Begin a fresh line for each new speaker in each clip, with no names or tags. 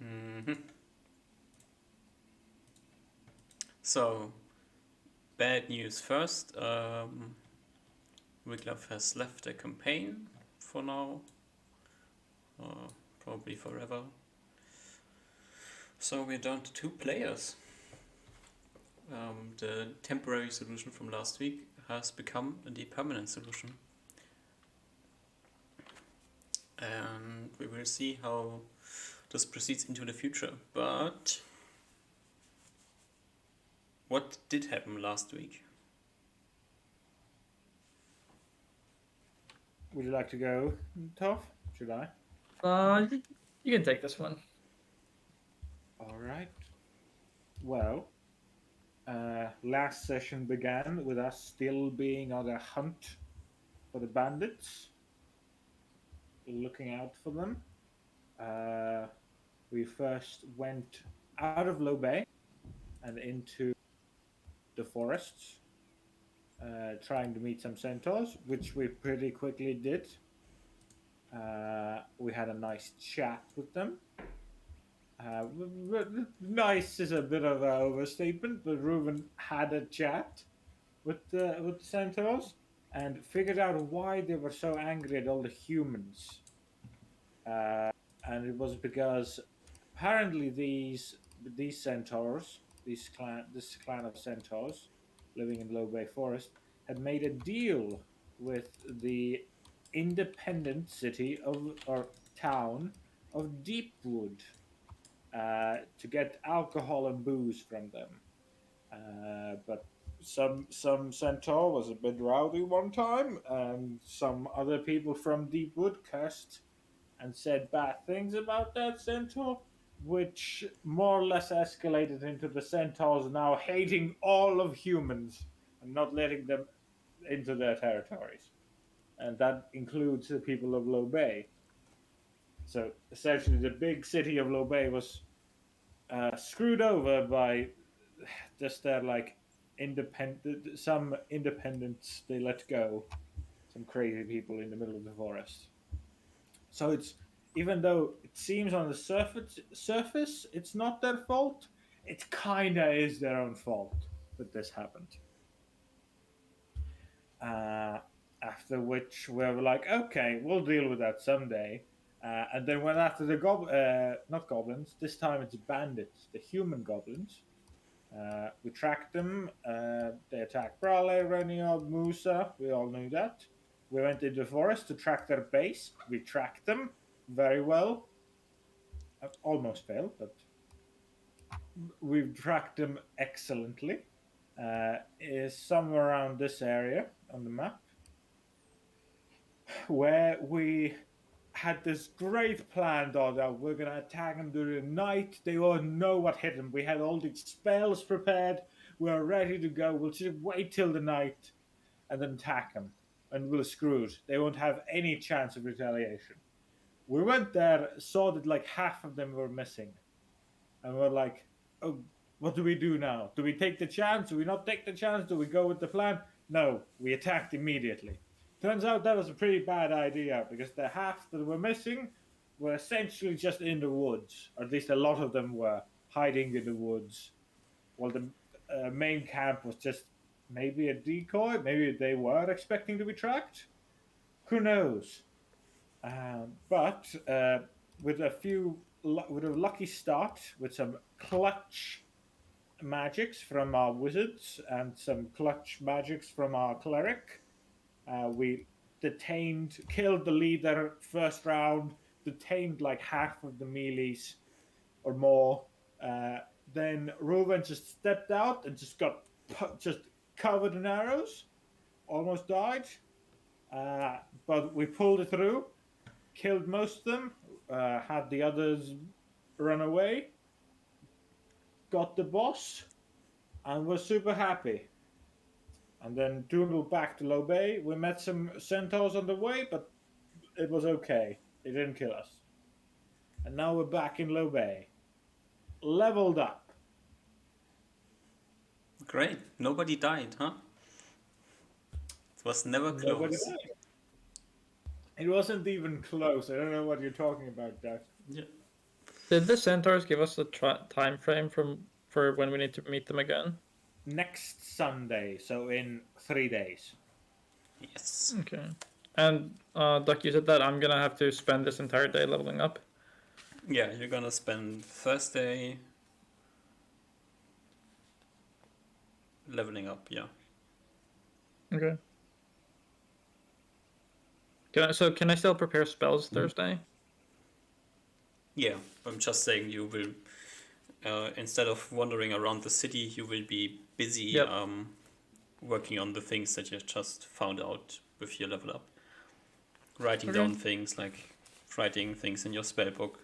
Mhm. So, bad news first. Wiglaf has left the campaign for now, probably forever. So we're down to 2 players. The temporary solution from last week has become the permanent solution. And we will see how this proceeds into the future. But what did happen last week?
Would you like to go, Toph? Should I?
You can take this one.
All right. Well, last session began with us still being on a hunt for the bandits, looking out for them. We first went out of Llobet and into the forests, trying to meet some centaurs, which we pretty quickly did. We had a nice chat with them. Nice is a bit of an overstatement, but Reuben had a chat with the centaurs and figured out why they were so angry at all the humans. Uh, and it was because apparently these centaurs, this clan of centaurs living in Low Bay Forest, had made a deal with the independent city of or town of Deepwood to get alcohol and booze from them. But some centaur was a bit rowdy one time, and some other people from Deepwood cursed and said bad things about that centaur, which more or less escalated into the centaurs now hating all of humans and not letting them into their territories. And that includes the people of Low Bay. So essentially, the big city of Low Bay was screwed over by just their like independent, some independents they let go, some crazy people in the middle of the forest. So it's, even though it seems on the surface it's not their fault, it kinda is their own fault that this happened. Uh, After which we were like, okay, we'll deal with that someday. And then went after the not goblins. This time it's bandits, the human goblins. We tracked them. They attacked Brale, Reniod, Musa. We all knew that. We went into the forest to track their base. We tracked them very well. Almost failed, but we've tracked them excellently. Is somewhere around this area on the map where we had this great plan thought out. We're gonna attack them during the night. They won't know what hit them. We had all these spells prepared. We're ready to go. We'll just wait till the night and then attack them, and we're screwed. They won't have any chance of retaliation. We went there, saw that like half of them were missing, and we're like, "Oh, what do we do now? Do we take the chance? Do we not take the chance? Do we go with the plan?" No, we attacked immediately. Turns out that was a pretty bad idea because the half that were missing were essentially just in the woods, or at least a lot of them were hiding in the woods, while the main camp was just maybe a decoy. Maybe they were expecting to be tracked. Who knows? But with with a lucky start, with some clutch magics from our wizards and some clutch magics from our cleric, we killed the leader first round, detained like half of the melees or more. Uh, then Reuven just stepped out and just got just covered in arrows, almost died. Uh, but we pulled it through, killed most of them, had the others run away, got the boss, and was super happy. And then dwindled back to Low Bay. We met some centaurs on the way, but it was okay. They didn't kill us. And now we're back in Low Bay. Leveled up.
Great. Nobody died, huh? It was never
Nobody
close.
died. It wasn't even close. I don't know what you're talking about, Dad.
Yeah.
Did the centaurs give us the time frame for when we need to meet them again?
Next Sunday, so in 3 days.
Yes.
Okay. And Duck, you said that I'm gonna have to spend this entire day leveling up.
Yeah, you're gonna spend Thursday leveling up, yeah.
Okay. Can I still prepare spells Thursday?
Yeah, I'm just saying you will, instead of wandering around the city, you will be busy
Yep.
working on the things that you just found out with your level up. Writing
Okay.
down things, like writing things in your spell book,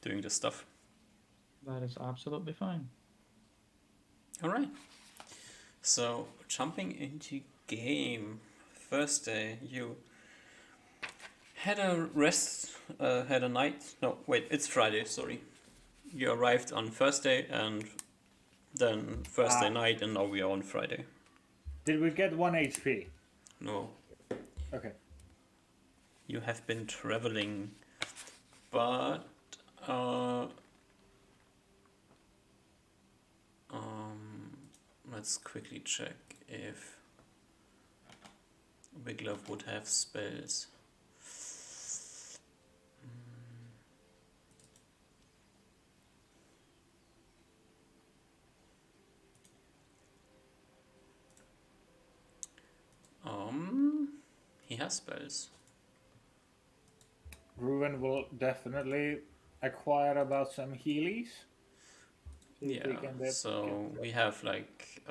doing this stuff.
That is absolutely fine.
Alright. So, jumping into game. First day, you had a rest, had a night. No, wait, it's Friday, sorry. You arrived on Thursday and then Thursday night, and now we are on Friday.
Did we get 1 HP?
No,
Okay.
you have been traveling, but let's quickly check if Wiglove would have spells. He has spells.
Ruben will definitely acquire about some healies. See if we
Yeah,
can
so we have like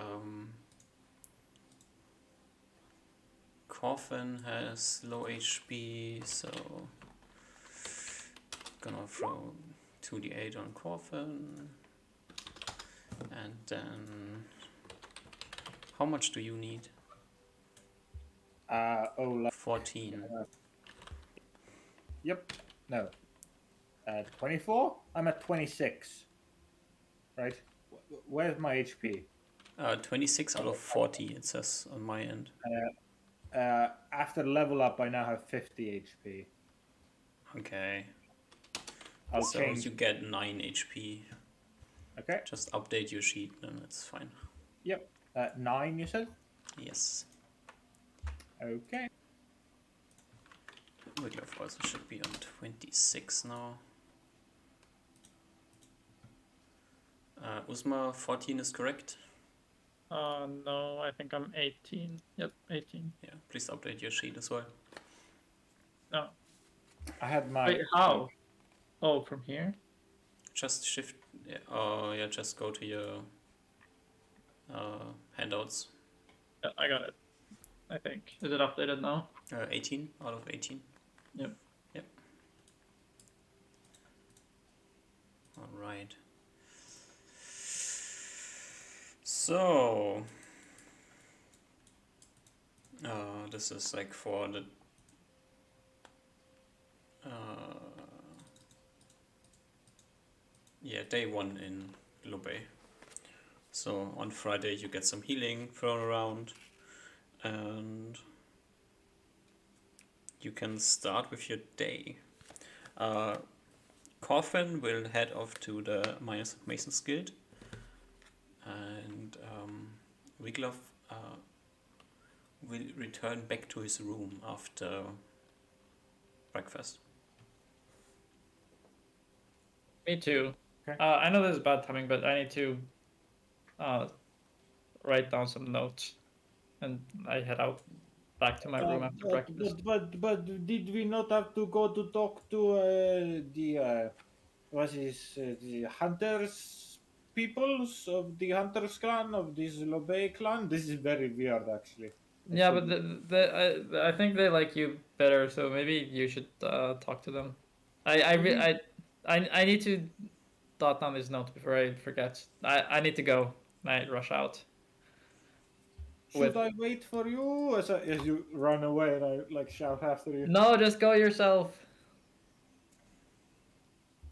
Coffin has low HP, so gonna throw 2d8 on Coffin, and then how much do you need?
like
14.
Yep. No. 24? I'm at 26. Right? Where's my HP?
26 out of 40 it says on my end.
After level up, I now have 50 HP.
Okay.
I'll
So
change.
you get 9 HP.
Okay.
Just update your sheet, then it's fine.
Yep. 9, you said?
Yes.
Okay.
Wiglove also should be on 26 now. Uzma, 14 is correct.
No, I think I'm 18. Yep, 18.
Yeah, please update your sheet as well.
No.
I had my.
Wait, how? Oh, from here?
Just shift. Yeah, yeah, just go to your handouts.
Yeah, I got it. I think. Is it updated now?
18 out of 18.
Yep.
Yep. All right. So, this is like for the yeah, day 1 in Llobet. So on Friday you get some healing thrown around, and you can start with your day. Coffin will head off to the Mason's Guild, and Wiglove will return back to his room after breakfast.
Me too.
Okay.
I know this is bad timing, but I need to write down some notes, and I head out back to my room after breakfast.
But did we not have to go to talk to the hunters peoples of the hunters clan of this Llobet clan? This is very weird, actually.
Yeah, but I think they like you better, so maybe you should talk to them. I need to jot down these notes before I forget. I need to go. I rush out.
Should I wait for you as you run away and I like shout after you?
No, just go yourself.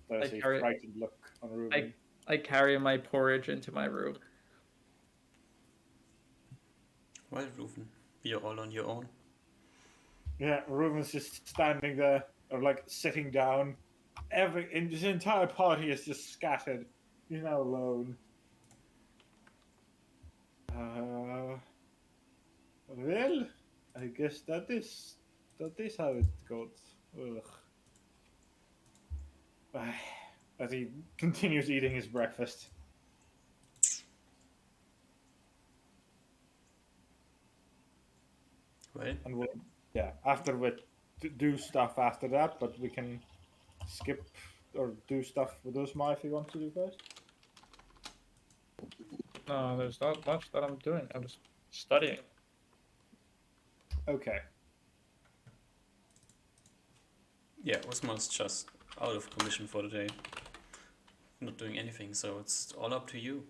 There's
I
a
carry-
frightened look on Ruben.
I carry my porridge into my room.
Well, Ruven, you're all on your own.
Yeah, Ruben's just standing there or like sitting down, His entire party is just scattered. He's now alone. Well, I guess that is how it goes. Ugh. As he continues eating his breakfast.
Well,
And we'll, yeah, after we do stuff after that, but we can skip or do stuff with Usma if you want to do first.
No, there's not much that I'm doing. I'm just studying.
Okay.
yeah, Osmar's just out of commission for the day. Not doing anything, so it's all up to you.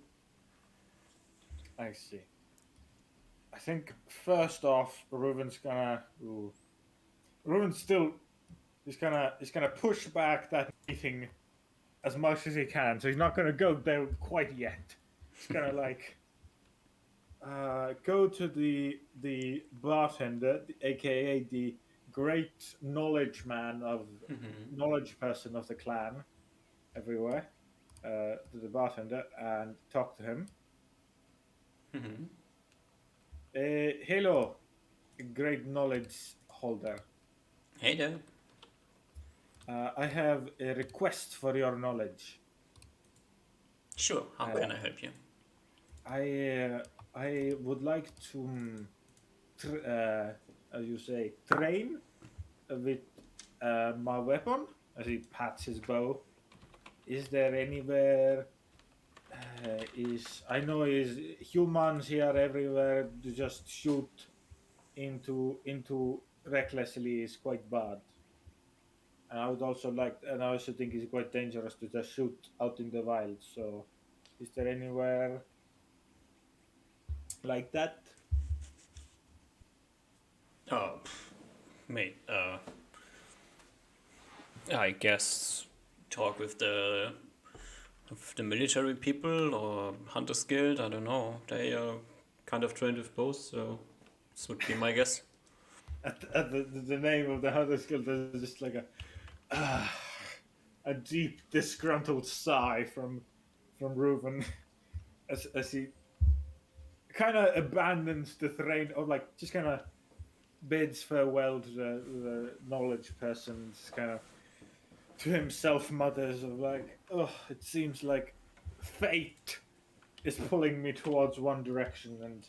I see. I think first off, Reuven's gonna. Ooh. Reuven's still. He's gonna push back that meeting as much as he can. So he's not gonna go there quite yet. He's gonna like. Go to the bartender, aka the great knowledge man of knowledge person of the clan, everywhere. To the bartender and talk to him.
Mm-hmm.
Hello, great knowledge holder.
Hey there.
I have a request for your knowledge.
Sure, how can I help you?
I would like to, as you say, train with my weapon. As he pats his bow. Is there anywhere? I know is humans here everywhere to just shoot into recklessly is quite bad. And I would also and I also think it's quite dangerous to just shoot out in the wild. So, is there anywhere like that?
Oh, mate, I guess talk with the military people or Hunters Guild, I don't know. They are kind of trained with both, so this would be my guess.
At the name of the hunter skill, there's just like a deep disgruntled sigh from Reuven as he kind of abandons the train, or like just kind of bids farewell to the knowledge person, just kind of to himself mutters of like, oh, it seems like fate is pulling me towards one direction and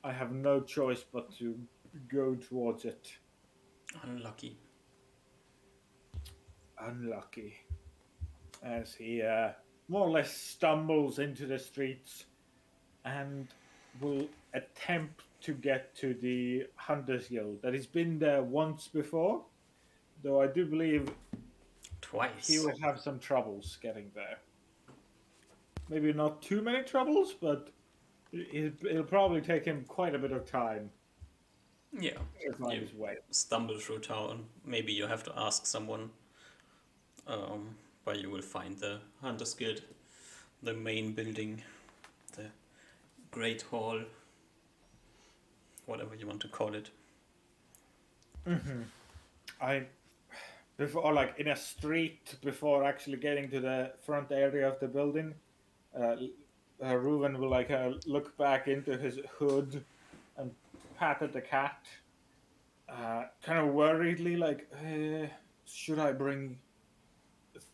I have no choice but to go towards it.
Unlucky.
Unlucky. As he more or less stumbles into the streets and will attempt to get to the Hunters Guild. That he's been there once before, though I do believe
Twice.
he will have some troubles getting there. Maybe not too many troubles, but it'll probably take him quite a bit of time
Yeah.
to find
You
his way.
stumble through town. Maybe you have to ask someone where you will find the Hunters Guild, the main building, the Great Hall, whatever you want to call it.
Before, like in a street, before actually getting to the front area of the building, Reuven will like look back into his hood and pat at the cat, kind of worriedly, like, should I bring?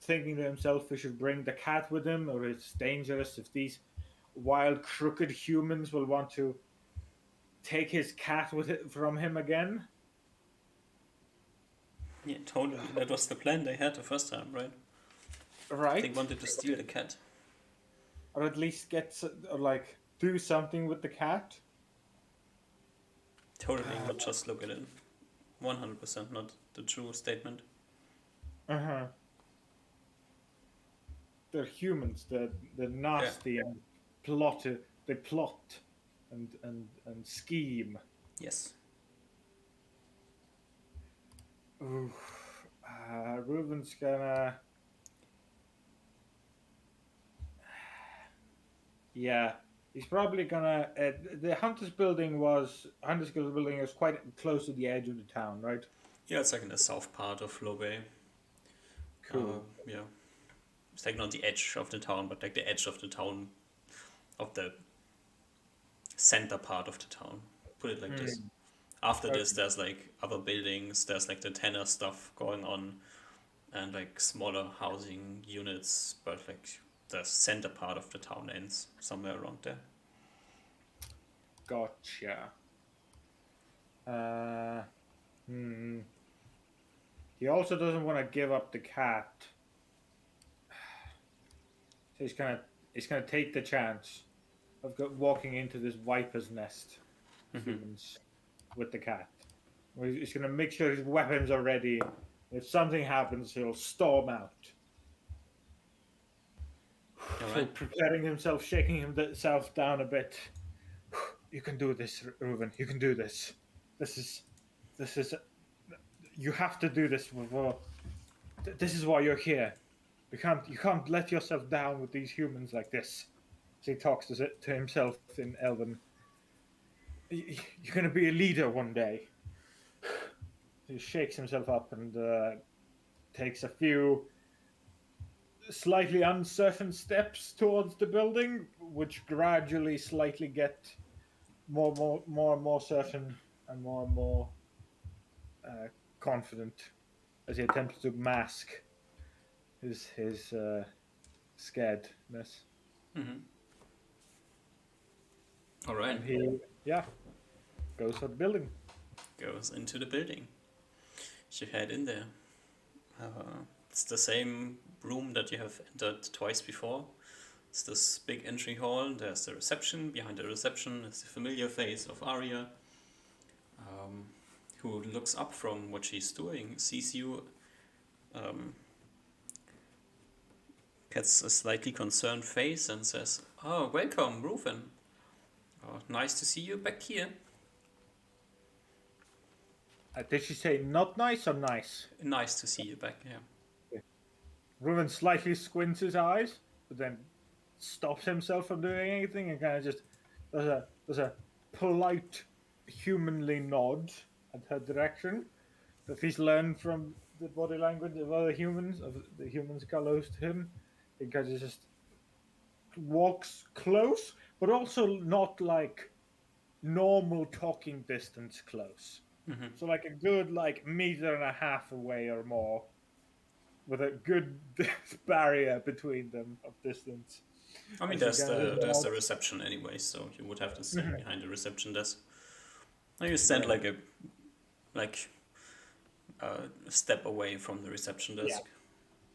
Thinking to himself, he should bring the cat with him, or it's dangerous if these wild, crooked humans will want to take his cat with it from him again.
Yeah, totally. That was the plan they had the first time, right?
Right.
They wanted to steal the cat.
Or at least or like do something with the cat.
Totally, not just look at it. 100% not the true statement.
They're humans. They're nasty and they plot and scheme.
Yes.
Ooh. Reuven's gonna. Yeah, he's probably gonna. The Hunters Guild building was quite close to the edge of the town, right?
Yeah, it's like in the south part of Llobet.
Cool.
Yeah, it's like not the edge of the town, but like the edge of the town, of the center part of the town. Put it like this.
Hmm.
After
Okay.
this, there's like other buildings. There's like the tenor stuff going on, and like smaller housing units. But like the center part of the town ends somewhere around there.
Gotcha. Uh, hmm. He also doesn't want to give up the cat, so he's gonna take the chance of walking into this viper's nest, humans, with the cat. He's gonna make sure his weapons are ready. If something happens, he'll storm out.
All
So
right.
preparing himself, shaking himself down a bit. You can do this, Reuven. You can do this. This is. You have to do this. This is why you're here. You can't let yourself down with these humans like this. So he talks to himself in Elven. You're gonna be a leader one day. He shakes himself up and takes a few slightly uncertain steps towards the building, which gradually, slightly get more and more certain and more uh, confident as he attempts to mask his scaredness.
All right.
And he, yeah, goes for the building.
Goes into the building. You head in there. It's the same room that you have entered twice before. It's this big entry hall. There's the reception. Behind the reception is the familiar face of Arya, who looks up from what she's doing, sees you, gets a slightly concerned face, and says, "Oh, welcome, Reuven. Oh, nice to see you back here."
Did she say not nice or nice?
Nice to see you back here.
Reuven slightly squints his eyes, but then stops himself from doing anything and kind of just does a polite, humanly nod at her direction that he's learned from the body language of other humans, of the humans close to him. He kind of just walks close, but also not like normal talking distance close. So like a good like meter and a half away or more, with a good barrier between them of distance.
I mean,
As he
there's the reception anyway, so you would have to stand behind the reception desk. Now you stand like a step away from the reception desk.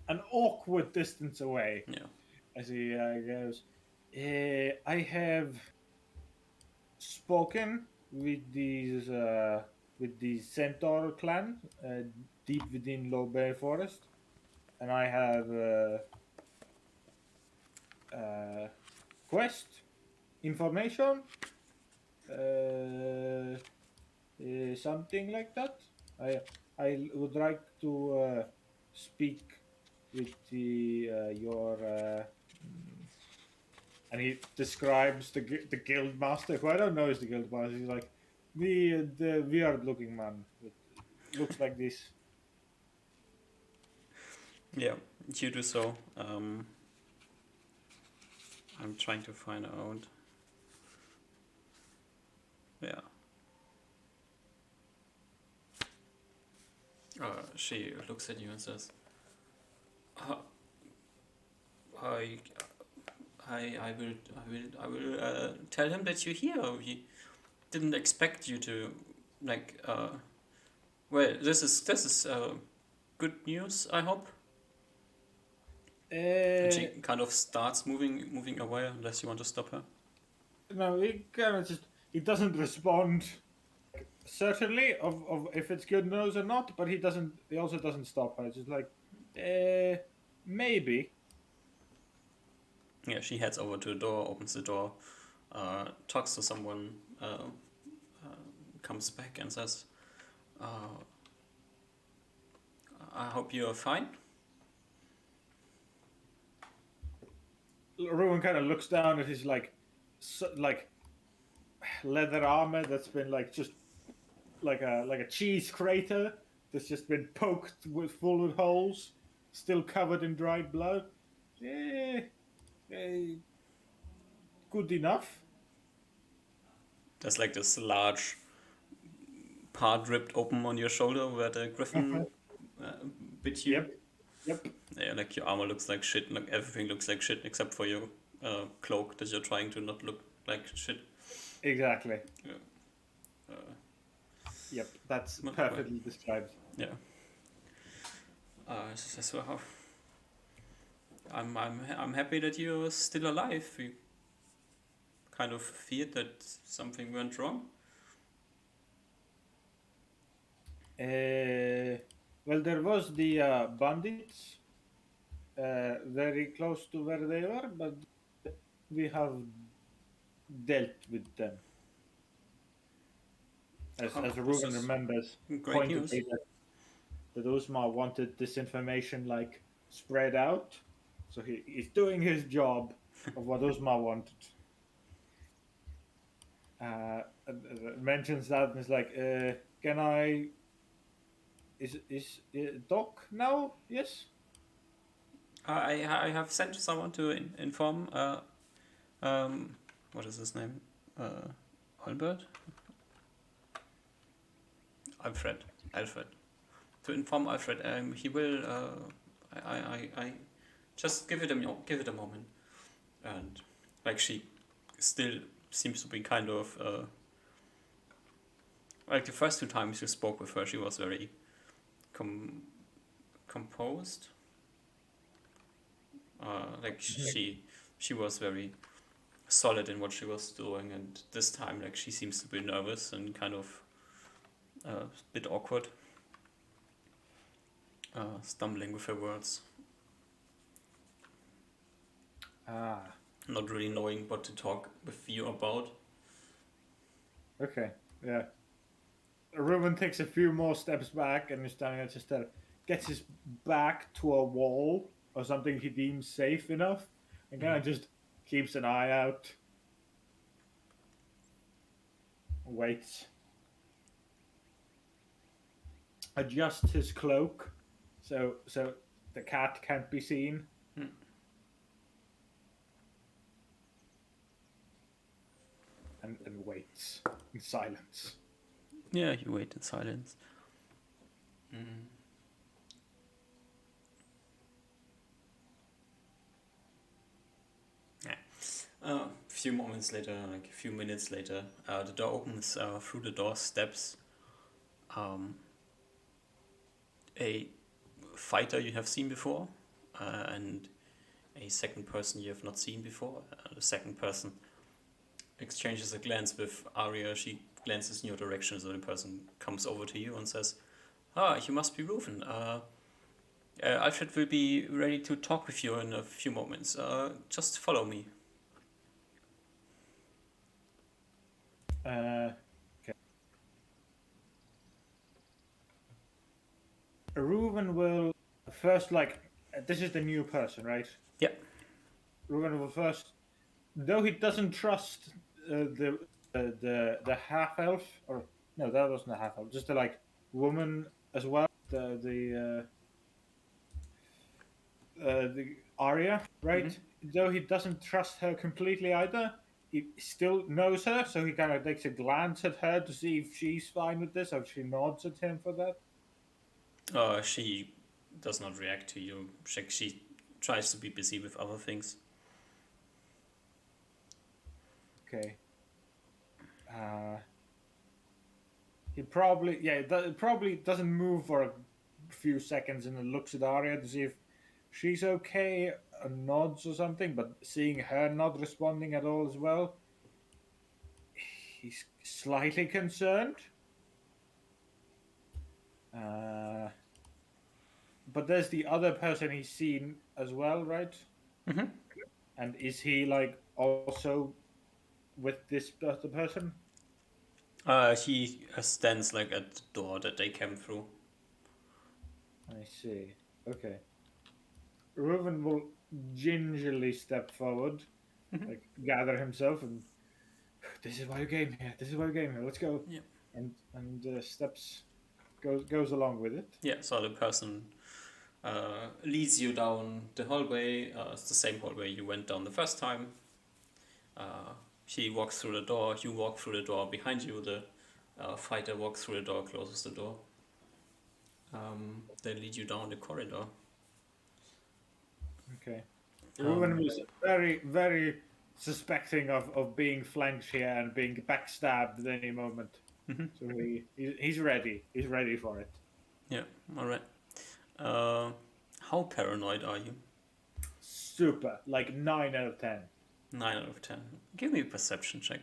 An awkward distance away.
Yeah.
As he goes, I have spoken with the centaur clan deep within Llobet forest, and I have quest information, something like that. I would like to speak with your and he describes the guild master, who I don't know is the guild master. He's like the weird looking man that looks like this.
Yeah, you do so. I'm trying to find out. Yeah. She looks at you and says, I will tell him that you're here. He didn't expect you to, like, well, this is good news, I hope." And she kind of starts moving away, unless you want to stop her.
No, he kind of he doesn't respond certainly of if it's good news or not, but he also doesn't stop her. It's just like maybe.
Yeah, she heads over to the door, opens the door, talks to someone, comes back and says, "I hope you are fine."
Ruin kind of looks down at his like leather armor that's been like just like a cheese crater that's just been poked full of holes. still covered in dried blood. Eh, eh, good enough.
There's like this large part ripped open on your shoulder where the griffin uh, bit you.
Yep, yep,
Yeah, like your armor looks like shit. Like everything looks like shit except for your cloak that you're trying to not look like shit.
exactly.
Yeah.
Yep, that's
But-
perfectly described.
Yeah. So I'm happy that you're still alive. We kind of feared that something went wrong.
Well, there was the bandits very close to where they were, but we have dealt with them. As
Oh, this
Ruben
is
remembers,
Great
pointed
news.
out that Usma wanted this information like spread out, so he's doing his job of what Usma wanted. Mentions that and is like, can I? Is Doc now? Yes.
I have sent someone to inform what is his name? Albert? Alfred. To inform Alfred, he will. I just give it a moment, and like she still seems to be kind of like the first two times you spoke with her, she was very composed. Like she was very solid in what she was doing, and this time like she seems to be nervous and kind of a bit awkward, stumbling with her words, not really knowing what to talk with you about.
Okay. Yeah. Ruben takes a few more steps back and is standing there just gets his back to a wall or something he deems safe enough and kind of just keeps an eye out. Waits. Adjusts his cloak so the cat can't be seen. And waits in silence.
Yeah, you wait in silence. Yeah. A few moments later, like a few minutes later, the door opens. Through the door steps a fighter you have seen before, and a second person you have not seen before. The second person exchanges a glance with Arya. She glances in your direction, so the person comes over to you and says, you must be Reuven. Alfred will be ready to talk with you in a few moments. Just follow me.
Okay. Reuven will first this is the new person, right?
Yeah.
Reuven will first, though he doesn't trust the half elf, or no, that wasn't a half elf, just the woman as well. The Arya, right?
Mm-hmm.
Though he doesn't trust her completely either, he still knows her, so he kind of takes a glance at her to see if she's fine with this, or she nods at him for that.
She does not react to you. She tries to be busy with other things.
Okay. He probably probably doesn't move for a few seconds and then looks at Arya to see if she's okay, nods or something, but seeing her not responding at all as well, he's slightly concerned. But there's the other person he's seen as well, right?
Mm-hmm.
And is he also with this other person?
He stands at the door that they came through.
I see. Okay. Reuven will gingerly step forward, gather himself, and this is why you came here. This is why you came here. Let's go.
Yeah.
And steps goes along with it.
Yeah. So the person leads you down the hallway. It's the same hallway you went down the first time. She walks through the door. You walk through the door behind you. The fighter walks through the door, closes the door. They lead you down the corridor.
Okay. Ruben
Um,
was very, very suspecting of being flanked here and being backstabbed at any moment.
Mhm.
So he's ready. He's ready for it.
Yeah, alright. How paranoid are you?
Super. Like 9 out of 10.
9 out of 10. Give me a perception check.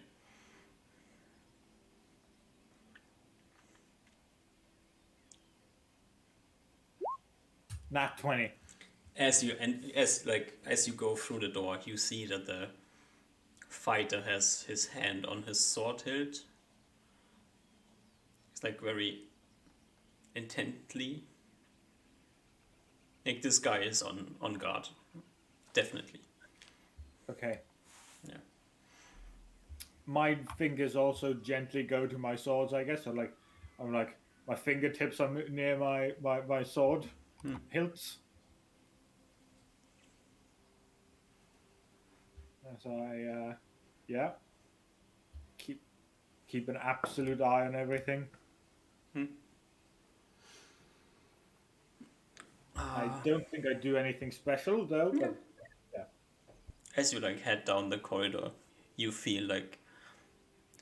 Not 20.
As you go through the door, you see that the fighter has his hand on his sword hilt. It's like very intently. Like this guy is on guard. Definitely.
Okay.
Yeah.
My fingers also gently go to my swords, I guess. So I'm like my fingertips are near my sword hilts. So I yeah. Keep an absolute eye on everything. I don't think I do anything special though, but yeah.
As you like head down the corridor, you feel like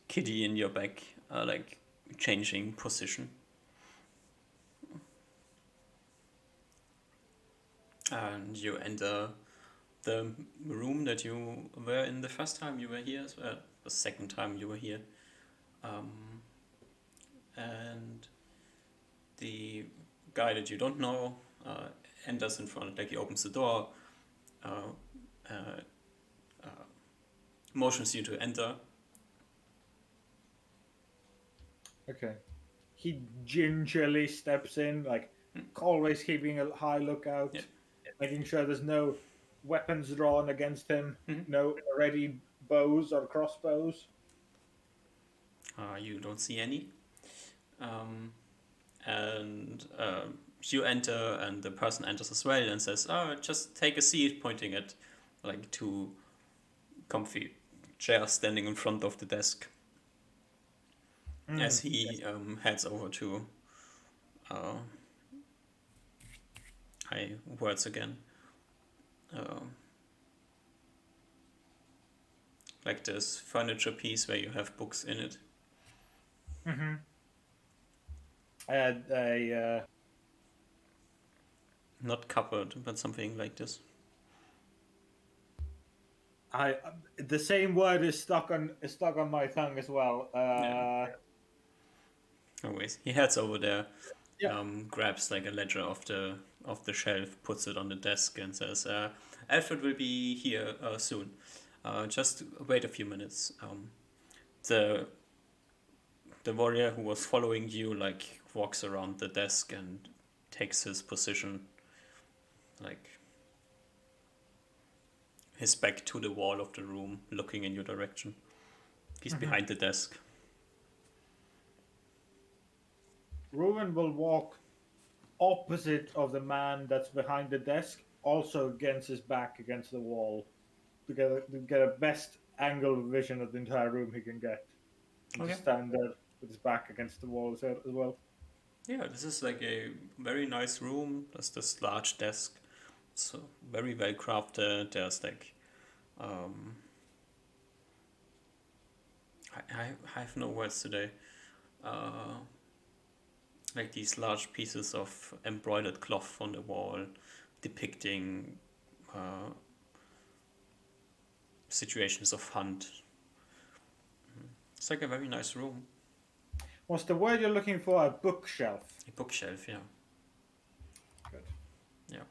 Kitty in your back are like changing position. And you enter the room that you were in the first time you were here, the second time you were here. And the guy that you don't know enters in front, like he opens the door, motions you to enter.
Okay. He gingerly steps in, like always keeping a high lookout,
Yeah.
making sure there's no weapons drawn against him,
Mhm.
no ready bows or crossbows.
You don't see any. And you enter, and the person enters as well and says, "Oh, just take a seat," pointing at like two comfy chairs standing in front of the desk. As he heads over to words again. Like this furniture piece where you have books in it.
Mm-hmm. I had a
Not cupboard, but something like this.
the same word is stuck on my tongue as well.
Yeah. Always. He heads over there,
Yeah.
grabs like a ledger off the shelf, puts it on the desk, and says, "Alfred will be here soon. Just wait a few minutes." The warrior who was following you like walks around the desk and takes his position, like his back to the wall of the room, looking in your direction. He's behind the desk.
Ruben will walk opposite of the man that's behind the desk, also against his back against the wall, to get a best angle vision of the entire room he can get. And
Okay.
just stand there with his back against the wall as well.
Yeah, this is like a very nice room. There's this large desk. So very well crafted. There's like I have no words today. Like these large pieces of embroidered cloth on the wall depicting situations of hunt. It's like a very nice room.
What's the word you're looking for? A bookshelf.
A bookshelf, yeah.
Good.
Yeah.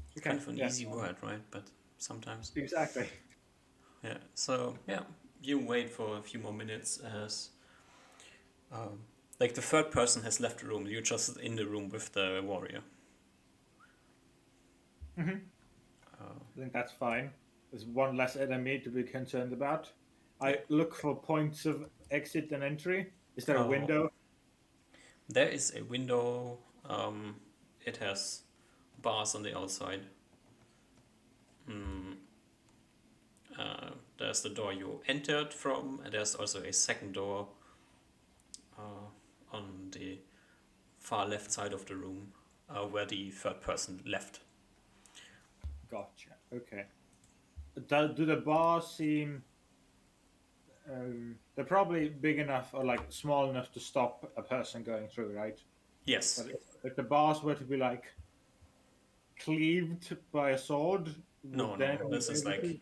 It's
Okay,
kind of an
yeah.
easy word, right? But sometimes.
Exactly.
Yeah. So yeah, you wait for a few more minutes as like the third person has left the room. You're just in the room with the warrior.
I think that's fine. There's one less enemy to be concerned about. I look for points of exit and entry. Is there a
Oh.
window?
There is a window. It has bars on the outside. Mm, there's the door you entered from, and there's also a second door on the far left side of the room where the third person left.
Gotcha. Okay. Do the bars seem? They're probably big enough or like small enough to stop a person going through, right?
Yes.
But if the bars were to be like cleaved by a sword,
No,
would then
no.
we
This
be
is
able
like
to?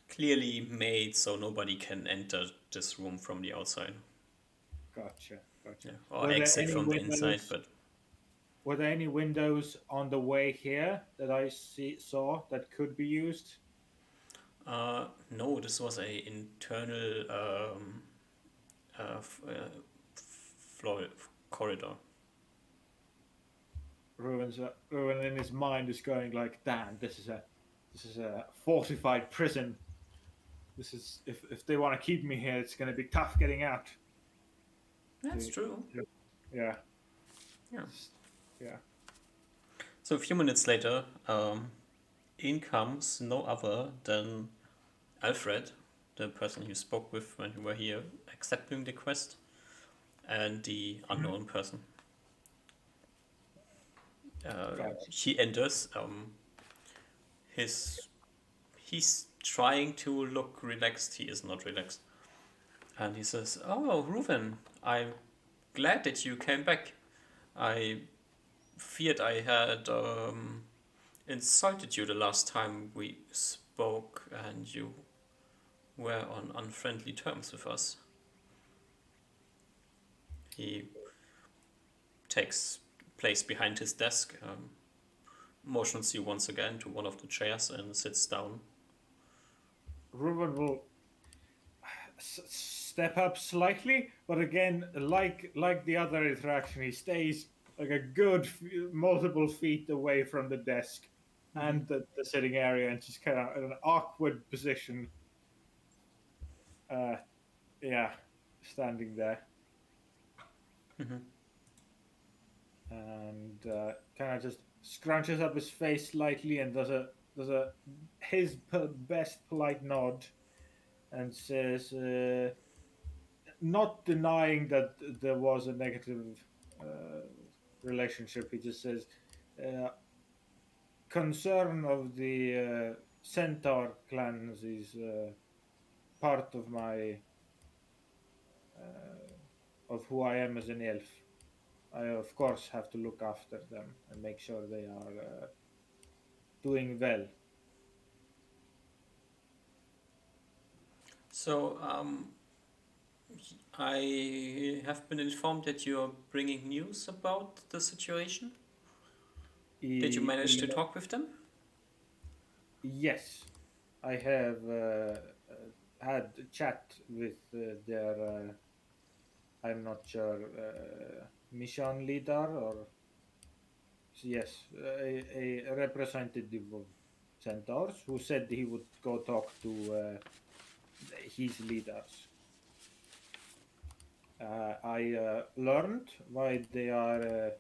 clearly made so nobody can enter this room from the outside.
Gotcha. Gotcha.
Yeah. Or
Were there
exit
any
from the inside,
windows?
but
Were there any windows on the way here that I saw that could be used?
no, this was a internal floor corridor.
Ruin in his mind is going like, damn, this is a fortified prison. This is if they want to keep me here, it's going to be tough getting out.
That's
To-
true.
Yeah,
Yeah.
yeah.
So a few minutes later, in comes no other than Alfred, the person you spoke with when you were here, accepting the quest, and the unknown person.
Gotcha.
He enters. He's trying to look relaxed. He is not relaxed, and he says, "Oh, Reuven, I'm glad that you came back. I feared I had insulted you the last time we spoke, and you were on unfriendly terms with us." He takes place behind his desk, motions you once again to one of the chairs, and sits down.
Ruben will step up slightly, but again, like the other interaction, he stays like a good multiple feet away from the desk and the sitting area, and just kind of in an awkward position. Uh, yeah, standing there. And kind of just scrunches up his face slightly and does a his best polite nod and says, not denying that there was a negative uh, relationship. He just says, uh, concern of the centaur clans is part of my of who I am as an elf. I of course have to look after them and make sure they are doing well.
So, I have been informed that you're bringing news about the situation. Did you manage to talk with them?
Yes, I have had a chat with their, I'm not sure, mission leader or, yes, a representative of Centaurs who said he would go talk to his leaders. I learned why they are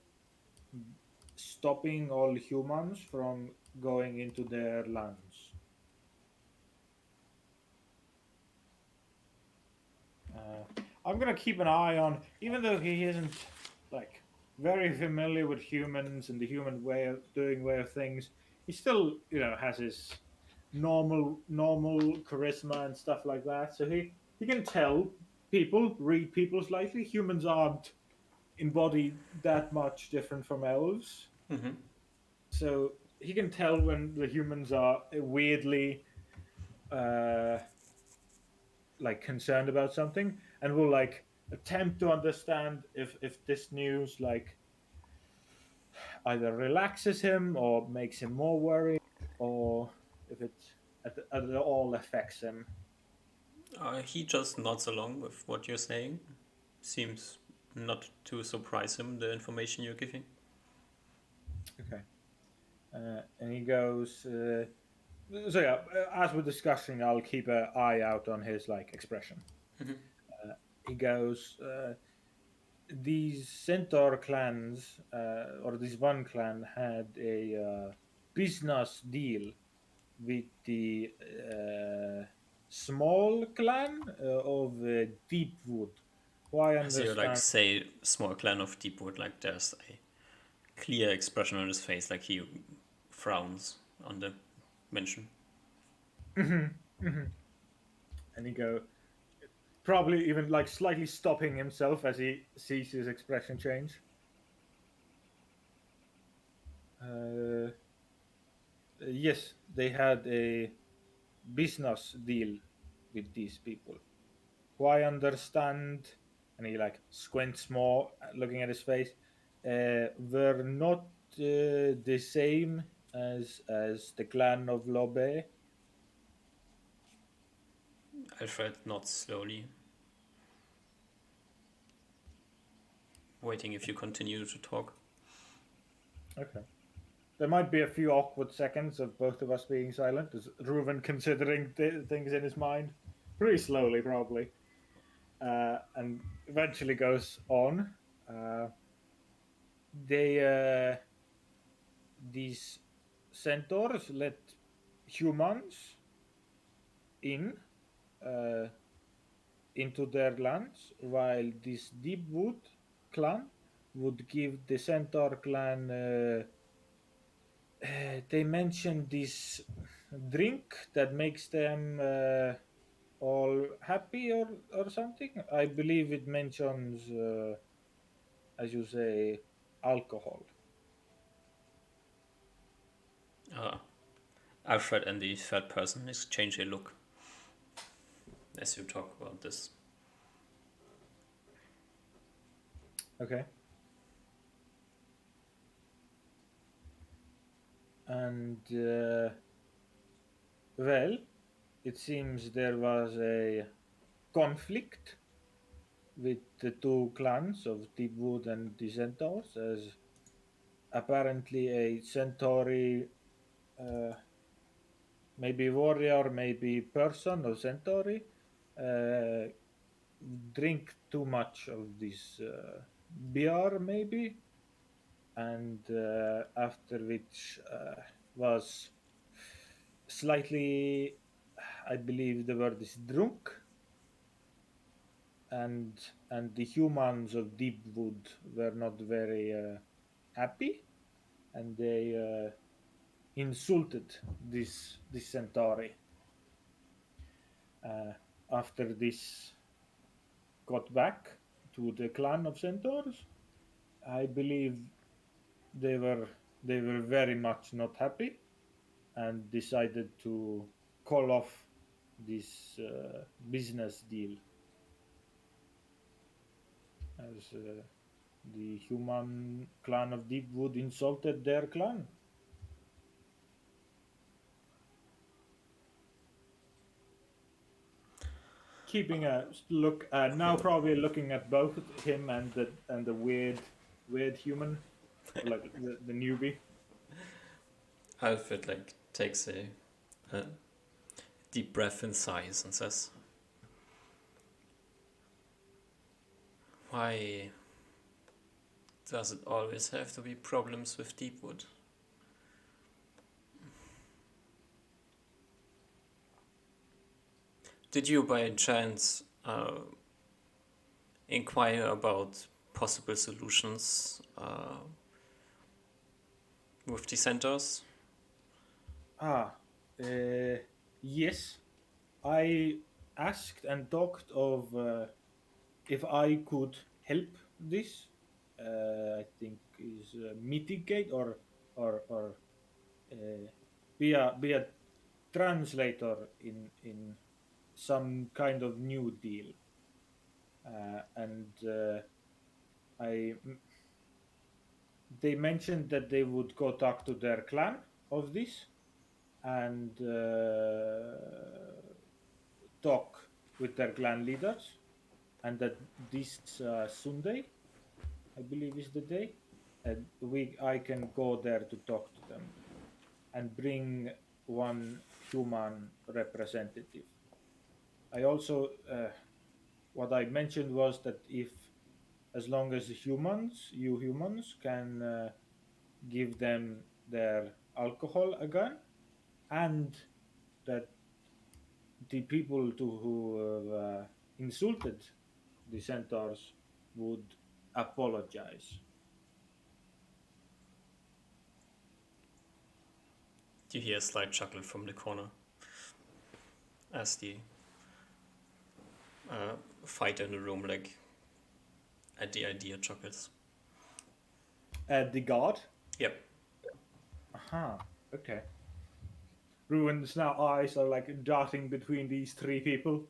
stopping all humans from going into their lands. I'm gonna keep an eye on, even though he isn't like very familiar with humans and the human way of things. He still, has his normal charisma and stuff like that. So he can tell people, read people slightly. Humans aren't embodied that much different from elves,
Mm-hmm.
so he can tell when the humans are weirdly uh, like concerned about something, and will like attempt to understand if this news like either relaxes him or makes him more worried, or if it at all affects him.
He just nods along with what you're saying. Seems not to surprise him, the information you're giving.
Okay. And he goes. So yeah, as we're discussing, I'll keep an eye out on his like expression.
Mm-hmm.
He goes. these centaur clans, or this one clan, had a business deal with the small clan of Deepwood, who I
As you like
understand.
say, small clan of Deepwood, like there's a clear expression on his face, like he frowns on the mention.
Mhm, mhm. And he go, probably even like slightly stopping himself as he sees his expression change. Uh, yes, they had a business deal with these people, who I understand, and he like squints more, looking at his face, were not the same as the clan of Llobet.
Alfred nods slowly, waiting if you continue to talk.
Okay. There might be a few awkward seconds of both of us being silent, as Reuven considering things in his mind, pretty slowly probably, and eventually goes on. Uh, they these centaurs let humans in uh, into their lands, while this Deepwood clan would give the centaur clan. They mentioned this drink that makes them all happy, or something. I believe it mentions, as you say, alcohol.
Uh, Alfred and the third person exchange a look as you talk about this.
Okay. And well, it seems there was a conflict with the two clans of Deepwood and the Centaurs, as apparently a Centauri, uh, maybe warrior, maybe person or Centauri, uh, drink too much of this beer, maybe, and after which was slightly, I believe the word is drunk, and the humans of Deepwood were not very happy, and they insulted this centauri. Uh, After this got back to the clan of centaurs, I believe they were they were very much not happy and decided to call off this business deal, as the human clan of Deepwood insulted their clan. Keeping a look, now probably looking at both him and the weird human, like the newbie.
Alfred like takes a deep breath and sighs and says, "Why does it always have to be problems with Deepwood?" Did you by chance inquire about possible solutions with the centers?
Ah, yes. I asked and talked of if I could help this. I think is mitigate or uh, be a translator in some kind of new deal. And I they mentioned that they would go talk to their clan of this, and talk with their clan leaders, and that this Sunday, I believe, is the day, and we I can go there to talk to them and bring one human representative. I also what I mentioned was that if as long as you humans, can give them their alcohol again, and that the people who insulted the centaurs would apologize.
You hear a slight chuckle from the corner as the fighter in the room, like, at the idea chuckles.
The god.
Yep.
Aha. Okay. Ruin's now eyes are like darting between these three people.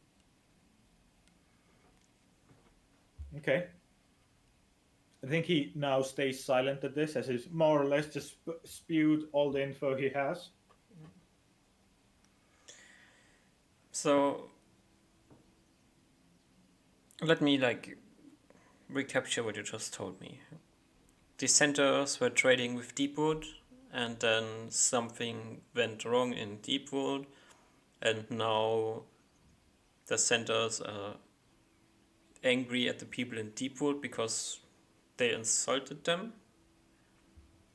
Okay. I think he now stays silent at this, as he's more or less just spewed all the info he has.
So let me like recapture what you just told me. The centaurs were trading with Deepwood, and then something went wrong in Deepwood, and now the centaurs are angry at the people in Deepwood because they insulted them.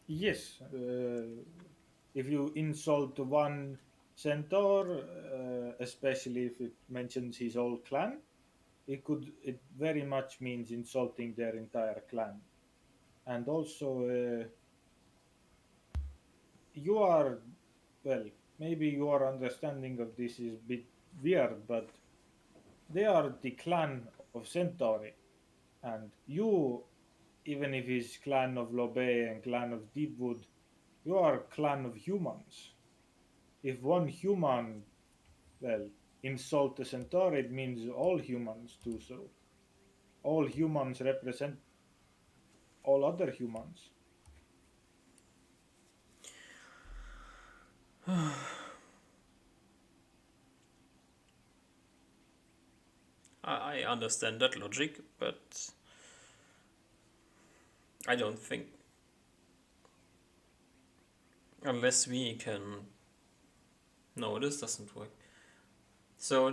Yes. If you insult one centaur, especially if it mentions his whole clan, it very much means insulting their entire clan. And also, you are, well, maybe your understanding of this is a bit weird, but they are the clan of Centauri, and you, even if it's clan of Llobet and clan of Deepwood, you are clan of humans. If one human, well, insult a Centaur, it means all humans do so. All humans represent all other humans.
I understand that logic, but I don't think, unless we can. No, this doesn't work. So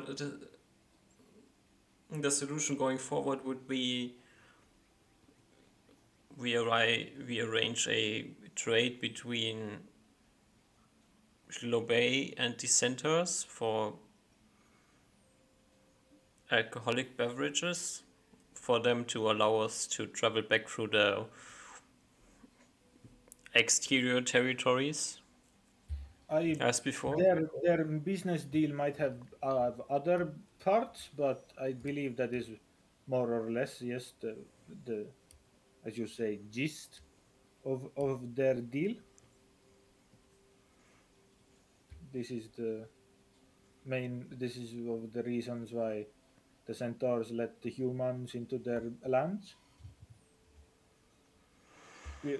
the solution going forward would be we arrange a trade between Llobet and the centaurs for alcoholic beverages for them to allow us to travel back through the exterior territories
I
as before.
their business deal might have other parts, but I believe that is more or less yes the as you say gist of their deal. This is the main. This is of the reasons why the centaurs let the humans into their lands. We-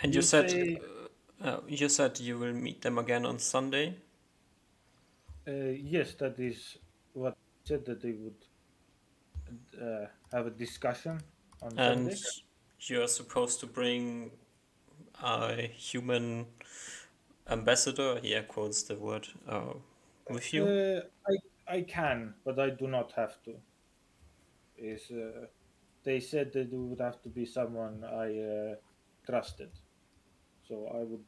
And
You say
you said you will meet them again on Sunday,
yes, that is what said that they would have a discussion on
and
Sunday.
you're supposed to bring a human ambassador. He air quotes the word with you.
Uh, I can, but I do not have to. Is They said that it would have to be someone I trusted, so I would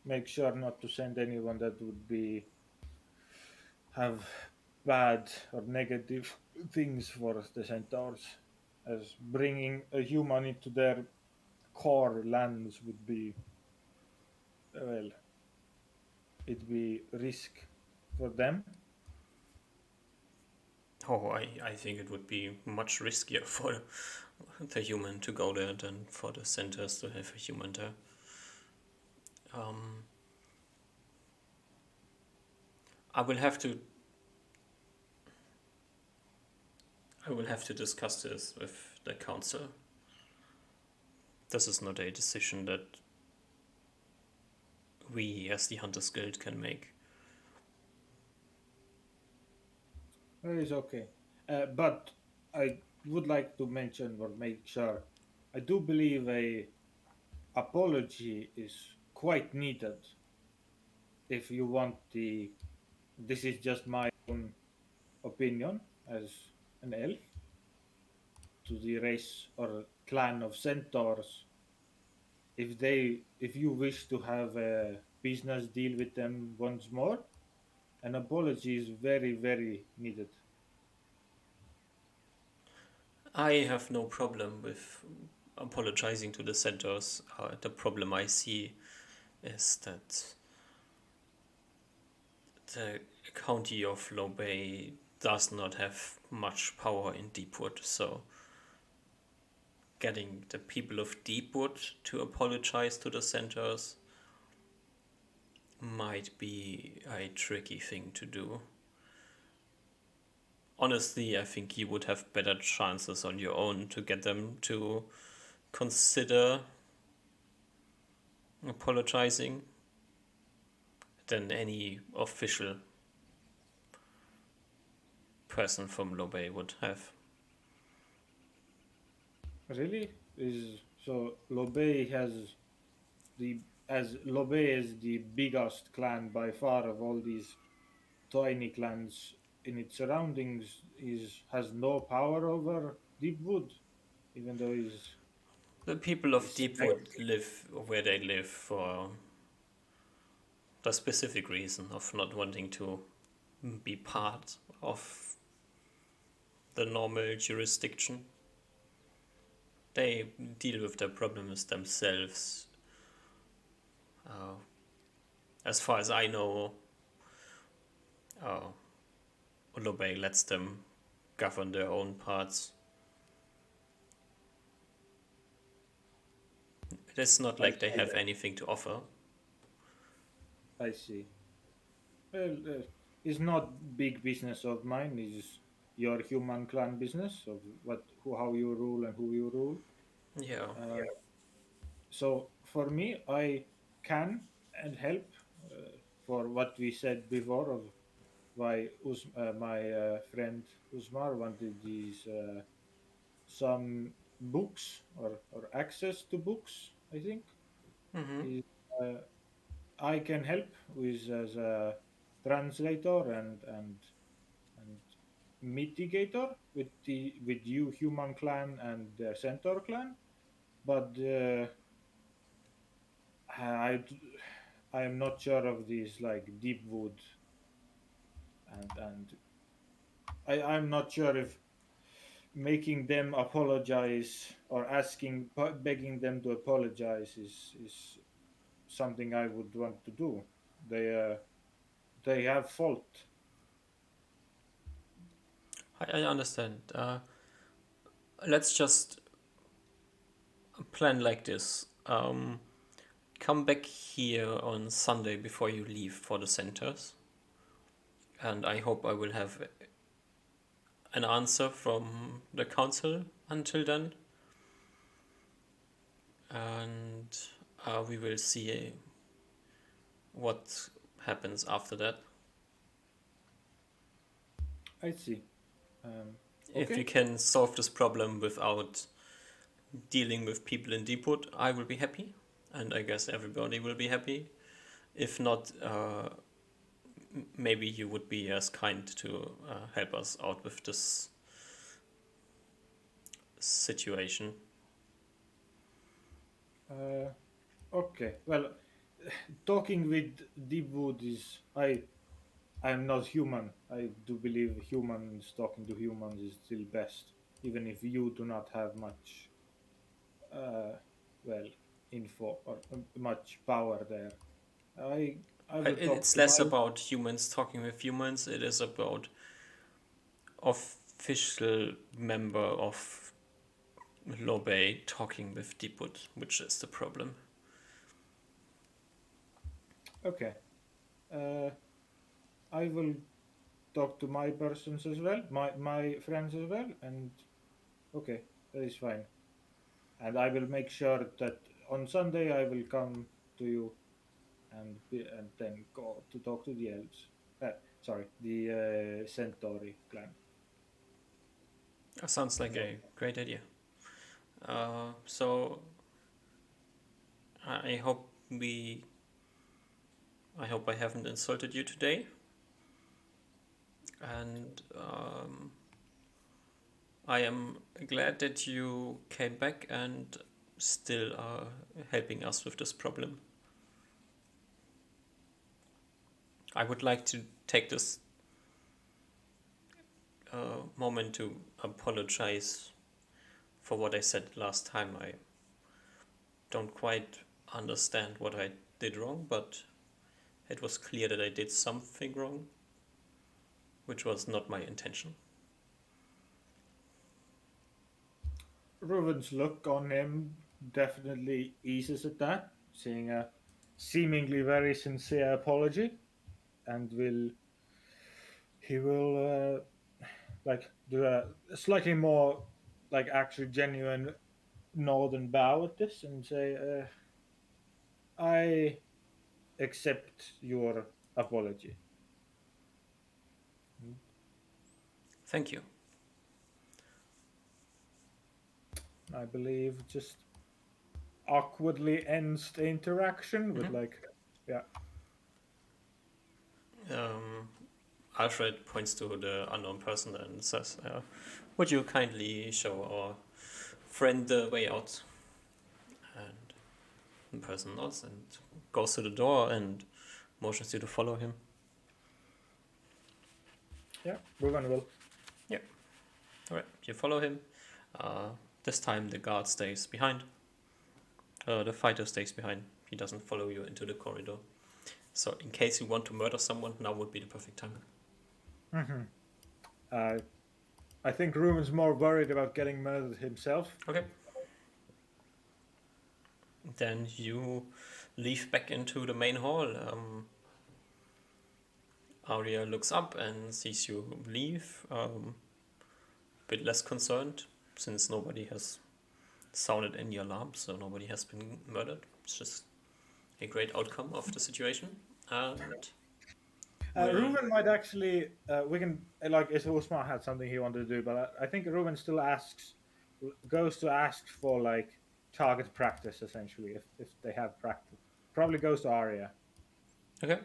make sure not to send anyone that would be have bad or negative things for the centaurs, as bringing a human into their core lands would be, well, it'd be risk for them.
Oh, I think it would be much riskier for the human to go there than for the centaurs to have a human there. Um, I will have to. I will have to discuss this with the council. This is not a decision that we, as the Hunters Guild, can make.
That is okay. But I would like to mention or make sure I do believe a apology is quite needed if you want the this is just my own opinion as an elf, to the race or clan of centaurs. If you wish to have a business deal with them once more, an apology is very, very needed.
I have no problem with apologizing to the centaurs. The problem I see is that the county of Llobet does not have much power in Deepwood, so getting the people of Deepwood to apologize to the centaurs might be a tricky thing to do. Honestly, I think you would have better chances on your own to get them to consider apologizing than any official person from Lobe would have.
Really? Is so Llobet has the as Llobet is the biggest clan by far of all these tiny clans in its surroundings, is has no power over Deepwood, even though
The people of
he's
Deepwood live where they live for the specific reason of not wanting to be part of the normal jurisdiction. They deal with their problems themselves. Uh, as far as I know, uh, Lobe lets them govern their own parts. It's not
I
like they have anything to offer.
I see. Well, it's not big business of mine. It's your human clan business of how you rule and who you rule.
Yeah.
Uh, so for me, I can and help for what we said before of why my friend Usmar wanted these some books or access to books. I think
Mm-hmm.
is uh, I can help with as a translator and mitigator with you human clan and centaur clan, but I I am not sure of these like deep wood and I'm not sure if making them apologize or begging them to apologize is something I would want to do. They have fault.
I understand. Let's just plan like this. Come back here on Sunday before you leave for the centers, and I hope I will have an answer from the council until then, and we will see what happens after that.
I see. Um,
If you
okay.
can solve this problem without dealing with people in Deepwood, I will be happy, and I guess everybody will be happy. If not, maybe you would be as kind to help us out with this situation.
Uh, okay. Well, talking with deep wood is I'm not human. I do believe humans talking to humans is still best, even if you do not have much uh, well info or much power there. I will talk
It's
to
less
my
about humans talking with humans. It is about official member of Lobe talking with Deepwood, which is the problem.
okay. Uh, I will talk to my persons as well, my friends as well, and okay, that is fine. And I will make sure that on Sunday I will come to you and then go to talk to the elves. Sorry, the Centauri clan.
That sounds like
So,
a great idea. So I hope we. I hope I haven't insulted you today. And I am glad that you came back and still are helping us with this problem. I would like to take this moment to apologize for what I said last time. I don't quite understand what I did wrong, but it was clear that I did something wrong, which was not my intention.
Ruben's look on him definitely eases at that, seeing a seemingly very sincere apology, and he will like do a slightly more like actually genuine nod and bow at this and say, "I accept your apology."
Thank you.
I believe just awkwardly ends the interaction with like, yeah.
Alfred points to the unknown person and says, would you kindly show our friend the way out? And the person nods and goes to the door and motions you to follow him.
Yeah, Ruben will.
Yeah. All right, you follow him. This time the guard stays behind. The fighter stays behind. He doesn't follow you into the corridor. So in case you want to murder someone, now would be the perfect time.
I think Ruben's more worried about getting murdered himself.
Okay. Then you leave back into the main hall. Arya looks up and sees you leave. A bit less concerned, since nobody has sounded any alarms, so nobody has been murdered. It's just a great outcome of the situation. And
Ruben might actually. We can like if Usman had something he wanted to do, but I think Ruben still goes to ask for like target practice essentially if they have practice. Probably goes to Arya.
okay,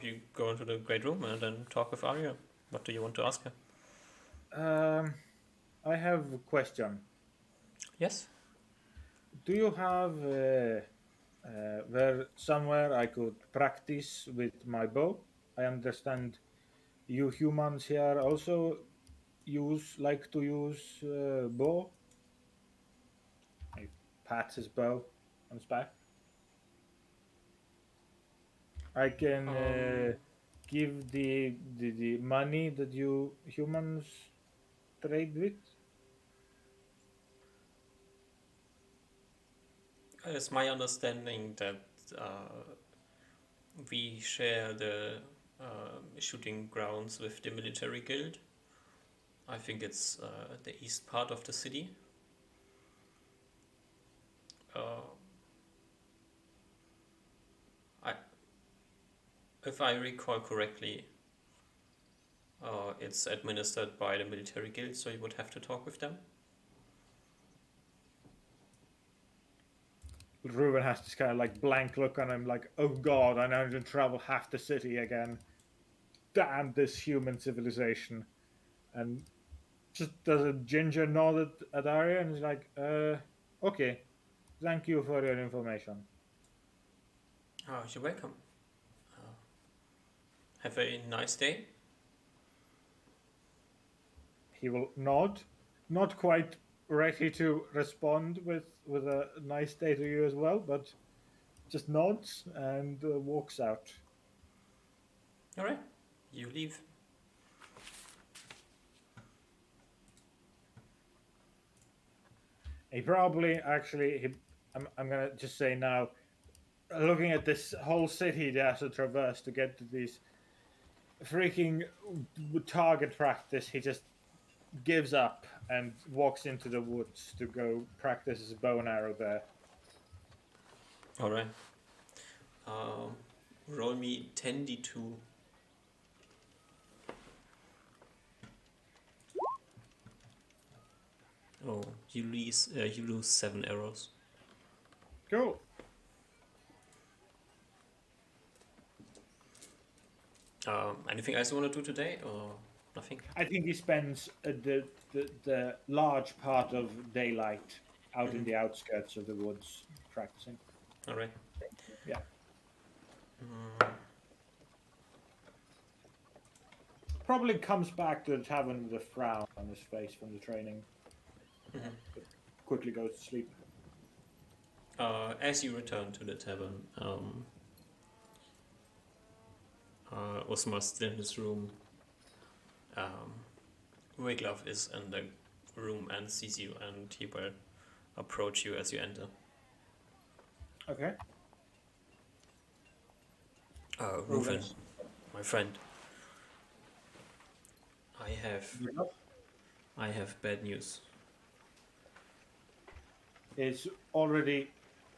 you go into the great room and then talk with Arya. What do you want to ask her?
I have a question.
Yes.
Do you have where somewhere I could practice with my bow? I understand you humans here also like to use bow. He pats his bow on his back. I can give the money that you humans trade with.
It's my understanding that we share the shooting grounds with the military guild. I think it's the east part of the city. If I recall correctly, it's administered by the military guild, so you would have to talk with them.
Ruben has this kind of like blank look on him, like, "Oh God, I know to travel half the city again. Damn this human civilization!" And just does a ginger nod at Arya and is like, "Okay, thank you for your information."
Oh, you're welcome. Have a nice day.
He will nod, not quite ready to respond with a nice day to you as well, but just nods and walks out.
All right, you leave.
He probably actually I'm gonna just say now, looking at this whole city they has to traverse to get to these freaking target practice, he just gives up and walks into the woods to go practice his bow and arrow there.
All right. Roll me 10d2. Oh, you lose 7 arrows.
Cool.
Anything else you want to do today, or Nothing.
I think he spends the large part of daylight out in the outskirts of the woods practicing.
All right.
Yeah. Probably comes back to the tavern with a frown on his face from the training. But quickly goes to sleep.
As you return to the tavern, Osmar's still in his room. Wiglaf is in the room and sees you, and he will approach you as you enter.
Okay.
Reuven,
yes.
my friend,
Wiglaf
I have bad news.
His already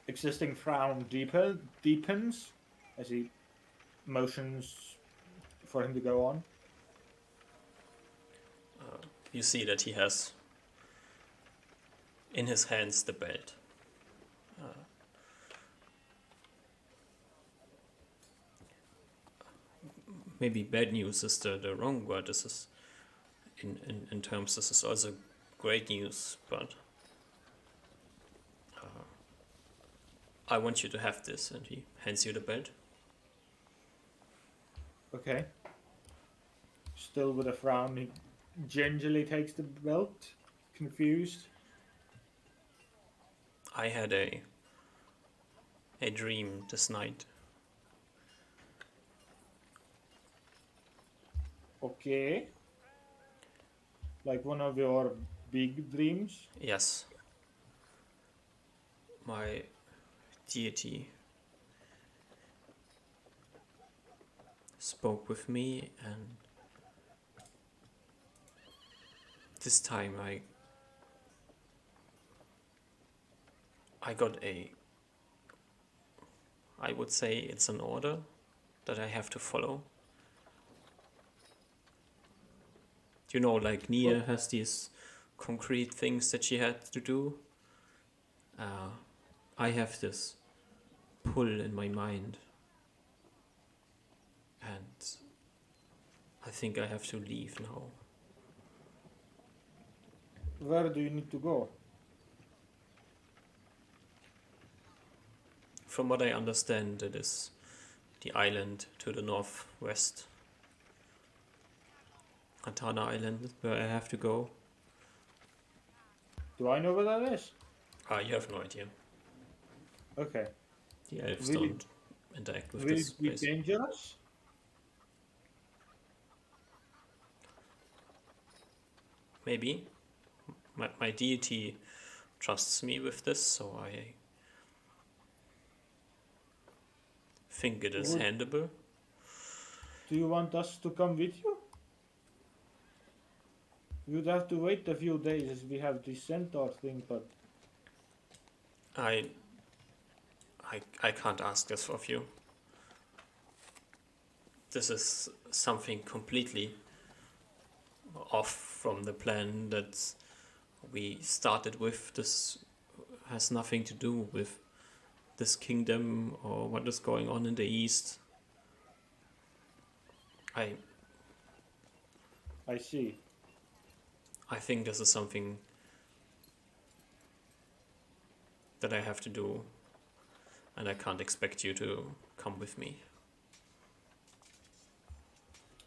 existing frown deepens as he motions for him to go on.
You see that he has in his hands the belt. Maybe bad news is the wrong word. This is, in terms, this is also great news, but I want you to have this, and he hands you the belt.
Okay. Still with a frown, he gingerly takes the belt, confused.
I had a dream this night.
Okay. Like one of your big dreams.
Yes. My deity spoke with me, and this time I got I would say it's an order that I have to follow. You know, like Nia has these concrete things that she had to do. I have this pull in my mind, and I think I have to leave now.
Where do you need to go?
From what I understand, it is the island to the northwest. Atana Island, where I have to go.
Do I know where that is?
You have no idea.
Okay.
The elves
Will it-
don't interact with
Will
this
it be
place.
dangerous?
Maybe. My deity trusts me with this, so I think it is
Would-
handable.
Do you want us to come with you? You'd have to wait a few days as we have this centaur thing, but
I can't ask this of you. This is something completely off from the plan that we started with. This has nothing to do with this kingdom or what is going on in the east.
I see.
I think this is something that I have to do, and I can't expect you to come with me.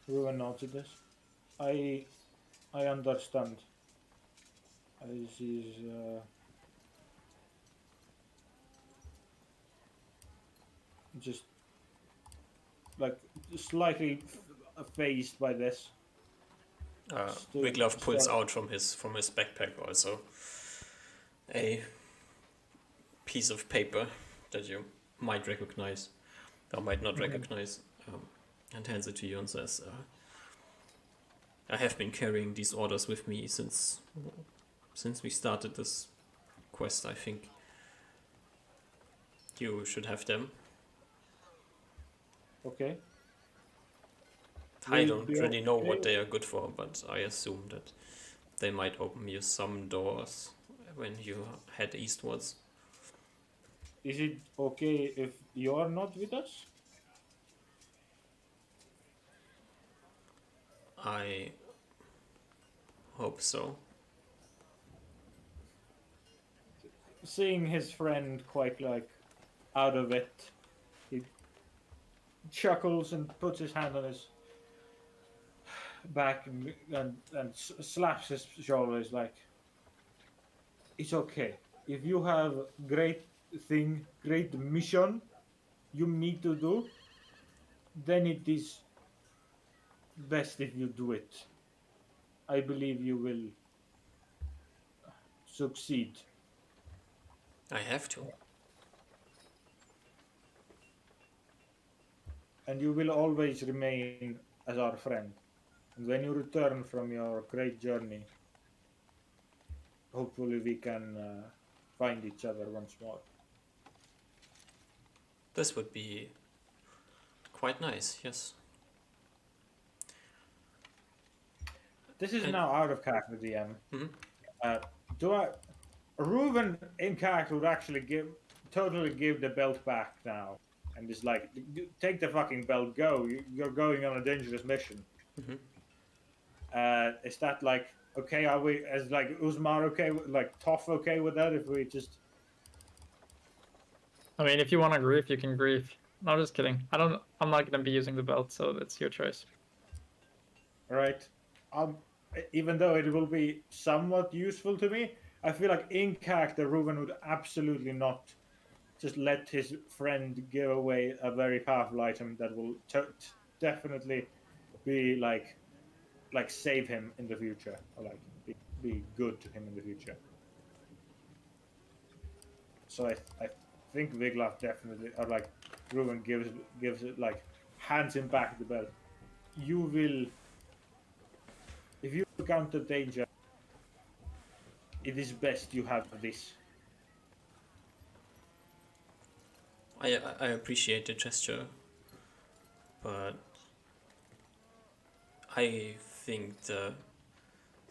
Ruin noted this. I understand. This is just like slightly phased by this. Still-
Wiglaf pulls
still-
out from his backpack also a piece of paper that you might recognize or might not recognize, and hands it to you and says, I have been carrying these orders with me since we started this quest. I think you should have them.
Okay.
I
Will
don't
be
really know what
okay.
they are good for, but I assume that they might open you some doors when you head eastwards.
Is it okay if you're not with us?
I hope so.
Seeing his friend quite like out of it, he chuckles and puts his hand on his back and slaps his shoulders like, it's okay. If you have great mission you need to do, then it is best if you do it. I believe you will succeed.
I have to.
And you will always remain as our friend. And when you return from your great journey, hopefully we can find each other once more.
This would be quite nice, yes.
This is
And-
now out of character, DM.
Mhm.
Do I? Reuven in character would actually totally give the belt back now, and is like, take the fucking belt, go. You're going on a dangerous mission.
Mhm.
Is that like okay? Are we as like Uzmar okay? Like Toph okay with that? If we just
I mean, if you want to grief, you can grief. No, just kidding. I'm not gonna be using the belt, so that's your choice.
right? Even though it will be somewhat useful to me, I feel like in character Reuven would absolutely not just let his friend give away a very powerful item that will definitely be like save him in the future, or like be good to him in the future. So I think Wiglaf definitely, or like Reuven gives it like hands him back the belt. You will, if you encounter danger, it is best you have this.
I appreciate the gesture, but I think the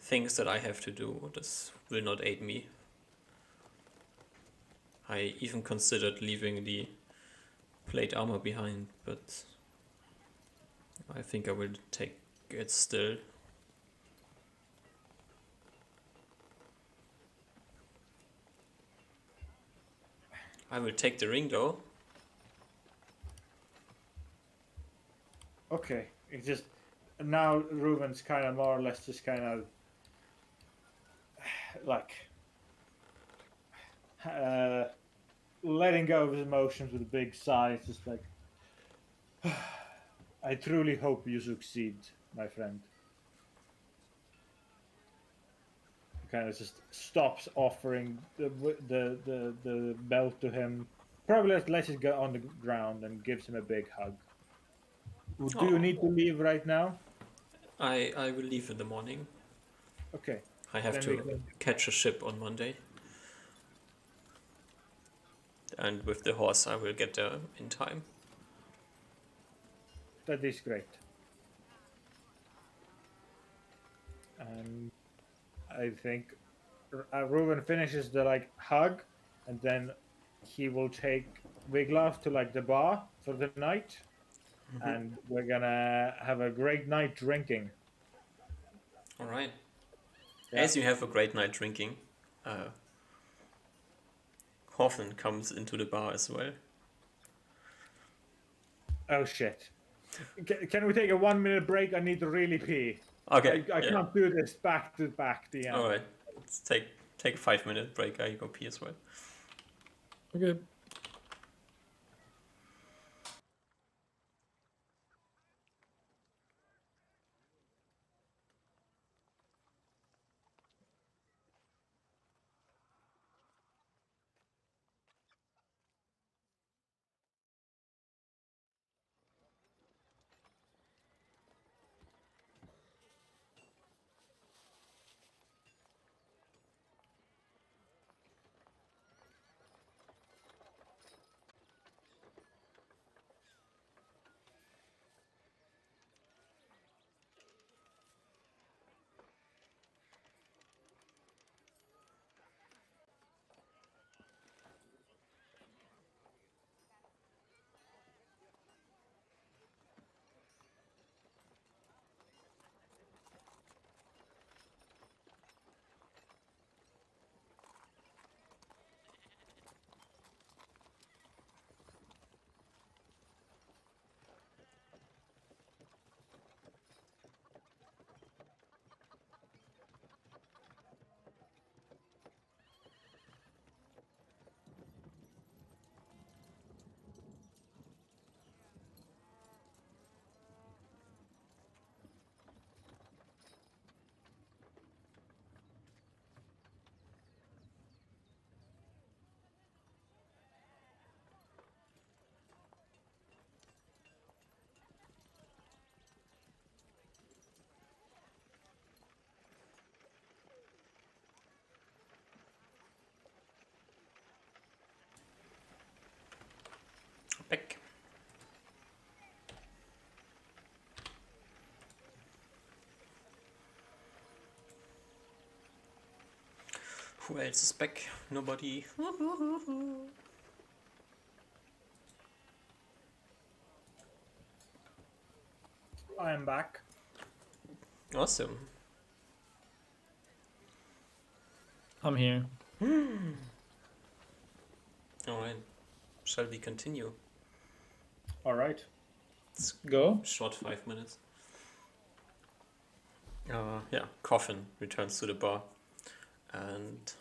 things that I have to do, this will not aid me. I even considered leaving the plate armor behind, but I think I will take it still. I will take the ring though.
Okay, it's just now Reuven's kind of more or less just kind of like letting go of his emotions with a big sigh. It's just like, I truly hope you succeed, my friend. He kind of just stops offering the belt to him. Probably lets it go on the ground and gives him a big hug. Do you
Aw.
need to leave right now?
I will leave in the morning.
Okay.
I have
Then
to
we can-
catch a ship on Monday. And with the horse I will get there in time.
That is great. And I think Reuven finishes the like hug, and then he will take Wiglaf to like the bar for the night, and we're gonna have a great night drinking.
Alright.
Yeah.
As you have a great night drinking, Hoffman comes into the bar as well.
Oh shit! Can we take a 1 minute break? I need to really pee.
Okay.
I
yeah.
can't do this back to back. DM.
Alright. Let's take a 5-minute break. I go pee as well.
Okay.
Who else is back? Nobody.
I am back.
Awesome.
I'm here.
Alright. Shall we continue?
All right.
It's
Go.
short 5 minutes. Yeah, Coffin returns to the bar and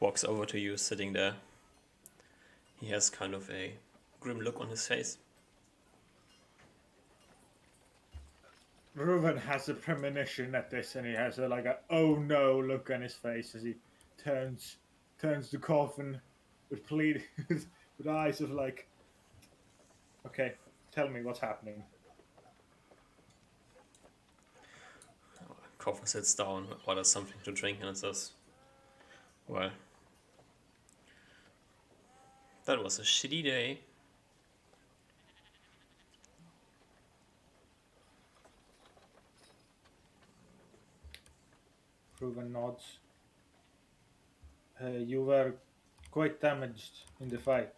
walks over to you sitting there. He has kind of a grim look on his face.
Reuven has a premonition at this, and he has a oh no look on his face as he turns the coffin with with eyes of like, okay, tell me what's happening.
Coffin sits down, orders something to drink, and says, well, that was a shitty day.
Reuven nods. You were quite damaged in the fight.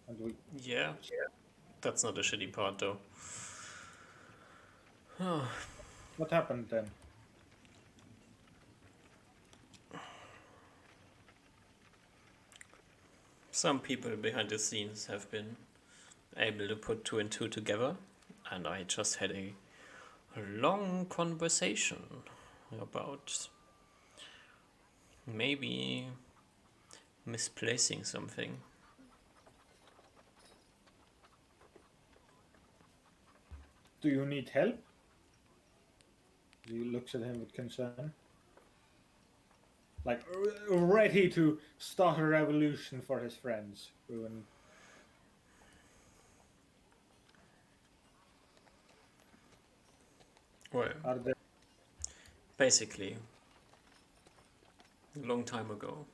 And
Yeah, that's not the shitty part though.
what happened then?
Some people behind the scenes have been able to put 2 and 2 together, and I just had a long conversation about maybe misplacing something.
Do you need help? He looks at him with concern. Like, ready to start a revolution for his friends. Reuven.
Well,
Are there
basically, a long time ago,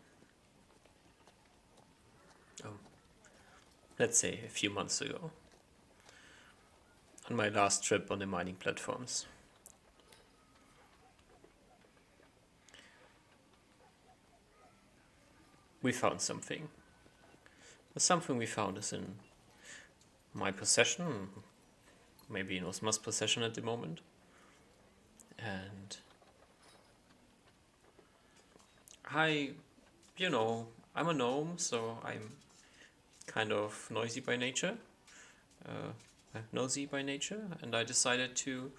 let's say a few months ago, on my last trip on the mining platforms, we found something. The something we found is in my possession, maybe in Osmar's possession at the moment. And I'm a gnome, so I'm kind of noisy by nature, nosy by nature, and I decided to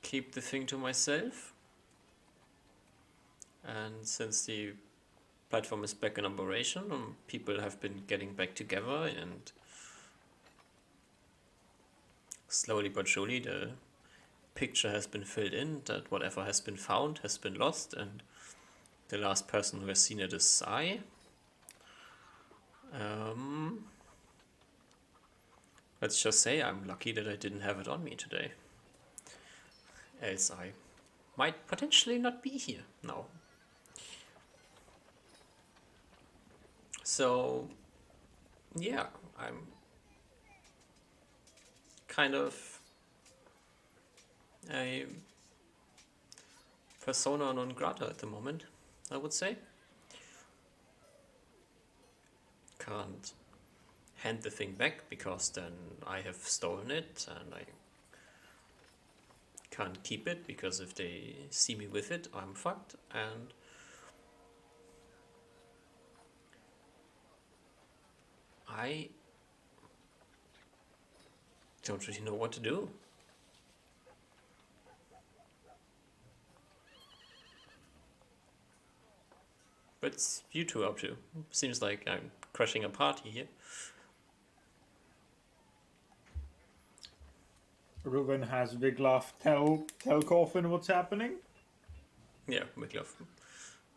keep the thing to myself. And since the platform is back in operation, people have been getting back together, and slowly but surely the picture has been filled in that whatever has been found has been lost, and the last person who has seen it is I. Let's just say I'm lucky that I didn't have it on me today, else I might potentially not be here now. So yeah, I'm kind of a persona non grata at the moment, I would say. Can't hand the thing back because then I have stolen it, and I can't keep it because if they see me with it, I'm fucked, and I don't really know what to do. What's you two up to? Seems like I'm crashing a party here.
Reuven has Wiglaf tell Coffin what's happening?
Yeah, Wiglaf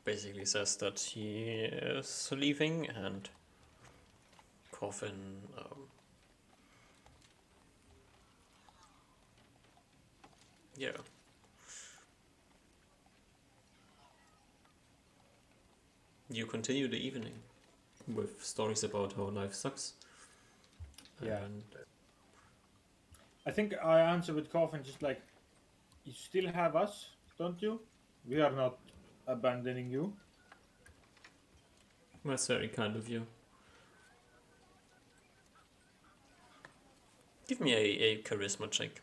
basically says that he is leaving, and Coffin yeah. You continue the evening with stories about how life sucks.
Yeah.
And
I think I answer with Coffin just like, you still have us, don't you? We are not abandoning you.
that's very kind of you. Give me a charisma check.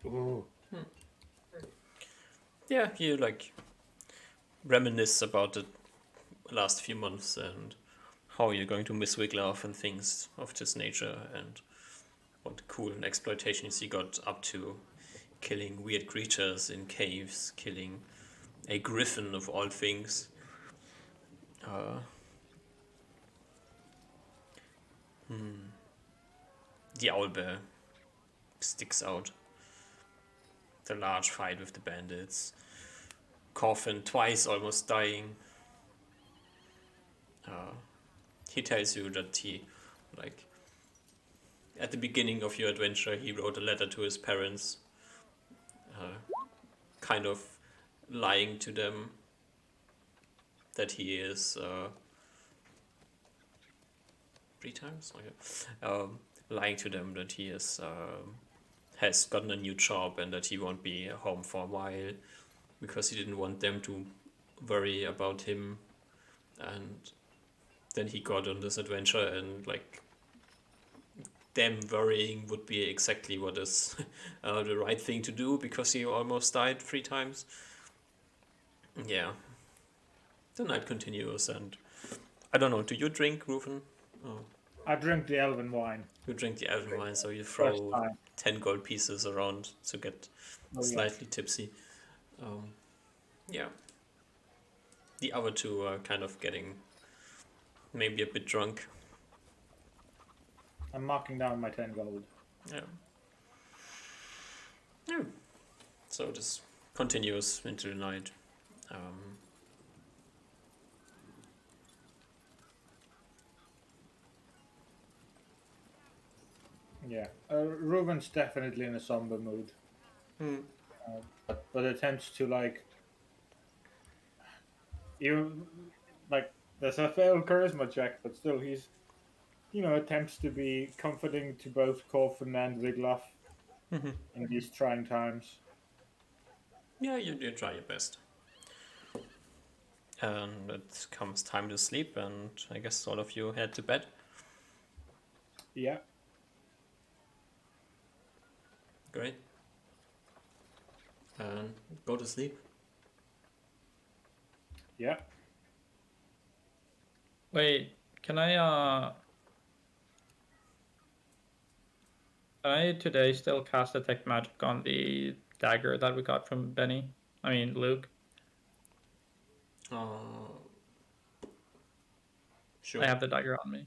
Ooh.
Yeah, you like reminisce about the last few months and how you're going to miss Wiglaf and things of this nature and what cool exploitations you got up to, killing weird creatures in caves, killing a griffin of all things. The owlbear sticks out. The large fight with the bandits. Coffin twice almost dying. He tells you that he, like, at the beginning of your adventure, he wrote a letter to his parents, kind of lying to them that he is 3 times. Okay. Lying to them that he is has gotten a new job and that he won't be home for a while because he didn't want them to worry about him. And then he got on this adventure and like them worrying would be exactly what is the right thing to do because he almost died 3 times. Yeah. The night continues and I don't know, do you drink, Rufen? Oh,
I drink the elven wine.
you drink the elven wine, so you
First
throw
time.
10 gold pieces around to get
Oh, yeah.
slightly tipsy. Yeah. The other two are kind of getting maybe a bit drunk.
I'm marking down my 10 gold.
Yeah. Yeah. So this continues into the night.
Yeah. Reuben's definitely in a somber mood. But attempts to like you like there's a failed charisma check, but still he's attempts to be comforting to both Coffin and Wiglaf in these trying times.
Yeah, you try your best. And it comes time to sleep, and I guess all of you head to bed.
Yeah.
Great. And go to sleep.
Yeah.
Wait, can I today still cast detect magic on the dagger that we got from Benny? I mean Luke.
Sure.
I have the dagger on me.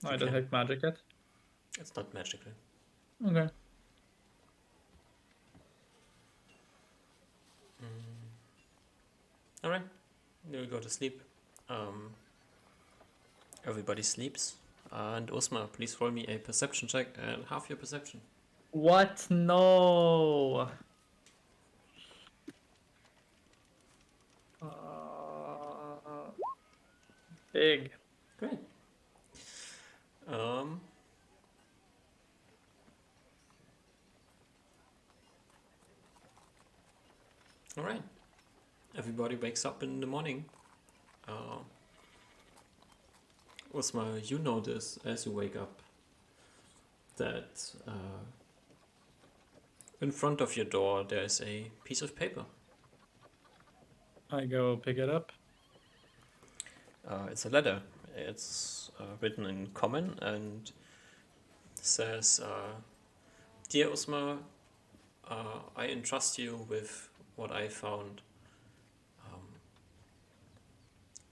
You
I
can.
detect magic it.
It's not magical.
Okay.
Alright. You go to sleep. Everybody sleeps. And Osma, please roll me a perception check and half your perception.
What? No. Big.
Great. Alright. Everybody wakes up in the morning. Osma, you notice as you wake up that in front of your door there's a piece of paper.
I go pick it up.
It's a letter. It's written in common and says, Dear Osma, I entrust you with what I found.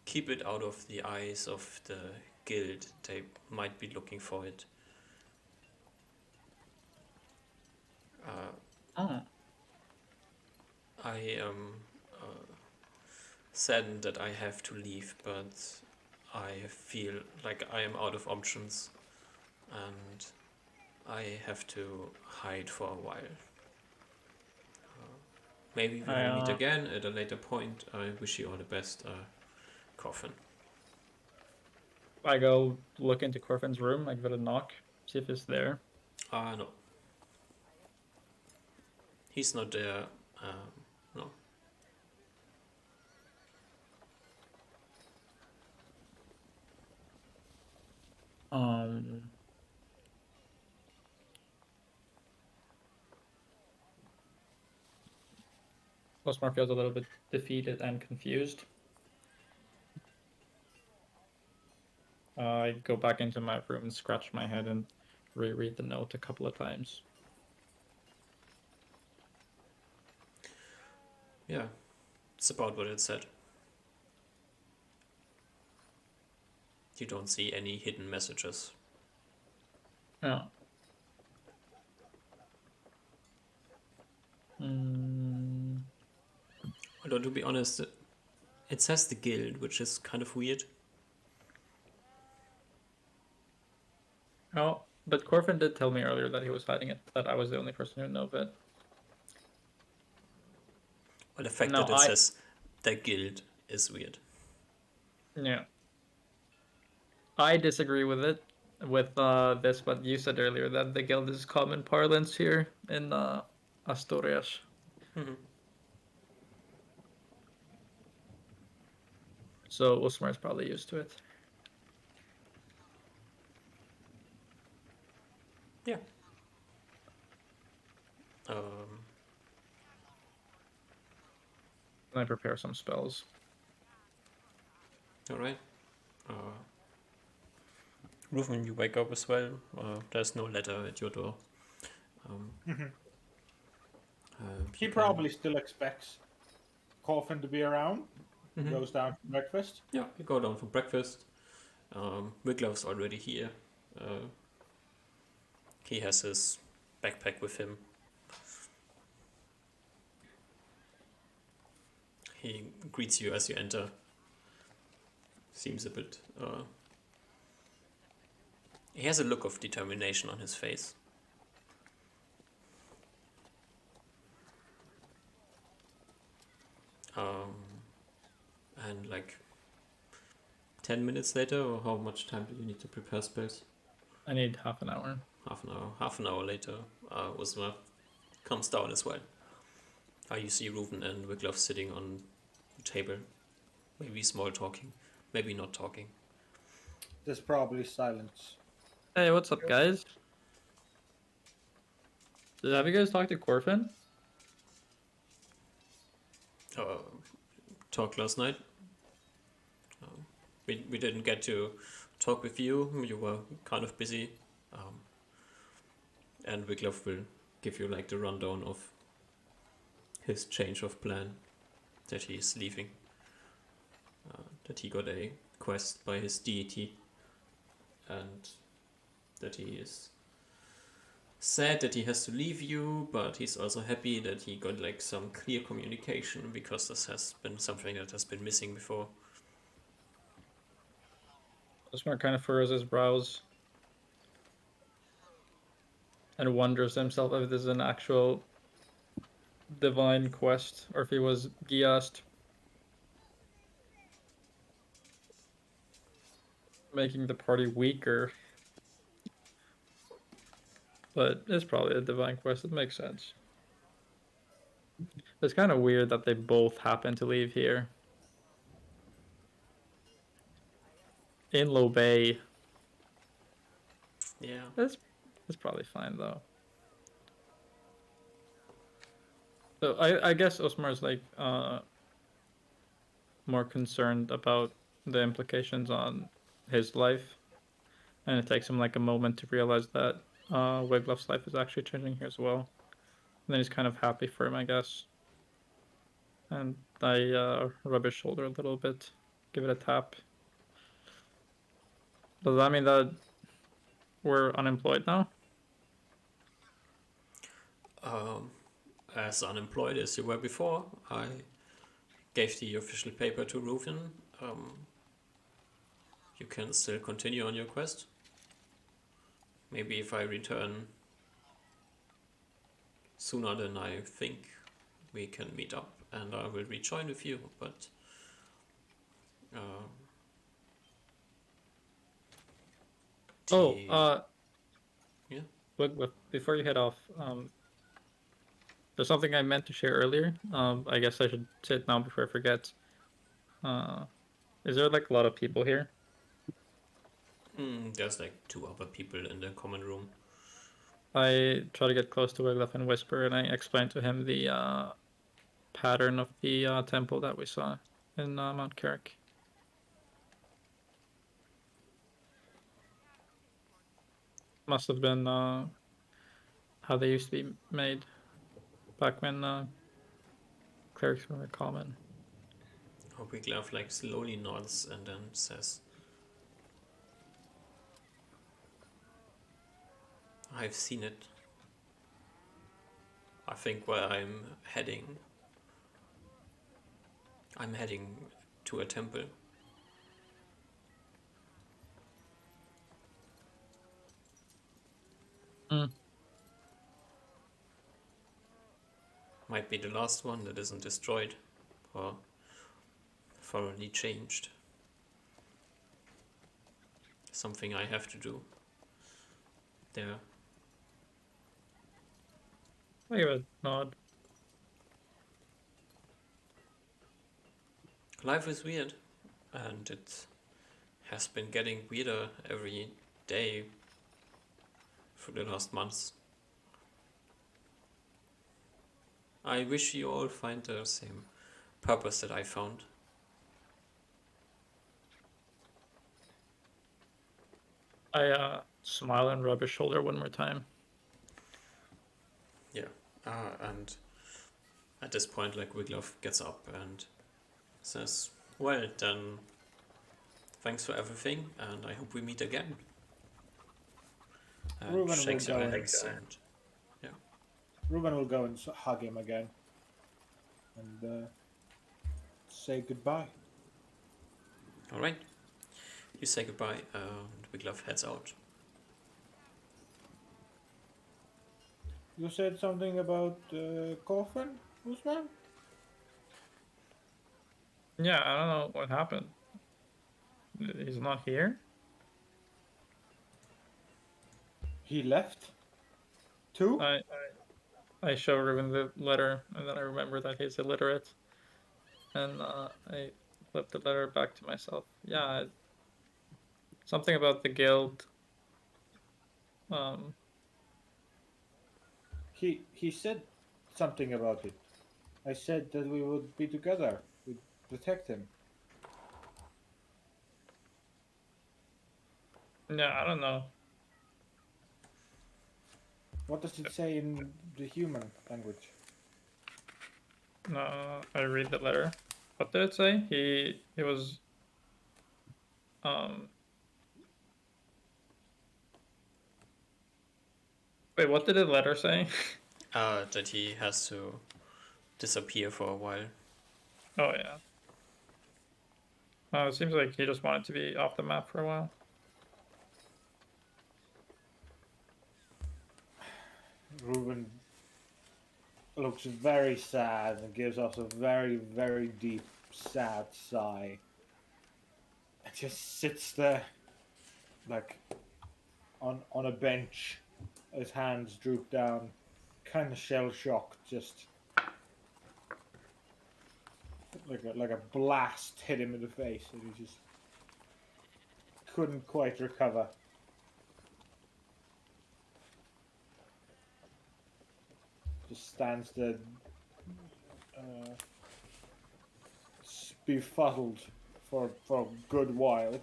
Keep it out of the eyes of the guild. They might be looking for it. I am saddened that I have to leave, but I feel like I am out of options and I have to hide for a while. Maybe we will meet again at a later point. I wish you all the best, Coffin.
I go look into Corfin's room. I give it a knock, see if it's there.
No. He's not there. No.
Osmar feels a little bit defeated and confused. I go back into my room and scratch my head and reread the note a couple of times.
Yeah, it's about what it said. You don't see any hidden messages.
Yeah.
Although, to be honest, it says the guild, which is kind of weird.
Oh, but Corfin did tell me earlier that he was hiding it, that I was the only person who knew of it.
Well, the fact that it says the guild is weird.
Yeah. I disagree with it, with this, what you said earlier, that the guild is common parlance here in Asturias.
Mm-hmm.
So Usmar's probably used to it.
Yeah.
And I prepare some spells.
Alright. Reuven, you wake up as well. There's no letter at your door.
He probably still expects Coffin to be around.
Mm-hmm.
Goes down for breakfast.
Yeah, you go down for breakfast. Wiglaf's already here. He has his backpack with him. He greets you as you enter. Seems a bit... He has a look of determination on his face. And like 10 minutes later, or how much time do you need to prepare spells?
I need half an hour.
Half an hour later, Usma comes down as well. You see Reuven and Wiglaf sitting on the table. Maybe small talking, maybe not talking.
There's probably silence.
Hey, what's up, guys? Have you guys talked to Corfin?
Talked last night. We didn't get to talk with you. You were kind of busy. And Wiglaf will give you like the rundown of his change of plan, that he is leaving. That he got a quest by his deity, and that he is sad that he has to leave you, but he's also happy that he got like some clear communication, because this has been something that has been missing before.
Osmar kind of furrows his brows and wonders himself if this is an actual divine quest or if he was Giast, making the party weaker. But it's probably a divine quest. It makes sense. It's kind of weird that they both happen to leave here. In Llobet.
Yeah.
That's probably fine though. So I guess Osmar's like more concerned about the implications on his life, and it takes him like a moment to realize that Wiglaf's life is actually changing here as well. And then he's kind of happy for him, I guess. And I rub his shoulder a little bit, give it a tap. Does that mean that we're unemployed now?
As unemployed as you were before. I gave the official paper to Reuven. You can still continue on your quest. Maybe if I return sooner than I think, we can meet up, and I will rejoin with you. But uh,
Oh,
yeah.
look, before you head off, there's something I meant to share earlier. I guess I should say it now before I forget. Uh, is there like a lot of people here?
There's like 2 other people in the common room.
I try to get close to Wiglaf and whisper, and I explain to him the pattern of the temple that we saw in Mount Carrick. Must have been how they used to be made back when clerics were common.
Wiglaf like slowly nods and then says, I've seen it. I think where I'm heading to a temple. Might be the last one that isn't destroyed or thoroughly changed. Something I have to do there.
I give a nod.
Life is weird, and it has been getting weirder every day for the last months. I wish you all find the same purpose that I found.
I smile and rub his shoulder one more time.
Yeah, and at this point, like Wiglaf gets up and says, "Well, then, thanks for everything, and I hope we meet again." And
Reuben
shakes
will
your
go
hands
and
and
Reuben will go and hug him again, and say goodbye.
all right. You say goodbye, and Wiglaf heads out.
You said something about coffin, Usman?
Yeah, I don't know what happened. He's not here?
He left? Too?
I show Ruben the letter, and then I remember that he's illiterate. And I flip the letter back to myself. Yeah, something about the guild. Um,
He said something about it. I said that we would be together. We'd protect him.
yeah, I don't know.
What does it say in the human language?
I read the letter. What did it say? He was um. Wait, what did the letter say?
That he has to disappear for a while.
Oh yeah. It seems like he just wanted to be off the map for a while.
Reuben looks very sad and gives us a very, very deep, sad sigh. And just sits there, like, on a bench, his hands droop down, kind of shell-shocked, just like a blast hit him in the face, and he just couldn't quite recover. Just stands there, befuddled for a good while.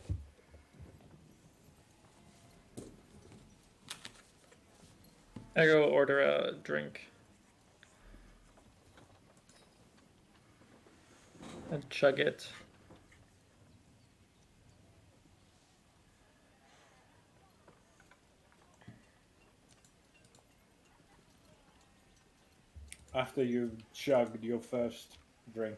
I go order a drink. And chug it.
After you've chugged your first drink,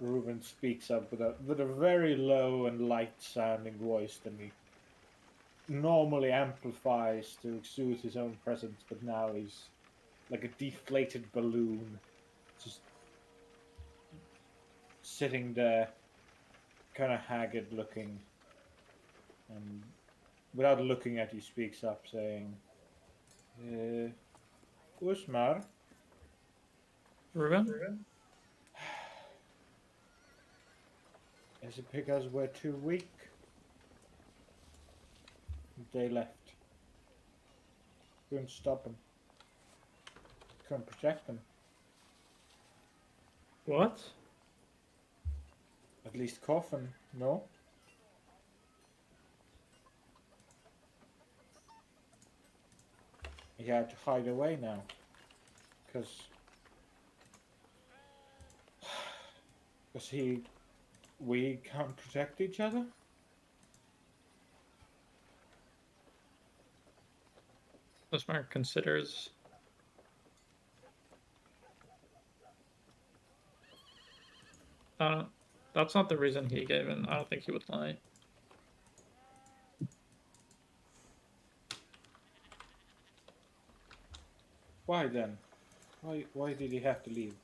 Reuben speaks up with a very low and light sounding voice that he normally amplifies to exude his own presence, but now he's like a deflated balloon, just sitting there, kind of haggard looking, and without looking at you, speaks up, saying, "Usmar,
Ruben?
is it because we're too weak? They left. Couldn't stop them. Couldn't protect them.
What?
At least Coffin, no? He had to hide away now. Because we can't protect each other?
Osmar considers. That's not the reason he gave, and I don't think he would lie.
Why then? Why did he have to leave?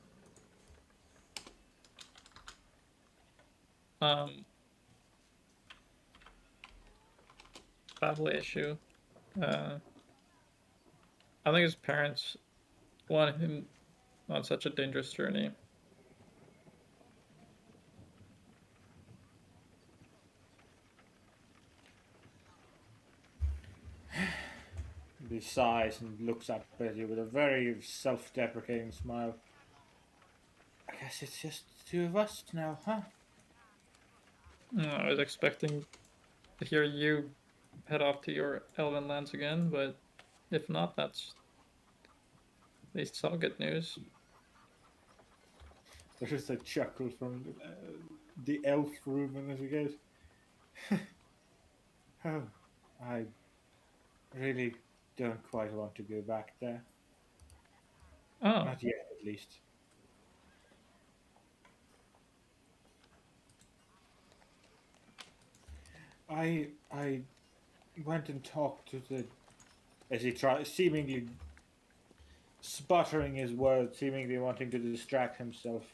Family issue. I think his parents wanted him on such a dangerous journey.
He sighs and looks up at you with a very self-deprecating smile. I guess it's just the two of us now, huh?
I was expecting to hear you head off to your elven lands again, but if not, that's at least some good news.
There's just a chuckle from the elf Reuben as he goes, "Oh, I really don't quite want to go back there.
Oh,
Not yet, at least." I went and talked to the, as he tries, seemingly sputtering his words, seemingly wanting to distract himself.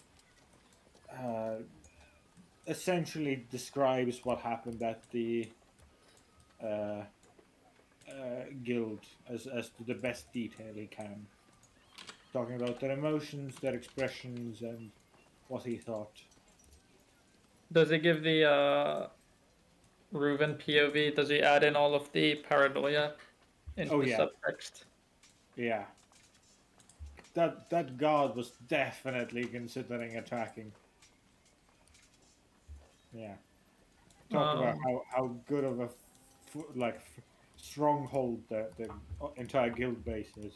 Essentially describes what happened at the uh, guild as to the best detail he can, talking about their emotions, their expressions, and what he thought.
does he give the Reuven POV? Does he add in all of the paranoia into
Oh
the
yeah,
subtext?
yeah. That god was definitely considering attacking. Yeah. Talk about how good of a stronghold the entire guild base is.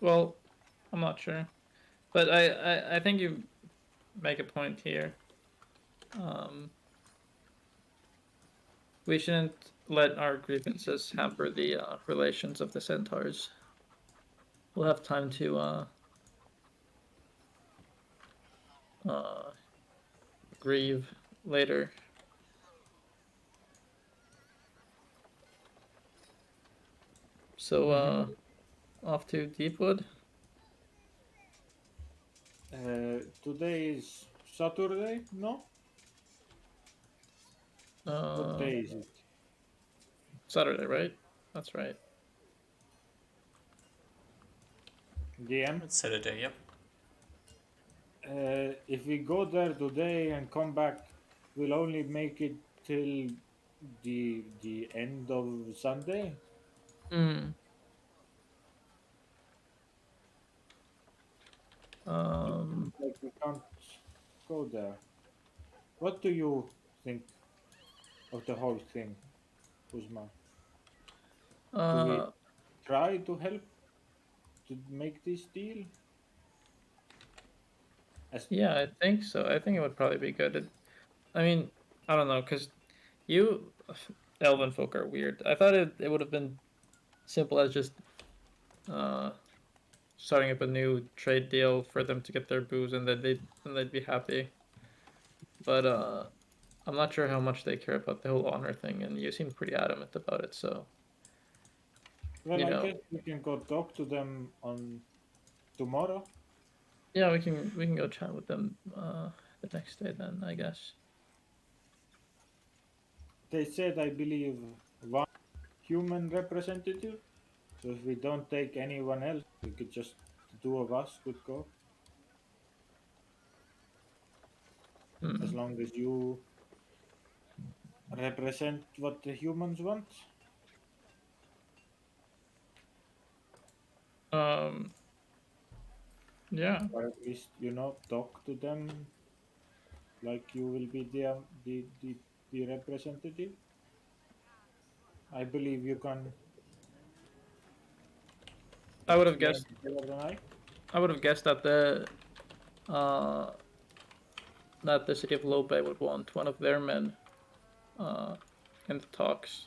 Well, I'm not sure, but I think you make a point here. We shouldn't let our grievances hamper the relations of the centaurs. We'll have time to grieve later. So off to Deepwood.
Today is Saturday, no? What day is it?
Saturday, right? That's right.
DM?
It's Saturday, yep.
If we go there today and come back, we'll only make it till the end of Sunday.
Hmm.
Like we can't go there. What do you think of the whole thing, Uzma? Do we try to help to make this deal?
Yeah, I think so. I think it would probably be good. I mean, I don't know, because you, elven folk are weird. I thought it would have been simple as just uh, starting up a new trade deal for them to get their booze, and then they'd be happy. But I'm not sure how much they care about the whole honor thing, and you seem pretty adamant about it. So
Well,
you
I
know,
guess we can go talk to them on tomorrow.
yeah, we can go chat with them the next day then, I guess.
They said, I believe, one human representative. So if we don't take anyone else, we could just the two of us could go. As
Hmm.
long as you represent what the humans want.
Um. Yeah.
Or at least, talk to them like you will be the representative. I believe you can
I would have
explain
guessed.
it better than I.
I would have guessed that uh the city of Llobet would want one of their men uh in the talks.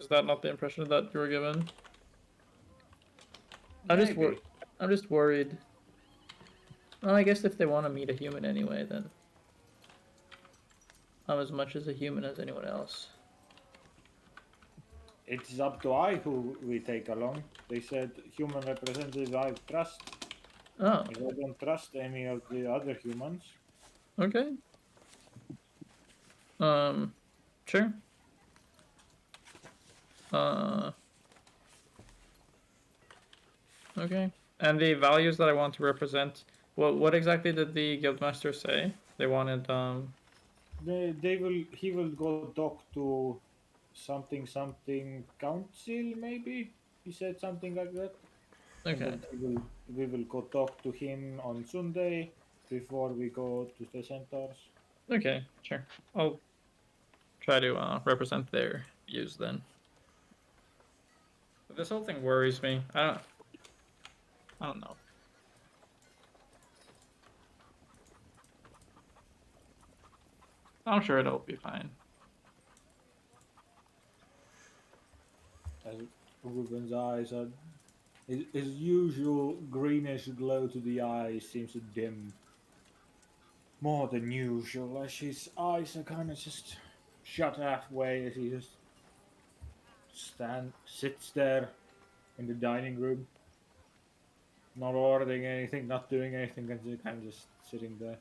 Is that not the impression that you were given? I'm just wor-
Maybe.
I'm just worried. Well, I guess if they want to meet a human anyway, then I'm as much as a human as anyone else.
It's up to I who we take along. They said human representative I trust.
Oh,
If I don't trust any of the other humans,
okay. Um, sure. Uh, okay. And the values that I want to represent. What exactly did the guildmaster say? They wanted
they will he will go talk to something council maybe. He said something like that, and
Okay.
then we will go talk to him on Sunday before we go to the centaurs.
Okay, sure. I'll try to represent their views then. But this whole thing worries me. I don't know. I'm sure it'll be fine.
As Ruben's eyes are his usual greenish glow to the eyes seems to dim more than usual as his eyes are kind of just shut halfway as he just sits there in the dining room, not ordering anything, not doing anything, and just kind of just sitting there.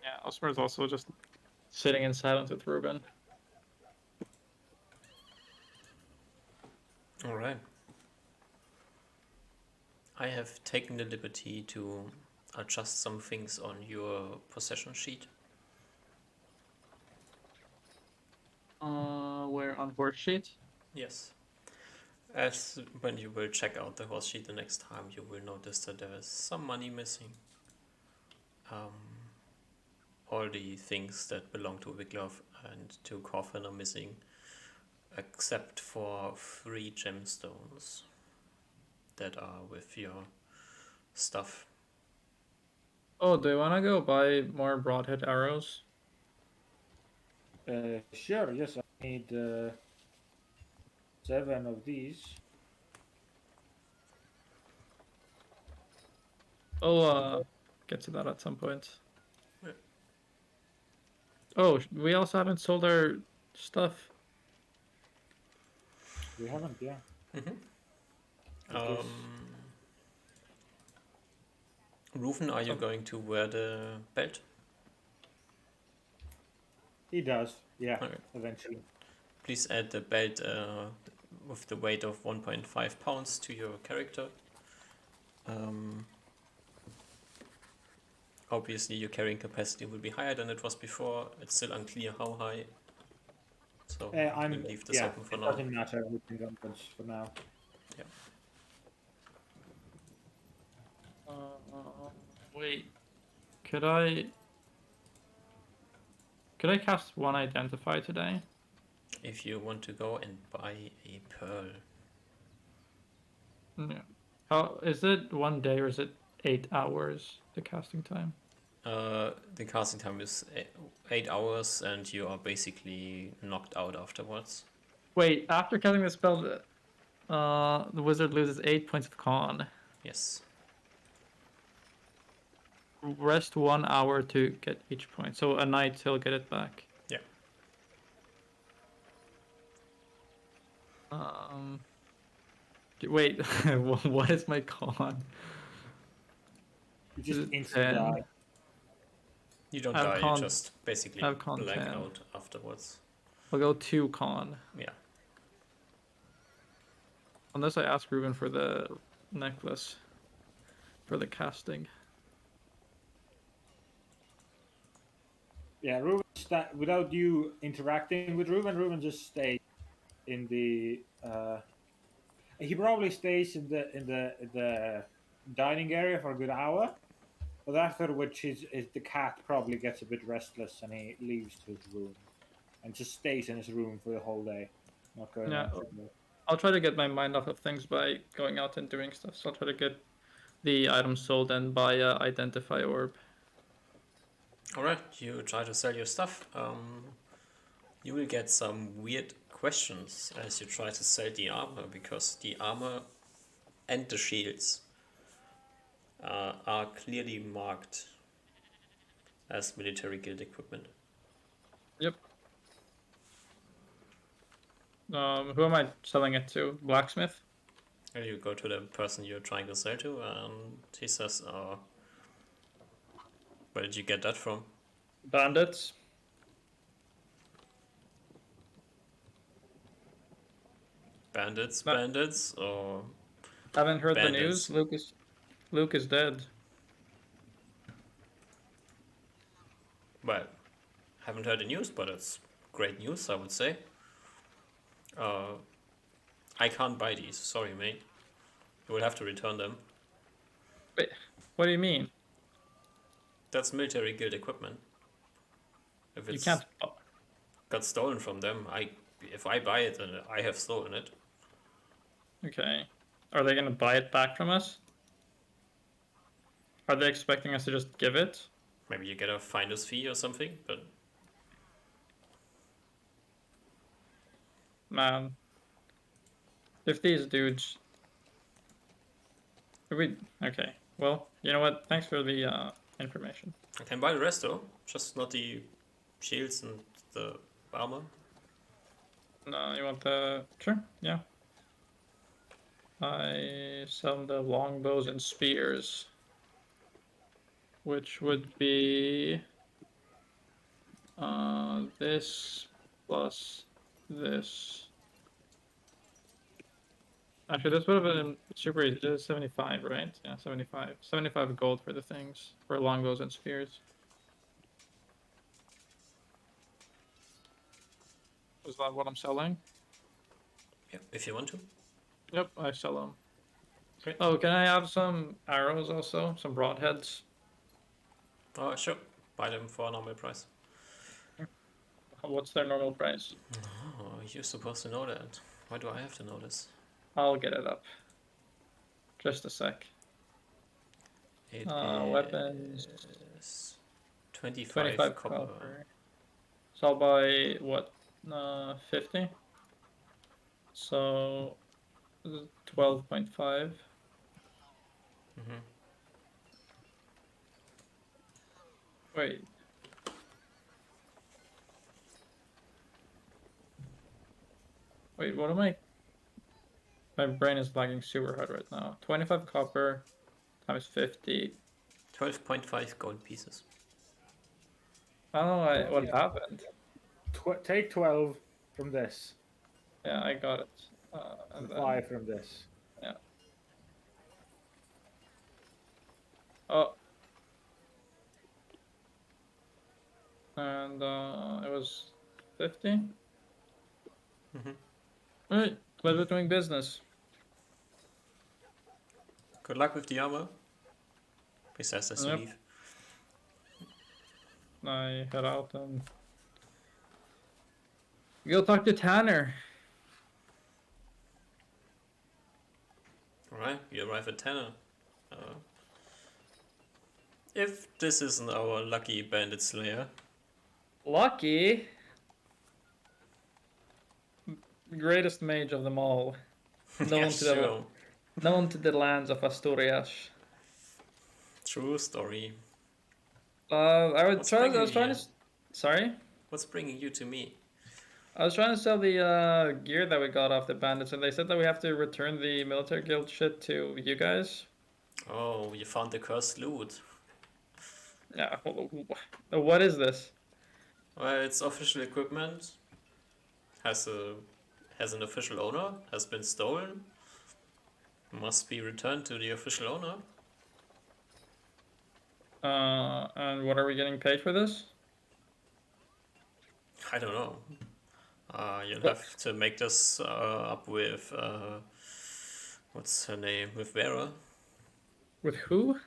Yeah, Osmer's also just sitting in silence with Ruben.
All right. I have taken the liberty to adjust some things on your possession sheet.
Where on horse sheet?
Yes. As when you will check out the horse sheet the next time, you will notice that there is some money missing. All the things that belong to Wiglaf and to Coffin are missing, except for 3 gemstones that are with your stuff.
Oh, do you want to go buy more broadhead arrows?
Sure, yes, I need 7 of these.
I'll get to that at some point.
Yeah.
Oh, we also haven't sold our stuff.
We haven't, yeah.
Mm-hmm.
I guess
Rufen, are you
Some-
going to wear the belt?
he does, yeah,
Okay.
eventually.
Please add the belt with the weight of 1.5 pounds to your character. Obviously, your carrying capacity will be higher than it was before. It's still unclear how high. So we'll leave this open for
it
now.
doesn't matter. Everything happens for now.
Yeah.
Wait, could I cast one identify today?
If you want to go and buy a pearl,
Yeah. How is it 1 day or is it 8 hours the casting time?
the casting time is 8 hours, and you are basically knocked out afterwards.
Wait, after casting the spell, the wizard loses 8 points of con.
Yes.
rest 1 hour to get each point. So a night he'll get it back.
Yeah.
Wait, what is my con?
You just
Is it
instant
10?
die.
You don't
I've
die, you
con-
just basically
I've con
blank
10.
out afterwards.
I'll go 2 con.
Yeah.
Unless I ask Ruben for the necklace for the casting.
Yeah, Ruben, without you interacting with Ruben just stays in the. He probably stays in the dining area for a good hour, but after which is the cat probably gets a bit restless and he leaves to his room, and just stays in his room for the whole day, not going
Yeah,
out anymore.
I'll try to get my mind off of things by going out and doing stuff. So I'll try to get the items sold and buy a identify orb.
Alright, you try to sell your stuff. You will get some weird questions as you try to sell the armor, because the armor and the shields are clearly marked as military guild equipment.
Yep. Who am I selling it to? Blacksmith?
And you go to the person you're trying to sell to, and he says, where did you get that from?
Bandits?
Bandits, or
Haven't heard
Bandits.
the news. Luke is dead.
well, haven't heard the news, but it's great news, I would say. I can't buy these, sorry mate. You will have to return them.
Wait, what do you mean?
That's military guild equipment. If
You
it's
can't.
got stolen from them, if I buy it, then I have stolen it.
Okay. Are they gonna buy it back from us? Are they expecting us to just give it?
Maybe you get a finder's fee or something, but
Man. If these dudes. Okay. Well, you know what? Thanks for the information.
I can buy the rest though, just not the shields and the armor.
No, you want the. Sure, yeah. I sell the longbows and spears. Which would be. This plus this. Actually, this would have been super easy. This is 75, right? Yeah, 75. 75 gold for the things, for longbows and spears. Is that what I'm selling?
Yeah, if you want to.
Yep, I sell them.
Great.
Oh, can I have some arrows also? Some broadheads?
Oh, sure. Buy them for a normal price.
What's their normal price?
Oh, you're supposed to know that. Why do I have to know this?
I'll get it up. Just a sec.
It
Weapons.
is 25,
25
copper.
copper. So I'll buy, what, 50? So, 12.5.
Mm-hmm.
Wait. Wait, what am I? My brain is lagging super hard right now. 25 copper times 50.
12.5 gold pieces.
I don't know what happened.
Take 12 from this,
Yeah, I got it. And
and
then,
5 from this.
yeah. Oh. And it was 50.
Mm-hmm.
Alright, pleasure doing business.
Good luck with the armor. He says as you
Yep.
leave.
I head out and go talk to Tanner.
Alright, you arrive at Tanner. If this isn't our lucky bandit slayer.
Lucky. Greatest mage of them all. Known,
Yeah,
to the,
sure.
known to the lands of Asturias.
True story.
I would
What's
try. I
bringing
was
you
trying
here?
to. Sorry.
What's bringing you to me?
I was trying to sell the gear that we got off the bandits, and they said that we have to return the military guild shit to you guys.
Oh, you found the cursed loot.
Yeah. What is this?
Well, it's official equipment. Has a has an official owner. Has been stolen. Must be returned to the official owner.
And what are we getting paid for this?
I don't know. You'll
But
have to make this up with what's her name? With Vera.
with who?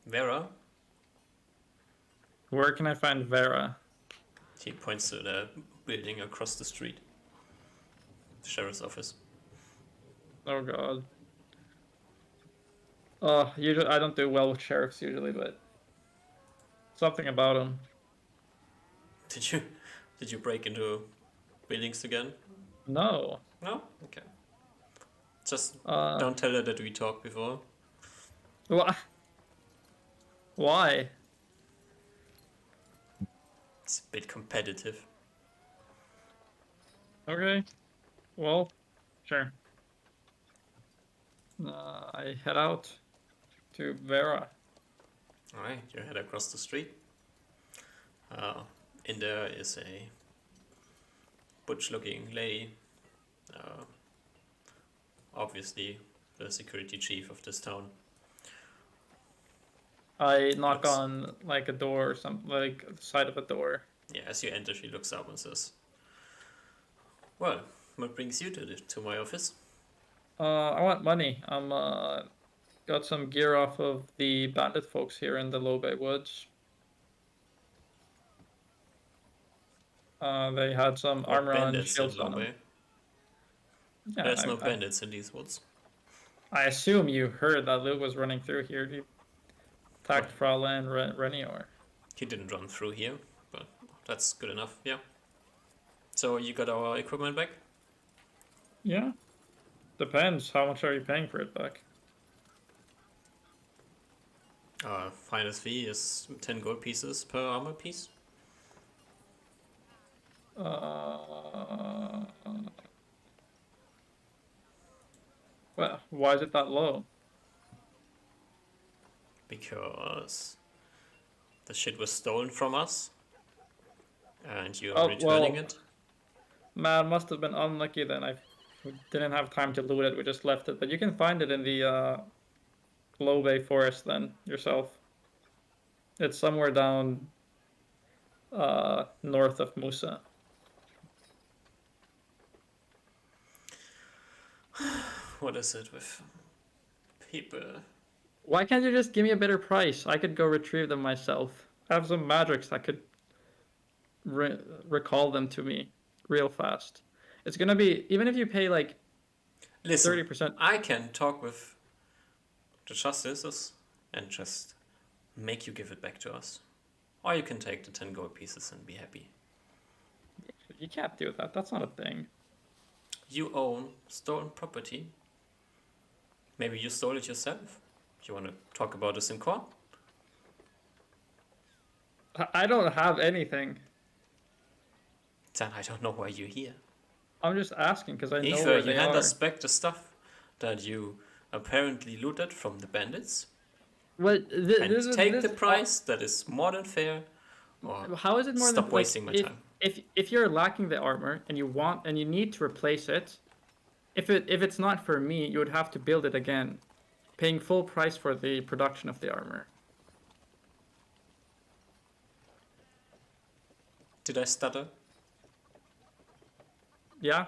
Vera.
Where can I find Vera?
He points to the building across the street. The sheriff's office.
Oh God. Usually I don't do well with sheriffs usually, but something about them.
Did you break into buildings again?
No.
No? Okay. Just
Uh,
don't tell her that we talked before.
wh- why?
It's a bit competitive.
Okay. Well, sure. I head out to Vera.
Alright, you head across the street. In there is a butch looking lady. Obviously the security chief of this town.
I knock
Looks-
on like a door or something, like the side of a door.
Yeah, as you enter she looks up and says, "Well, what brings you to my office?"
I want money. I'm got some gear off of the bandit folks here in the Llobet woods. They had some
What
armor on and
bandits in
shields on them.
Llobet?
Yeah,
There's no bandits in these woods.
I assume you heard that Luke was running through here. He attacked
Right.
Fraulein Renior.
He didn't run through here, but that's good enough, yeah. So you got our equipment back?
Yeah. Depends. How much are you paying for it back?
Finest fee is 10 gold pieces per armor piece.
Uh, well, why is it that low?
Because the shit was stolen from us and you're
Oh,
returning
well,
it.
man, must have been unlucky then. I didn't have time to loot it. We just left it. But you can find it in the Llobet forest then yourself. It's somewhere down north of Musa.
What is it with people?
Why can't you just give me a better price? I could go retrieve them myself. I have some magics that could recall them to me real fast. It's gonna be, even if you pay like
Listen,
30%.
I can talk with the justices and just make you give it back to us. Or you can take the 10 gold pieces and be happy.
You can't do that. That's not a thing.
You own stolen property. Maybe you stole it yourself. You want to talk about this in court?
I don't have anything.
Then I don't know why you're here.
I'm just asking because I know
Either
where
you
they
hand
are.
us back the stuff that you apparently looted from the bandits,
Well,
and take the price that is more than fair, or
How is it more
stop
than
wasting my
if,
time.
If you're lacking the armor and you need to replace it, if it's not for me, you would have to build it again, paying full price for the production of the armor.
Did I stutter?
Yeah.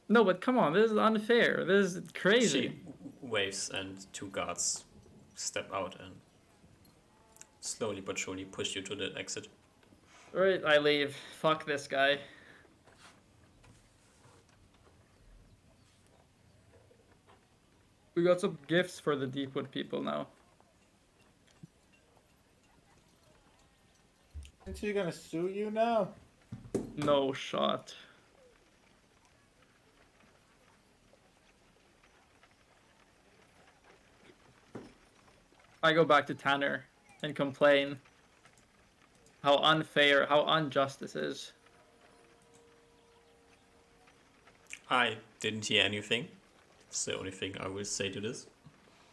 No, but come on, this is unfair. This is crazy.
She waves and two guards step out and slowly but surely push you to the exit.
Right, I leave. Fuck this guy. We got some gifts for the Deepwood people now.
Isn't she gonna sue you now?
No shot. I go back to Tanner and complain how unfair, how unjust this is.
I didn't hear anything. It's the only thing I will say to this.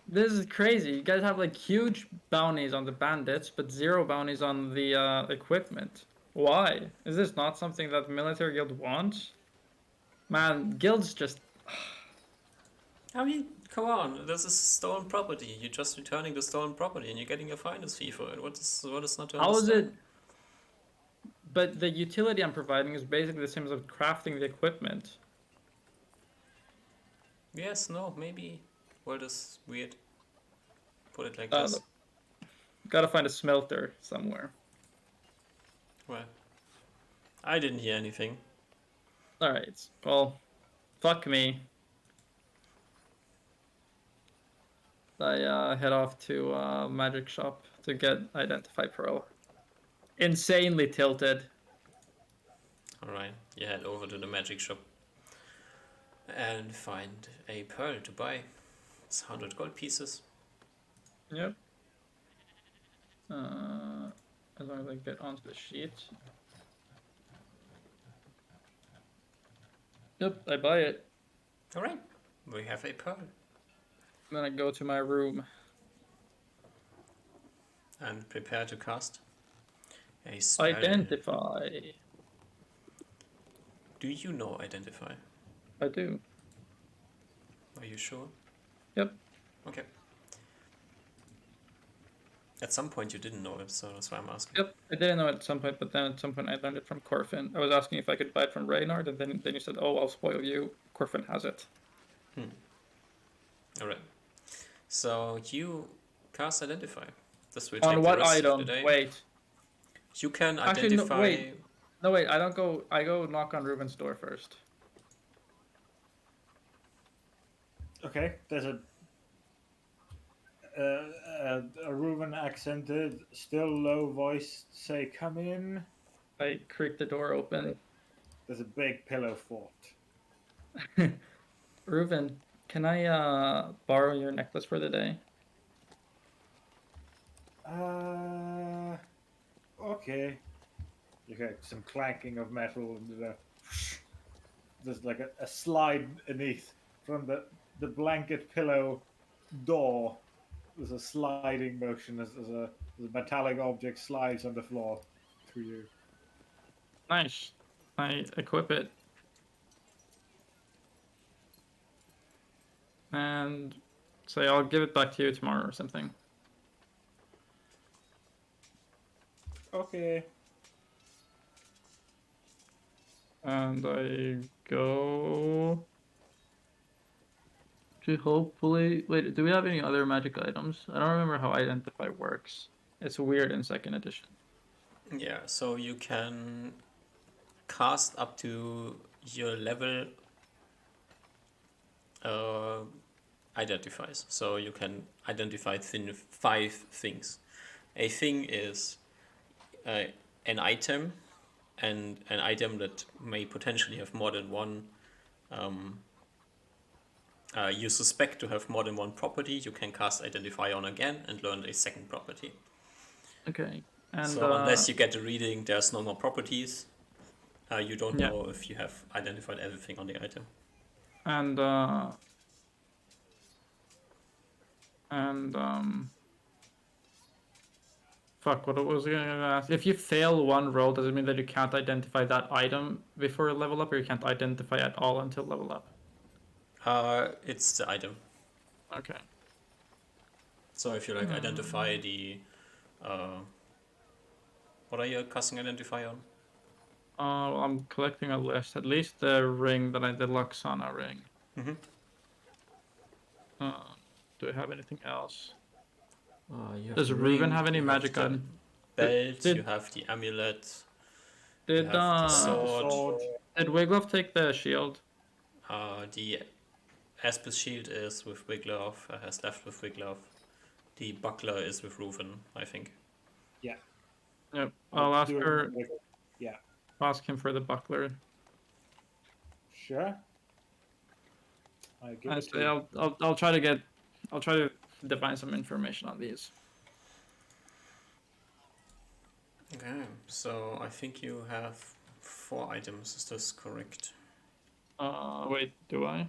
This is crazy. You guys have like huge bounties on the bandits, but zero bounties on the equipment. Why? Is this not something that military guild wants? Man, guilds just.
I mean, come on, this is stolen property. You're just returning the stolen property and you're getting a finder's fee for it. What is not to
How is
understand?
it? But the utility I'm providing is basically the same as crafting the equipment.
Yes, no, maybe. Well, this weird. Put it like
Uh,
this.
Gotta find a smelter somewhere.
Well, I didn't hear anything.
Alright, well, fuck me. I head off to magic shop to get Identify Pearl. Insanely tilted.
Alright, you head over to the magic shop and find a pearl to buy. It's 100 gold pieces.
Yep. As long as I get onto the sheet. Yep, I buy it.
Alright, we have a pearl.
Then I go to my room.
And prepare to cast a spell.
Identify.
Do you know Identify?
I do.
Are you sure?
Yep.
Okay. At some point you didn't know it, so that's why I'm asking.
Yep, I didn't know it at some point, but then at some point I learned it from Corfin. I was asking if I could buy it from Reynard, and then you said, "Oh, I'll spoil you. Corfin has it."
Alright. So you cast Identify. This will
On
take
what
the rest
item?
of the day.
Wait.
You can
Actually, no,
identify.
wait. No, wait. I don't go. I go knock on Ruben's door first.
Okay, there's a Reuben accented, still low voice say, "Come in."
I creak the door open.
There's a big pillow fort.
Reuben, can I borrow your necklace for the day?
Okay. You get some clanking of metal and there's like a slide beneath from the blanket pillow door. There's a sliding motion as a metallic object slides on the floor to you.
Nice. I equip it. And say I'll give it back to you tomorrow or something.
Okay.
And I go to hopefully... Wait, do we have any other magic items? I don't remember how Identify works. It's weird in 2nd edition.
Yeah, so you can cast up to your level identifies. So you can identify 5 things. A thing is an item, and an item that may potentially have more than one. You suspect to have more than one property. You can cast Identify on again and learn a second property.
Okay. And
So unless you get a reading, there's no more properties. You don't
Yeah.
know if you have identified everything on the item.
and fuck, what was I gonna ask? If you fail one roll, does it mean that you can't identify that item before a level up, or you can't identify at all until level up?
It's the item.
Okay.
So if you like identify the what are you casting Identify on?
I'm collecting a list. At least the ring that the Luxana ring.
Mm-hmm.
Do I have anything else?
You have
Does
the
Reuben
ring,
have any
you
magic
the
item?
belt,
Did-
you have the amulet,
Did
you have the sword.
Sword.
did Wiglove take the shield?
The Aspis shield is with Wiglove, has left with Wiglove. The buckler is with Reuven, I think.
Yep. I'll ask
Do it
her.
with- Yeah.
Ask him for the buckler.
Sure. I give
I
it
say
to you.
I'll try to divine some information on these.
Okay, so I think you have 4 items. Is this correct?
Wait, do I?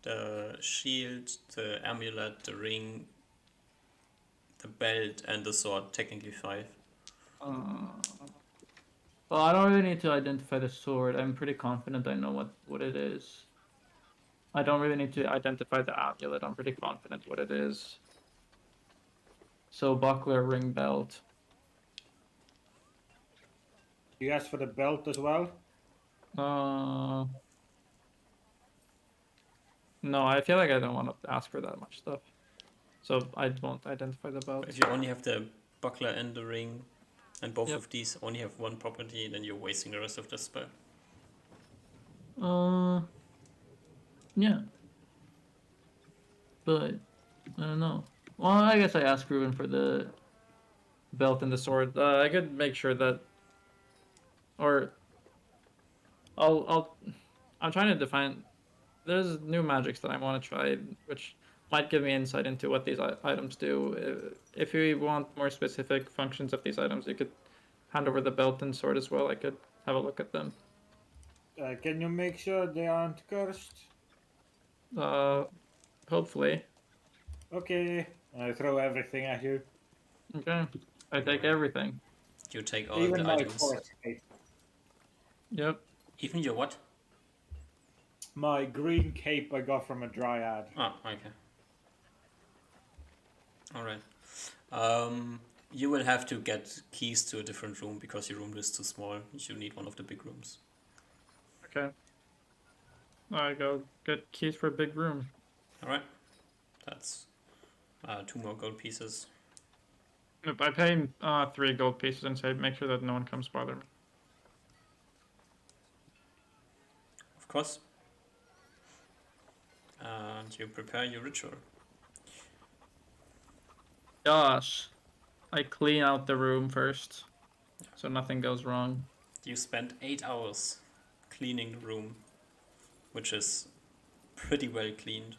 The shield, the amulet, the ring, the belt, and the sword. Technically 5.
Well, I don't really need to identify the sword. I'm pretty confident I know what it is. I don't really need to identify the amulet. I'm pretty confident what it is. So buckler, ring, belt.
You asked for the belt as well?
Uh, no, I feel like I don't want to ask for that much stuff. So I won't identify the belt.
But if you only have the buckler and the ring, and both
Yep.
of these only have 1 property, then you're wasting the rest of the spell.
Yeah. But I don't know. Well, I guess I asked Ruben for the belt and the sword. I could make sure that, or I'm trying to define. There's new magics that I want to try, which might give me insight into what these items do. If you want more specific functions of these items, you could hand over the belt and sword as well. I could have a look at them.
Can you make sure they aren't cursed?
Hopefully.
Okay. I throw everything at you.
Okay. I take everything.
You take all
Even
the
my
items.
force cape.
Yep.
Even your what?
My green cape I got from a dryad.
Oh, okay. Alright. You will have to get keys to a different room because your room is too small. You need one of the big rooms.
Okay. I go get keys for a big room.
Alright. That's 2 more gold pieces.
Yep, I pay 3 gold pieces and say make sure that no one comes bother me.
Of course. And you prepare your ritual.
Gosh. I clean out the room first, so nothing goes wrong.
You spend 8 hours cleaning the room, which is pretty well cleaned.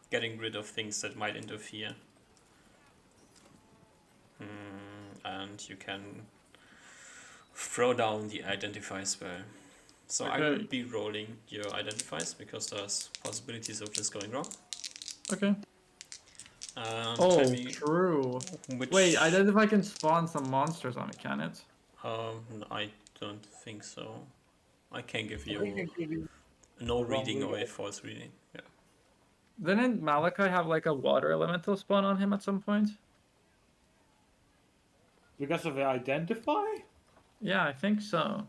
Getting rid of things that might interfere. And you can throw down the identify spell. So I will
Okay.
be rolling your identifies because there's possibilities of this going wrong.
Okay.
Tell me
true.
which.
Wait, identify can spawn some monsters on it, can it?
I don't think so. I can give
We
you
can give you
no
the wrong
reading or a
reading.
false reading. Yeah.
Didn't Malachi have like a water elemental spawn on him at some point?
Because of the identify?
Yeah, I think so.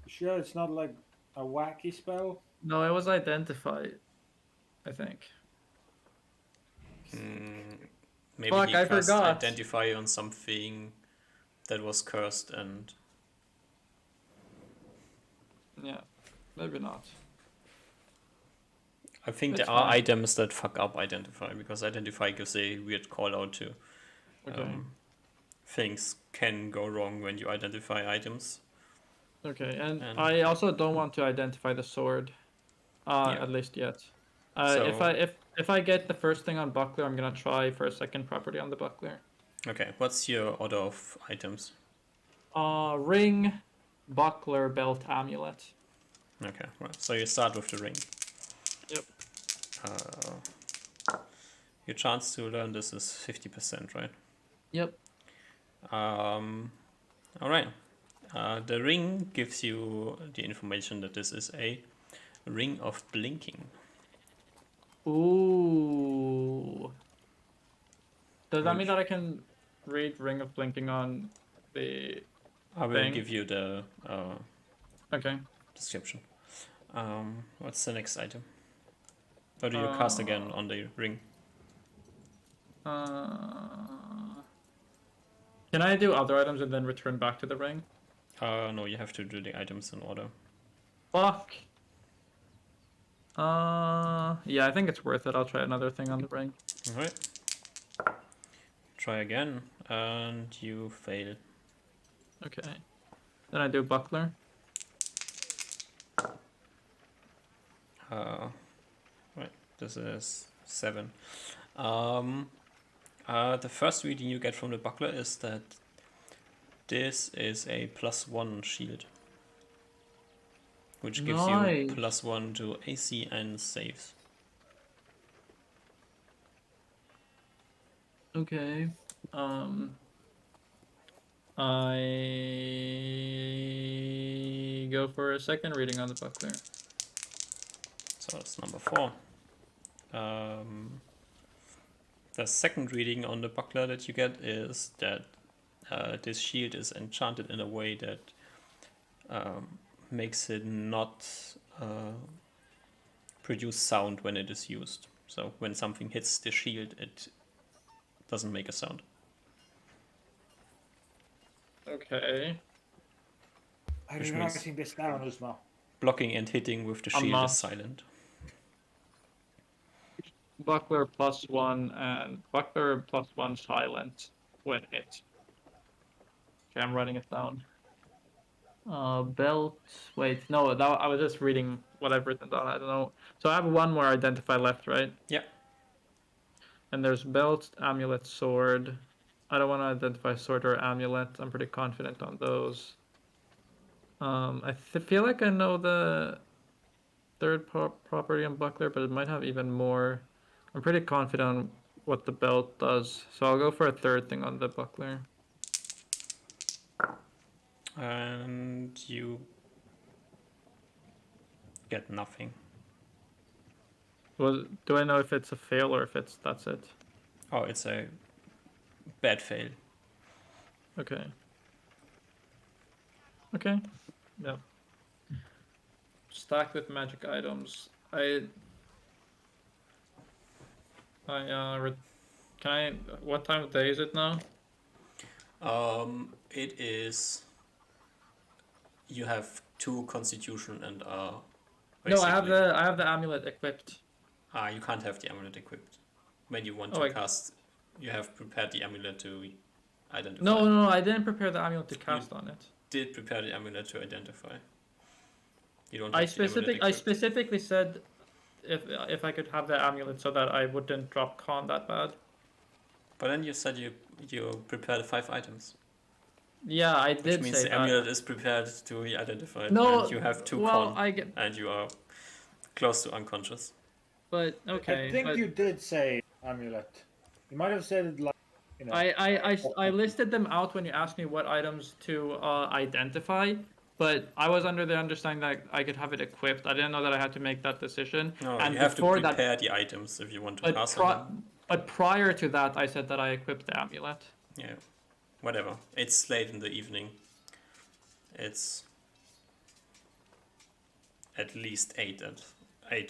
Sure, it's not like a wacky spell.
No, it was identify, I think.
Maybe
Fuck,
he
I
cast
forgot.
identify on something that was cursed and.
Yeah, maybe not.
I think
It's
there are
fine.
items that fuck up identify because identify gives a weird call out to.
Okay.
Things can go wrong when you identify items.
Okay, and
And-
I also don't want to identify the sword,
Yeah.
at least yet.
So-
If I get the first thing on buckler, I'm gonna try for a second property on the buckler.
Okay, what's your order of items?
Ring, buckler, belt, amulet.
Okay, right. So you start with the ring.
Yep.
Your chance to learn this is 50%, right?
Yep.
All right. The ring gives you the information that this is a ring of blinking.
Ooh. Does that mean
Which-
that I can read Ring of Blinking on the
I will
thing?
give you the
Okay.
description. What's the next item? Or do you cast again on the ring?
Can I do other items and then return back to the ring?
No, you have to do the items in order.
Fuck. Yeah, I think it's worth it. I'll try another thing on the ring.
Alright. Try again, and you fail.
Okay. Then I do buckler.
Right, this is 7. The first reading you get from the buckler is that this is a +1 shield, which gives you
Nice.
+1 to AC and saves.
Okay. I go for a second reading on the buckler.
So that's number 4. The second reading on the buckler that you get is that this shield is enchanted in a way that makes it not produce sound when it is used. So when something hits the shield, it doesn't make a sound.
Okay.
I'm
Which means-
writing this down as well.
Blocking and hitting with the
I'm
shield
not.
is silent.
Buckler +1 and buckler +1 silent when hit. Okay, I'm writing it down. Belt. Wait, no, that I was just reading what I've written down. I don't know. So I have one more identify left, right?
Yeah.
And there's belt, amulet, sword. I don't want to identify sword or amulet. I'm pretty confident on those. I feel like I know the third property on buckler, but it might have even more. I'm pretty confident on what the belt does, so I'll go for a third thing on the buckler.
And you get nothing.
Well, do I know if it's a fail or if that's it?
Oh, it's a bad fail.
Okay. Okay. Yeah. Stacked with magic items. Can I? What time of day is it now?
It is. You have 2 constitution and
No, I have
basically-
the amulet equipped.
you can't have the amulet equipped. When you want
Oh,
to cast, you have prepared the amulet to identify.
No, I didn't prepare the amulet to cast on it.
Did prepare the amulet to identify. You don't.
I
Have the amulet equipped.
specifically said if I could have the amulet so that I wouldn't drop con that bad.
But then you said you prepared 5 items.
Yeah, I
Which
did
means
say
the
that.
amulet is prepared to be identified.
No,
And you have 2
well,
con.
I get,
And you are close to unconscious.
but okay.
I think
but
you did say amulet. You might have said it like, you know.
I listed them out when you asked me what items to identify, but I was under the understanding that I could have it equipped. I didn't know that I had to make that decision.
No,
and
you have to
before
prepare the items if you want to
but
cast on them.
but prior to that, I said that I equipped the amulet.
Yeah, whatever. It's late in the evening. It's at least 8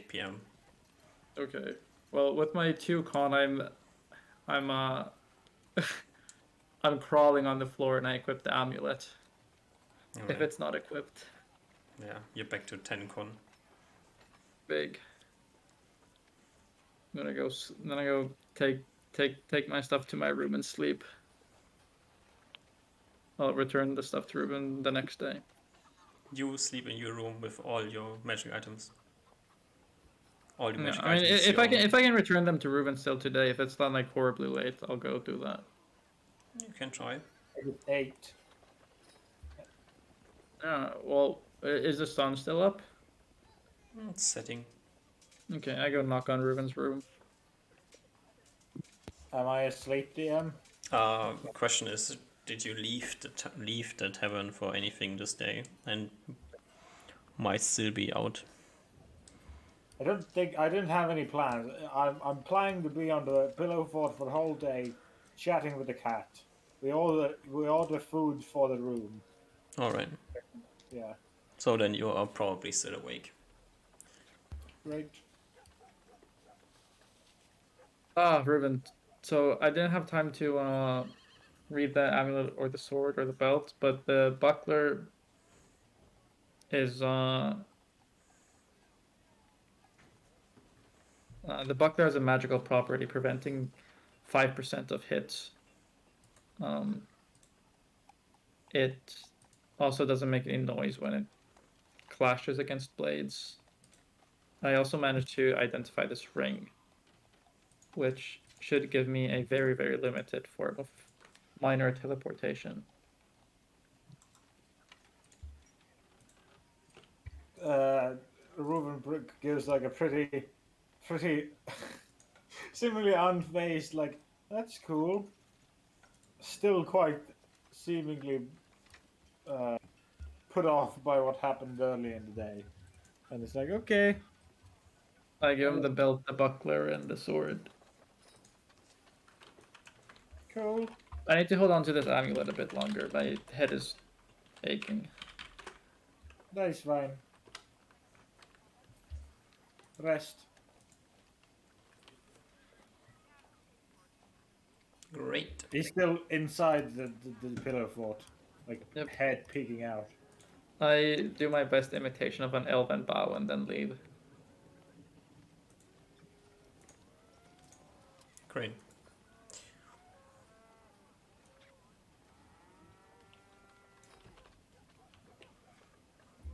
p.m.
Okay. Well, with my 2 con, I'm I'm crawling on the floor and I equip the amulet. If
Alright.
it's not equipped,
Yeah, you're back to 10 con.
big. I'm gonna go. Then I go take my stuff to my room and sleep. I'll return the stuff to Ruben the next day.
You sleep in your room with all your magic items. All the
Yeah,
magic
I mean,
items.
if I can return them to Ruben still today, if it's not like horribly late, I'll go do that.
You can try.
8.
Well, is the sun still up?
It's setting.
Okay, I go knock on Ruben's room.
Am I asleep, DM?
Question is, did you leave the tavern for anything this day? And might still be out.
I didn't have any plans. I'm planning to be on the pillow fort for the whole day, chatting with the cat. We order food for the room.
All right.
Yeah.
So then you are probably still awake.
Great.
Ruben. So I didn't have time to read the amulet or the sword or the belt, but the buckler is the buckler has a magical property preventing 5% of hits. It also doesn't make any noise when it clashes against blades. I also managed to identify this ring, which should give me a very, very limited form of minor teleportation.
Ruben gives like a pretty seemingly unfazed, like, that's cool. Still quite seemingly put off by what happened early in the day. And it's like, okay,
I give him the belt, the buckler, and the sword.
cool.
I need to hold on to this amulet a bit longer. My head is aching.
That's fine. Rest.
Great.
He's still inside the pillar fort, like
Yep.
head peeking out.
I do my best imitation of an elven bow and then leave.
Great.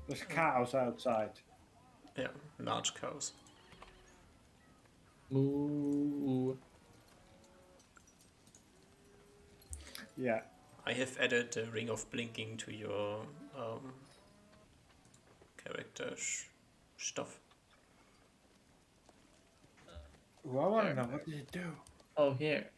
There's cows outside.
Yeah, large cows.
Moo.
Yeah.
I have added the ring of blinking to your character stuff.
Well, I want to know, what does it do?
Oh, here.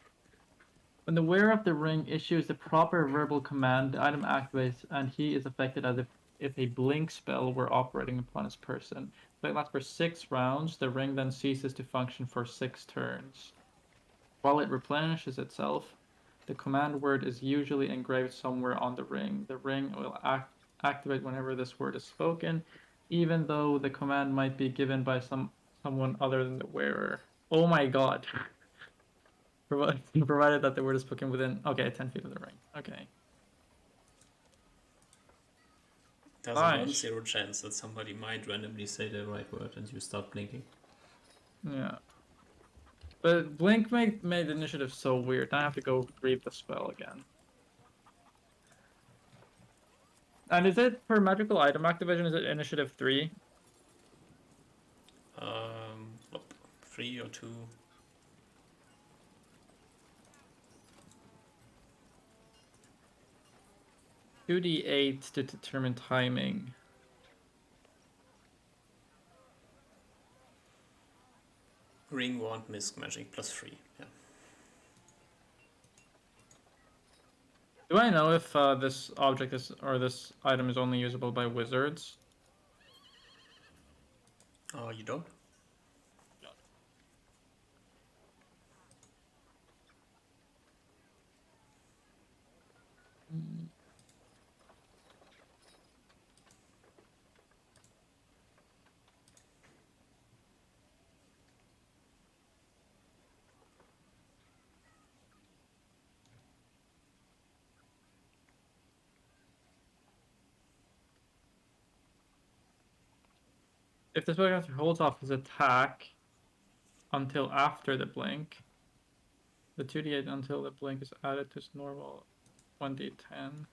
When the wearer of the ring issues the proper verbal command, the item activates and he is affected as if a blink spell were operating upon his person. If it lasts for 6 rounds, the ring then ceases to function for 6 turns. While it replenishes itself, the command word is usually engraved somewhere on the ring. The ring will activate whenever this word is spoken, even though the command might be given by someone other than the wearer. Oh my god. Provided that the word is spoken within 10 feet of the ring. Okay.
There's a
Nice.
1/0 chance that somebody might randomly say the right word and you start blinking.
Yeah. But Blink made initiative so weird. Now I have to go read the spell again. And is it per magical item activation? Is it initiative 3?
Nope. 3 or 2.
2d8 to determine timing.
Ring, wand, mist, magic, +3. Yeah.
Do I know if this object is or this item is only usable by wizards?
Oh, you don't?
If the spellcaster holds off his attack until after the blink, the 2d8 until the blink is added to his normal 1d10.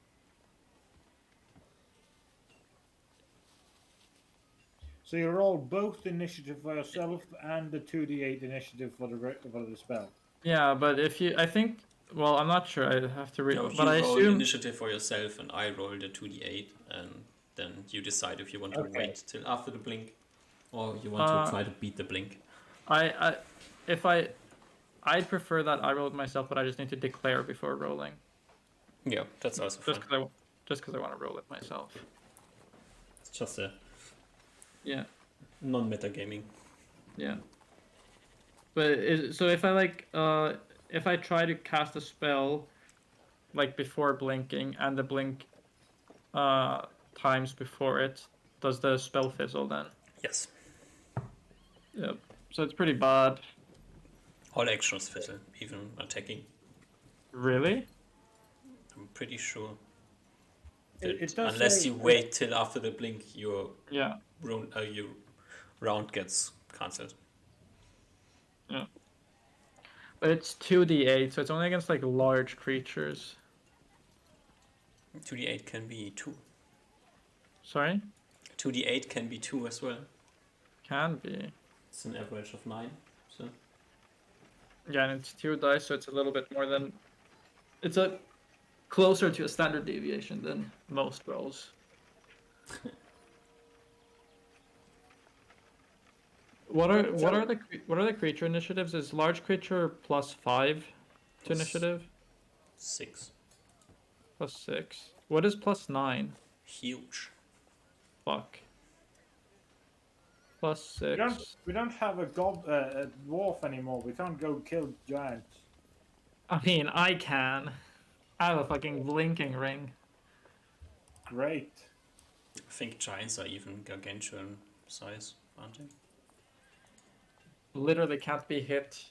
So you roll both initiative for yourself and the 2d8 initiative for the spell.
Yeah, but if you, I think, well, I'm not sure. I have to read,
No,
but
you
I
roll
assume
initiative for yourself and I roll the 2d8 and then you decide if you want to wait till after the blink or you want to try to beat the blink.
I'd prefer that I roll it myself, but I just need to declare before rolling.
Yeah, that's also fine.
Just because I want to roll it myself.
It's just a non-metagaming.
Yeah. But so if I if I try to cast a spell like before blinking and the blink times before it, does the spell fizzle then?
Yes.
Yep. So it's pretty bad.
All actions fizzle, even attacking.
Really?
I'm pretty sure.
It does
unless
say,
you wait till after the blink, your
Yeah.
round gets cancelled.
Yeah. But it's 2d8, so it's only against like large creatures.
2d8 can be 2.
Sorry?
2d8 can be 2 as well.
Can be.
It's an average of 9. So
Yeah, and it's 2 dice, so it's a little bit more than. It's a closer to a standard deviation than most rolls. What are the creature initiatives? Is large creature +5 to
Plus
initiative?
6.
+6. What is +9?
Huge.
Fuck.
We don't
+6.
we don't have a dwarf anymore. We can't go kill giants.
I mean, I can. I have a fucking blinking ring.
Great.
I think giants are even gargantuan size, aren't they?
Literally can't be hit.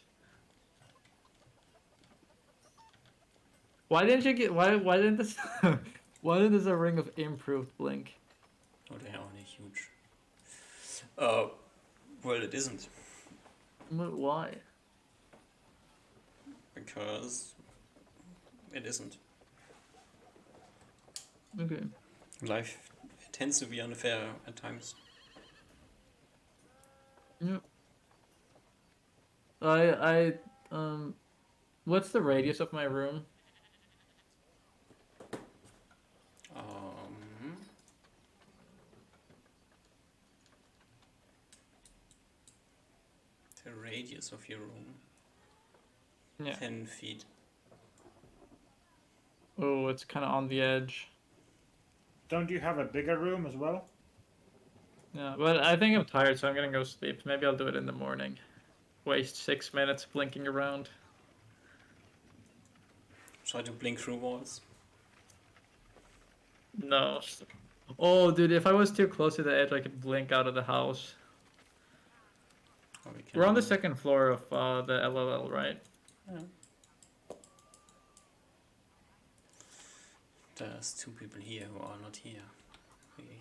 Why didn't you get? Why didn't this? Why didn't this a ring of improved blink?
Oh, they are only huge. Well, it isn't.
Why?
Because it isn't.
Okay.
Life tends to be unfair at times.
Yeah. I what's the radius of my room?
The radius of your room.
Yeah.
10 feet.
Oh, it's kind of on the edge.
Don't you have a bigger room as well?
Yeah, but I think I'm tired, so I'm gonna go sleep. Maybe I'll do it in the morning. Waste 6 minutes blinking around.
Try to blink through walls.
No. Oh, dude, if I was too close to the edge, I could blink out of the house.
Or we can,
We're on the second floor of the LOL, right?
Yeah. There's 2 people here who are not here.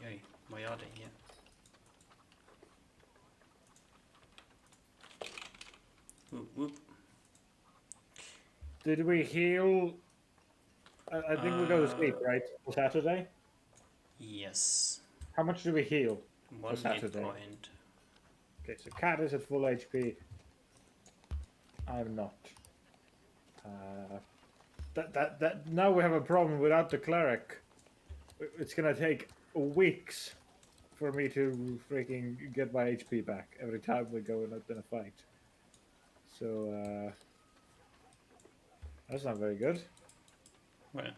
Hey, why are they here? Whoop, whoop.
Did we heal? I think we go to sleep, right? For Saturday?
Yes.
How much do we heal?
1 hit
Saturday.
point.
Okay, so Cat is at full HP. I'm not. Now we have a problem without the cleric. It's gonna take weeks for me to freaking get my HP back every time we go in a fight. So that's not very good.
Well,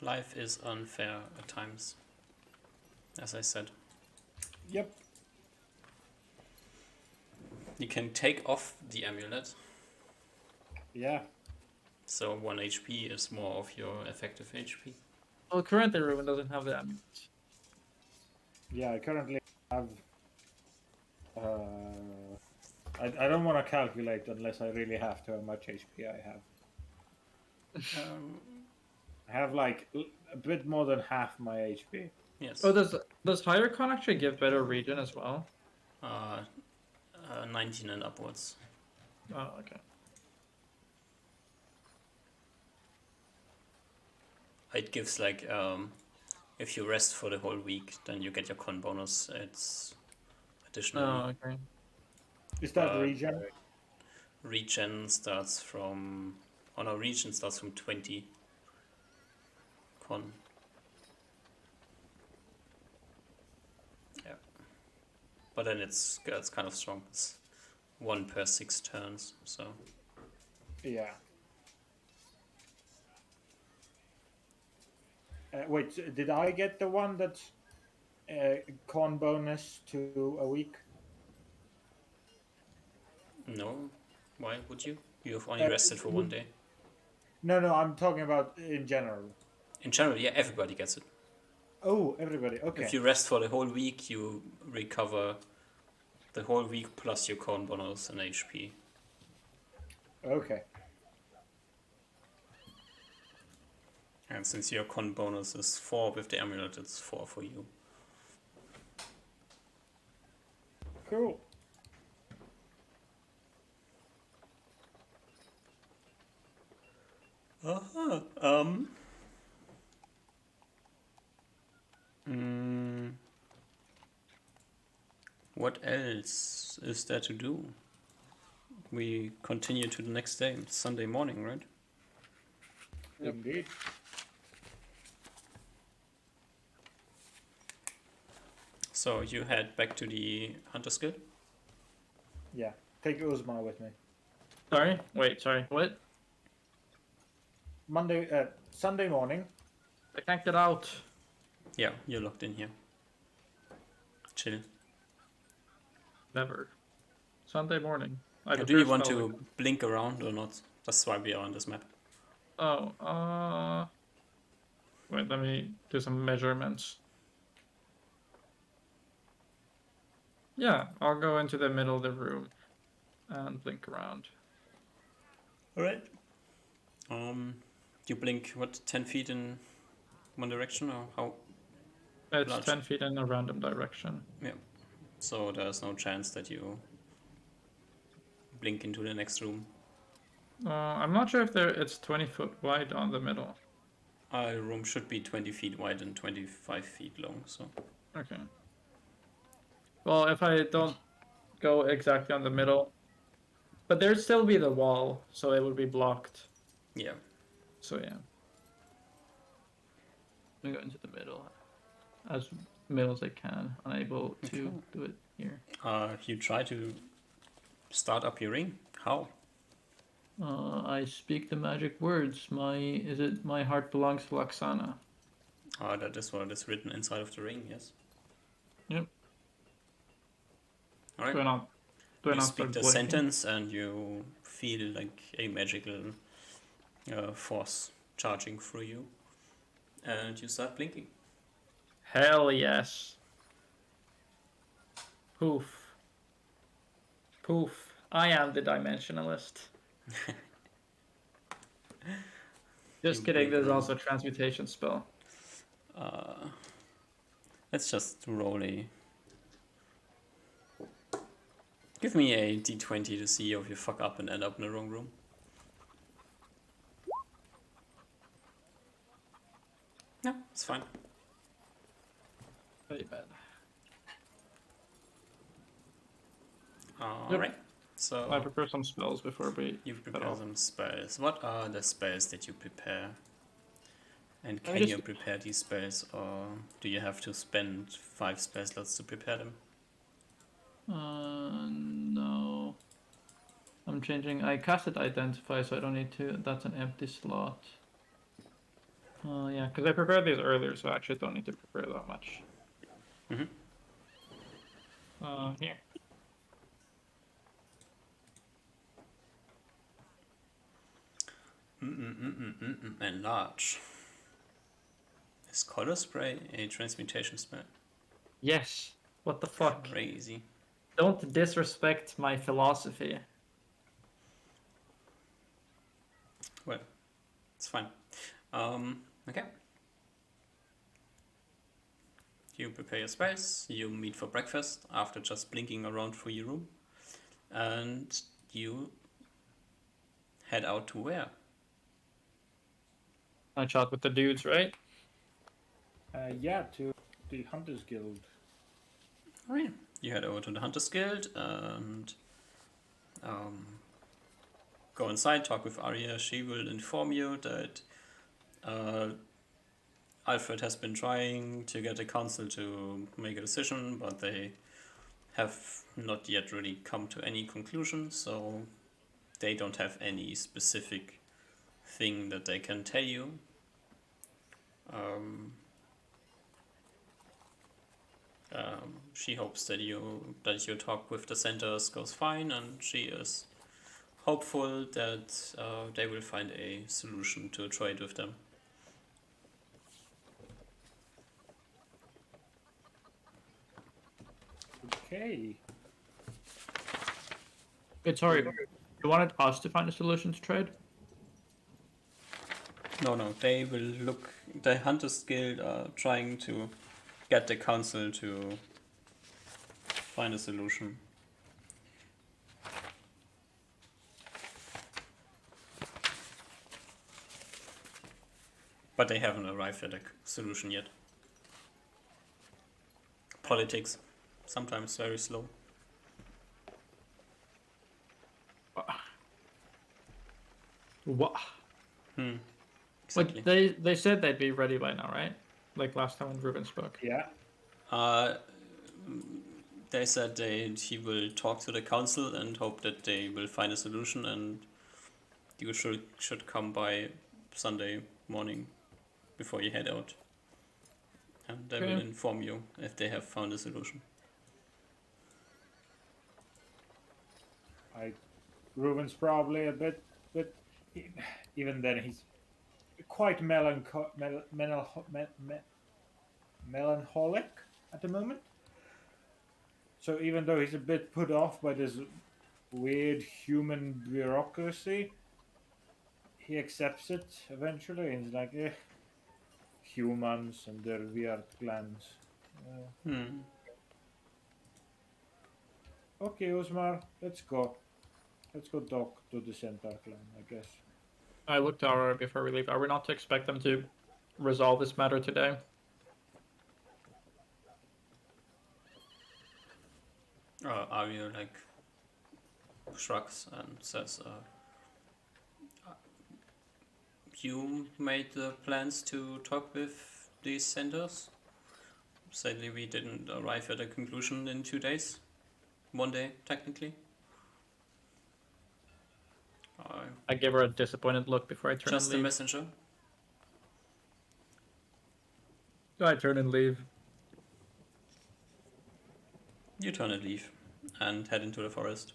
life is unfair at times, as I said.
Yep.
You can take off the amulet,
Yeah.
so 1 HP is more of your effective HP.
Well, currently Ruben doesn't have the amulet.
Yeah. I currently have. I don't want to calculate unless I really have to how much HP I have. I have like a bit more than half my HP.
Yes.
Oh, does higher con actually give better regen as well?
19 and upwards.
Oh, okay.
It gives like if you rest for the whole week, then you get your con bonus. It's additionally.
Oh, okay.
Is that regen?
Regen starts from. Oh no, regen starts from 20 con. Yeah. But then it's kind of strong. It's 1 per 6 turns, so.
Yeah. Wait, did I get the one that's con bonus to a week?
No. Why would you? You have only rested for 1 day.
No, I'm talking about in general.
In general, yeah, everybody gets it.
Oh, everybody. Okay.
If you rest for the whole week, you recover the whole week plus your con bonus and HP.
Okay.
And since your con bonus is 4 with the amulet, it's 4 for you.
Cool.
Uh-huh. What else is there to do? we continue to the next day, Sunday morning, right?
Yep.
Indeed.
So you head back to the Hunter's Guild?
Yeah. Take Uzma with me.
Sorry? Wait, sorry. What?
Sunday morning.
I can't get out.
Yeah, you're locked in here. Chill.
Never. Sunday morning.
Do you want to blink around or not? That's why we are on this map.
Oh, wait, let me do some measurements. Yeah, I'll go into the middle of the room and blink around.
Alright. You blink, what, 10 feet in one direction, or how?
It's
Large.
10 feet in a random direction.
Yeah. So there's no chance that you blink into the next room.
I'm not sure if it's 20 foot wide on the middle.
Our room should be 20 feet wide and 25 feet long, so...
Okay. Well, if I don't go exactly on the middle, but there'd still be the wall, so it would be blocked.
Yeah.
So yeah. I go into the middle, as middle as I can. Unable to
Okay.
do it here.
You try to start up your ring? How?
I speak the magic words. My heart belongs to Laxana.
That is what is written inside of the ring, yes.
Yep.
Alright.
Do I not
You
start
speak the
blinking?
sentence and you feel like a magical force charging through you. And you start blinking.
Hell yes. Poof. Poof. I am the dimensionalist. Just
You
kidding,
blink
there's
around.
also a transmutation spell.
Let's just roll a... Give me a d20 to see if you fuck up and end up in the wrong room. No, it's fine.
Very bad.
Alright. So
I prepare some spells before we
you
head
prepare
off.
some spells. What are the spells that you prepare? And
Let me
can
just-
you prepare these spells, or do you have to spend 5 spell slots to prepare them?
No. I'm changing. I casted Identify, so I don't need to. That's an empty slot. Yeah, because I prepared these earlier, so I actually don't need to prepare that much.
Mhm.
Here.
Enlarge. Is color spray a transmutation spell?
Yes. What the fuck?
Crazy.
Don't disrespect my philosophy.
Well, it's fine. Okay. You prepare your spells, you meet for breakfast after just blinking around through your room, and you head out to where?
I chat with the dudes, right?
Yeah, to the Hunters Guild.
Alright. You head over to the Hunter's Guild and go inside, talk with Arya. She will inform you that Alfred has been trying to get the council to make a decision, but they have not yet really come to any conclusion, so they don't have any specific thing that they can tell you. She hopes that your talk with the centaurs goes fine, and she is hopeful that they will find a solution to trade with them.
Okay.
Wait, sorry. You wanted us to find a solution to trade?
No, they will look. The Hunters Guild are trying to get the council to find a solution. But they haven't arrived at a solution yet. Politics, sometimes very slow.
What?
Exactly.
Like they said they'd be ready by now, right? Like last time when Ruben spoke.
Yeah.
Uh, they said he will talk to the council and hope that they will find a solution, and you should come by Sunday morning before you head out, and they will
Okay.
inform you if they have found a solution.
Ruben's probably a bit, but even then he's quite melancholic at the moment. So even though he's a bit put off by this weird human bureaucracy, he accepts it eventually, and he's like, eh, humans and their weird plans.
Hmm.
Okay, Osmar, let's go. Let's go talk to the Centaur clan, I guess.
I looked at Aurora before we leave. Are we not to expect them to resolve this matter today?
Arya like shrugs and says, "You made the plans to talk with these centaurs. Sadly, we didn't arrive at a conclusion in 2 days. One day, technically.
I give her a disappointed look before I turn
Just
and
a
leave.
messenger.
I turn and leave.
You turn and leave, and head into the forest.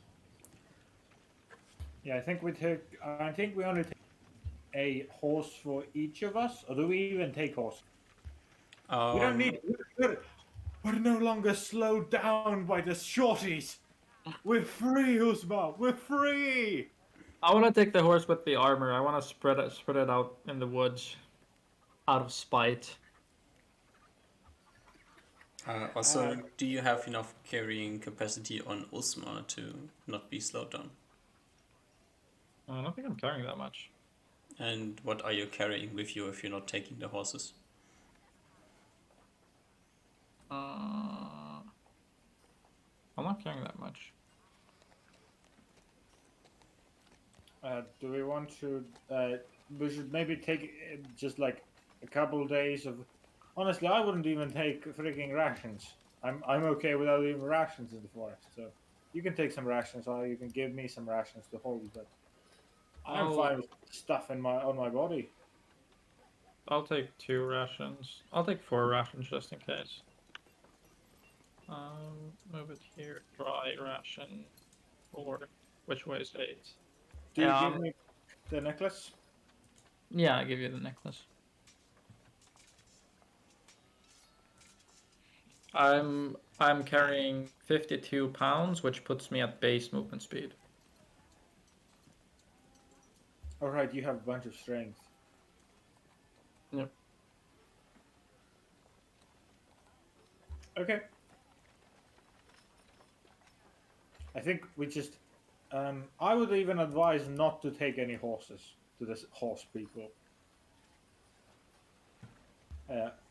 Yeah, I think we only take a horse for each of us, or do we even take horse? We don't need. We're no longer slowed down by the shorties. We're free, Usma. We're free.
I want to take the horse with the armor. I want to spread it out in the woods, out of spite.
Also, do you have enough carrying capacity on Usma to not be slowed down?
I don't think I'm carrying that much.
And what are you carrying with you if you're not taking the horses?
I'm not carrying that much.
Do we want to? We should maybe take just like a couple days of. Honestly, I wouldn't even take freaking rations. I'm okay without even rations in the forest. So you can take some rations, or you can give me some rations to hold. But I'm fine with stuff on my body.
I'll take 2 rations. I'll take 4 rations just in case. Move it here. Dry ration 4, which weighs 8.
Do you give me the necklace?
Yeah, I give you the necklace. I'm carrying 52 pounds, which puts me at base movement speed.
All right, you have a bunch of strength.
Yep.
Okay. I think we just. I would even advise not to take any horses to the horse people.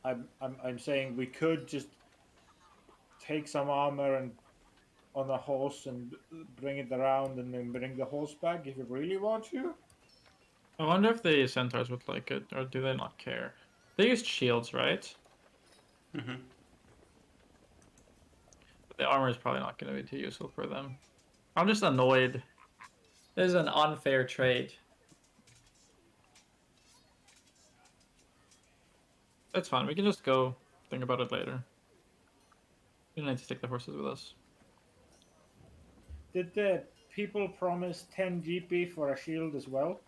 I'm saying we could just take some armor and on a horse and bring it around, and then bring the horse back if you really want to.
I wonder if the centaurs would like it, or do they not care? They used shields, right?
Mm-hmm.
But the armor is probably not going to be too useful for them. I'm just annoyed. This is an unfair trade. That's fine. We can just go think about it later. We don't need to take the horses with us.
Did the people promise 10 GP for a shield as well?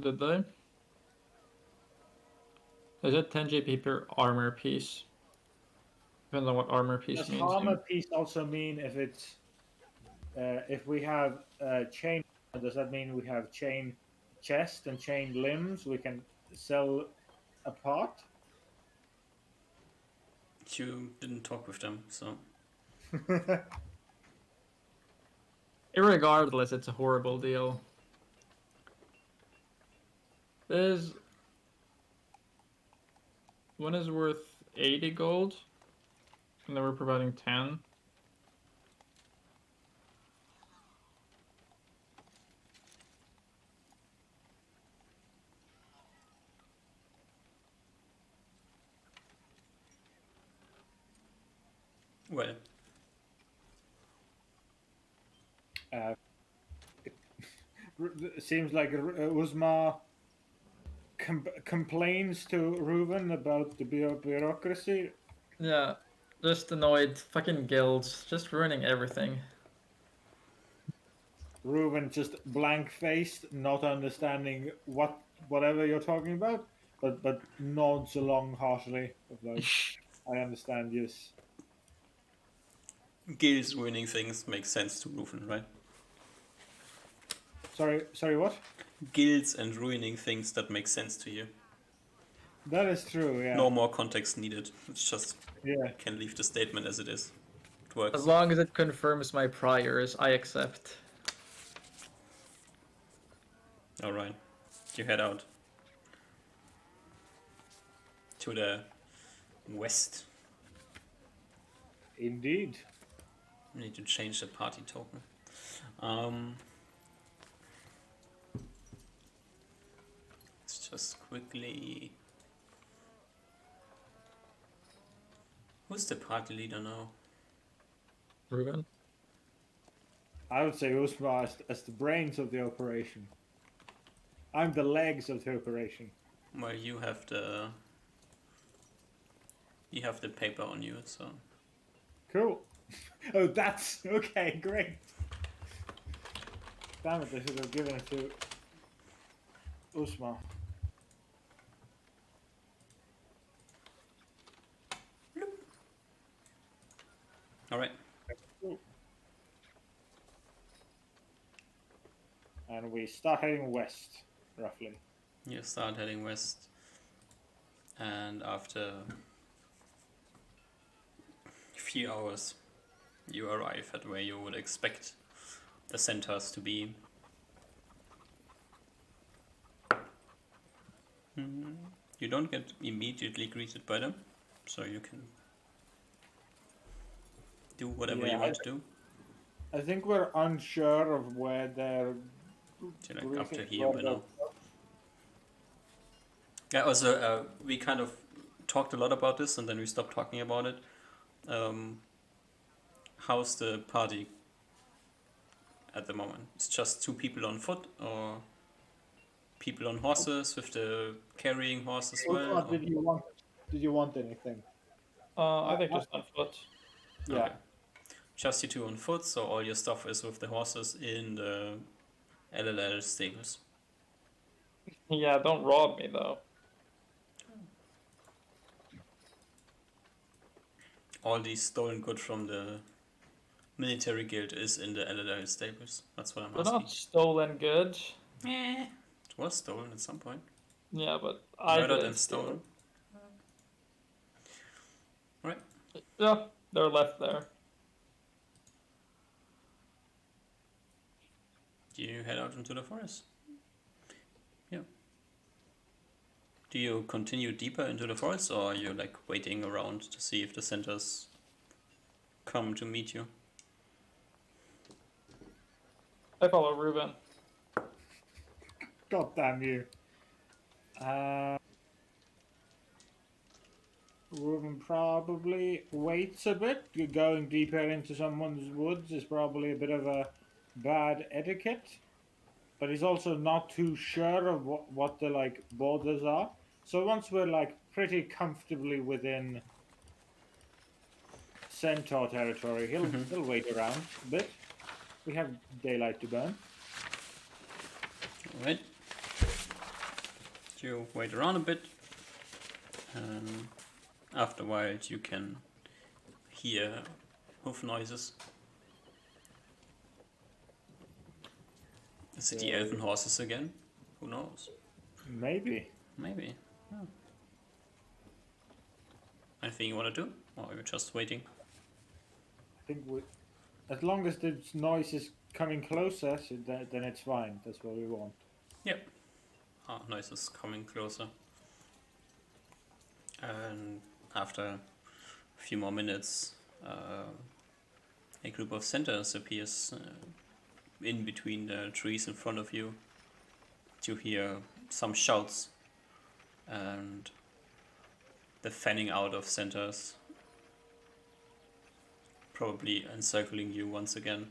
Did they? Is it 10 GP per armor piece? Depends on what armor piece
Does
means.
armor piece also mean if it's if we have chain? Does that mean we have chain chest and chain limbs we can sell apart?
You didn't talk with them, so.
Irregardless, it's a horrible deal. There's one is worth 80 gold, and then we're providing 10.
Uh, it seems like Uzma complains to Reuven about the bureaucracy.
Yeah, just annoyed. Fucking guilds, just ruining everything.
Reuven just blank faced, not understanding whatever you're talking about, but nods along heartily of like, I understand, yes.
Guilds ruining things makes sense to Rufen, right?
Sorry, what?
Guilds and ruining things, that makes sense to you.
That is true, yeah.
No more context needed. It's just
Yeah.
can leave the statement as it is. It
As
works.
long as it confirms my priors, I accept.
Alright. You head out to the west.
Indeed.
I need to change the party token. Let's just quickly. Who's the party leader now?
Ruben?
I would say Uzma as the brains of the operation. I'm the legs of the operation.
Well, you have the paper on you, so
Cool. Oh, that's okay. Great. Damn it! I should have given it to Uzma.
all right.
And we start heading west, roughly.
You start heading west, and after a few hours, you arrive at where you would expect the centaurs to be. You don't get immediately greeted by them, so you can do whatever you want to do.
I think we're unsure of where they're.
So like up to here by now. Yeah. Also, we kind of talked a lot about this, and then we stopped talking about it. How's the party at the moment? It's just 2 people on foot, or people on horses with the carrying horse as well?
Uzma, did you want anything?
I think just on foot.
Yeah.
Okay. Just you 2 on foot, so all your stuff is with the horses in the LLL stables.
Yeah, don't rob me though.
All the stolen goods from the military guild is in the LLL stables. That's what I'm
They're
asking.
not stolen goods.
It was stolen at some point.
Yeah, but I
Murdered
didn't
and
steal
stolen. Right.
it. Yeah, they're left there.
You head out into the forest. Yeah. Do you continue deeper into the forest, or are you like waiting around to see if the centaurs come to meet you?
I follow Ruben.
God damn you. Ruben probably waits a bit. Going deeper into someone's woods is probably a bit of a bad etiquette. But he's also not too sure of what the like borders are. So once we're like pretty comfortably within centaur territory, he'll wait around a bit. We have daylight to burn.
Alright. You wait around a bit. After a while, you can hear hoof noises. Is it the elven horses again? Who knows?
Maybe.
Maybe. Oh. Anything you want to do? Or you're just waiting?
I think as long as the noise is coming closer, then it's fine. That's what we want.
Yep. Ah, noise is coming closer. And after a few more minutes, a group of centaurs appears in between the trees in front of you. You hear some shouts and the fanning out of centaurs, probably encircling you once again.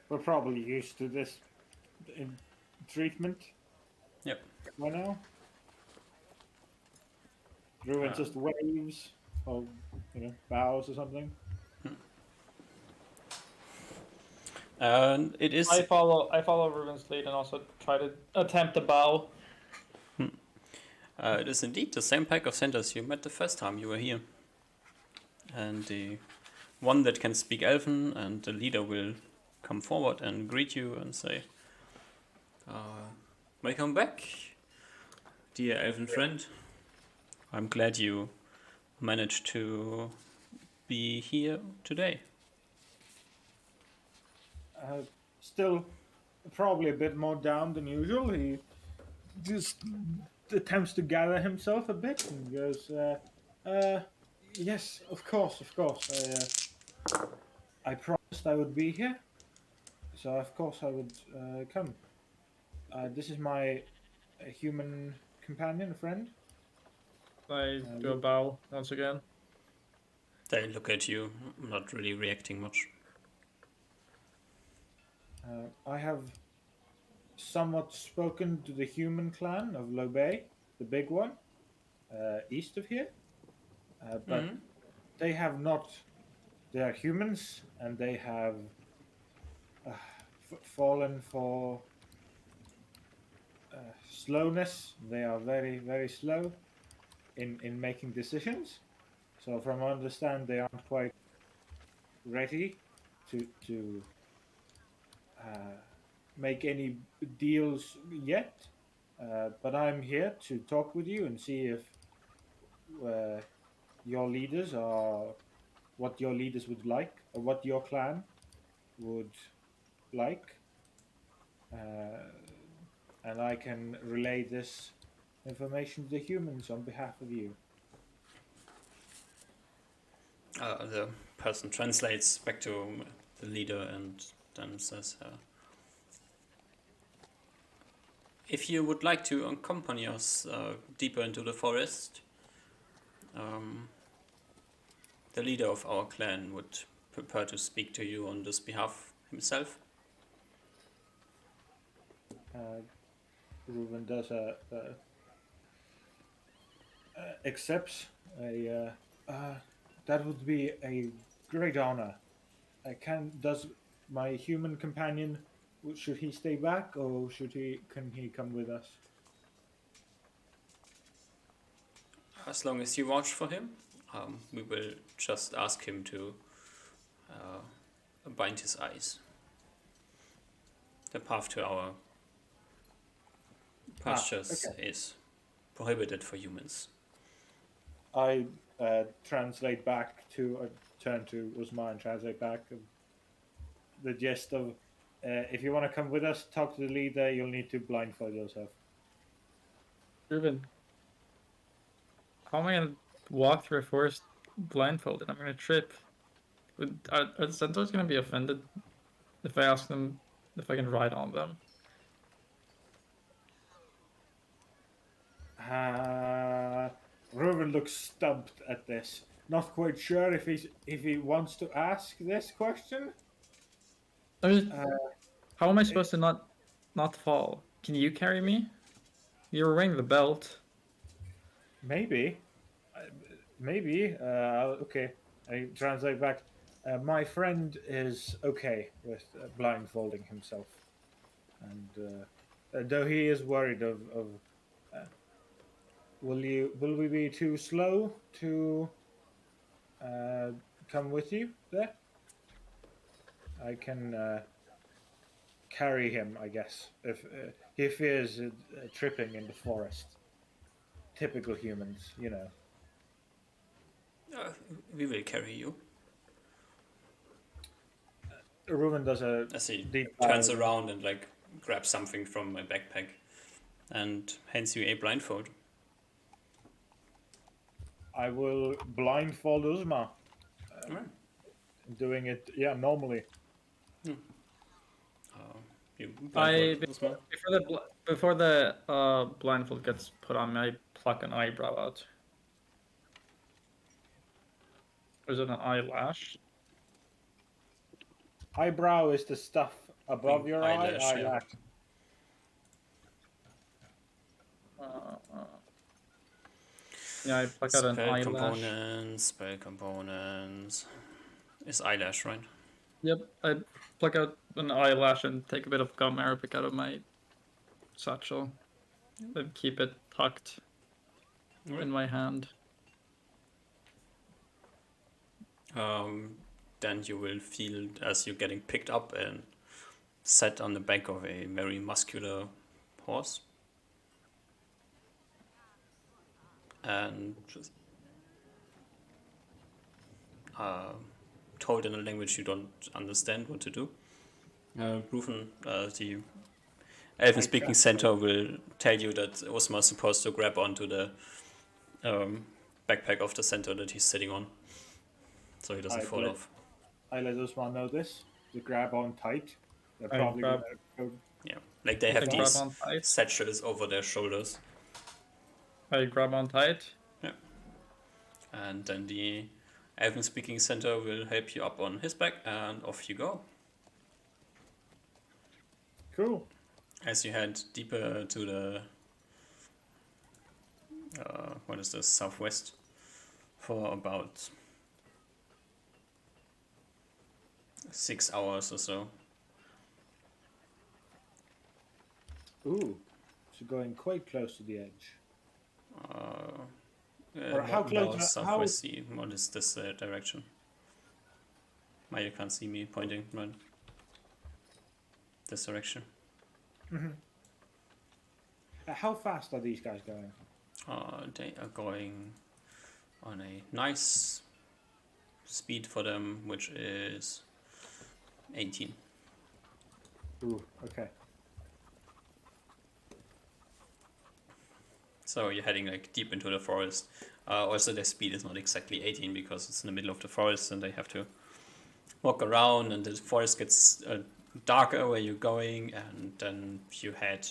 we're probably used to this treatment
Yep.
by now. Ruin
Uh,
just waves or bows or something.
And it is
I follow Ruben's lead and also try to attempt a bow.
it is indeed the same pack of centaurs you met the first time you were here. And the one that can speak Elven, and the leader will come forward and greet you and say, welcome back, dear Elven friend. I'm glad you managed to be here today.
Still, probably a bit more down than usual. He just attempts to gather himself a bit and goes, "Yes, of course, of course. I promised I would be here, so of course I would come. This is my human companion, friend.
I do a
We-
bow once again.
They look at you, not really reacting much.
I have somewhat spoken to the human clan of Llobet, the big one, east of here, but they have not. They are humans, and they have fallen for slowness. They are very, very slow in making decisions. So, from what I understand, they aren't quite ready to make any deals yet. But I'm here to talk with you and see if your leaders are what your leaders would like, or what your clan would like, and I can relay this information to the humans on behalf of you.
The person translates back to the leader and then says, if you would like to accompany us deeper into the forest, the leader of our clan would prepare to speak to you on this behalf himself.
Reuben does accepts a that would be a great honor. Does my human companion, should he stay back, or can he come with us?
As long as you watch for him, we will just ask him to bind his eyes. The path to our pastures is prohibited for humans.
I translate back to turn to Uzma and translate back the gist of if you want to come with us, talk to the leader. You'll need to blindfold yourself.
Ruben, how am I gonna walk through a forest blindfolded? I'm gonna trip. Are the centaurs gonna be offended if I ask them if I can ride on them?
Reuben looks stumped at this. Not quite sure if he wants to ask this question.
I mean, how am I supposed to not fall? Can you carry me? You're wearing the belt.
Maybe. Okay. I translate back. My friend is okay with blindfolding himself, and though he is worried of will we be too slow to come with you there? I can carry him, I guess, if he fears tripping in the forest. Typical humans, you know.
We will carry you.
Ruben does a
As he
deep
turns
dive.
around and grabs something from my backpack and hands you a blindfold.
I will blindfold Uzma.
Alright.
Doing it, normally.
You blindfold Usman.
Before the blindfold gets put on, I pluck an eyebrow out. Or is it an eyelash?
Eyebrow is the stuff Above your eye,
eyelash, yeah.
eyelash.
Yeah, I pluck out an
Spell
eyelash.
spell components. Is eyelash, right?
Yep, I pluck out an eyelash and take a bit of gum arabic out of my satchel. And keep it tucked in my hand.
Then you will feel as you're getting picked up and set on the back of a very muscular horse. And just told in a language you don't understand what to do. Rufen, the elven-speaking centaur, will tell you that Osma is supposed to grab onto the backpack of the centaur that he's sitting on, so he doesn't fall off.
I let Usman know this. To grab on tight. They're
I
probably
grab-
gonna go.
Yeah, like they have
I grab
these
on tight.
satchels over their shoulders,
I grab on tight.
and then the elven-speaking centaur will help you up on his back, and off you go.
Cool.
As you head deeper to the what is this, southwest, for about 6 hours or so.
Ooh. So going quite close to the edge.
Or
how close?
More southwest. What is this direction? You can't see me pointing, right? This direction.
How fast are these guys going?
They are going on a nice speed for them, which is 18.
Ooh. Okay.
So you're heading like deep into the forest. Also, their speed is not exactly 18 because it's in the middle of the forest and they have to walk around, and the forest gets darker where you're going, and then you head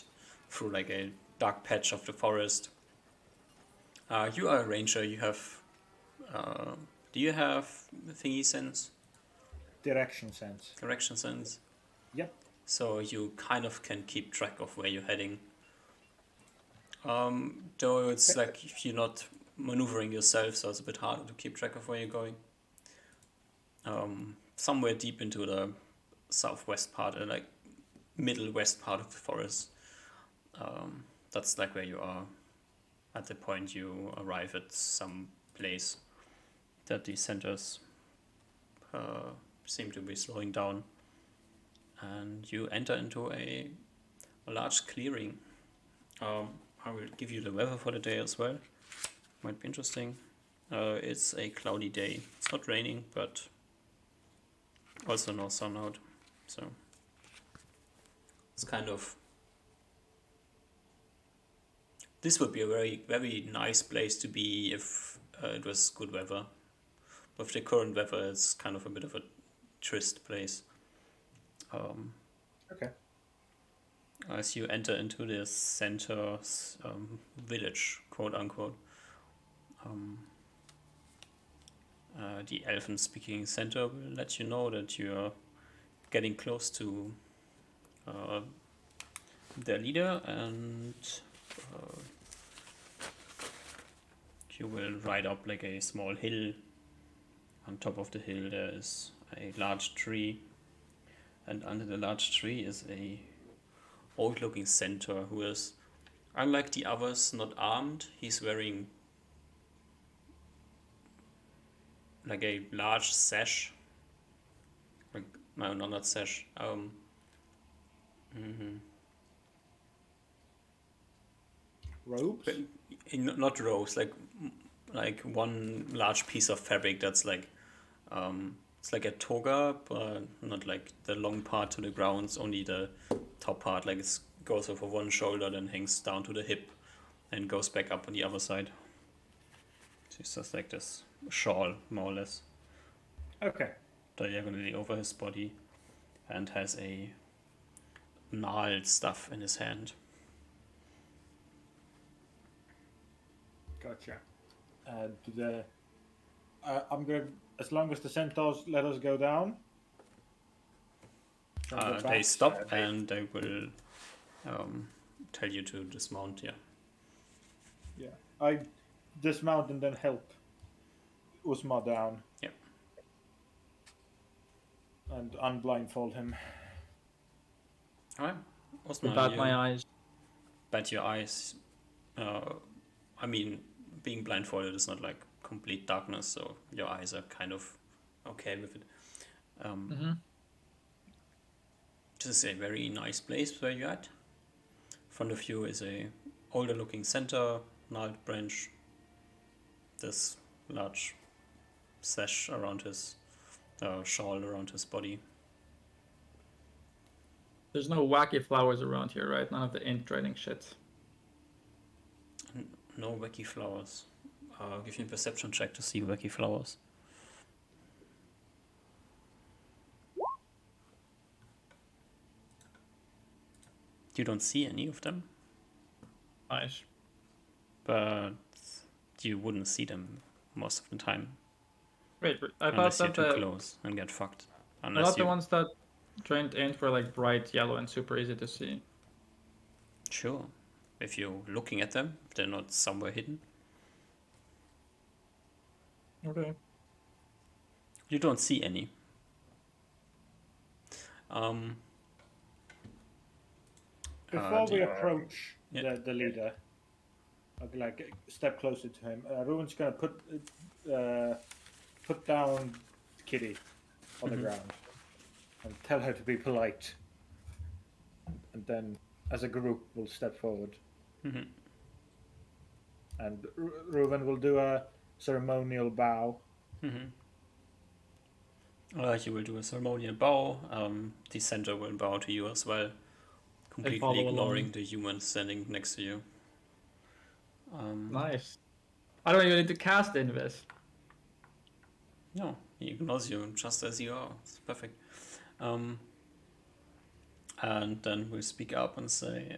through like a dark patch of the forest. You are a ranger. You have. Do you have thingy sense?
Direction sense.
Direction sense.
Yep.
So you kind of can keep track of where you're heading. Though it's like if you're not maneuvering yourself, so it's a bit harder to keep track of where you're going. Somewhere deep into the southwest part, like middle west part of the forest. That's like where you are at the point you arrive at some place that the centaurs seem to be slowing down, and you enter into a large clearing. I will give you the weather for the day as well. Might be interesting. It's a cloudy day. It's not raining, but also no sun out. So it's kind of. This would be a very, very nice place to be if it was good weather. With the current weather, it's kind of a bit of a trist place.
Okay.
As you enter into the centaur's village, quote unquote, the elven-speaking centaur will let you know that you're getting close to their leader, and you will ride up like a small hill. On top of the hill there is a large tree, and under the large tree is a old-looking centaur who is, unlike the others, not armed. He's wearing like a large sash. Like, no, not sash.
Robes?
Not robes. Like one large piece of fabric that's like, it's like a toga, but not like the long part to the ground. It's only the top part. Like it goes over one shoulder, then hangs down to the hip, and goes back up on the other side. So it's just like this shawl, more or less,
Okay.
diagonally over his body, and has a gnarled stuff in his hand.
Gotcha. I'm gonna, as long as the centaurs let us go down. from the
They
back.
stop and they will tell you to dismount. Yeah.
Yeah, I dismount and then help Usma down
Yeah.
and unblindfold him.
All right.
I
Osman,
bat
you
my eyes.
bat your eyes. I mean, being blindfolded is not like complete darkness, so your eyes are kind of okay with it.
Mm-hmm.
This is a very nice place where you're at. In front of you is a older looking centaur, gnarled branch. This large sash around his shawl around his body.
There's no wacky flowers around here, right? None of the ink draining shit.
No wacky flowers. Give me a perception check to see wacky flowers. You don't see any of them,
Nice.
but you wouldn't see them most of the time
Wait, I thought
unless you're
that
too
the
close and get fucked.
I
Unless
thought the
you
ones that drained ink were like bright yellow and super easy to see.
sure, if you're looking at them, if they're not somewhere hidden.
Okay.
You don't see any. Um,
Before we
do-
approach
Yeah.
the leader, I'll like step closer to him. Ruben's gonna put down Kitty on the ground and tell her to be polite. And then, as a group, we'll step forward.
Mhm.
And Reuben will do a ceremonial bow.
You will do a ceremonial bow. The centaur will bow to you as well, completely
follow
ignoring
along.
the human standing next to you.
Nice. I don't even need to cast Invis.
No, he ignores you just as you are. It's perfect. And then we'll speak up and say,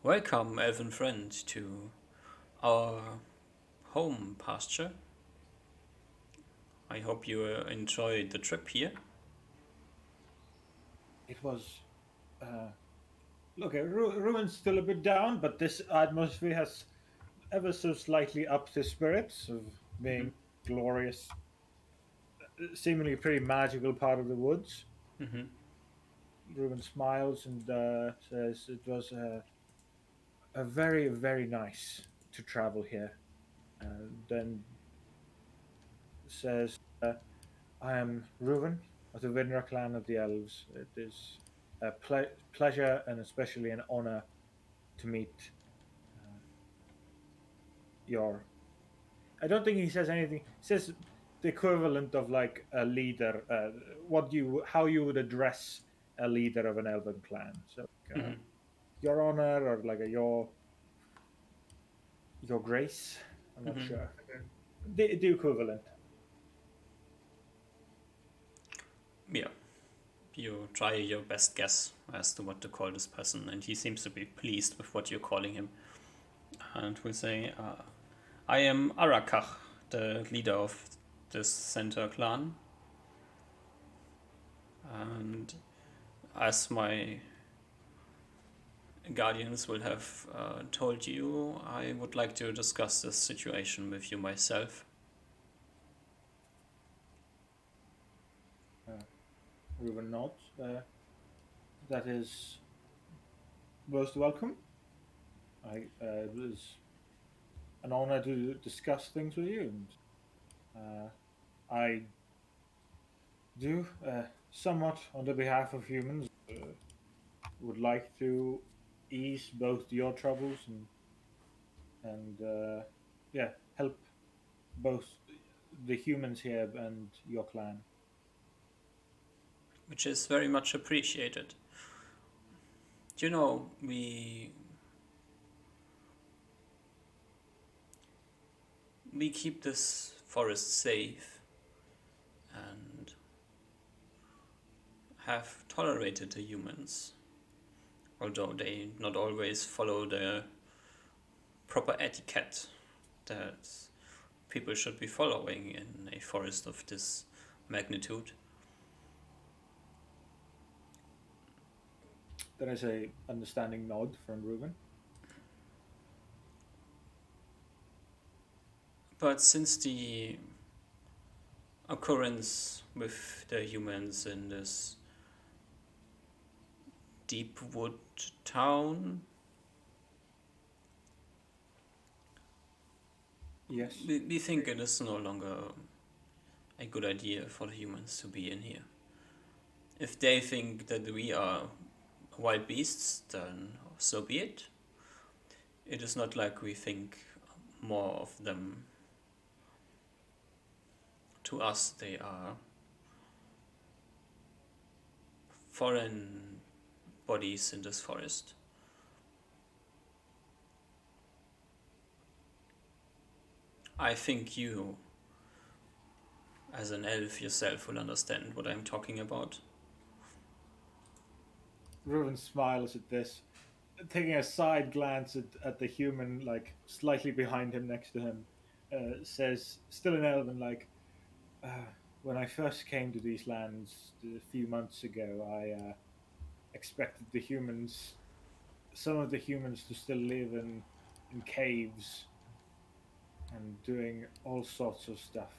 welcome, elven friend, to our home pasture. I hope you enjoyed the trip here.
It was. Look, Ruben's still a bit down, but this atmosphere has ever so slightly upped his spirits of being glorious, seemingly pretty magical part of the woods.
Mm-hmm.
Ruben smiles and says it was a very, very nice to travel here. Then says, I am Ruben of the Vinra clan of the Elves. It is a pleasure and especially an honor to meet your. I don't think he says anything. He says the equivalent of like a leader. How you would address a leader of an elven clan. So, your honor or like your grace. I'm not sure. The equivalent.
Yeah. You try your best guess as to what to call this person, and he seems to be pleased with what you're calling him. And we'll say, I am Arakach, the leader of this centaur clan. And as my guardians will have told you, I would like to discuss this situation with you myself.
Ruben nods. That is most welcome. It was an honor to discuss things with you. And, I do, somewhat on the behalf of humans, would like to ease both your troubles and help both the humans here and your clan.
Which is very much appreciated. You know, we keep this forest safe and have tolerated the humans, although they not always follow the proper etiquette that people should be following in a forest of this magnitude.
Then I say understanding nod from Reuben.
But since the occurrence with the humans in this deep wood town,
Yes.
we think it is no longer a good idea for the humans to be in here. If they think that we are wild beasts, then so be it. It is not like we think more of them. To us, they are foreign bodies in this forest. I think you, as an elf yourself, will understand what I'm talking about.
Reuben smiles at this, taking a side glance at the human, like slightly behind him, next to him. Says, still in Elven, like, uh, when I first came to these lands a few months ago, I expected some of the humans, to still live in caves and doing all sorts of stuff.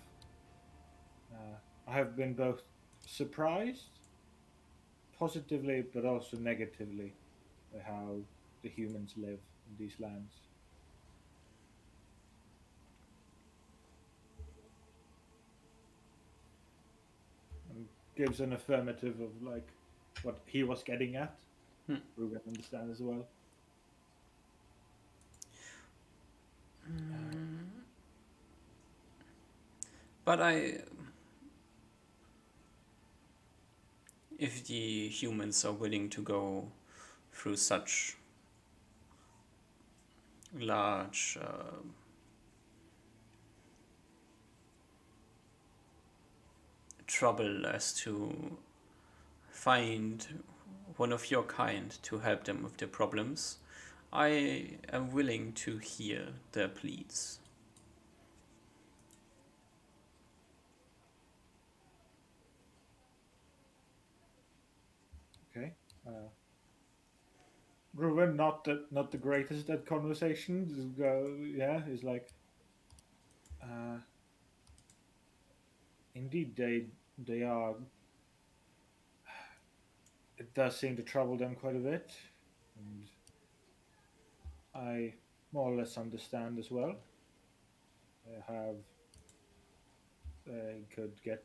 I have been both surprised, positively, but also negatively, by how the humans live in these lands. And gives an affirmative of like what he was getting at.
Hmm.
Ruben understand as well.
But if the humans are willing to go through such large trouble as to find one of your kind to help them with their problems, I am willing to hear their pleas.
Okay. Ruben, not the greatest at conversation. Just go, yeah, he's like, uh, indeed, they are. It does seem to trouble them quite a bit, and I more or less understand as well. They could get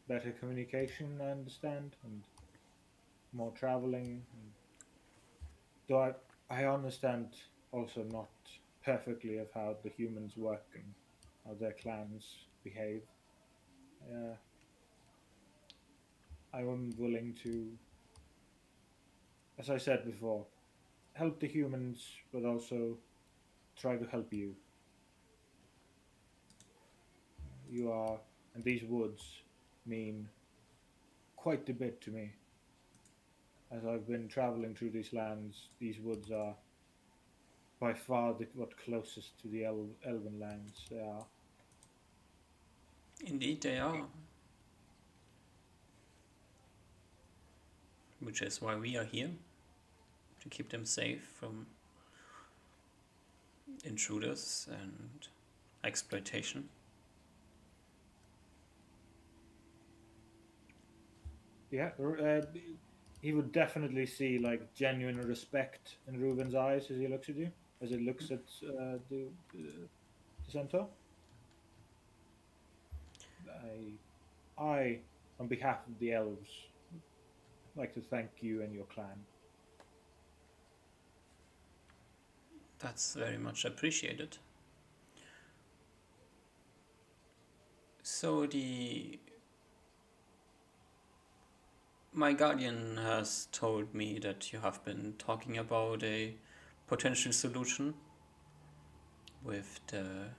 better communication, I understand, and more traveling. And though I understand also not perfectly of how the humans work and how their clans behave. Uh, I am willing to, as I said before, help the humans, but also try to help you. You are, and these woods mean quite a bit to me. As I've been traveling through these lands, these woods are by far what closest to the elven lands they are.
Indeed, they are. Which is why we are here, to keep them safe from intruders and exploitation.
Yeah, he would definitely see like genuine respect in Reuben's eyes as he looks at you, as he looks at the centaur. I, on behalf of the elves, like to thank you and your clan.
That's very much appreciated. So my guardian has told me that you have been talking about a potential solution with the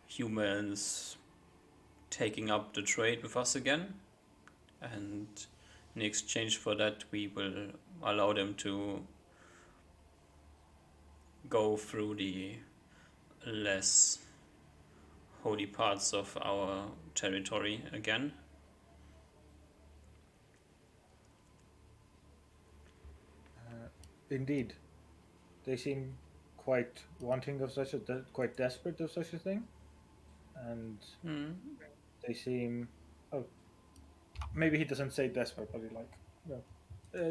humans taking up the trade with us again, and in exchange for that we will allow them to go through the less holy parts of our territory again.
Indeed, they seem quite wanting of such a quite desperate of such a thing, and
Mm.
they seem. Oh, maybe he doesn't say desperate, but he like. No,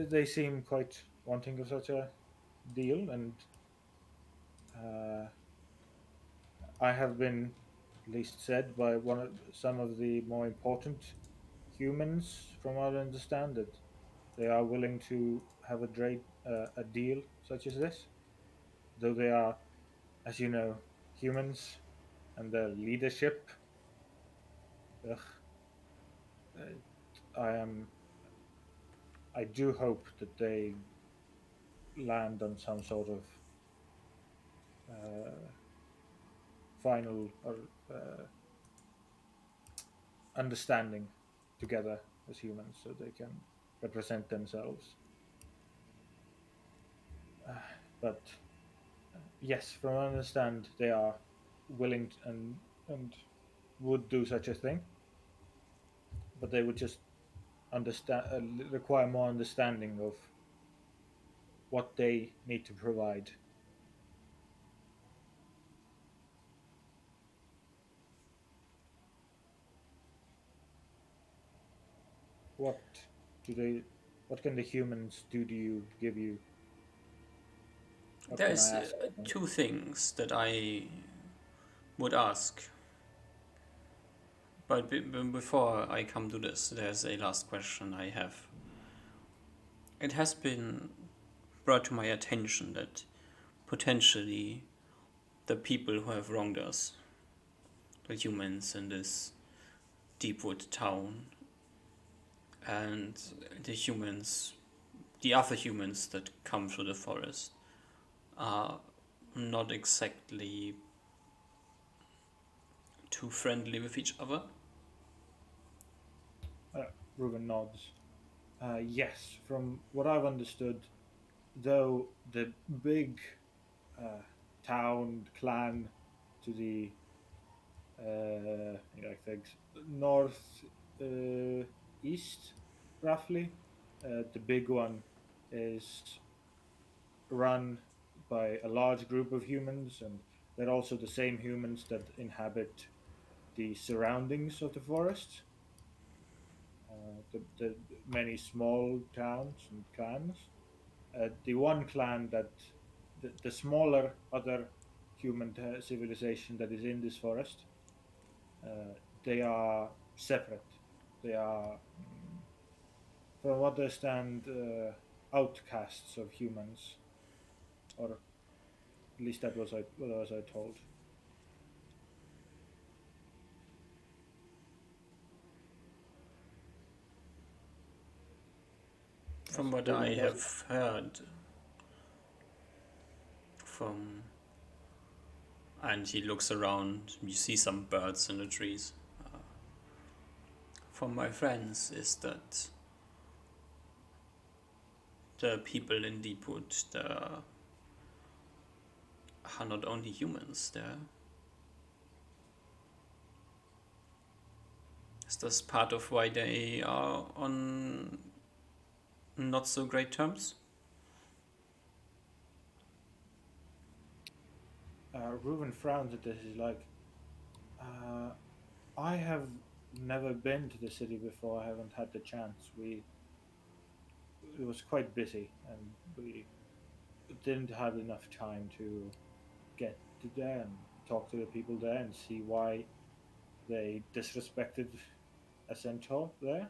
they seem quite wanting of such a deal, and uh, I have been at least said by some of the more important humans, from what I understand, that they are willing to have a deal such as this, though they are, as you know, humans and their leadership. Ugh, I am. I do hope that they land on some sort of uh, final or understanding together as humans, so they can represent themselves. But yes, from what I understand, they are willing and would do such a thing, but they would just understand require more understanding of what they need to provide. What do they? What can the humans do to you? Give you? What can I
There's
ask of them?
two things that I would ask. But before I come to this, there's a last question I have. It has been brought to my attention that potentially the people who have wronged us, the humans in this Deepwood town, and the other humans that come through the forest, are not exactly too friendly with each other.
Uh, Ruben nods. Yes, from what I've understood, though the big uh, town clan to the I think north east, roughly, the big one is run by a large group of humans, and they're also the same humans that inhabit the surroundings of the forest. The many small towns and clans. The one clan that the smaller other human civilization that is in this forest, they are separate. They are, from what I understand, outcasts of humans, or at least that was what was I told. Yes,
From what I
Ruben does.
have heard from, and he looks around, you see some birds in the trees. From my friends, is that the people in Deepwood are not only humans, is this part of why they are on not so great terms?
Ruben frowns at this. He's like, uh, I have never been to the city before. I haven't had the chance. It was quite busy, and we didn't have enough time to get to there and talk to the people there and see why they disrespected a centaur there.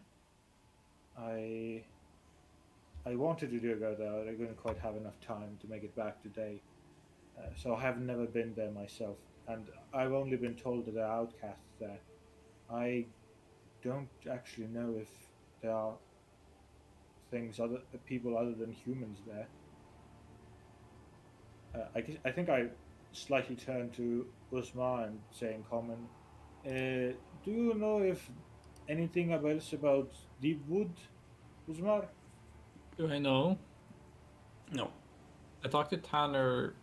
I I wanted to go there. I didn't quite have enough time to make it back today, so I have never been there myself, and I've only been told that there are outcasts there. I don't actually know if there are things other people other than humans there. I think I slightly turned to Usma and say in common, "Do you know if anything else about Deepwood, Usmar?"
Do I know?
No.
I talked to Tanner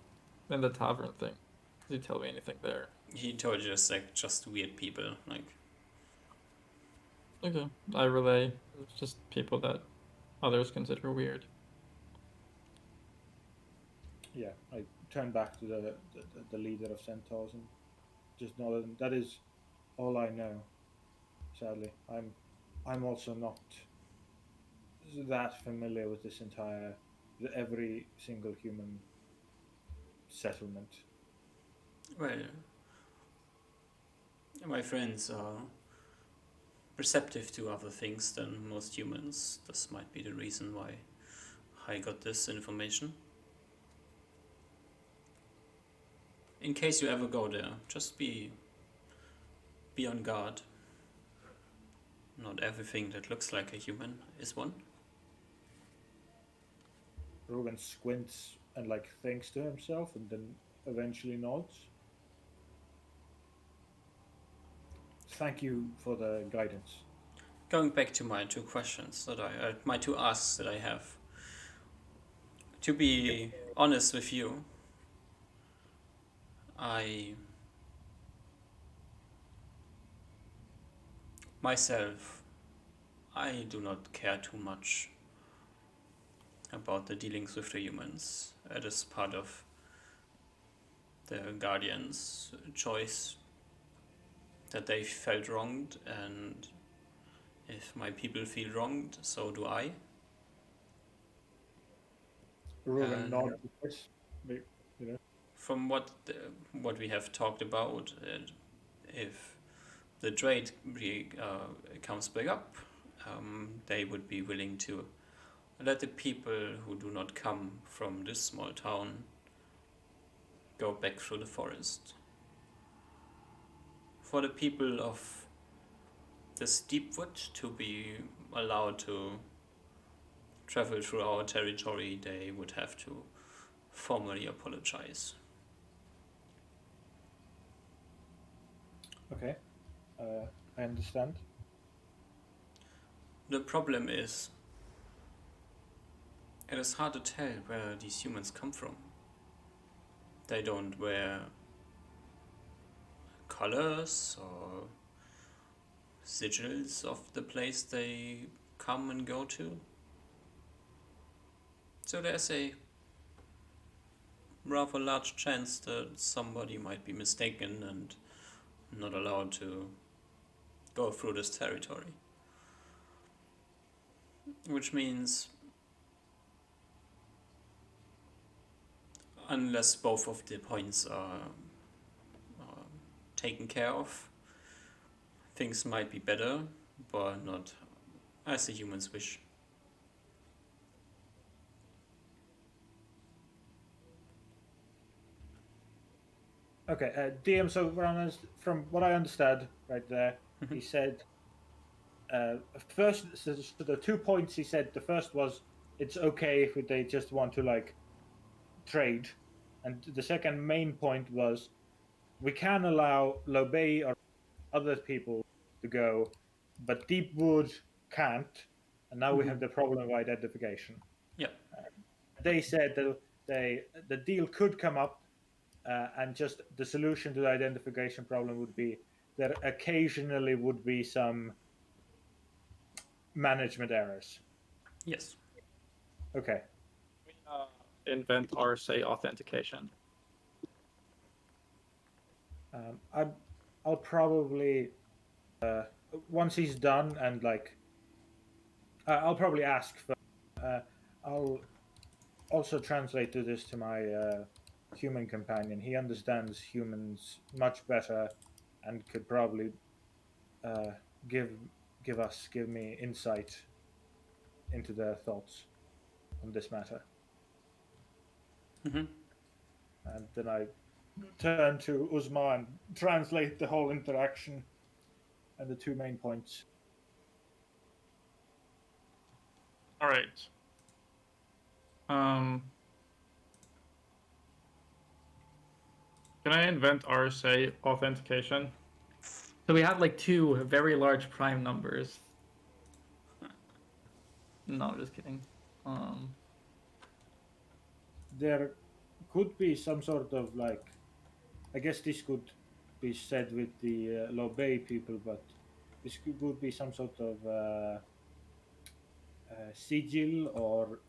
in the tavern thing. Did he tell me anything there?
He told you it's like just weird people. Like,
Okay, I relay. It's just people that others consider weird.
Yeah, I turn back to the leader of centaurs and just nod. And that is all I know. Sadly, I'm also not that familiar with this entire every single human settlement.
Well, my friends are receptive to other things than most humans. This might be the reason why I got this information. In case you ever go there, just be on guard. Not everything that looks like a human is one.
Rogan squints and like thinks to himself and then eventually nods. Thank you for the guidance.
Going back to my two questions my two asks that I have. To be honest with you, I myself, I do not care too much about the dealings with the humans. It is part of the Guardian's choice that they felt wronged, and if my people feel wronged, so do I.
Rogan
And
nods. Yes. You know.
from what we have talked about, if the trade comes back up, they would be willing to let the people who do not come from this small town go back through the forest. For the people of this deep wood to be allowed to travel through our territory, they would have to formally apologize.
Okay, I understand.
The problem is, it is hard to tell where these humans come from. They don't wear colors or sigils of the place they come and go to. So there's a rather large chance that somebody might be mistaken and not allowed to go through this territory. Which means, unless both of the points are taken care of, things might be better, but not as the humans wish.
Okay, DM. So from what I understood right there, he said first. So the 2 points he said. The first was it's okay if they just want to like trade, and the second main point was we can allow Llobet or other people to go, but Deepwood can't, and now we have the problem of identification.
Yeah.
They said that the deal could come up, and just the solution to the identification problem would be there occasionally would be some management errors.
Yes.
Okay.
Invent RSA authentication.
I'll probably once he's done and like I'll probably ask for. I'll also translate this to my human companion. He understands humans much better and could probably uh, give give me insight into their thoughts on this matter.
Mm-hmm.
And then I turn to Uzma and translate the whole interaction and the two main points.
All right. Can I invent RSA authentication? So we have like two very large prime numbers. No, I'm just kidding.
There could be some sort of like, I guess this could be said with the Llobet people, but this could be some sort of sigil or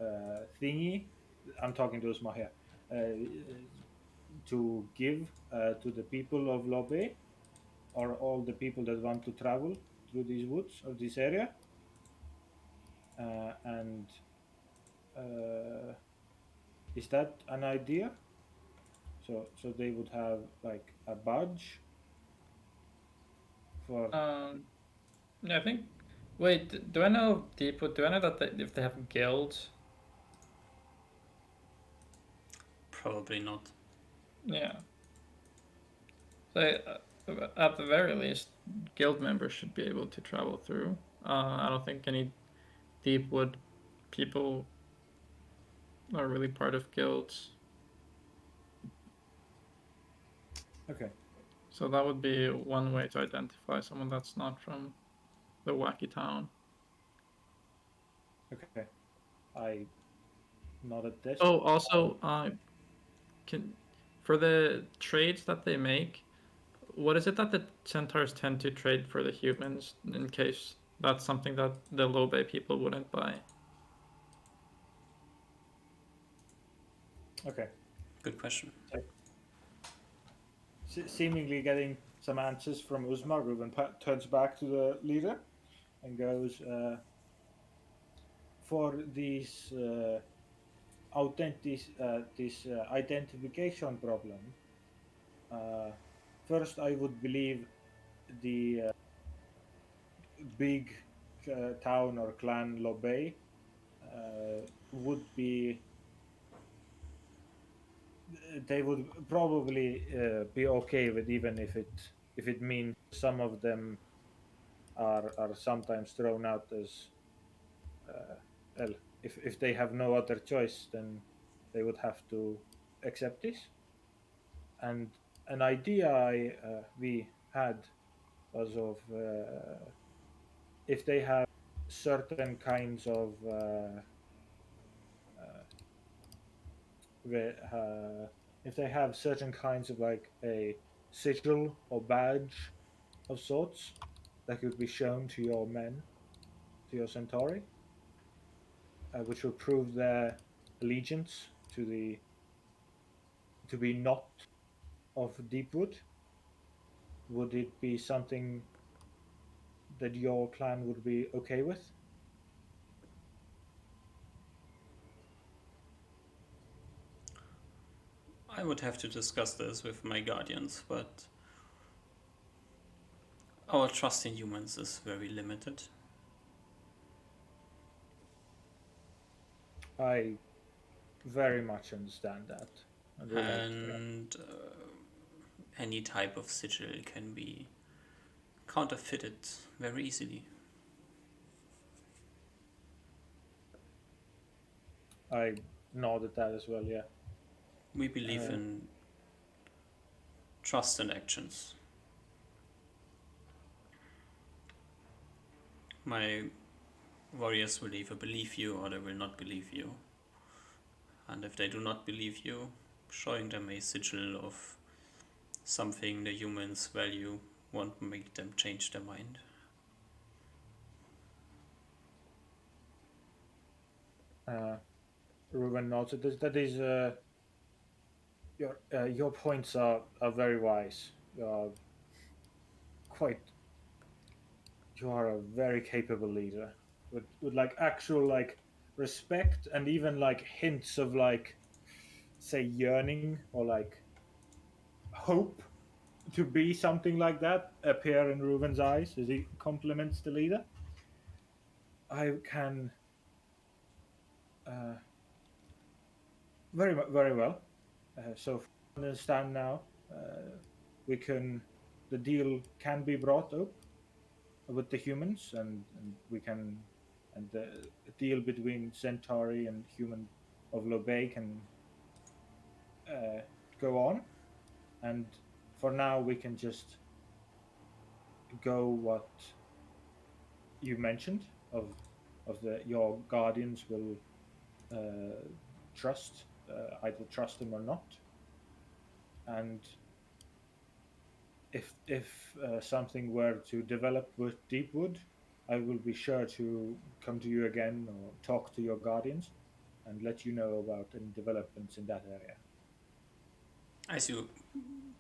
thingy. I'm talking to Uzma here. to give to the people of Llobet, or all the people that want to travel through these woods or this area. And uh, is that an idea? So they would have like a badge for.
Yeah, I think. Wait, do I know Deepwood? Do I know that if they have guilds?
Probably not.
Yeah. So at the very least, guild members should be able to travel through. I don't think any Deepwood people are really part of guilds.
Okay.
So that would be one way to identify someone that's not from the wacky town.
Okay. I nodded this.
Oh, also, can for the trades that they make, what is it that the centaurs tend to trade for the humans in case that's something that the Llobet people wouldn't buy?
Okay.
Good question.
Seemingly getting some answers from Uzma, Ruben turns back to the leader and goes, for these this identification problem. First, I would believe the big town or clan Lobey would be. They would probably be okay with, even if it means some of them are sometimes thrown out as well, if they have no other choice, then they would have to accept this. And an idea we had was of if they have certain kinds of if they have certain kinds of like a sigil or badge of sorts that could be shown to your men, to your centauri, which would prove their allegiance to the to be not of Deepwood. Would it be something that your clan would be okay with?
I would have to discuss this with my guardians, but our trust in humans is very limited.
I very much understand that. And relate to that.
And any type of sigil can be counterfeited very easily.
I nodded that as well, yeah.
We believe in trust and actions. My warriors will either believe you or they will not believe you. And if they do not believe you, showing them a sigil of something the humans value won't make them change their mind.
Ruben nods. That is your points are very wise. You are quite. You are a very capable leader with like actual like respect and even like hints of like say yearning or like hope to be something like that appear in Ruben's eyes as he compliments the leader. I can uh, very well. So I understand now. We can the deal can be brought up with the humans, and we can and the deal between Centauri and human of Lobey can go on. And for now, we can just go what you mentioned of the your guardians will trust, either trust them or not. And if something were to develop with Deepwood, I will be sure to come to you again or talk to your guardians and let you know about any developments in that area.
As you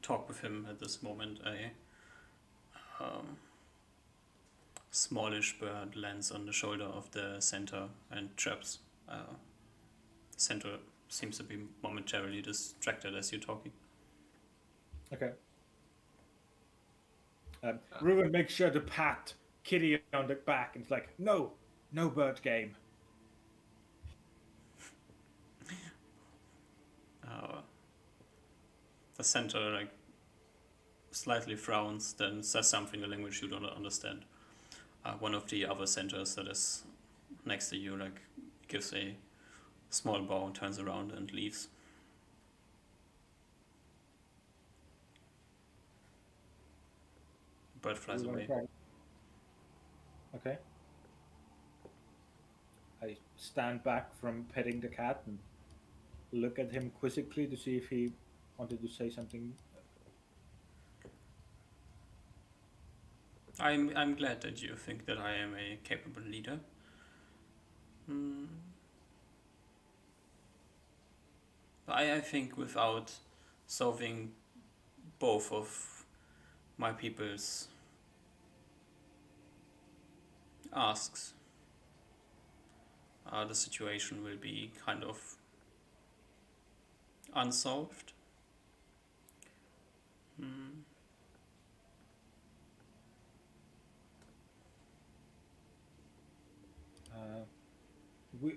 talk with him at this moment, a smallish bird lands on the shoulder of the centaur and traps. Centaur seems to be momentarily distracted as you're talking.
Okay. Ruben makes sure to pat Kitty on the back and it's like, no, no bird game.
The centaur like slightly frowns, then says something in a language you don't understand. One of the other centaurs that is next to you like gives a small bow, turns around and leaves. The bird flies away.
Okay. I stand back from petting the cat and look at him quizzically to see if he wanted to say something.
I'm glad that you think that I am a capable leader. I think without solving both of my people's asks, the situation will be kind of unsolved.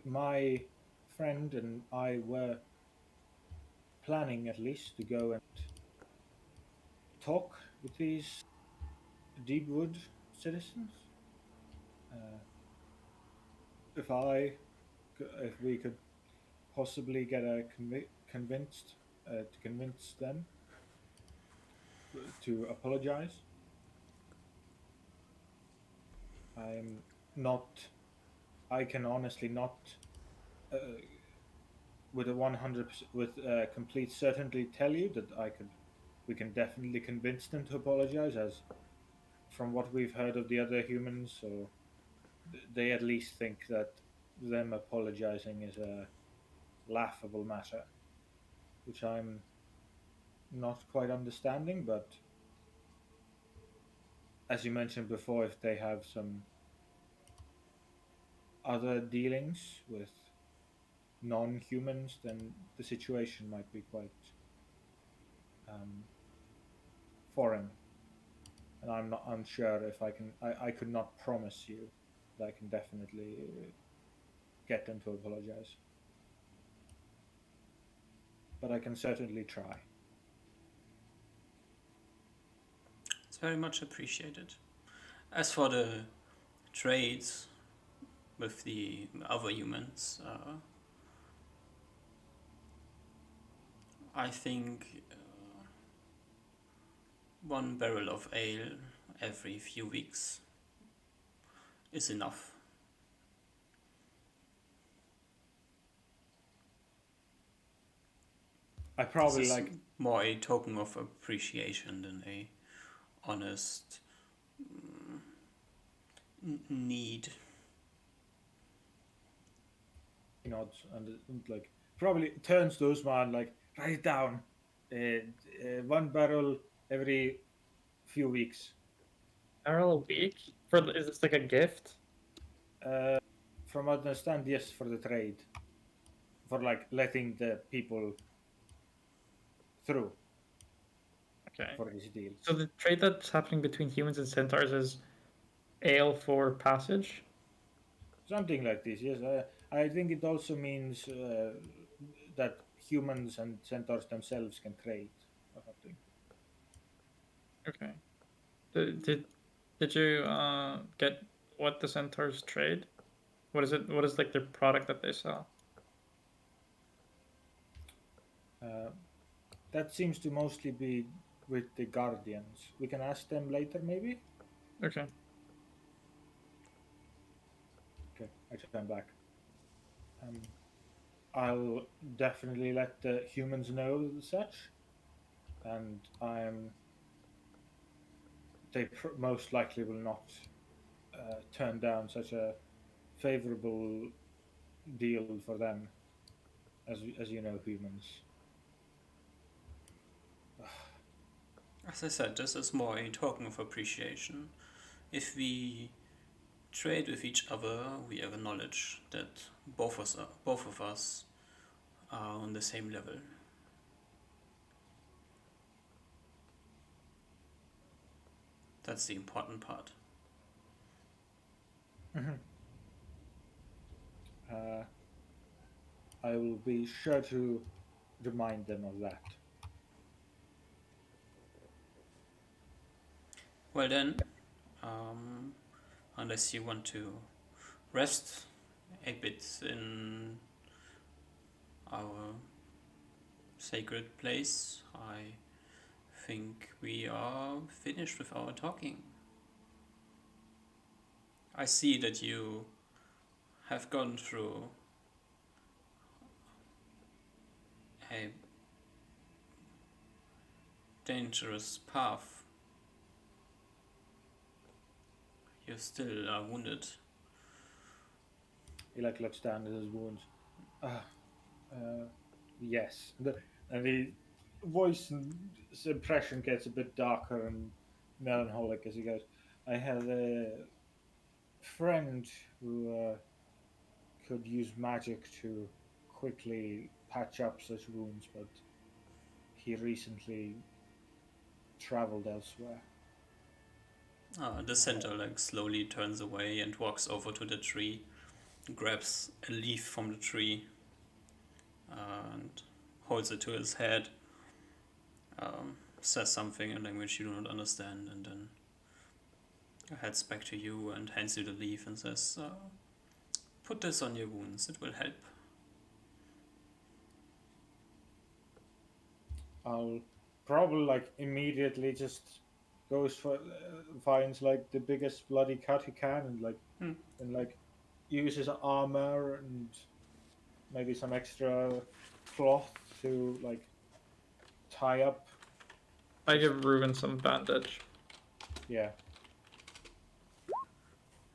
My friend and I were planning at least to go and talk with these Deepwood citizens. If we could possibly get a convinced to convince them to apologize. I'm not. I can honestly not, with a 100% with complete certainty, tell you that I could. We can definitely convince them to apologize, as from what we've heard of the other humans, so they at least think that them apologizing is a laughable matter, which I'm not quite understanding. But as you mentioned before, if they have some other dealings with non-humans, then the situation might be quite foreign. And I'm not unsure if I can. I could not promise you that I can definitely get them to apologize, but I can certainly try.
It's very much appreciated. As for the trades with the other humans, I think one barrel of ale every few weeks is enough.
I probably
This is
like
more a token of appreciation than a honest need.
nods and like probably turns to Usman like write it down. One barrel every few weeks.
Barrel a week? Is this like a gift?
Uh, from what I understand, yes, for the trade, for like letting the people through
Okay.
for this deal.
So the trade that's happening between humans and centaurs is ale for passage?
Something like this, yes. I think it also means that humans and centaurs themselves can trade or something.
Okay. Did you get what the centaurs trade? What is it? What is like their product that they sell?
That seems to mostly be with the guardians. We can ask them later, maybe.
Okay.
Okay, I turn back. I'll definitely let the humans know such, and they most likely will not turn down such a favorable deal for them, as you know, humans.
As I said, this is more a token of appreciation. If we trade with each other, we acknowledge that both of us are on the same level. That's the important part.
I will be sure to remind them of that.
Well then, unless you want to rest a bit in our sacred place, I think we are finished with our talking. I see that you have gone through a dangerous path. You still are wounded.
He like looks down at his wounds. Ah, yes. And the voice and impression gets a bit darker and melancholic as he goes. I had a friend who could use magic to quickly patch up such wounds, but he recently traveled elsewhere.
The centaur slowly turns away and walks over to the tree, grabs a leaf from the tree, and holds it to his head. Says something in language you do not understand, and then heads back to you and hands you the leaf and says, "Put this on your wounds. It will help."
I'll probably immediately just goes for finds the biggest bloody cut he can and uses armor and maybe some extra cloth to tie up.
I give Ruben some bandage.
Yeah.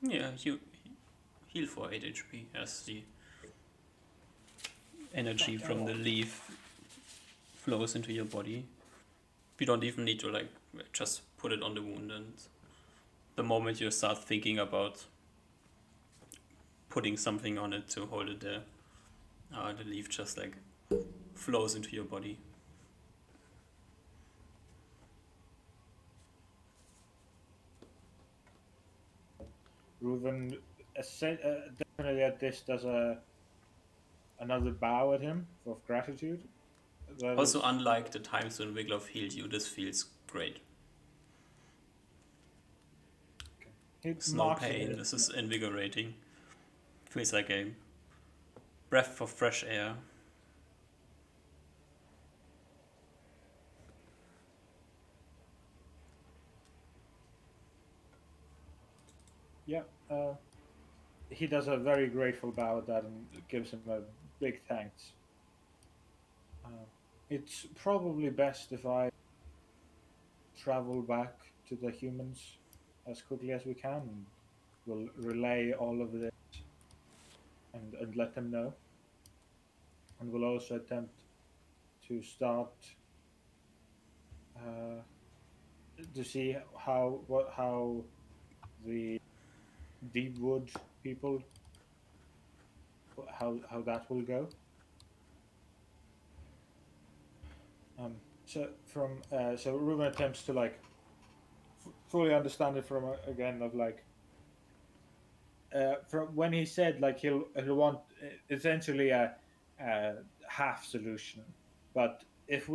Yeah, you heal for 8 HP as the energy from the leaf flows into your body. You don't even need to just put it on the wound, and the moment you start thinking about putting something on it to hold it there, the leaf just flows into your body.
Reuven definitely at this does another bow at him of gratitude.
Also, unlike the times when Wiglov healed you, this feels great. There's no pain, this is invigorating. Feels like a breath of fresh air.
Yeah, he does a very grateful bow at that and gives him a big thanks. It's probably best if I travel back to the humans as quickly as we can, and we'll relay all of this and let them know. And we'll also attempt to start to see how the Deepwood people how that will go. So Ruben attempts to fully understand it from again of from when he said he'll want essentially a half solution, but if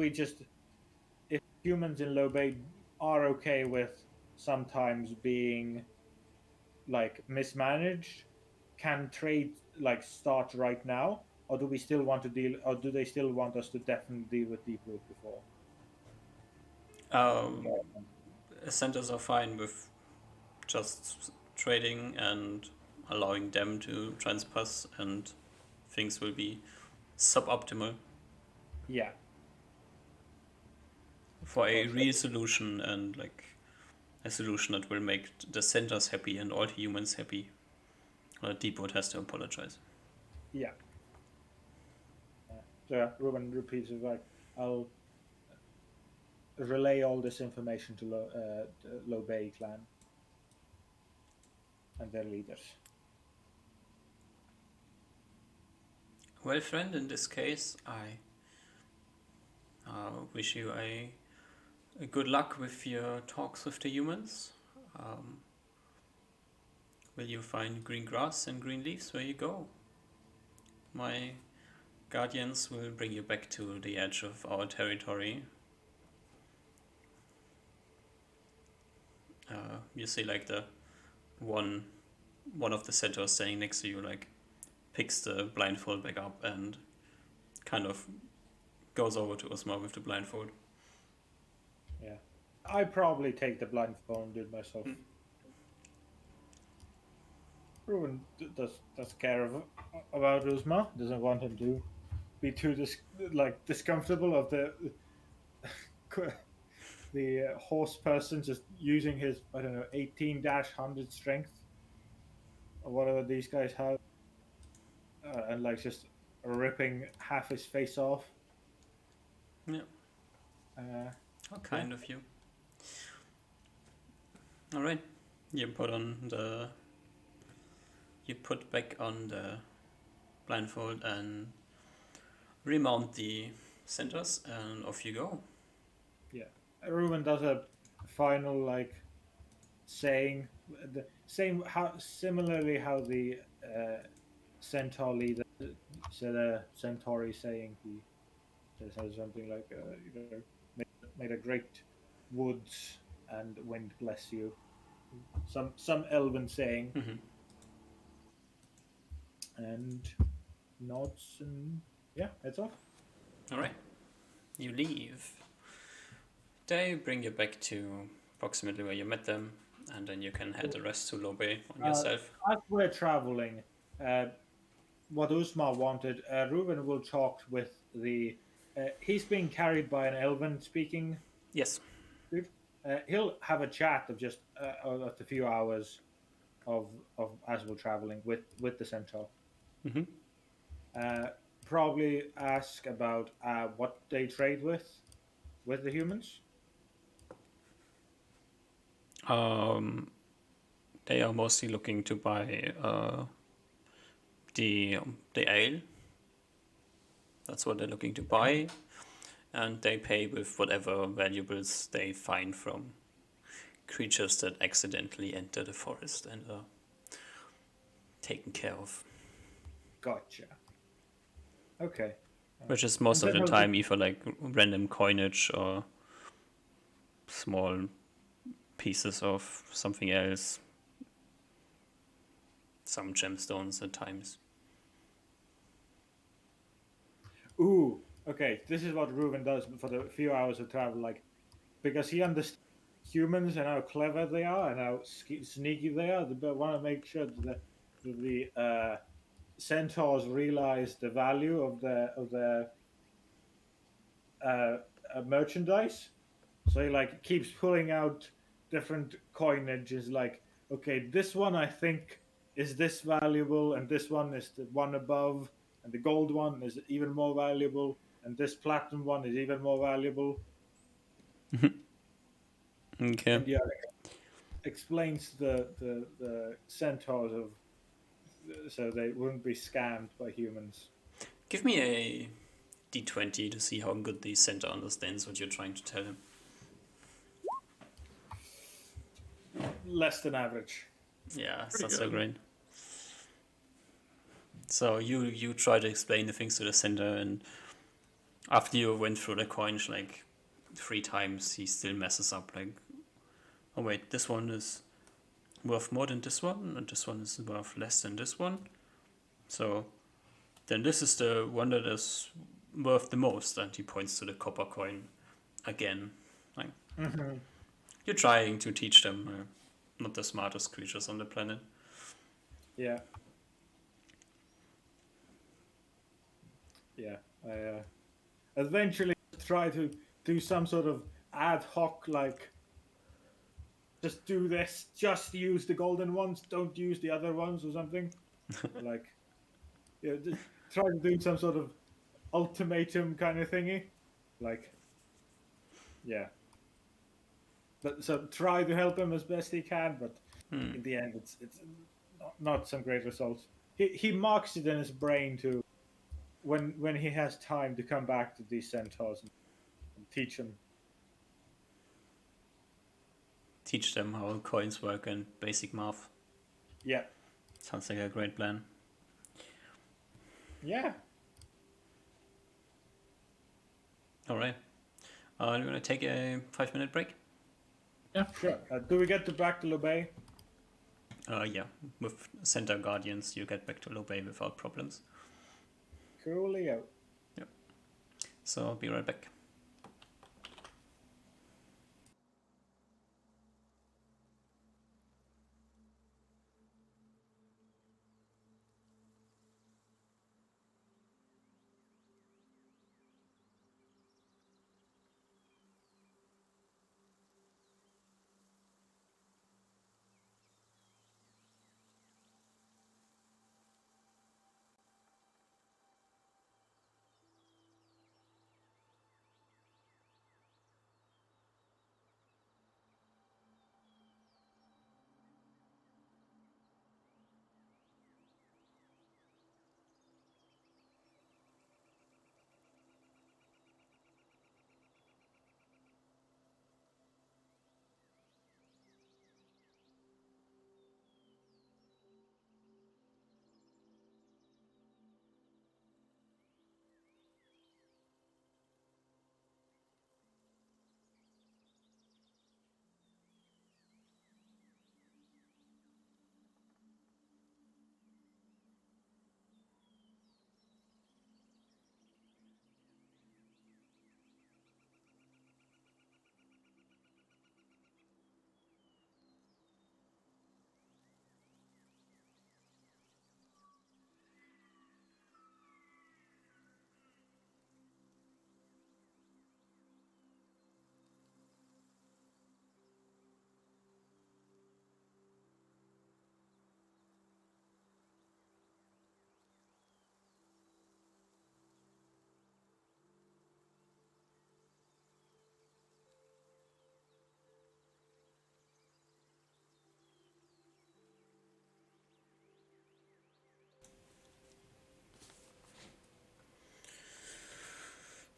humans in Llobet are okay with sometimes being mismanaged, can trade start right now, or do we still want to deal, or do they still want us to definitely deal with Deepwood before?
Centers are fine with just trading and allowing them to transpass, and things will be suboptimal.
Yeah.
For a real solution and a solution that will make the centers happy and all humans happy, Deepwood has to apologize.
Yeah. So yeah, Ruben repeats it I'll relay all this information to the Llobet clan and their leaders.
Well, friend, in this case, I wish you a good luck with your talks with the humans. Will you find green grass and green leaves where you go? My guardians will bring you back to the edge of our territory. You see, like the one of the centaurs standing next to you, like picks the blindfold back up and kind of goes over to Osmar with the blindfold.
Yeah, I probably take the blindfolded myself. Ruben does care about Uzma. Doesn't want him to be too discomfortable of the horse person just using his 18-100 strength or whatever these guys have, and like just ripping half his face off.
Yeah. How kind of you. All right. You put back on the blindfold and remount the centaurs, and off you go.
Yeah, Ruben does a final saying the same similarly how the centaur leader said a centauri saying. He says something like made a great woods and wind bless you, some elven saying.
Mm-hmm.
And nods and heads off.
All right. You leave. They bring you back to approximately where you met them, and then you can head the rest to Llobet on yourself.
As we're traveling, what Usma wanted, Ruben will talk with the. He's being carried by an elven speaking
Yes.
dude. He'll have a chat of just of a few hours of as we're traveling with the centaur.
Mm-hmm.
Probably ask about what they trade with the humans.
They are mostly looking to buy the ale. That's what they're looking to buy, and they pay with whatever valuables they find from creatures that accidentally enter the forest and are taken care of.
Gotcha. Okay.
Which is most of the time either like random coinage or small pieces of something else. Some gemstones at times.
Ooh, okay. This is what Ruben does for the few hours of travel, because he understands humans and how clever they are and how sneaky they are. But want to make sure that the centaurs realize the value of the merchandise. So he keeps pulling out different coinages. Okay, this one I think is this valuable, and this one is the one above, and the gold one is even more valuable, and this platinum one is even more valuable.
Okay.
And explains the centaurs of so they wouldn't be scammed by humans.
Give me a d20 to see how good the centaur understands what you're trying to tell him.
Less than average.
Yeah, it's not so great. So you try to explain the things to the centaur, and after you went through the coins 3 times, he still messes up. Oh wait, this one is worth more than this one, and this one is worth less than this one. So then this is the one that is worth the most, and he points to the copper coin again. You're trying to teach them, not the smartest creatures on the planet.
Yeah. Yeah. I eventually try to do some sort of ad hoc, just do this, just use the golden ones, don't use the other ones or something. Just try to do some sort of ultimatum kind of thingy. Yeah. But so try to help him as best he can, but
Hmm.
in the end, it's not some great results. He marks it in his brain to when he has time to come back to these centaurs and teach them.
Teach them how coins work and basic math.
Yeah,
Sounds like a great plan.
yeah.
All right. We're gonna take a 5-minute break.
Sure. Do we get back to Llobet?
Yeah. With Centaur Guardians, you get back to Llobet without problems.
Coolio.
Yep. So I'll be right back.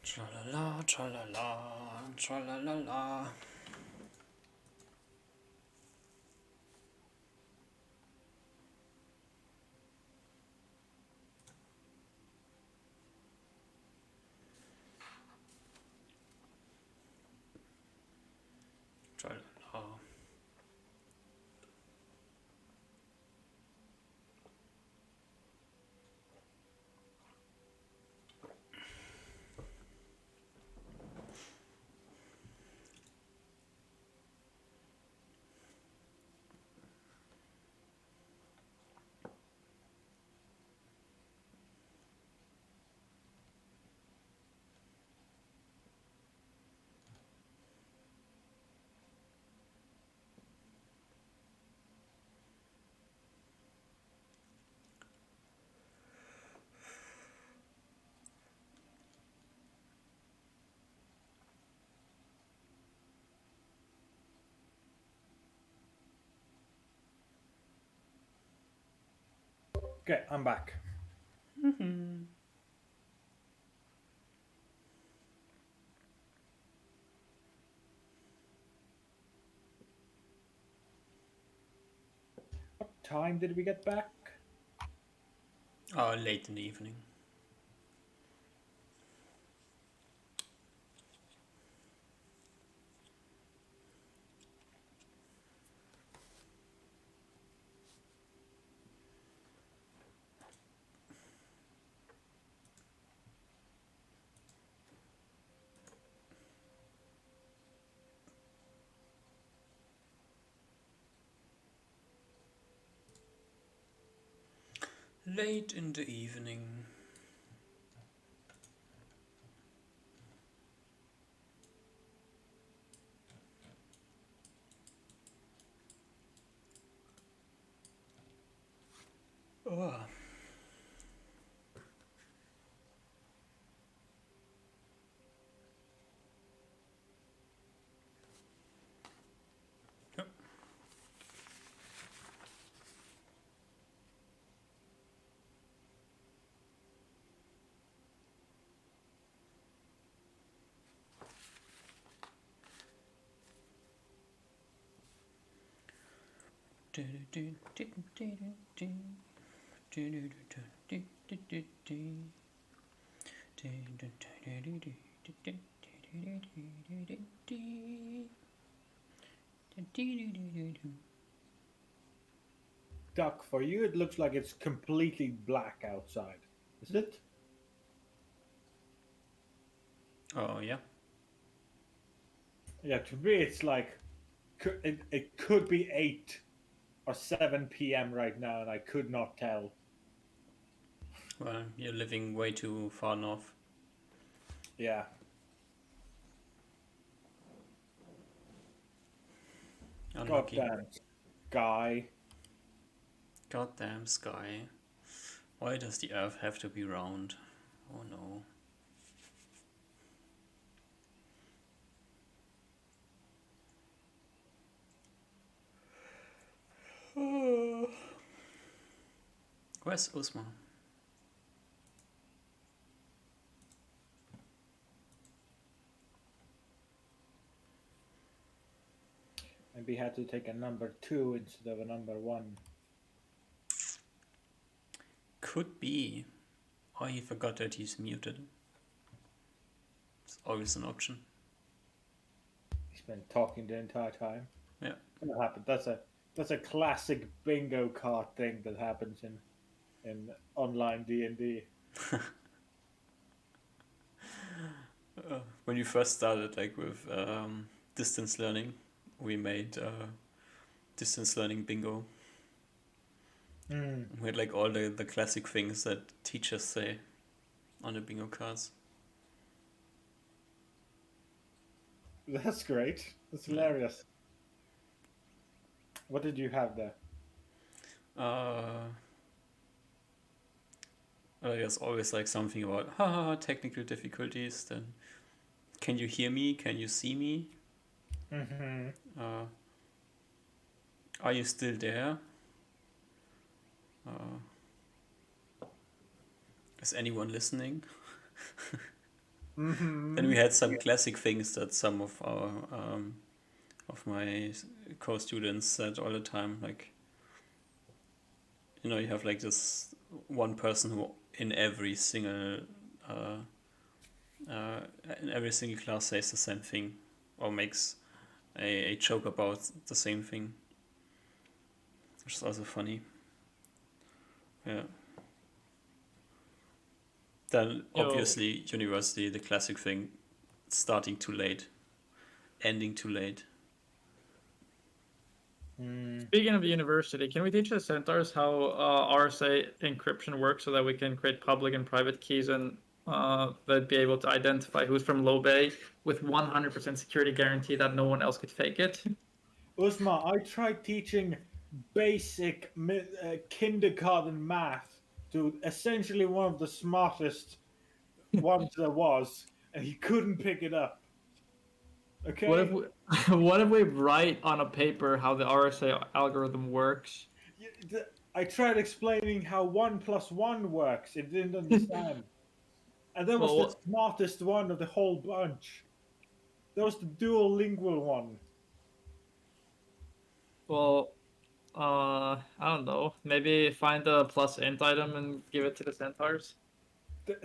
Tra-la-la, tra-la-la, tra-la-la-la. Tra-la-la.
Okay, I'm back. What time did we get back?
Late in the evening. Late in the evening. Oh.
Duck, for you, it looks like it's completely black outside. Is it?
Oh yeah.
Yeah, to me, it's like it could be 8 or 7 p.m. right now, and I could not tell.
Well, you're living way too far north.
Yeah.
Unlucky.
Goddamn guy.
Goddamn sky. Why does the Earth have to be round? Oh no. Where's Usma?
Maybe he had to take a number 2 instead of a number 1.
Could be. Or he forgot that he's muted. It's always an option.
He's been talking the entire time.
Yeah.
What happened? That's a classic bingo card thing that happens in online D&D.
When you first started, like with distance learning, we made distance learning bingo. We had like all the classic things that teachers say on the bingo cards.
That's great. That's hilarious. What did you have there?
There's always like something about technical difficulties. Then, can you hear me? Can you see me?
Mm-hmm.
Are you still there? Is anyone listening?
Mm-hmm.
Then we had some classic things that some of our of my co-students said all the time, like, you have like this one person who in every single class says the same thing or makes a joke about the same thing, which is also funny. Yeah. Then obviously university, the classic thing, starting too late, ending too late.
Speaking of university, can we teach the centaurs how RSA encryption works so that we can create public and private keys and they'd be able to identify who's from Llobet with 100% security guarantee that no one else could fake it?
Usma, I tried teaching basic kindergarten math to essentially one of the smartest ones there was, and he couldn't pick it up. Okay?
What if we write on a paper how the RSA algorithm works?
I tried explaining how 1 plus 1 works. It didn't understand. And that was the smartest one of the whole bunch. That was the dual lingual one.
Well, I don't know. Maybe find a plus int item and give it to the centaurs.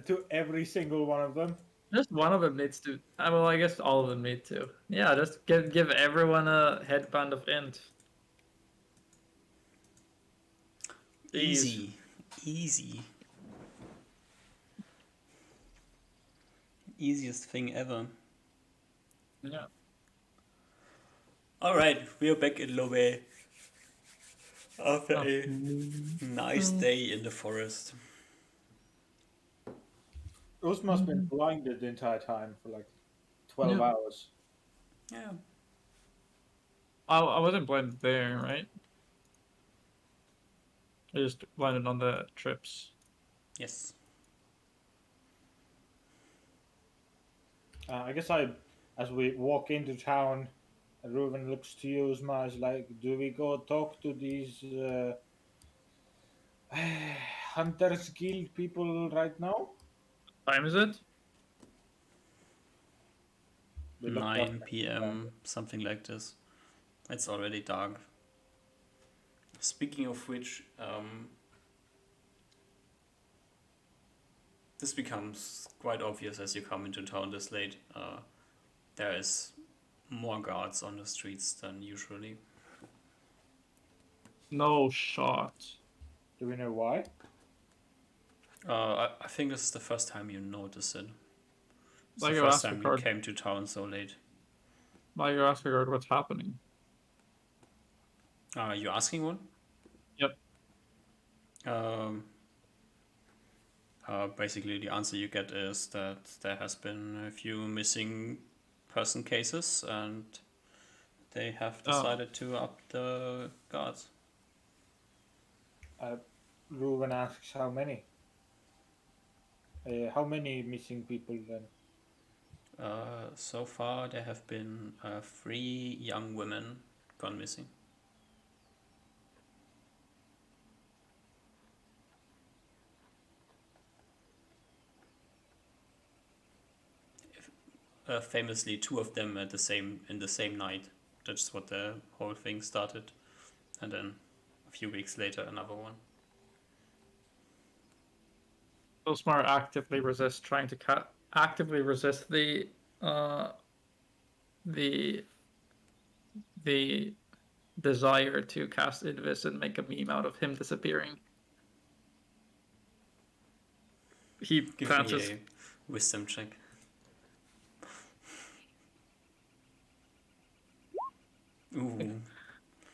To every single one of them.
Just one of them needs to. Well, I guess all of them need to. Yeah, just give everyone a headband of int.
Easy. Easiest thing ever.
Yeah.
All right, we are back in Llobet after a nice day in the forest.
Usma's been blinded the entire time for like 12 hours.
Yeah.
I wasn't blinded there, right? I just blinded on the trips.
Yes.
I guess as we walk into town, Reuven looks to you, Usma, is like, do we go talk to these Hunters Guild people right now?
Time is it?
We looked
9
up.
p.m., something like this. It's already dark. Speaking of which, this becomes quite obvious as you come into town this late. There is more guards on the streets than usually.
No shot.
Do we know why?
I think this is the first time you notice it. It's
Like
the
you
first
asked
time you
Ricard.
came to town so late.
Like you asked Ricard, what's happening?
Are you asking one?
Yep.
Basically, the answer you get is that there has been a few missing person cases, and they have decided to up the guards.
Ruben asks how many. How many missing people then?
So far, there have been 3 young women gone missing. Famously, 2 of them in the same night. That's what the whole thing started, and then a few weeks later, another one.
Smart actively resist trying to actively resist the desire to cast Invis and make a meme out of him disappearing. He
Give
fancies.
me a wisdom check. Ooh.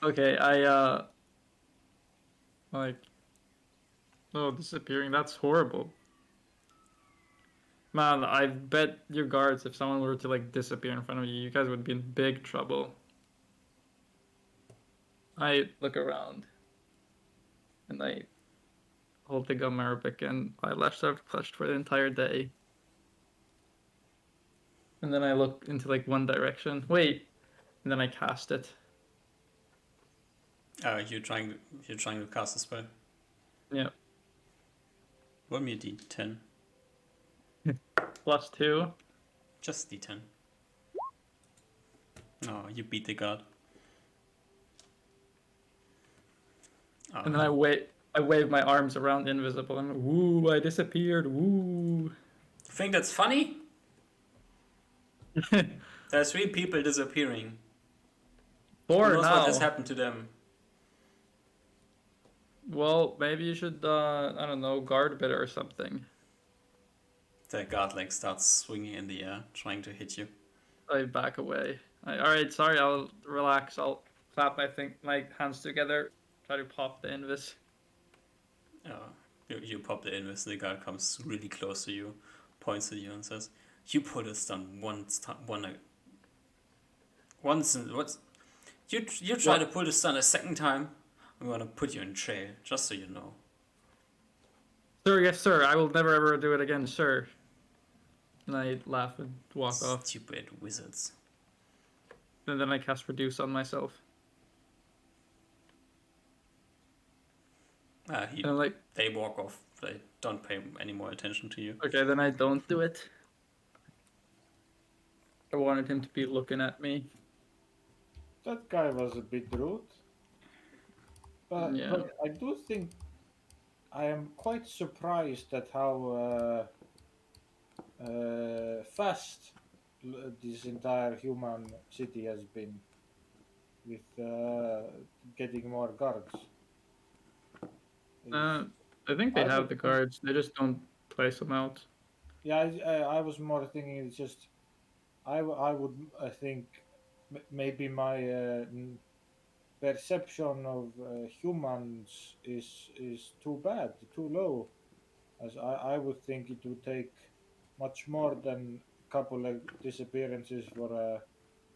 Okay, disappearing, that's horrible. Man, I bet your guards, if someone were to like disappear in front of you, you guys would be in big trouble. I look around and I hold the gum Arabic and my lashes are clutched for the entire day. And then I look into like one direction. Wait, and then I cast it.
You're trying to cast a spell.
Yeah.
Roll me a d10.
+2.
Just d10. Oh, you beat the guard. Oh.
And then I wave my arms around invisible and woo, I disappeared. Woo.
Think that's funny? There's 3 people disappearing. Who knows what has happened to them?
Well, maybe you should, I don't know, guard a bit or something.
The guard like starts swinging in the air, trying to hit you.
I back away. Alright, sorry, I'll relax. I'll clap my hands together, try to pop the invis.
You pop the invis, the guard comes really close to you, points at you and says, "You put a stun once. You try to pull the stun a second time, I'm gonna put you in jail, just so you know."
Sir, yes, sir. I will never ever do it again, sir. And I laugh and walk off.
Stupid wizards.
And then I cast Reduce on myself. And like,
they walk off. They don't pay any more attention to you.
Okay, then I don't do it. I wanted him to be looking at me.
That guy was a bit rude. But I do think I am quite surprised at how fast this entire human city has been with getting more guards.
I think they have the guards. They just don't place them out.
Yeah, I was more thinking it's just I would think maybe my perception of humans is too bad, too low. As I would think it would take much more than a couple of disappearances for a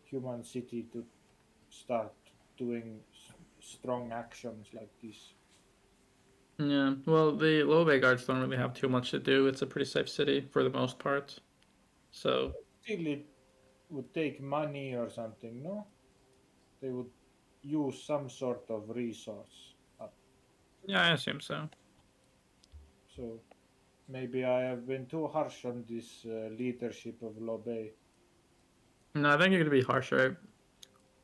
human city to start doing strong actions like this.
Yeah, well, the Llobet guards don't really have too much to do. It's a pretty safe city for the most part. So.
Still, it would take money or something, no? They would use some sort of resource.
Yeah, I assume so.
So maybe I have been too harsh on this leadership of Llobet.
No, I think you're gonna be harsher.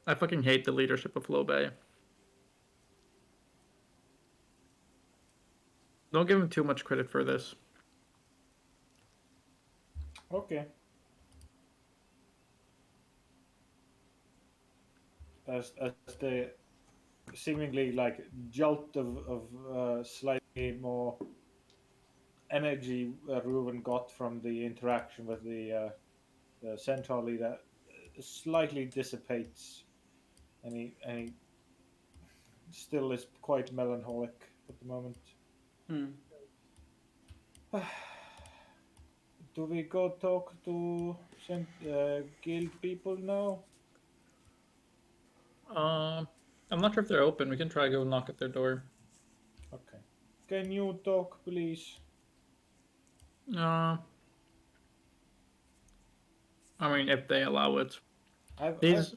I fucking hate the leadership of Llobet. Don't give him too much credit for this.
Okay. As the seemingly like jolt of slightly more energy Ruben got from the interaction with the centaur leader slightly dissipates, and he still is quite melancholic at the moment.
Hmm.
Do we go talk to guild people now?
I'm not sure if they're open. We can try to go knock at their door.
Okay. Can you talk, please?
Uh, I mean, if they allow it.
I've
These,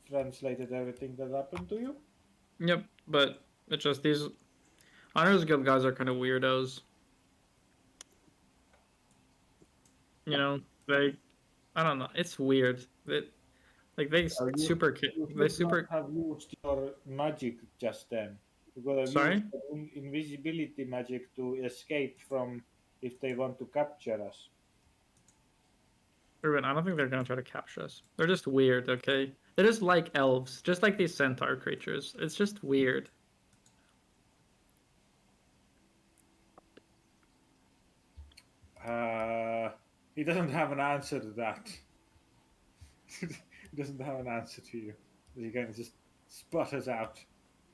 translated everything that happened to you.
yep, but it's just these Honors Guild guys are kind of weirdos. You know, I don't know. It's weird. They
You
super,
you
they
should not
super.
have used your magic just then. You could have used
Sorry,
invisibility magic to escape from if they want to capture us.
Ruben. I don't think they're gonna try to capture us. They're just weird. Okay, they're just like elves, just like these centaur creatures. It's just weird.
He doesn't have an answer to that. He doesn't have an answer to you. He kind of just sputters out.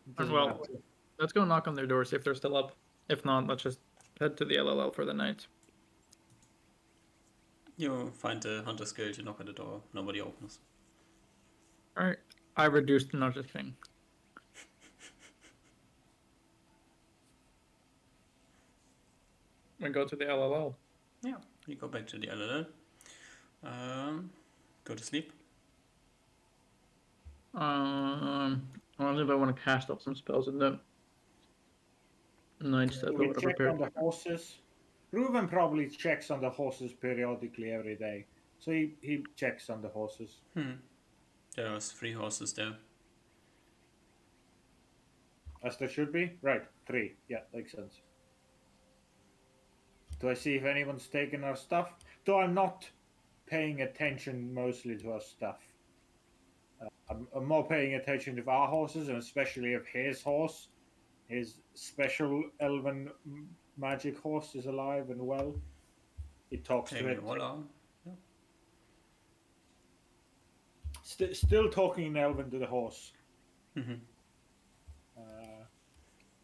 It doesn't
Well,
matter.
let's go knock on their door, see if they're still up. If not, let's just head to the LLL for the night.
You find the Hunter's Guild, you knock at the door, nobody opens.
Alright. I reduced the notice thing. We go to the LLL.
Yeah, you go back to the LLL. Go to sleep.
I wonder if I want to cast up some spells in the night
Do
stuff or
we
whatever.
check on the horses? Ruben probably checks on the horses periodically every day. So he checks on the horses.
There's 3 horses there.
As there should be? Right, 3. Yeah, makes sense. Do I see if anyone's taken our stuff? Though I'm not paying attention mostly to our stuff. I'm more paying attention to our horses, and especially if his horse, his special elven magic horse, is alive and well. He talks to
Taking
it.
the wall out.
Still talking in elven to the horse.
Mm-hmm.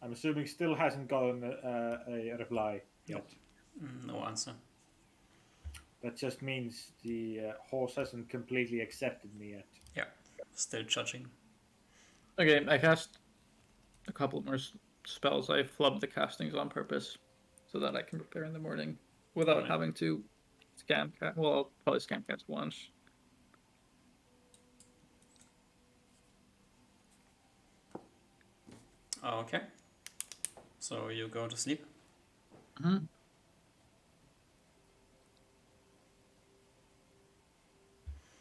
I'm assuming still hasn't gotten a reply yet.
No answer.
That just means the horse hasn't completely accepted me yet.
Yeah, still judging.
Okay, I cast a couple more spells. I flubbed the castings on purpose so that I can prepare in the morning without
Right.
having to scan cast. Well, I'll probably scan cast once.
Okay. So you go to sleep.
Mm-hmm.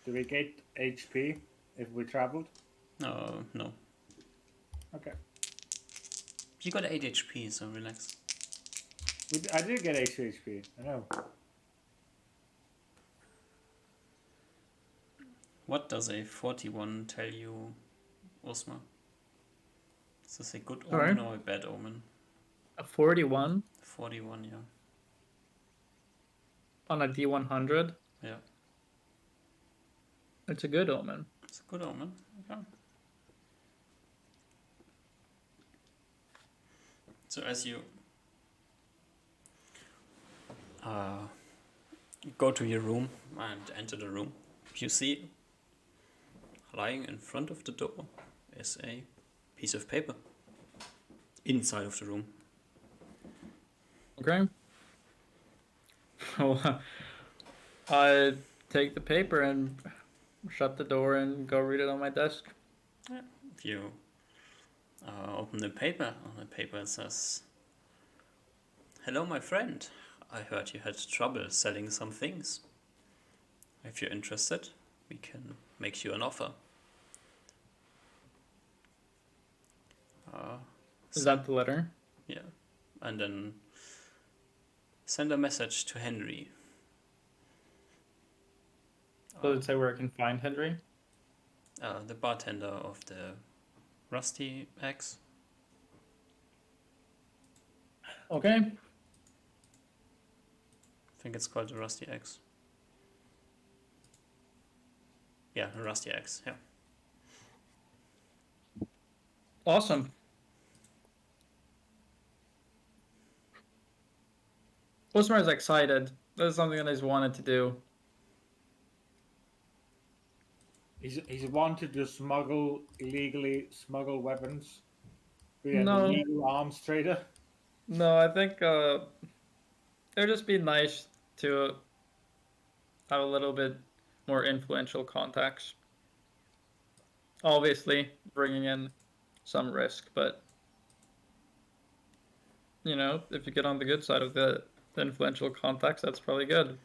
Do we get HP if we traveled?
No.
Okay.
You got 8 HP, so relax.
I did get 8 HP. I know.
What does a 41 tell you, Osma? Is this a good
Sorry?
omen or a bad omen?
A 41
41, yeah.
on a D100.
Yeah.
It's a good omen.
It's a good omen. Okay. So as you go to your room and enter the room, you see lying in front of the door is a piece of paper inside of the room.
Okay. Well, I take the paper and shut the door and go read it on my desk.
If you open the paper, on the paper it says, "Hello, my friend. I heard you had trouble selling some things. If you're interested, we can make you an offer."
Is that the letter?
Yeah. and then send a message to Henry.
Does it say where I can find Henry?
The bartender of the Rusty X.
Okay.
I think it's called the Rusty X. Yeah, the Rusty X, yeah.
Awesome. Osmar is excited. That's something that he's wanted to do.
He's wanted to illegally smuggle weapons. Be an
No,
illegal arms trader.
no, I think it would just be nice to have a little bit more influential contacts. Obviously, bringing in some risk, but you know, if you get on the good side of the influential contacts, that's probably good.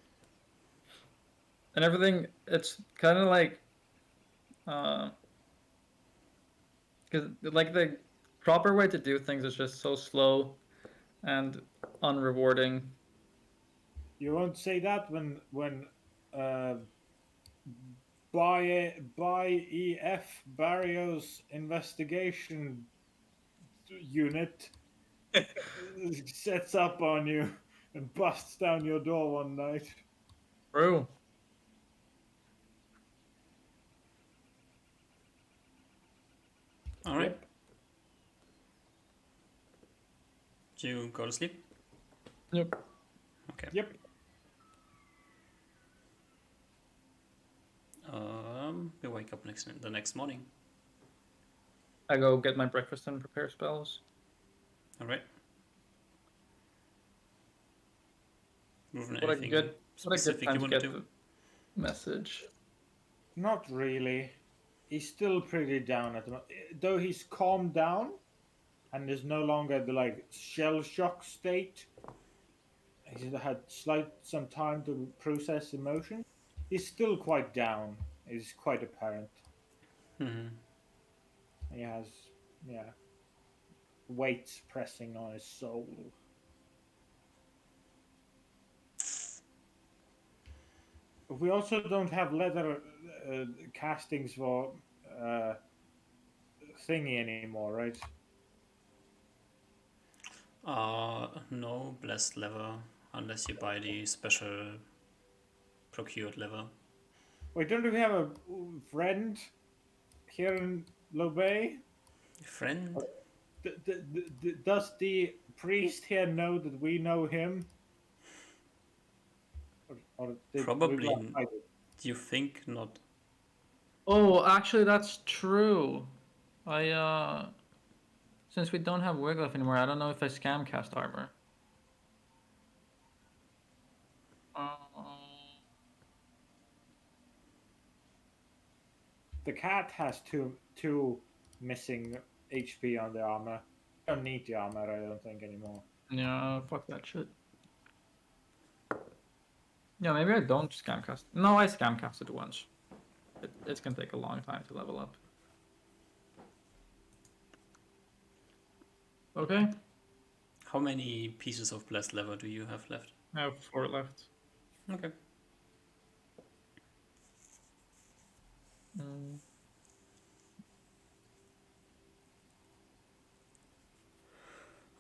And everything, it's kind of like, because like the proper way to do things is just so slow and unrewarding.
You won't say that when by EF Barrios investigation unit sets up on you and busts down your door one night.
True.
All right.
Yep.
Do you go to sleep?
Yep.
Okay.
Yep.
We wake up the next morning.
I go get my breakfast and prepare spells.
All right. Moving
What a
anything
good
specific
time
you
to
want to
get
do?
the message.
Not really. He's still pretty down at the moment. Though he's calmed down and is no longer the like shell shock state. He's had some time to process emotion. He's still quite down. It's quite apparent.
Mm-hmm.
He has, yeah, weights pressing on his soul. We also don't have leather castings for thingy anymore, right?
No blessed leather unless you buy the special procured leather.
Wait, don't we have a friend here in Llobet?
Friend?
Does the priest here know that we know him? Or
Probably. Do you think not?
Oh, actually, that's true. I since we don't have Wiglaf anymore, I don't know if I scam cast armor.
The cat has two missing HP on the armor. Don't need the armor, I don't think anymore.
Yeah, fuck that shit. Yeah, maybe I don't scam cast. No, I scam casted once. It's gonna take a long time to level up. Okay.
How many pieces of blessed leather do you have left?
I have 4 left.
Okay.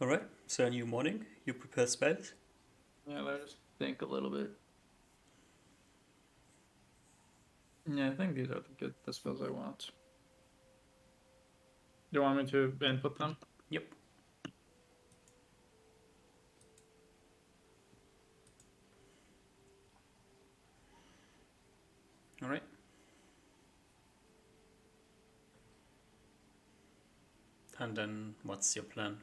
Alright, so a new morning, you prepare spells.
Yeah, let's think a little bit. Yeah, I think these are the spells I want. Do you want me to input them?
Yep. Alright. And then what's your plan?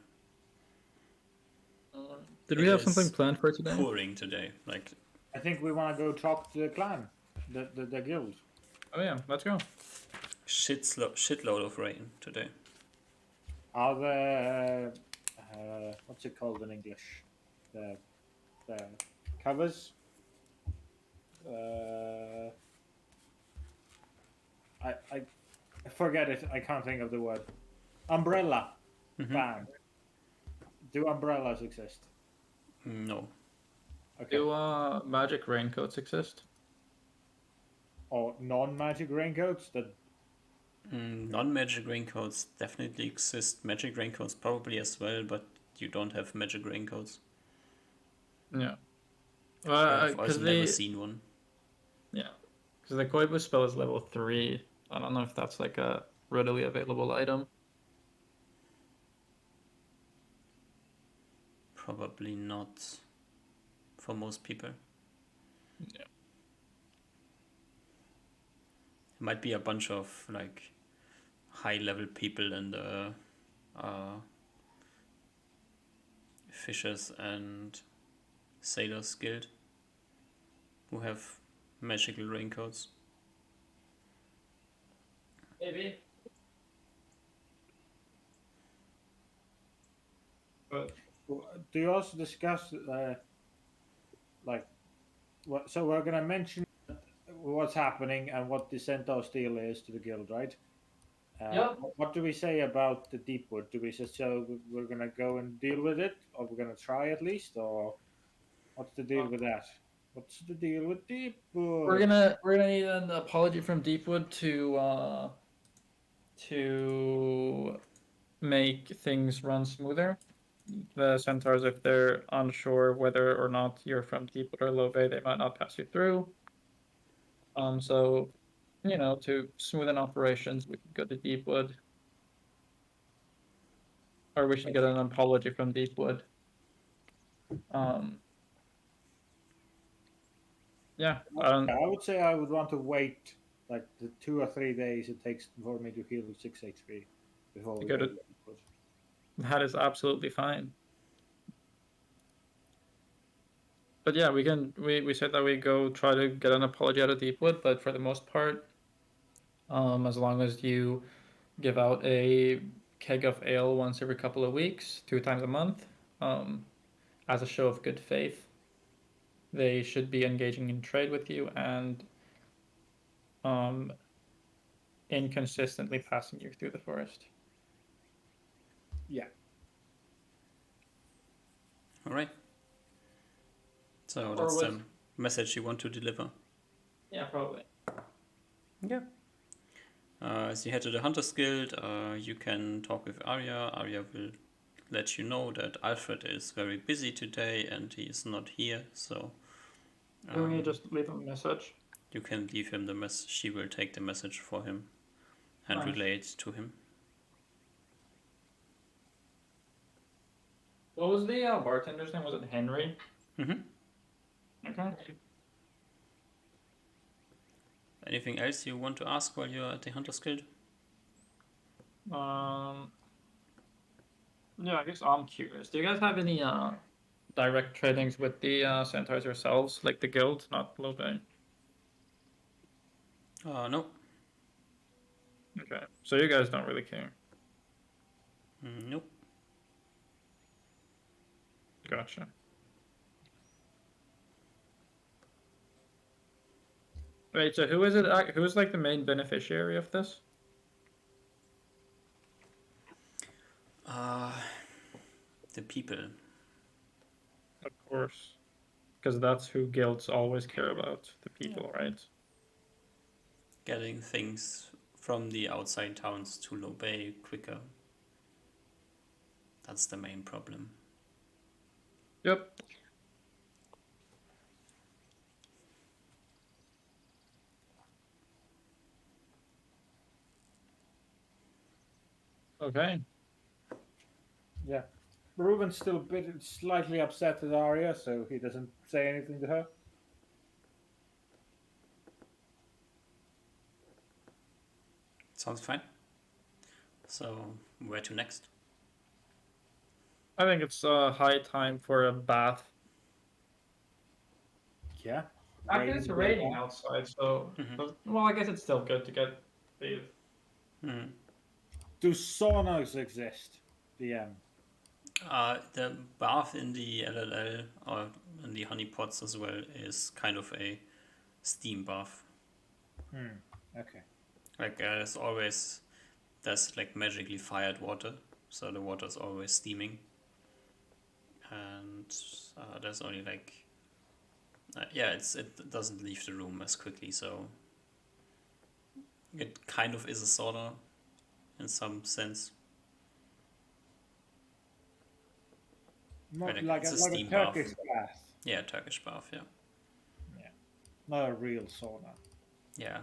Did we have something planned for today?
Pouring today, like.
I think we want to go talk to the clan, the guild.
Oh yeah, let's go.
Shitload of rain today.
Are the what's it called in English? The covers. I forget it. I can't think of the word. Umbrella.
Mhm.
Bang. Do umbrellas exist?
No.
Okay.
Do magic raincoats exist?
Or non-magic raincoats that
Non-magic raincoats definitely exist. Magic raincoats probably as well, but you don't have magic raincoats.
Yeah.
I've
Because
also never seen one.
yeah, because the Koibu spell is level 3. I don't know if that's like a readily available item.
Probably not for most people.
Yeah.
It might be a bunch of like high-level people in the uh, Fishers and Sailors Guild who have magical raincoats.
Maybe. But
do you also discuss like what? So we're gonna mention what's happening and what the centaur deal is to the guild, right?
yeah,
What do we say about the Deepwood? Do we just so we're gonna go and deal with it, or we're gonna try at least, or what's the deal with that? What's the deal with Deepwood?
we're gonna need an apology from Deepwood to make things run smoother. The centaurs, if they're unsure whether or not you're from Deepwood or Llobet, they might not pass you through. So to smoothen operations, we could go to Deepwood, or we should get an apology from Deepwood. Um, yeah,
I would say I would want to wait like the 2 or 3 days it takes for me to heal 6 HP before we
go
go
to
to Deepwood.
that is absolutely fine. But yeah, we said that we go try to get an apology out of Deepwood, but for the most part, as long as you give out a keg of ale once every couple of weeks, 2 times a month, um, as a show of good faith, they should be engaging in trade with you and um, inconsistently passing you through the forest.
Yeah.
All right. So
Or
that's
with
the message you want to deliver.
yeah, probably.
Yeah. As you head to the Hunters Guild, you can talk with Arya. Arya will let you know that Alfred is very busy today and he is not here. So
Can we just leave a message?
you can leave him the message. She will take the message for him and
Nice.
relay it to him.
What was the bartender's name? Was it Henry? Okay.
Anything else you want to ask while you're at the Hunters Guild?
Yeah, I guess I'm curious. Do you guys have any direct tradings with the centaurs yourselves, like the guild, not Llobet?
No.
Okay, so you guys don't really care.
Nope.
Gotcha. Wait, so who is it? Who's like the main beneficiary of this?
The people.
Of course, because that's who guilds always care about, the people, right?
Getting things from the outside towns to Llobet quicker. That's the main problem.
Yep. Okay.
Yeah. Reuben's still a bit slightly upset at Arya, so he doesn't say anything to her.
Sounds fine. So, where to next?
I think it's high time for a bath.
Yeah.
I guess it's raining outside, so well, I guess it's still good to get bathed.
Do saunas exist, DM?
The bath in the LLL or in the honeypots as well is kind of a steam bath.
Okay.
Like there's like magically fired water, so the water is always steaming. and there's only like yeah, it doesn't leave the room as quickly, so it kind of is a sauna in some sense. Right,
Not
like it's a
like a
steam bath.
Turkish bath.
Yeah, Turkish bath. Yeah,
Yeah, not a real sauna.
yeah.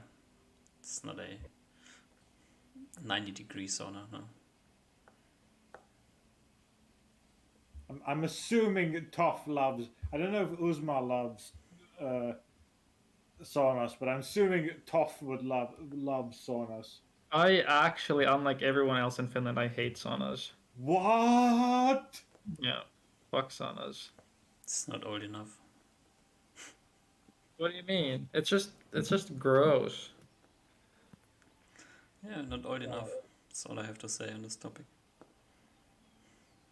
It's not a 90-degree sauna. No.
I'm assuming Toph loves. I don't know if Uzma loves saunas, but I'm assuming Toph would love saunas.
I actually, unlike everyone else in Finland, I hate saunas.
What?
Yeah, fuck saunas.
It's not old enough.
What do you mean? It's just gross.
Yeah, not old enough. That's all I have to say on this topic.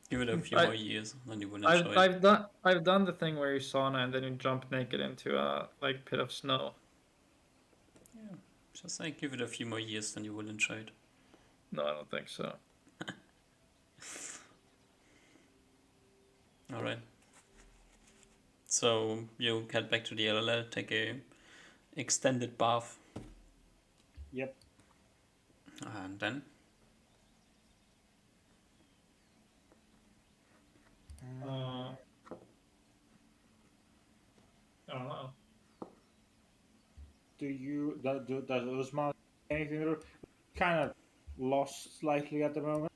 Give it a few
I,
more years, then you will enjoy it.
I've done the thing where you sauna and then you jump naked into a like pit of snow.
Yeah, just like give it a few more years, then you will enjoy it.
No, I don't think so.
All right. So you head back to the LLL, take a extended bath,
Yep.
and then
I don't know.
Does Uzma anything? Kind of lost slightly at the moment.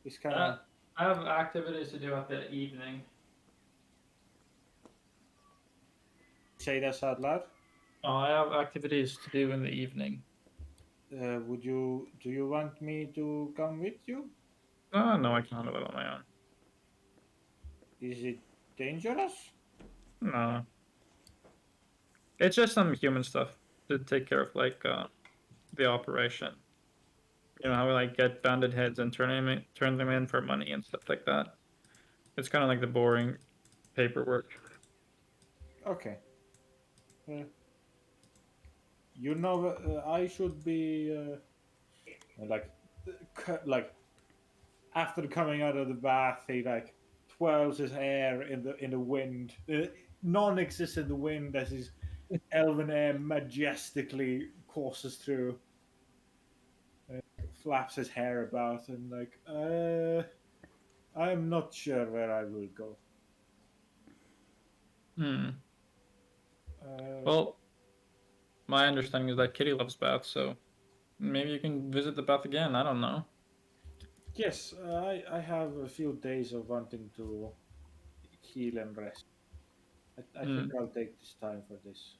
He's kind of.
I have activities to do at the evening.
Say that out loud.
Oh, I have activities to do in the evening.
Do you want me to come with you?
No, I can handle it on my own.
Is it dangerous?
No. It's just some human stuff to take care of, like the operation. You know how we like get banded heads and turn them in for money and stuff like that. It's kind of like the boring paperwork.
Okay. I should be like after coming out of the bath, he like twirls his hair in the wind, non-existent wind as his elven air majestically courses through. Flaps his hair about and like, I'm not sure where I will go.
Well, my understanding is that Kitty loves baths, so maybe you can visit the bath again. I don't know.
Yes, I have a few days of wanting to heal and rest. I think I'll take this time for this.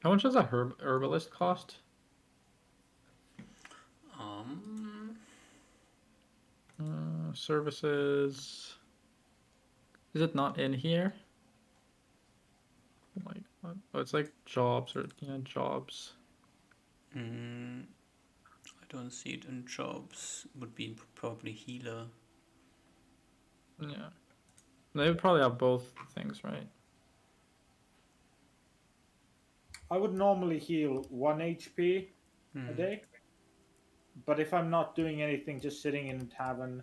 How much does a herbalist cost? Services. Is it not in here? Oh my god. Oh, it's like jobs or jobs.
I don't see it in jobs. Would be probably healer.
Yeah. They would probably have both things, right?
I would normally heal 1 HP a day, but if I'm not doing anything, just sitting in a tavern,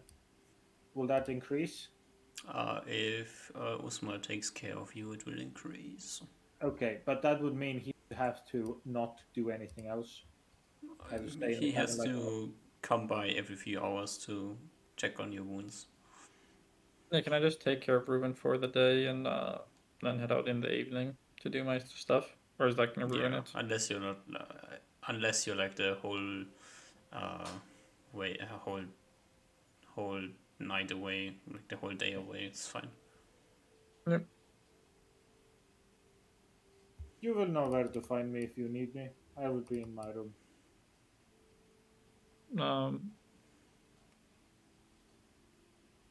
will that increase?
If Usma takes care of you, it will increase.
Okay, but that would mean he would have to not do anything else. Have to stay in
He
the
has
tavern
to come by every few hours to check on your wounds.
Yeah, can I just take care of Ruben for the day and then head out in the evening to do my stuff? Or is that gonna ruin it?
Unless you're not, unless you're like the whole, whole night away, like the whole day away. It's fine.
Yep.
You will know where to find me if you need me. I will be in my room.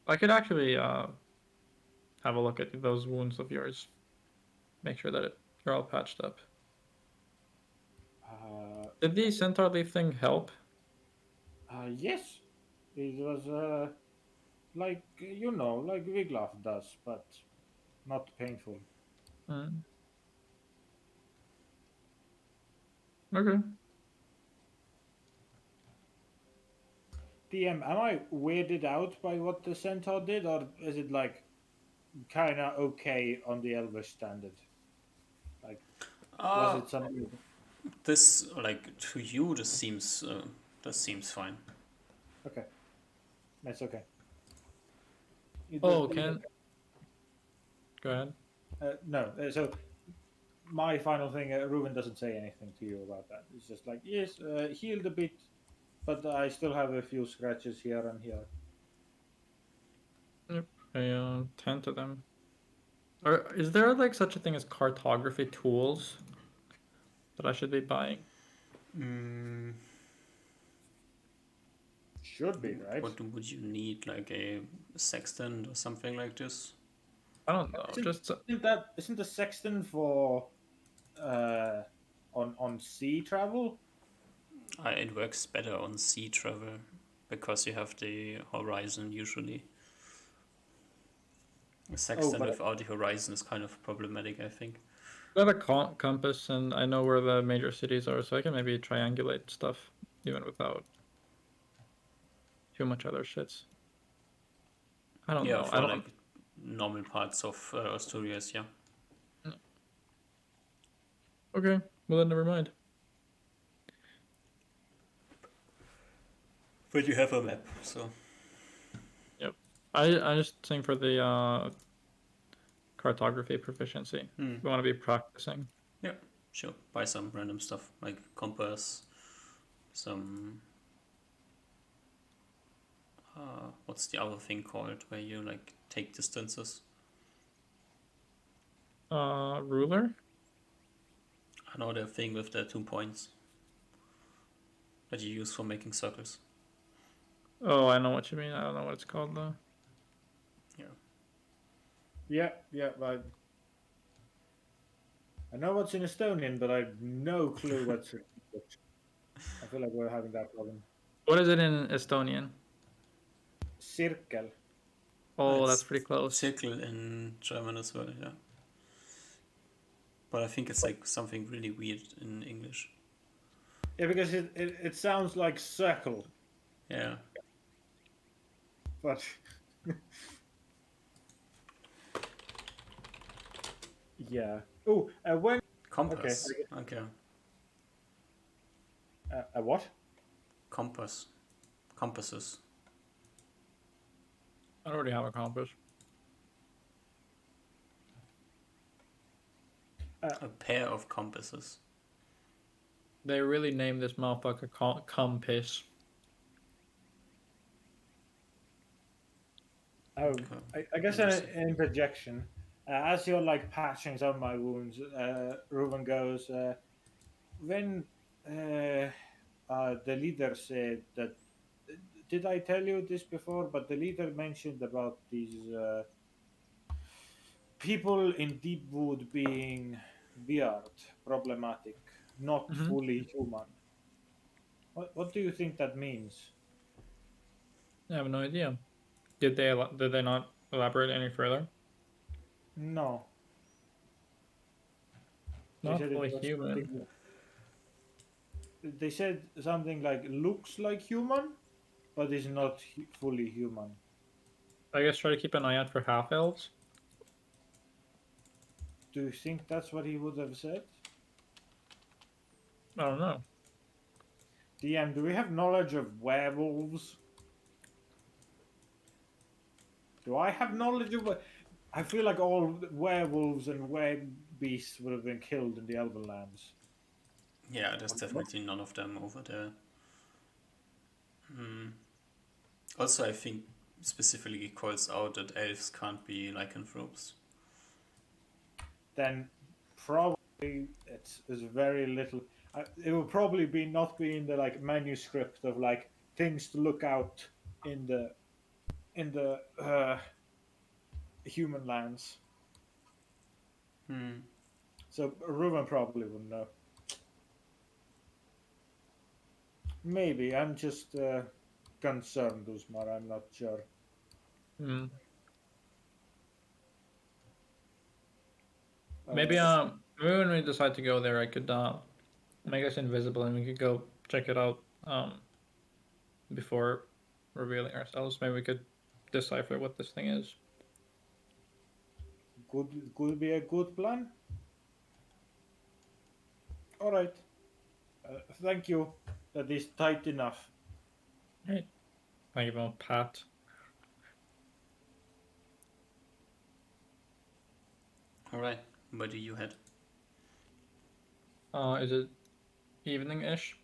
I could actually have a look at those wounds of yours. Make sure that they're all patched up. Did the centaur leaf thing help?
Yes, it was like like Wiglaf does, but not painful.
Okay.
DM, am I weirded out by what the centaur did, or is it like kind of okay on the Elvish standard? Like, was
Uh,
it something?
this like to you, this seems fine.
Okay, that's okay.
Oh, go ahead.
No, so my final thing, Ruben doesn't say anything to you about that. It's just like, yes, healed a bit, but I still have a few scratches here and here.
Yep. I tend to them. Or is there like such a thing as cartography tools that I should be buying?
Mm,
Should be, right?
what would you need, like a sextant or something like this?
I don't know.
Isn't,
Just
isn't the sextant for uh, on sea travel?
It works better on sea travel because you have the horizon usually. A
Oh,
sextant
but
without the horizon is kind of problematic, I think.
got a compass, and I know where the major cities are, so I can maybe triangulate stuff even without too much other shits. I don't
Yeah,
know. I
for
don't.
like normal parts of Asturias, yeah.
Okay, well then never mind.
But you have a map, so
Yep. I just think for the cartography proficiency, we want to be practicing.
yeah, sure. Buy some random stuff like compass, some what's the other thing called where you like take distances?
Ruler.
I know the thing with the 2 points that you use for making circles.
Oh, I know what you mean. I don't know what it's called though.
Yeah.
yeah, I know what's in Estonian, but I have no clue what's in English. I feel like we're having that problem.
What is it in Estonian?
Cirkel.
Oh, that's
It's
pretty close.
circle in German as well, yeah. But I think it's like something really weird in English.
Yeah, because it sounds like circle,
Yeah.
but yeah. Oh, when okay,
Compass. Okay.
a what?
Compass. Compasses.
I already have a compass.
A pair of compasses.
They really named this motherfucker compass.
Oh,
Okay.
I guess an
Interesting.
interjection. As you're like patching some of my wounds, Ruben goes, when the leader said that, did I tell you this before? But the leader mentioned about these people in deep wood being weird, problematic, not
Mm-hmm.
fully human. What do you think that means?
I have no idea. Did they not elaborate any further?
No, they
Not
said it
fully
was
human.
something. They said something like looks like human, but is not fully human.
I guess try to keep an eye out for half elves.
Do you think that's what he would have said?
I don't know.
DM, do we have knowledge of werewolves? Do I have knowledge of? I feel like all werewolves and beasts would have been killed in the Elven lands.
Yeah, there's definitely none of them over there. Also, I think specifically it calls out that elves can't be lycanthropes.
Then probably it's very little. It will probably be not be in the like manuscript of like things to look out in the human lands.
Hmm.
So Ruben probably wouldn't know. Maybe I'm just concerned, Usmar. I'm not sure.
Hmm. Maybe
Uh,
maybe when we decide to go there, I could make us invisible and we could go check it out before revealing ourselves. Maybe we could decipher what this thing is.
could be a good plan. All right. Thank you. That is tight enough.
Right. I give him a pat.
All right. Where do you head?
Is it evening-ish?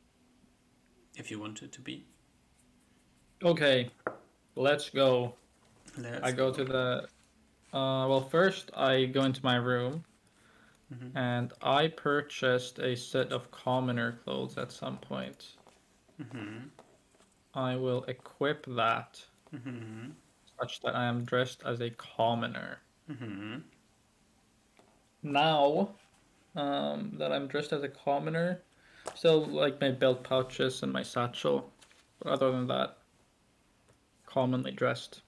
If you want it to be.
Okay, let's go.
Let's
I go to the. Well, first I go into my room, and I purchased a set of commoner clothes at some point. I will equip that such that I am dressed as a commoner. Now, that I'm dressed as a commoner, still like my belt pouches and my satchel, but other than that, commonly dressed.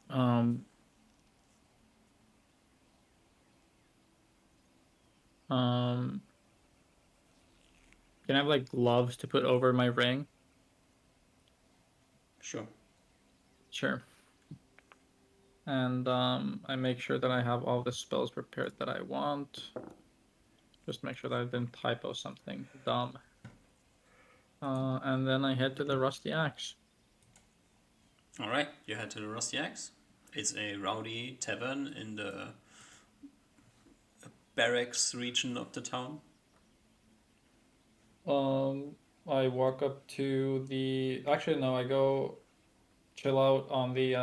Um, um, can I have like gloves to put over my ring?
Sure.
Sure. And I make sure that I have all the spells prepared that I want. Just make sure that I didn't typo something dumb. And then I head to the Rusty Axe.
All right. You head to the Rusty Axe. It's a rowdy tavern in the barracks region of the town.
I walk up to the. Actually, no, I go chill out on the.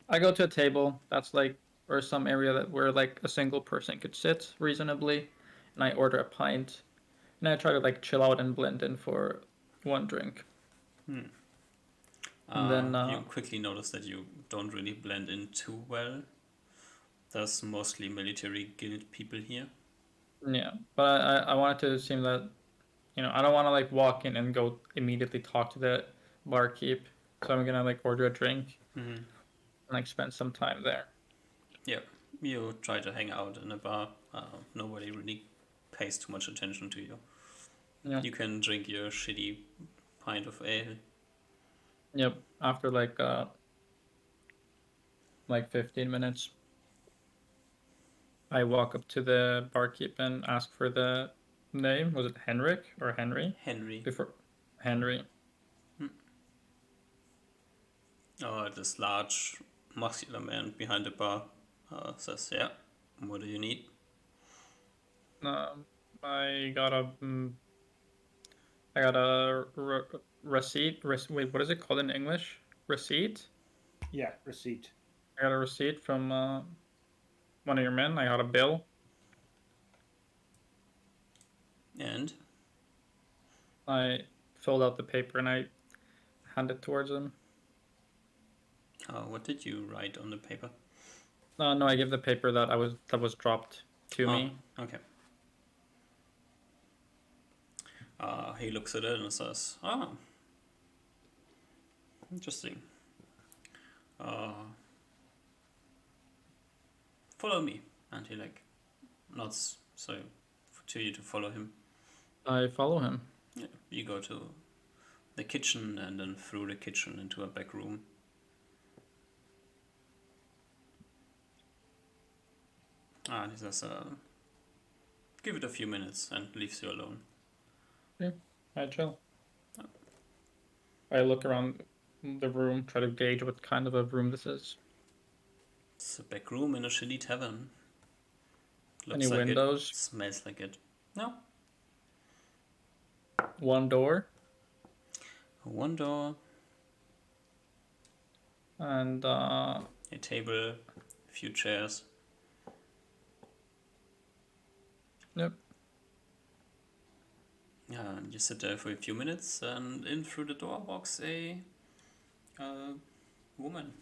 I go to a table that's like, or some area that where like a single person could sit reasonably, and I order a pint, and I try to like chill out and blend in for one drink. And then
You quickly notice that you don't really blend in too well. There's mostly military guild people here.
yeah, but I want it to seem that, I don't want to like walk in and go immediately talk to the barkeep, so I'm gonna like order a drink and like spend some time there.
Yeah, you try to hang out in a bar. Nobody really pays too much attention to you.
Yeah.
You can drink your shitty pint of ale.
Yep. After like 15 minutes, I walk up to the barkeep and ask for the name. Was it Henrik or Henry?
Henry.
Before Henry.
This large, muscular man behind the bar says, "Yeah, what do you need?"
Um, I got a I got a receipt. Wait, what is it called in English? Receipt.
Yeah, receipt.
I got a receipt from one of your men. I got a bill.
And
I filled out the paper and I hand it towards him.
what did you write on the paper?
No, I give the paper that was dropped to me.
Okay. He looks at it and says, "Ah, interesting. Follow me." And he like nods so to you to follow him.
I follow him.
Yeah, you go to the kitchen and then through the kitchen into a back room. And he says, "Give it a few minutes," and leaves you alone.
Yeah, I chill. I look around the room, try to gauge what kind of a room this is.
It's a back room in a shitty tavern.
Any windows?
It. Smells like it. No.
One door.
One door.
And
a table, a few chairs.
Yep.
Yeah, you sit there for a few minutes, and in through the door walks a woman.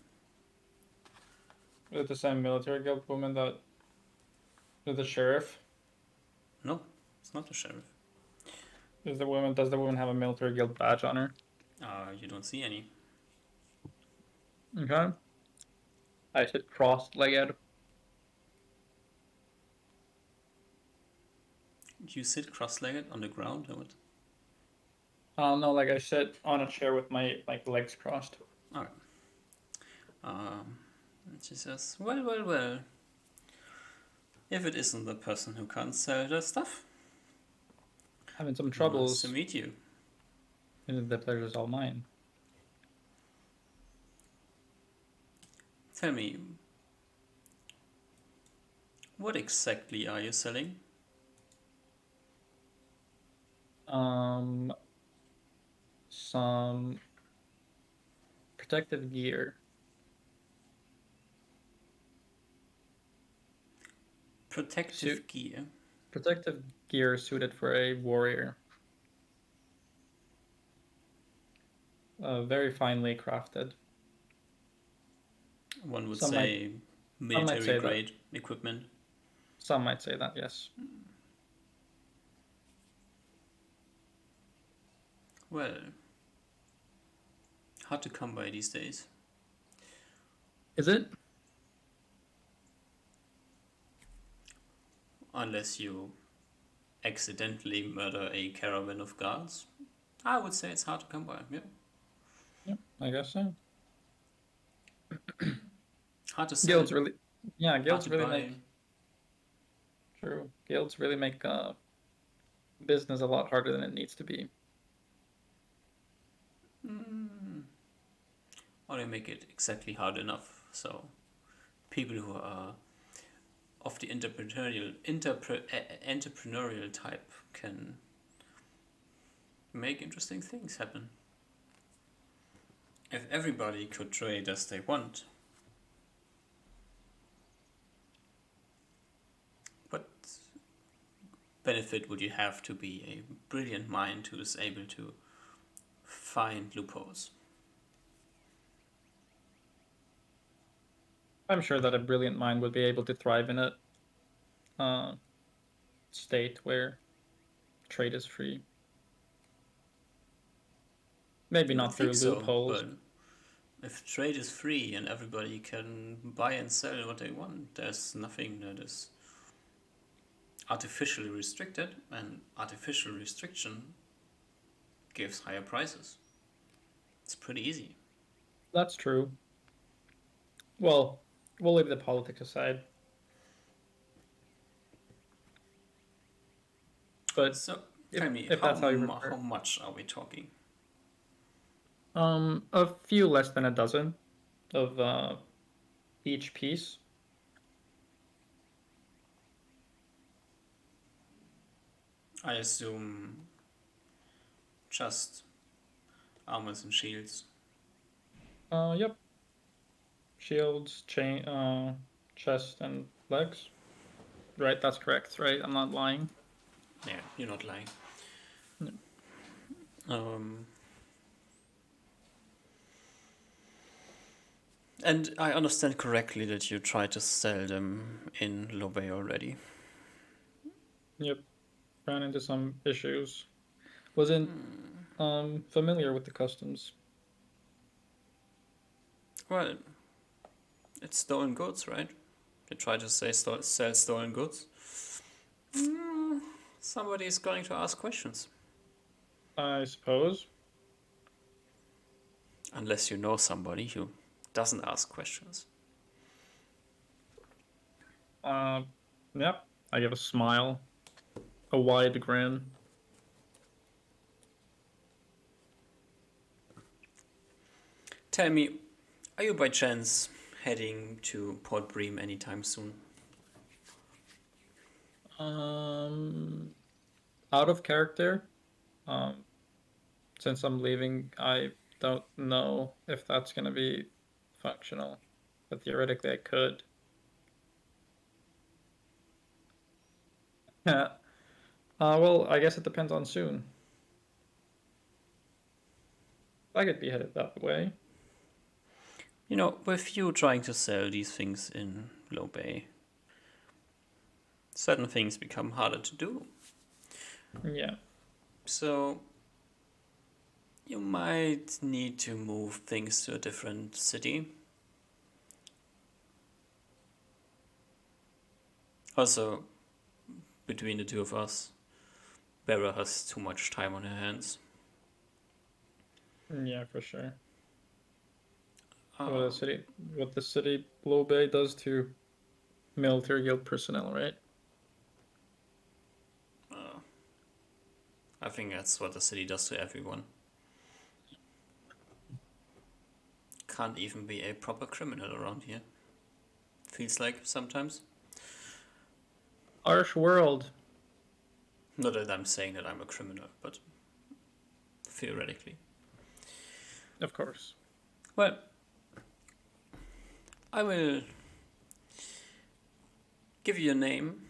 Is it the same military guild woman that the sheriff?
No, it's not the sheriff.
Does the woman have a military guild badge on her?
You don't see any.
Okay. I sit cross-legged.
You sit cross-legged on the ground, or what?
No, like I sit on a chair with my like legs crossed.
Alright. She says, well. If it isn't the person who can't sell the stuff,
Having some
nice to
troubles,
meet you.
and the pleasure's all mine.
Tell me, what exactly are you selling?
Some protective gear.
Protective gear.
Protective gear suited for a warrior. Very finely crafted.
One would
Some
say military
say
grade equipment.
Some might say that, yes.
Well, hard to come by these days.
Is it?
Unless you accidentally murder a caravan of guards. I would say it's hard to come by, yeah.
Yeah, I guess so.
Hard to sell.
Guilds really
buy.
make true. Guilds really make business a lot harder than it needs to be.
Or they make it exactly hard enough so people who are of the entrepreneurial type can make interesting things happen. If everybody could trade as they want, what benefit would you have to be a brilliant mind who is able to find loopholes?
I'm sure that a brilliant mind would be able to thrive in a state where trade is free. Maybe not through loopholes.
So, but if trade is free and everybody can buy and sell what they want, there's nothing that is artificially restricted, and artificial restriction gives higher prices. It's pretty easy.
That's true. Well, we'll leave the politics aside. But
so, tell me, how much are we talking?
A few less than a dozen of each piece.
I assume just armors and shields.
Yep. Shields, chest, and legs. Right, that's correct, right? I'm not lying.
Yeah, you're not lying.
No.
And I understand correctly that you tried to sell them in Llobet already.
Yep. Ran into some issues. Wasn't familiar with the customs.
Well, it's stolen goods, right? You try to sell stolen goods. Somebody is going to ask questions.
I suppose.
Unless you know somebody who doesn't ask questions.
Yep. I give a smile. A wide grin.
Tell me, are you by chance heading to Port Bream anytime soon?
Out of character. Since I'm leaving, I don't know if that's gonna be functional, but theoretically I could. Yeah. Well, I guess it depends on soon. I could be headed that way.
You know, with you trying to sell these things in Llobet, certain things become harder to do.
Yeah.
So you might need to move things to a different city. Also, between the two of us, Bera has too much time on her hands.
Yeah, for sure. What the city Llobet does to military guild personnel, right?
I think that's what the city does to everyone. Can't even be a proper criminal around here. Feels like sometimes.
Harsh world.
Not that I'm saying that I'm a criminal, but theoretically.
Of course.
Well, I will give you a name.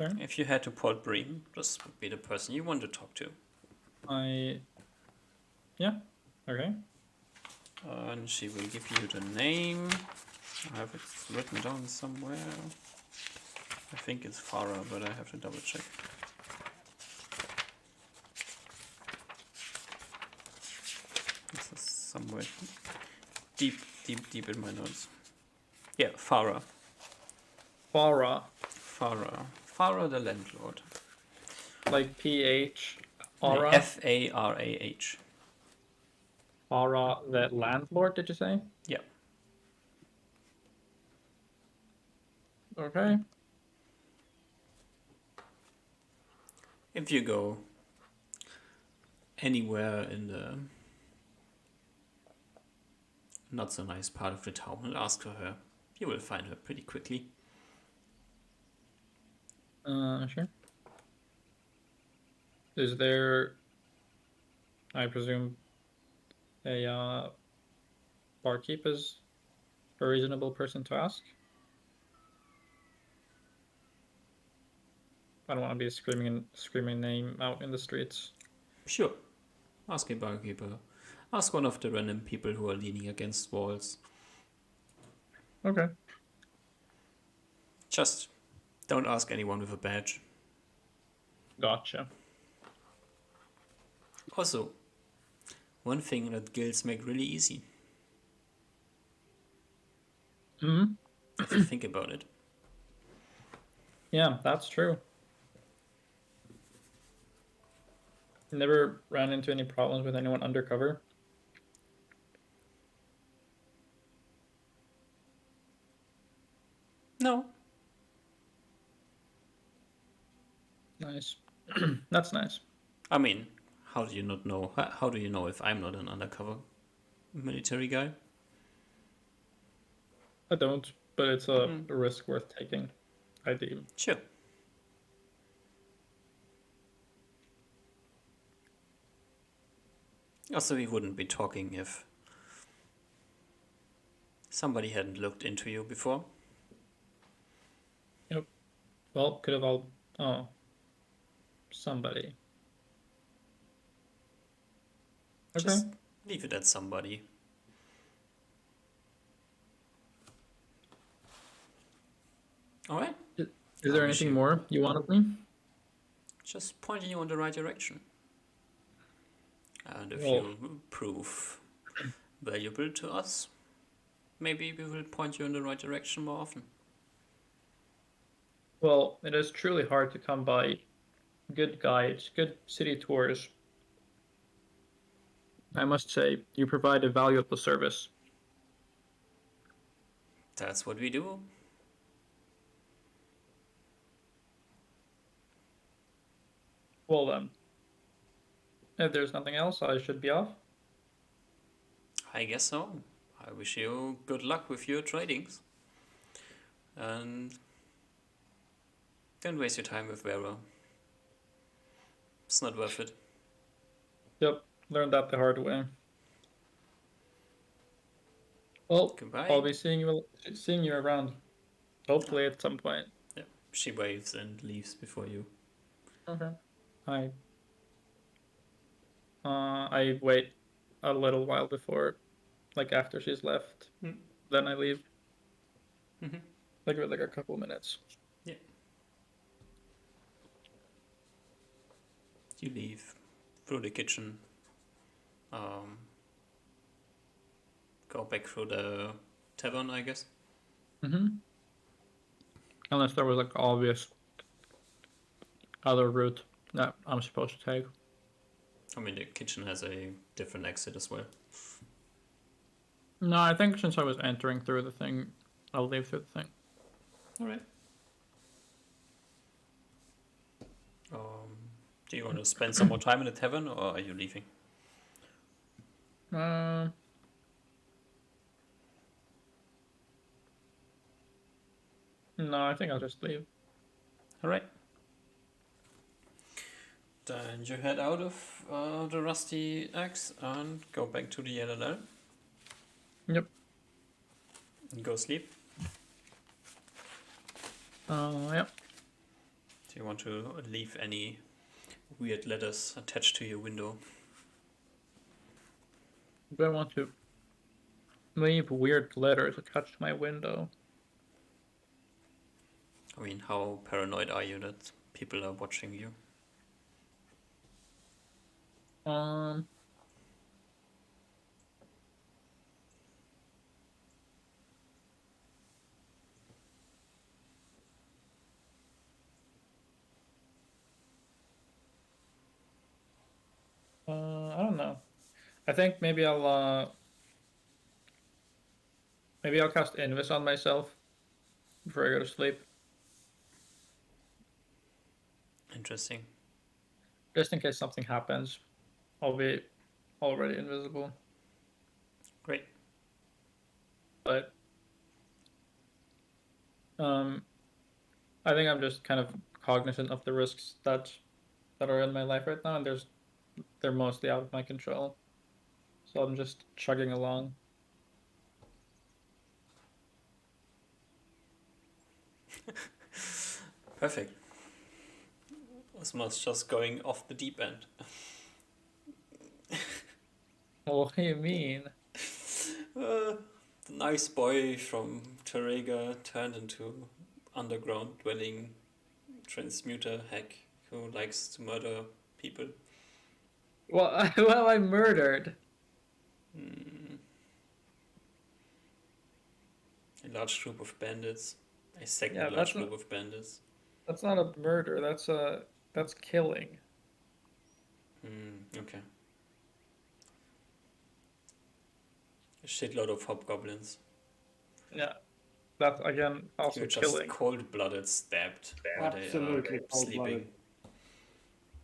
Okay.
If you head to Port Bream, this would be the person you want to talk to.
Yeah. Okay.
And she will give you the name. I have it written down somewhere. I think it's Farah, but I have to double check. This is somewhere deep in my notes. Yeah, Farah.
Farah.
Farah the landlord.
Like PH.
No,
Farah.
Farah.
Farah the landlord, did you say?
Yeah.
Okay.
If you go anywhere in the not so nice part of the town and ask for her, you will find her pretty quickly.
Sure. Is there, I presume, a barkeep is a reasonable person to ask? I don't want to be screaming name out in the streets.
Sure. Ask a barkeeper. Ask one of the random people who are leaning against walls.
Okay.
Just don't ask anyone with a badge.
Gotcha.
Also, one thing that guilds make really easy.
Mm-hmm.
If you think about it.
Yeah, that's true. Never ran into any problems with anyone undercover.
No.
Nice. That's nice.
I mean, how do you not know? How do you know if I'm not an undercover military guy?
I don't, but it's a risk worth taking, I deem.
Sure. Also, we wouldn't be talking if somebody hadn't looked into you before.
Yep. Well, could have all. Oh. Somebody. Okay.
Just leave it at somebody. Alright?
Is there anything more you want of me?
Just pointing you in the right direction. And if
Well,
you prove valuable to us, maybe we will point you in the right direction more often.
well, it is truly hard to come by good guides, good city tours. I must say, you provide a valuable service.
That's what we do.
Well then, if there's nothing else, I should be off.
I guess so. I wish you good luck with your tradings. And don't waste your time with Vera. It's not worth it.
Yep, learned that the hard way. Well,
Goodbye.
I'll be seeing you around. Hopefully at some point.
Yeah. She waves and leaves before you.
Okay. I wait a little while before, like after she's left. Then I leave. Like a couple minutes.
Yeah. You leave through the kitchen. Go back through the tavern, I guess.
Unless there was like obvious other route that I'm supposed to take.
I mean, the kitchen has a different exit as well.
No, I think since I was entering through the thing, I'll leave through the thing.
All right. Do you want to spend some more time in the tavern, or are you leaving?
No, I think I'll just leave.
All right. Then you head out of the Rusty Axe and go back to the LLL.
Yep.
And go sleep.
Yep.
Do you want to leave any weird letters attached to your window?
Do I want to leave weird letters attached to my window?
I mean, how paranoid are you that people are watching you?
I don't know. I think maybe I'll cast Invis on myself before I go to sleep,
Interesting.
just in case something happens. I'll be already invisible.
Great.
But I think I'm just kind of cognizant of the risks that are in my life right now, and they're mostly out of my control. So I'm just chugging along.
Perfect. This was just going off the deep end.
What do you mean?
The nice boy from Terega turned into underground dwelling transmuter hack who likes to murder people.
Well, I murdered.
A large group of bandits. A second
Yeah,
large group of bandits.
that's not a murder. That's killing.
Okay. A shitload of hobgoblins.
Yeah, that's again also
You're just
killing.
cold-blooded stabbed while
Absolutely
they are
cold-blooded.
sleeping.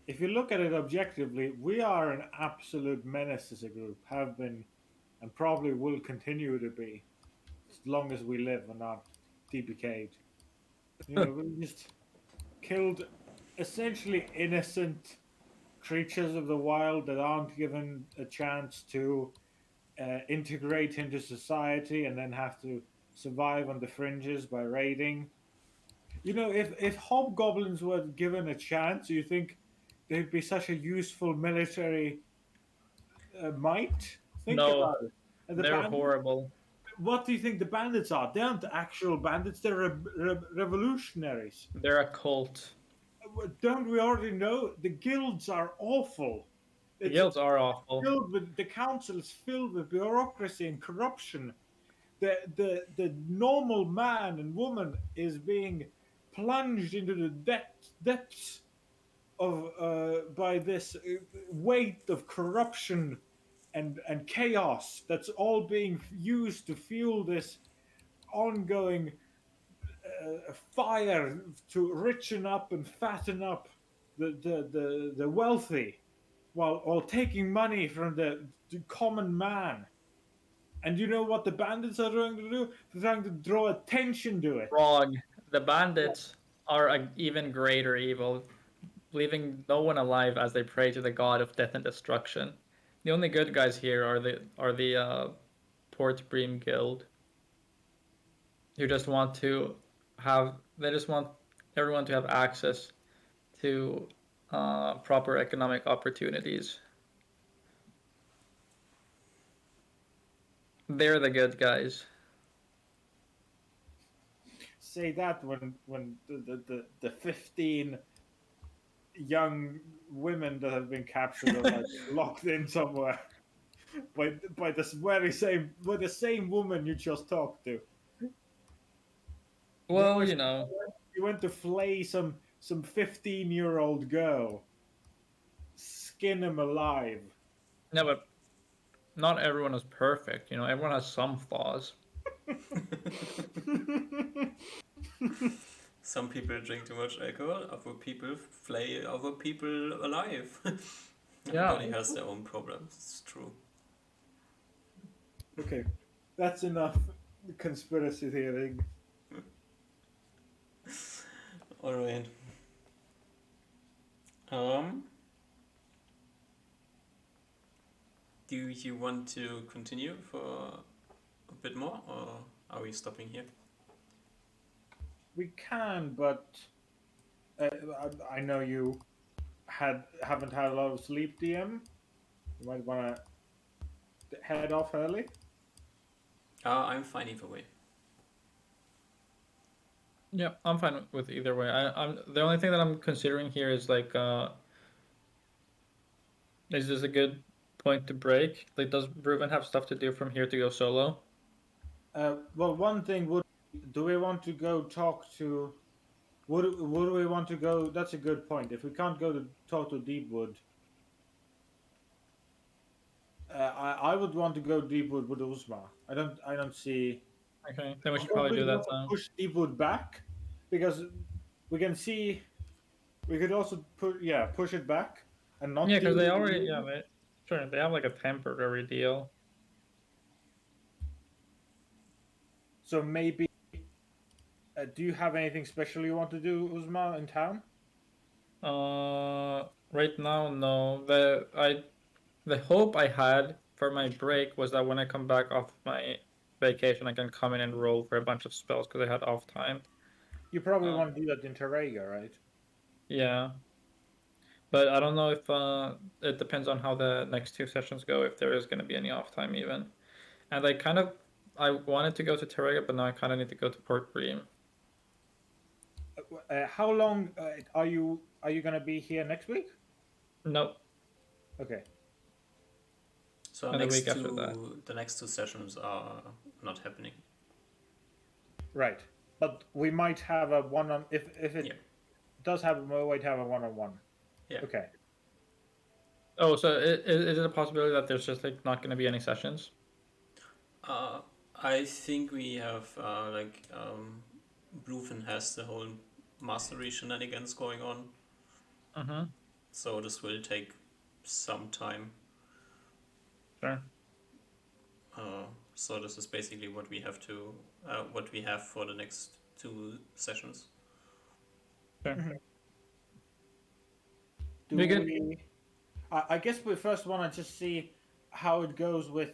If you look at it objectively, we are an absolute menace as a group, have been, and probably will continue to be, as long as we live and not DPK'd. You know, we just killed essentially innocent creatures of the wild that aren't given a chance to integrate into society and then have to survive on the fringes by raiding. You know, if hobgoblins were given a chance, you think they'd be such a useful military might? Think
No,
about it. And the
they're
bandits,
horrible.
what do you think the bandits are? They aren't actual bandits, they're revolutionaries.
They're a cult.
Don't we already know? The guilds are awful.
The
It's
guilds are awful.
filled with, the council is filled with bureaucracy and corruption. The normal man and woman is being plunged into the depths of by this weight of corruption and chaos that's all being used to fuel this ongoing fire to richen up and fatten up the wealthy while taking money from the common man. And you know what the bandits are trying to do? They're trying to draw attention to it.
Wrong. The bandits are an even greater evil, leaving no one alive as they pray to the god of death and destruction. The only good guys here are the Port Bream Guild, who just want to they just want everyone to have access to proper economic opportunities. They're the good guys.
Say that when the 15 young women that have been captured are like locked in somewhere by the same woman you just talked to.
Well, you know,
You went to flay some 15-year-old girl. skin him alive.
No, but not everyone is perfect. You know, everyone has some flaws.
Some people drink too much alcohol, other people flay other people alive.
Yeah.
Everybody has their own problems, it's true.
Okay, that's enough conspiracy theory.
Alright. Um, do you want to continue for a bit more, or are we stopping here?
We can, but I know you haven't had a lot of sleep, DM. You might want to head off early.
I'm fine either way.
Yeah, I'm fine with either way. I'm the only thing that I'm considering here is like, is this a good point to break? Like, does Ruben have stuff to do from here to go solo?
Well, one thing would do we want to go talk to? Would we want to go? That's a good point. If we can't go to talk to Deepwood, I would want to go Deepwood with Uzma. I don't see.
Okay, then we
Of
should
course,
probably
we
do
could
that
also
now.
push Deepwood back because we can see. We could also push it back and not.
Yeah, because
do
they
it
already,
immediately.
sure, they have like a temporary deal.
So maybe. Do you have anything special you want to do, Uzma, in town?
Right now, no. The hope I had for my break was that when I come back off my vacation, I can come in and roll for a bunch of spells because I had off time.
You probably
Uh,
want to do that in Terraga, right?
yeah, but I don't know if it depends on how the next two sessions go. If there is going to be any off time even, and I wanted to go to Terraga, but now I kind of need to go to Port Bream.
How long are you gonna be here next week?
Nope,
Okay.
So
and the week after that.
the next two sessions are not happening.
Right. But we might have a one on if it
Yeah.
does have we might have a one-on-one.
Yeah.
Okay.
Oh, so is it a possibility that there's just like not going to be any sessions?
I think we have Bluefin has the whole mastery shenanigans going on,
Mm-hmm.
so this will take some time.
Sure.
So this is basically what we have to what we have for the next two sessions.
Sure.
Do
Be good.
we? I guess we first want to just see how it goes with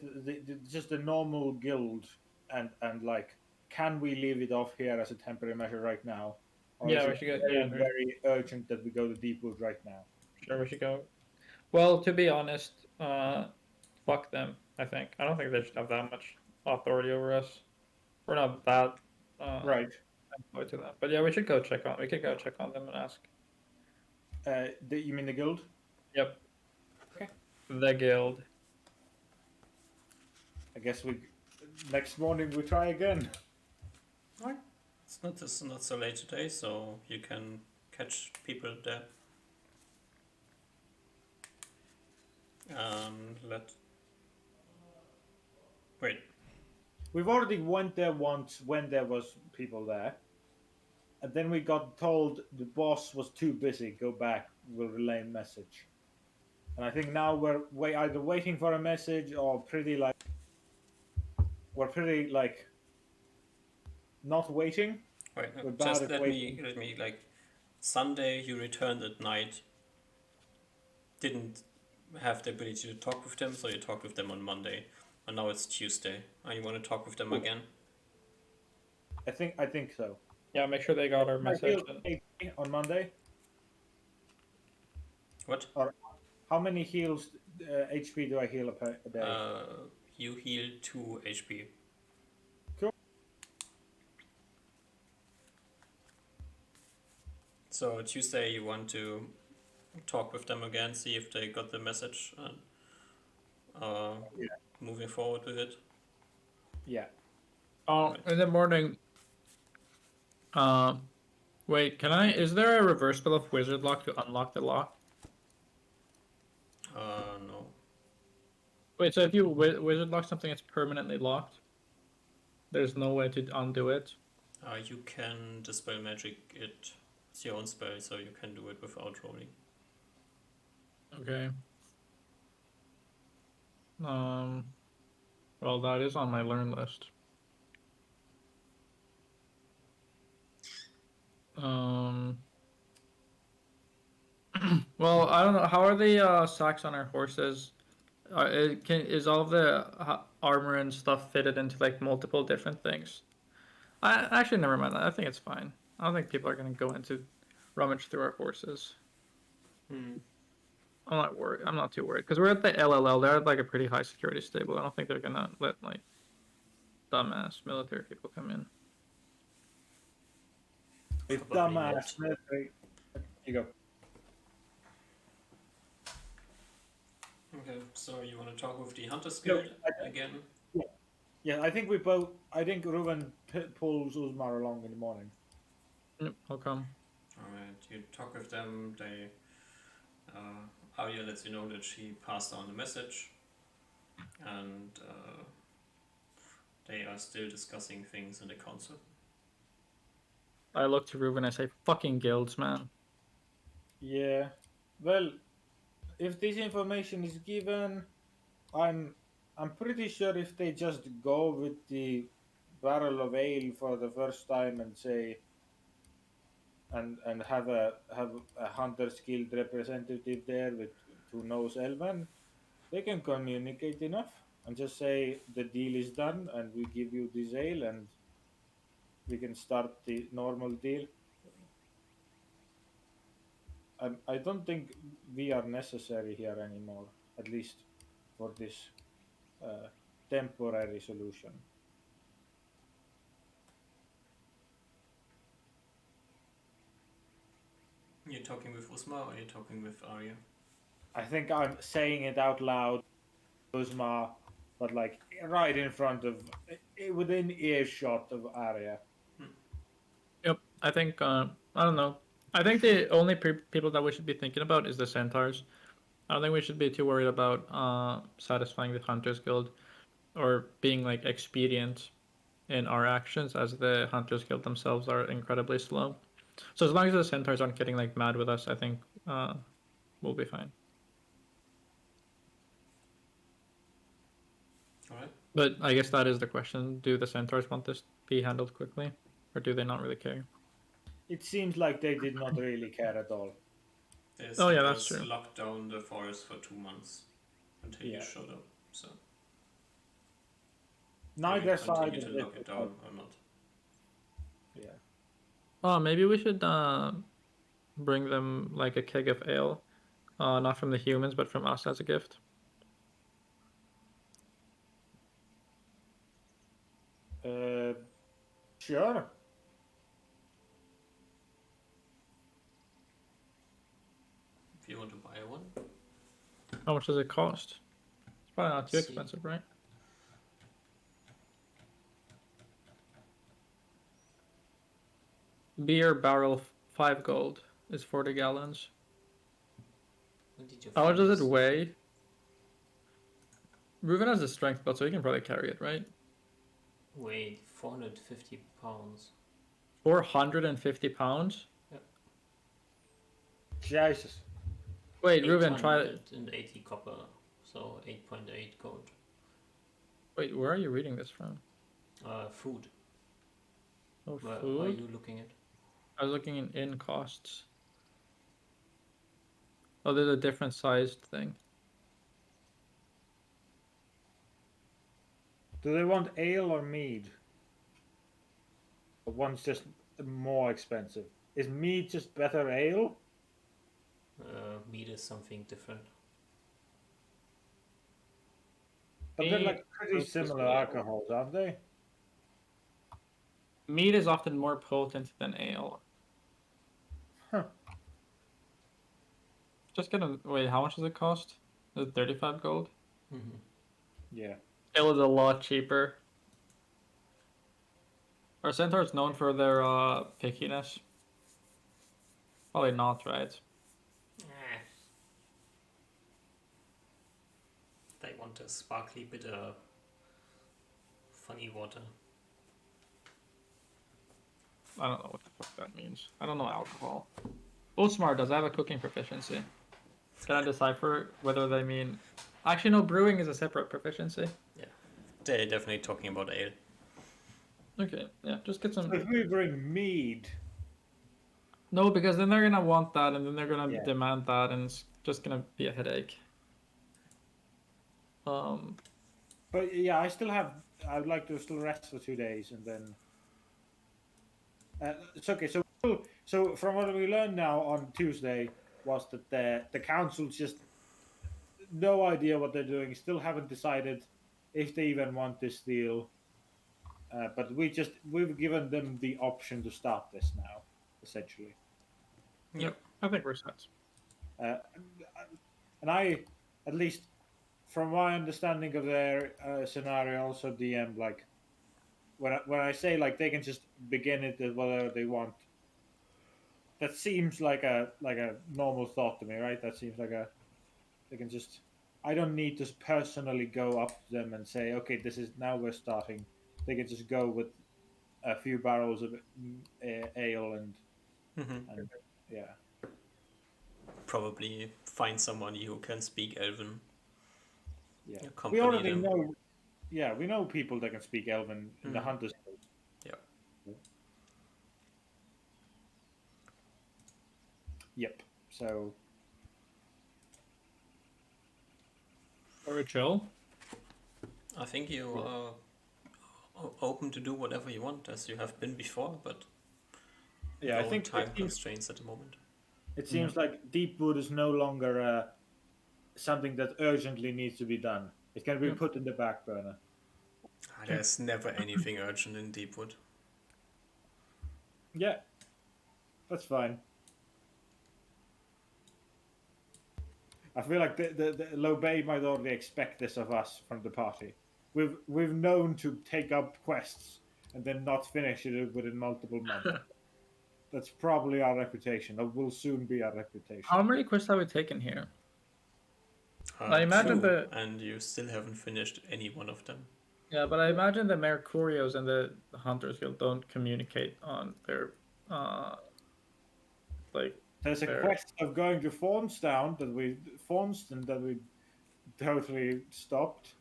just the normal guild and like can we leave it off here as a temporary measure right now, or
Yeah,
is
we
it
should go.
very,
Yeah,
very urgent that we go to Deepwood right now?
sure, we should go. Well, to be honest, fuck them. I think I don't think they should have that much authority over us. We're not that
Right.
employed to that. But yeah, we should go check on. We could go check on them and ask.
You mean the guild?
Yep.
Okay.
The guild.
I guess we next morning we try again.
Alright. It's not so late today, so you can catch people there. Wait.
We've already went there once when there was people there, and then we got told the boss was too busy. Go back. We'll relay a message. And I think now we're either waiting for a message or we're pretty like not waiting.
Wait.
We're bad
Just
at
let
waiting.
me like Sunday you returned at night. Didn't have the ability to talk with them, so you talked with them on Monday. And now it's Tuesday. And you want to talk with them
Cool.
again?
I think so.
Yeah, make sure they got our
I
message.
healed 80 on Monday.
What?
How many heals HP do I heal a day?
You heal 2 HP.
Cool.
So Tuesday you want to talk with them again, see if they got the message, and moving forward with it.
Yeah.
In the morning. Wait, can I? Is there a reverse spell of Wizard Lock to unlock the lock?
No.
Wait, so if you wizard lock something, it's permanently locked. There's no way to undo it.
You can dispel magic it. It's your own spell, so you can do it without rolling.
Okay. Well, that is on my learn list. Well, I don't know. How are the sacks on our horses? Is all of the armor and stuff fitted into like multiple different things? I actually never mind that. I think it's fine. I don't think people are gonna go into rummage through our horses.
Hmm.
I'm not worried. I'm not too worried because we're at the LLL. They're at like a pretty high security stable. I don't think they're gonna let like dumbass military people come in.
With
Probably
dumbass
not.
military. You go.
Okay, so you want to talk with the Hunter's
No,
Guild again?
Yeah, I think we both. I think Ruben pulls Uzmar along in the morning.
How come?
Alright, you talk with them, they... Arya lets you know that she passed on the message, and they are still discussing things in the council.
I look to Ruben and I say, "Fucking guilds, man."
Yeah. Well, if this information is given, I'm pretty sure if they just go with the barrel of ale for the first time and say and have a hunter's guild representative there with who knows Elven, they can communicate enough and just say the deal is done and we give you this ale and we can start the normal deal. I don't think we are necessary here anymore, at least for this temporary solution.
You're talking with Usma or you're talking with Arya?
I think I'm saying it out loud, Uzma, but like right in front of, within earshot of Arya.
Yep. I think. I don't know. I think the only people that we should be thinking about is the centaurs. I don't think we should be too worried about satisfying the hunters guild or being like expedient in our actions, as the hunters guild themselves are incredibly slow. So as long as the centaurs aren't getting like mad with us, I think we'll be fine.
Alright.
But I guess that is the question: do the centaurs want this to be handled quickly, or do they not really care?
It seems like they did not really care at all.
Oh, yeah, that's true.
Locked down the forest for 2 months until you
Yeah.
showed up. So
Neither side
continue
of
to lock it down or not.
Yeah.
Oh, maybe we should bring them like a keg of ale, not from the humans, but from us as a gift.
Sure.
If you want to buy one.
How much does it cost? It's probably not too
Let's see.
expensive, right? Beer barrel 5 gold is 40 gallons.
When did you
How much
find
does
this?
it weigh? Ruben has a strength belt, so he can probably carry it, right?
Weighed 450 pounds.
450 pounds?
Jesus.
Wait, Ruben, try it.
880 copper, so 8.8 gold.
Wait, where are you reading this from?
Food.
Oh,
Where are
food?
you looking at?
I was looking in costs. Oh, there's a different sized thing.
Do they want ale or mead? One's just more expensive. Is mead just better ale?
Meat is something different.
But they're
Mead
like pretty
versus
similar
ale.
alcohols, aren't they?
Mead is often more potent than ale.
Huh.
Just gonna wait. How much does it cost? Is it 35 gold?
Mm-hmm.
Yeah.
Ale is a lot cheaper. Are centaurs known for their pickiness? Probably not, right?
want a sparkly, bitter, funny water.
I don't know what the fuck that means. I don't know alcohol. Oatsmart does have a cooking proficiency. Can I decipher whether they mean... Actually, no, brewing is a separate proficiency.
Yeah, they're definitely talking about ale.
Okay, yeah, just get some...
If we bring mead,
No, because then they're gonna want that, and then they're gonna
Yeah.
demand that, and it's just gonna be a headache.
but yeah, I would like to still rest for 2 days and then. It's okay. So from what we learned now on Tuesday was that the council just no idea what they're doing. Still haven't decided if they even want this deal. But we've given them the option to start this now, essentially.
Yep.
I think we're set.
And I, at least from my understanding of their scenario, also DM like when I say like they can just begin it at whatever they want. That seems like a normal thought to me, right? That seems like they can just. I don't need to personally go up to them and say, okay, this is now we're starting. They can just go with a few barrels of ale and yeah.
Probably find someone who can speak Elven.
Yeah, we
Accompany
already
them.
know. Yeah, we know people that can speak Elven in the Hunters.
Yeah.
Yep. So
Are we chill?
I think you are open to do whatever you want, as you have been before, but
yeah,
no
I think
time constraints at the moment.
it seems like Deepwood is no longer something that urgently needs to be done. It can be put in the back burner.
There's never anything urgent in Deepwood.
Yeah, that's fine. I feel like the Llobet might already expect this of us from the party. We've known to take up quests and then not finish it within multiple months. That's probably our reputation, or will soon be our reputation.
How many quests have we taken here? I imagine
two, and you still haven't finished any one of them.
Yeah, but I imagine the Mercurios and the Hunters Guild don't communicate on their like.
There's a
their...
quest of going to Formstown that we totally stopped.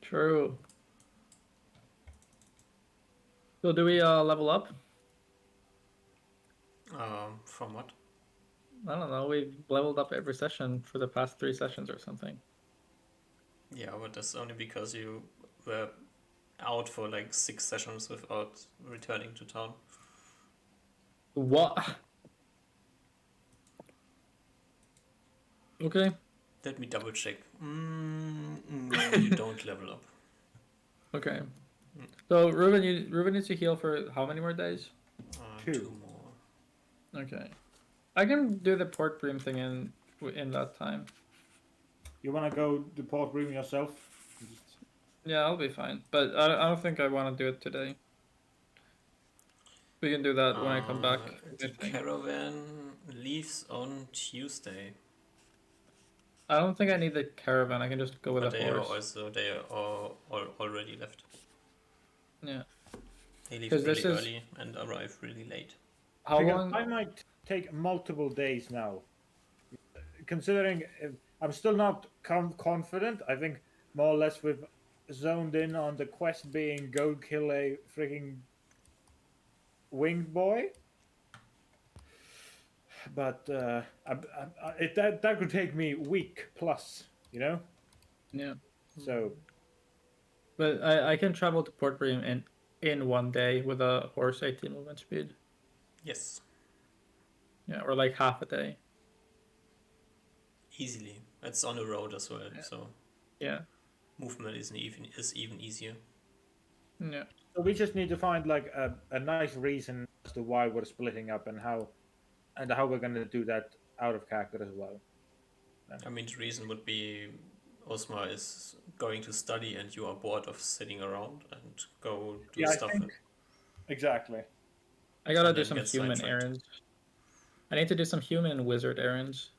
True. So do we level up?
From what?
I don't know. We've leveled up every session for the past 3 sessions or something.
Yeah, but that's only because you were out for like 6 sessions without returning to town.
What? Okay.
Let me double check. You don't level up.
Okay. So Ruben needs to heal for how many more days?
2
more.
Okay. I can do the port bream thing in that time.
You want to go to Port Bream yourself?
Yeah, I'll be fine. But I don't think I want to do it today. We can do that when I come back.
The caravan leaves on Tuesday.
I don't think I need the caravan. I can just go with a horse.
They are already left.
Yeah.
They leave really early and arrive really late.
How long?
I might take multiple days now. Considering I'm still not confident. I think more or less we've zoned in on the quest being go kill a freaking winged boy. But that could take me a week plus, you know?
Yeah.
So.
But I can travel to Port Bream in 1 day with a horse 18 movement speed.
Yes.
Yeah, or like half a day.
Easily. It's on the road as well, so
yeah.
Movement is even easier.
Yeah.
So we just need to find like a nice reason as to why we're splitting up and how we're going to do that out of character as well.
I mean, the reason would be Osmar is going to study and you are bored of sitting around and go do stuff.
Exactly.
I gotta do some human errands. I need to do some human wizard errands.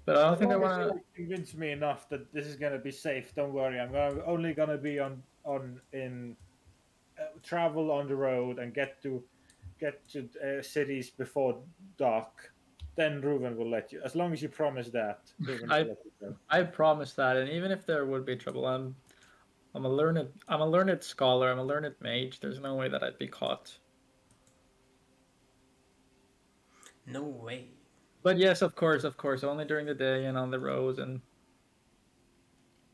But I don't
As
think I
long as
want
you
to.
like, convince me enough that this is gonna be safe, don't worry. Only gonna be on in travel on the road and get to cities before dark. Then Ruben will let you. As long as you promise that, Ruben will
I
let you go.
I promise that, and even if there would be trouble, I'm a learned scholar. I'm a learned mage. There's no way that I'd be caught.
No way.
But yes, of course, only during the day and on the roads and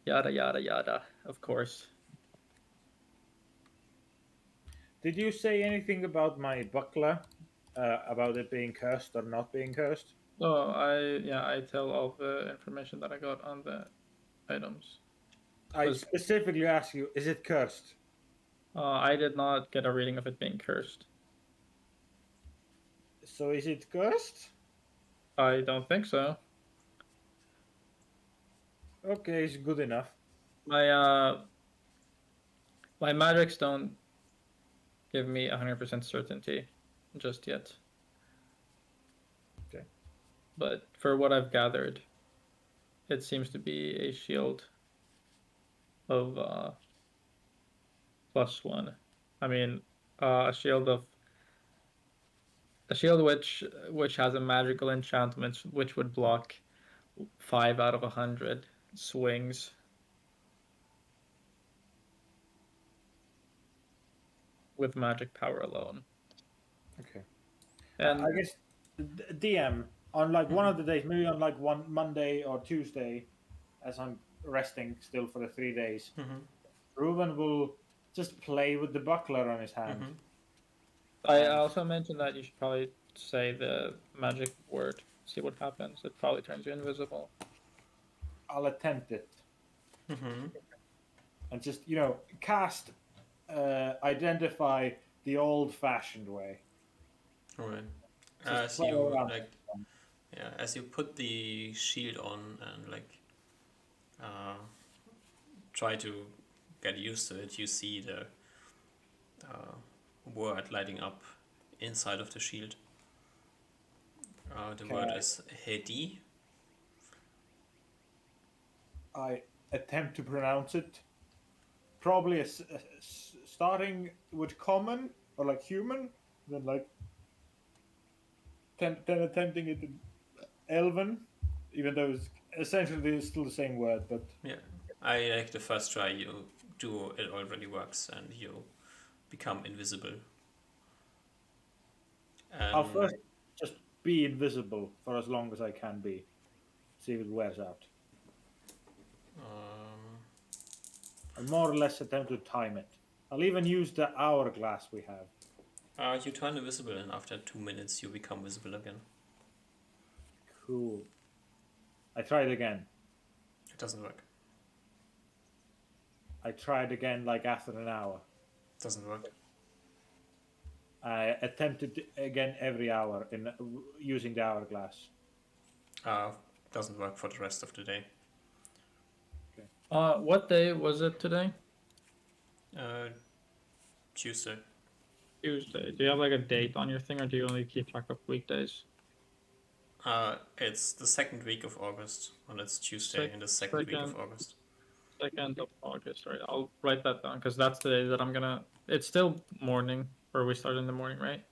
yada yada yada. Of course.
Did you say anything about my buckler? About it being cursed or not being cursed?
Oh, I tell all the information that I got on the items.
I
Was
specifically asked you, is it cursed?
I did not get a reading of it being cursed.
So is it cursed?
I don't think so.
Okay, it's good enough.
My my magics don't give me 100% certainty just yet.
Okay.
But for what I've gathered, it seems to be a shield of +1. I mean, a shield of a shield which has a magical enchantment which would block 5 out of 100 swings. With magic power alone.
Okay.
And
I guess DM on like one of the days, maybe on like one Monday or Tuesday, as I'm resting still for the 3 days,
Mm-hmm.
Ruben will just play with the buckler on his hand.
Mm-hmm.
I
And
also mentioned that you should probably say the magic word, see what happens. It probably turns you invisible.
I'll attempt it
Mm-hmm.
and just cast, identify the old-fashioned way.
Alright.
Just
As
play
you
around.
like, yeah, as you put the shield on and like, uh, try to get used to it, you see the word lighting up inside of the shield. The word
Okay.
is Hedi.
I attempt to pronounce it. Probably starting with common or like human, then like then attempting it in Elven, even though it's essentially still the same word. But
Yeah, I like the first try you do it already works and you become invisible.
I'll
And
first just be invisible for as long as I can be. See if it wears out.
um,
I'll more or less attempt to time it. I'll even use the hourglass we have.
you turn invisible and after 2 minutes you become visible again.
Cool. I tried again.
It doesn't work.
I tried again like after an hour.
It doesn't work.
I attempted again every hour in using the hourglass.
Uh, doesn't work for the rest of the day.
What day was it today?
Uh, Tuesday.
Tuesday. Do you have like a date on your thing, or do you only keep track of weekdays?
It's the second week of August, and it's Tuesday
Sec-
in the second week of
second,
August.
2nd of August. Right. I'll write that down because that's the day that I'm gonna. It's still morning, or we start in the morning, right?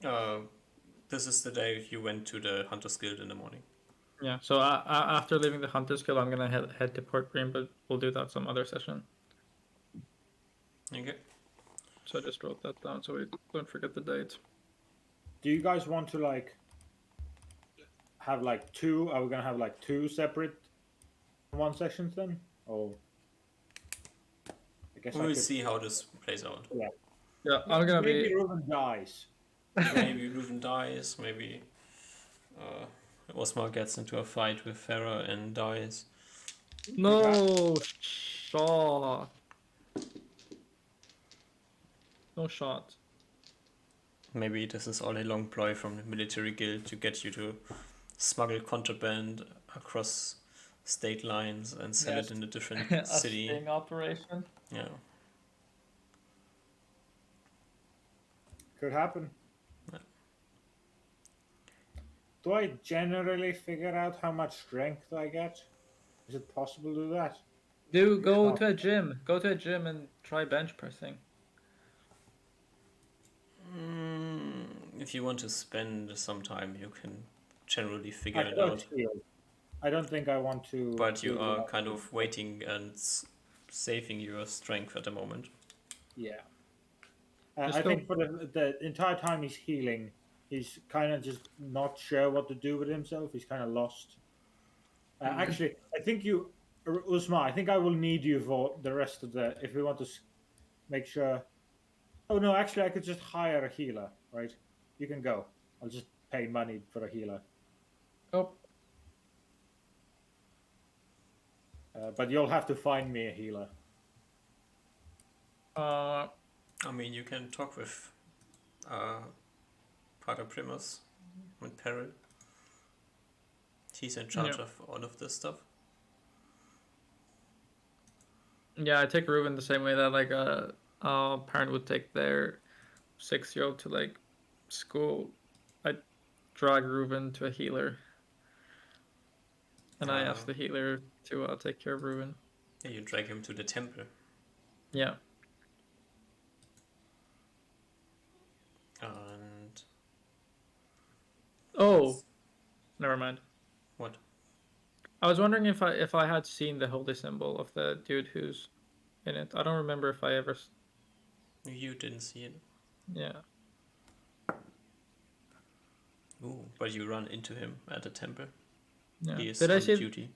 Uh, this is the day you went to the Hunter's Guild in the morning.
Yeah. So after leaving the Hunter's Guild, I'm gonna head to Port Green, but we'll do that some other session.
Okay.
So I just wrote that down so we don't forget the date.
Do you guys want to like have like two? Are we gonna have like two separate one sessions then? Oh, I guess I
We'll
could.
see how this plays out.
Yeah.
Yeah, I'm gonna
Maybe
be.
Ruben dies.
Maybe Ruven dies, maybe Osmar gets into a fight with Farah and dies.
No shot. No shot.
Maybe this is all a long ploy from the military guild to get you to smuggle contraband across state lines and sell
Yes.
it in a different
A
city.
sting operation.
Yeah.
Could happen. do I generally figure out how much strength I get? Is it possible to do that?
Go
Oh.
to a gym. Go to a gym and try bench pressing.
If you want to spend some time, you can generally figure
I
it
could
out.
heal. I don't think I want to
But you
heal
are
without
kind
healing.
of waiting and saving your strength at the moment.
Yeah.
Just
I
go.
think for the entire time he's healing, he's kind of just not sure what to do with himself. He's kind of lost. Actually, I think Usma, I think I will need you for the rest of the. If we want to make sure. Oh no, actually, I could just hire a healer, right? You can go. I'll just pay money for a healer.
Oh,
But you'll have to find me a healer.
uh,
I mean, you can talk with Pater Primus and Peril. He's in charge
yeah.
of all of this stuff.
Yeah, I take Ruben the same way that like a parent would take their 6-year-old to like school. I drag Ruben to a healer, and I
Uh,
ask the healer to take care of Ruben.
yeah, you drag him to the temple.
Yeah.
And
Oh, never mind.
what?
I was wondering if I had seen the holy symbol of the dude who's in it. I don't remember if I ever.
You didn't see it.
Yeah.
Ooh, but you run into him at the temple.
Yeah.
He is
Did I
on
see?
duty.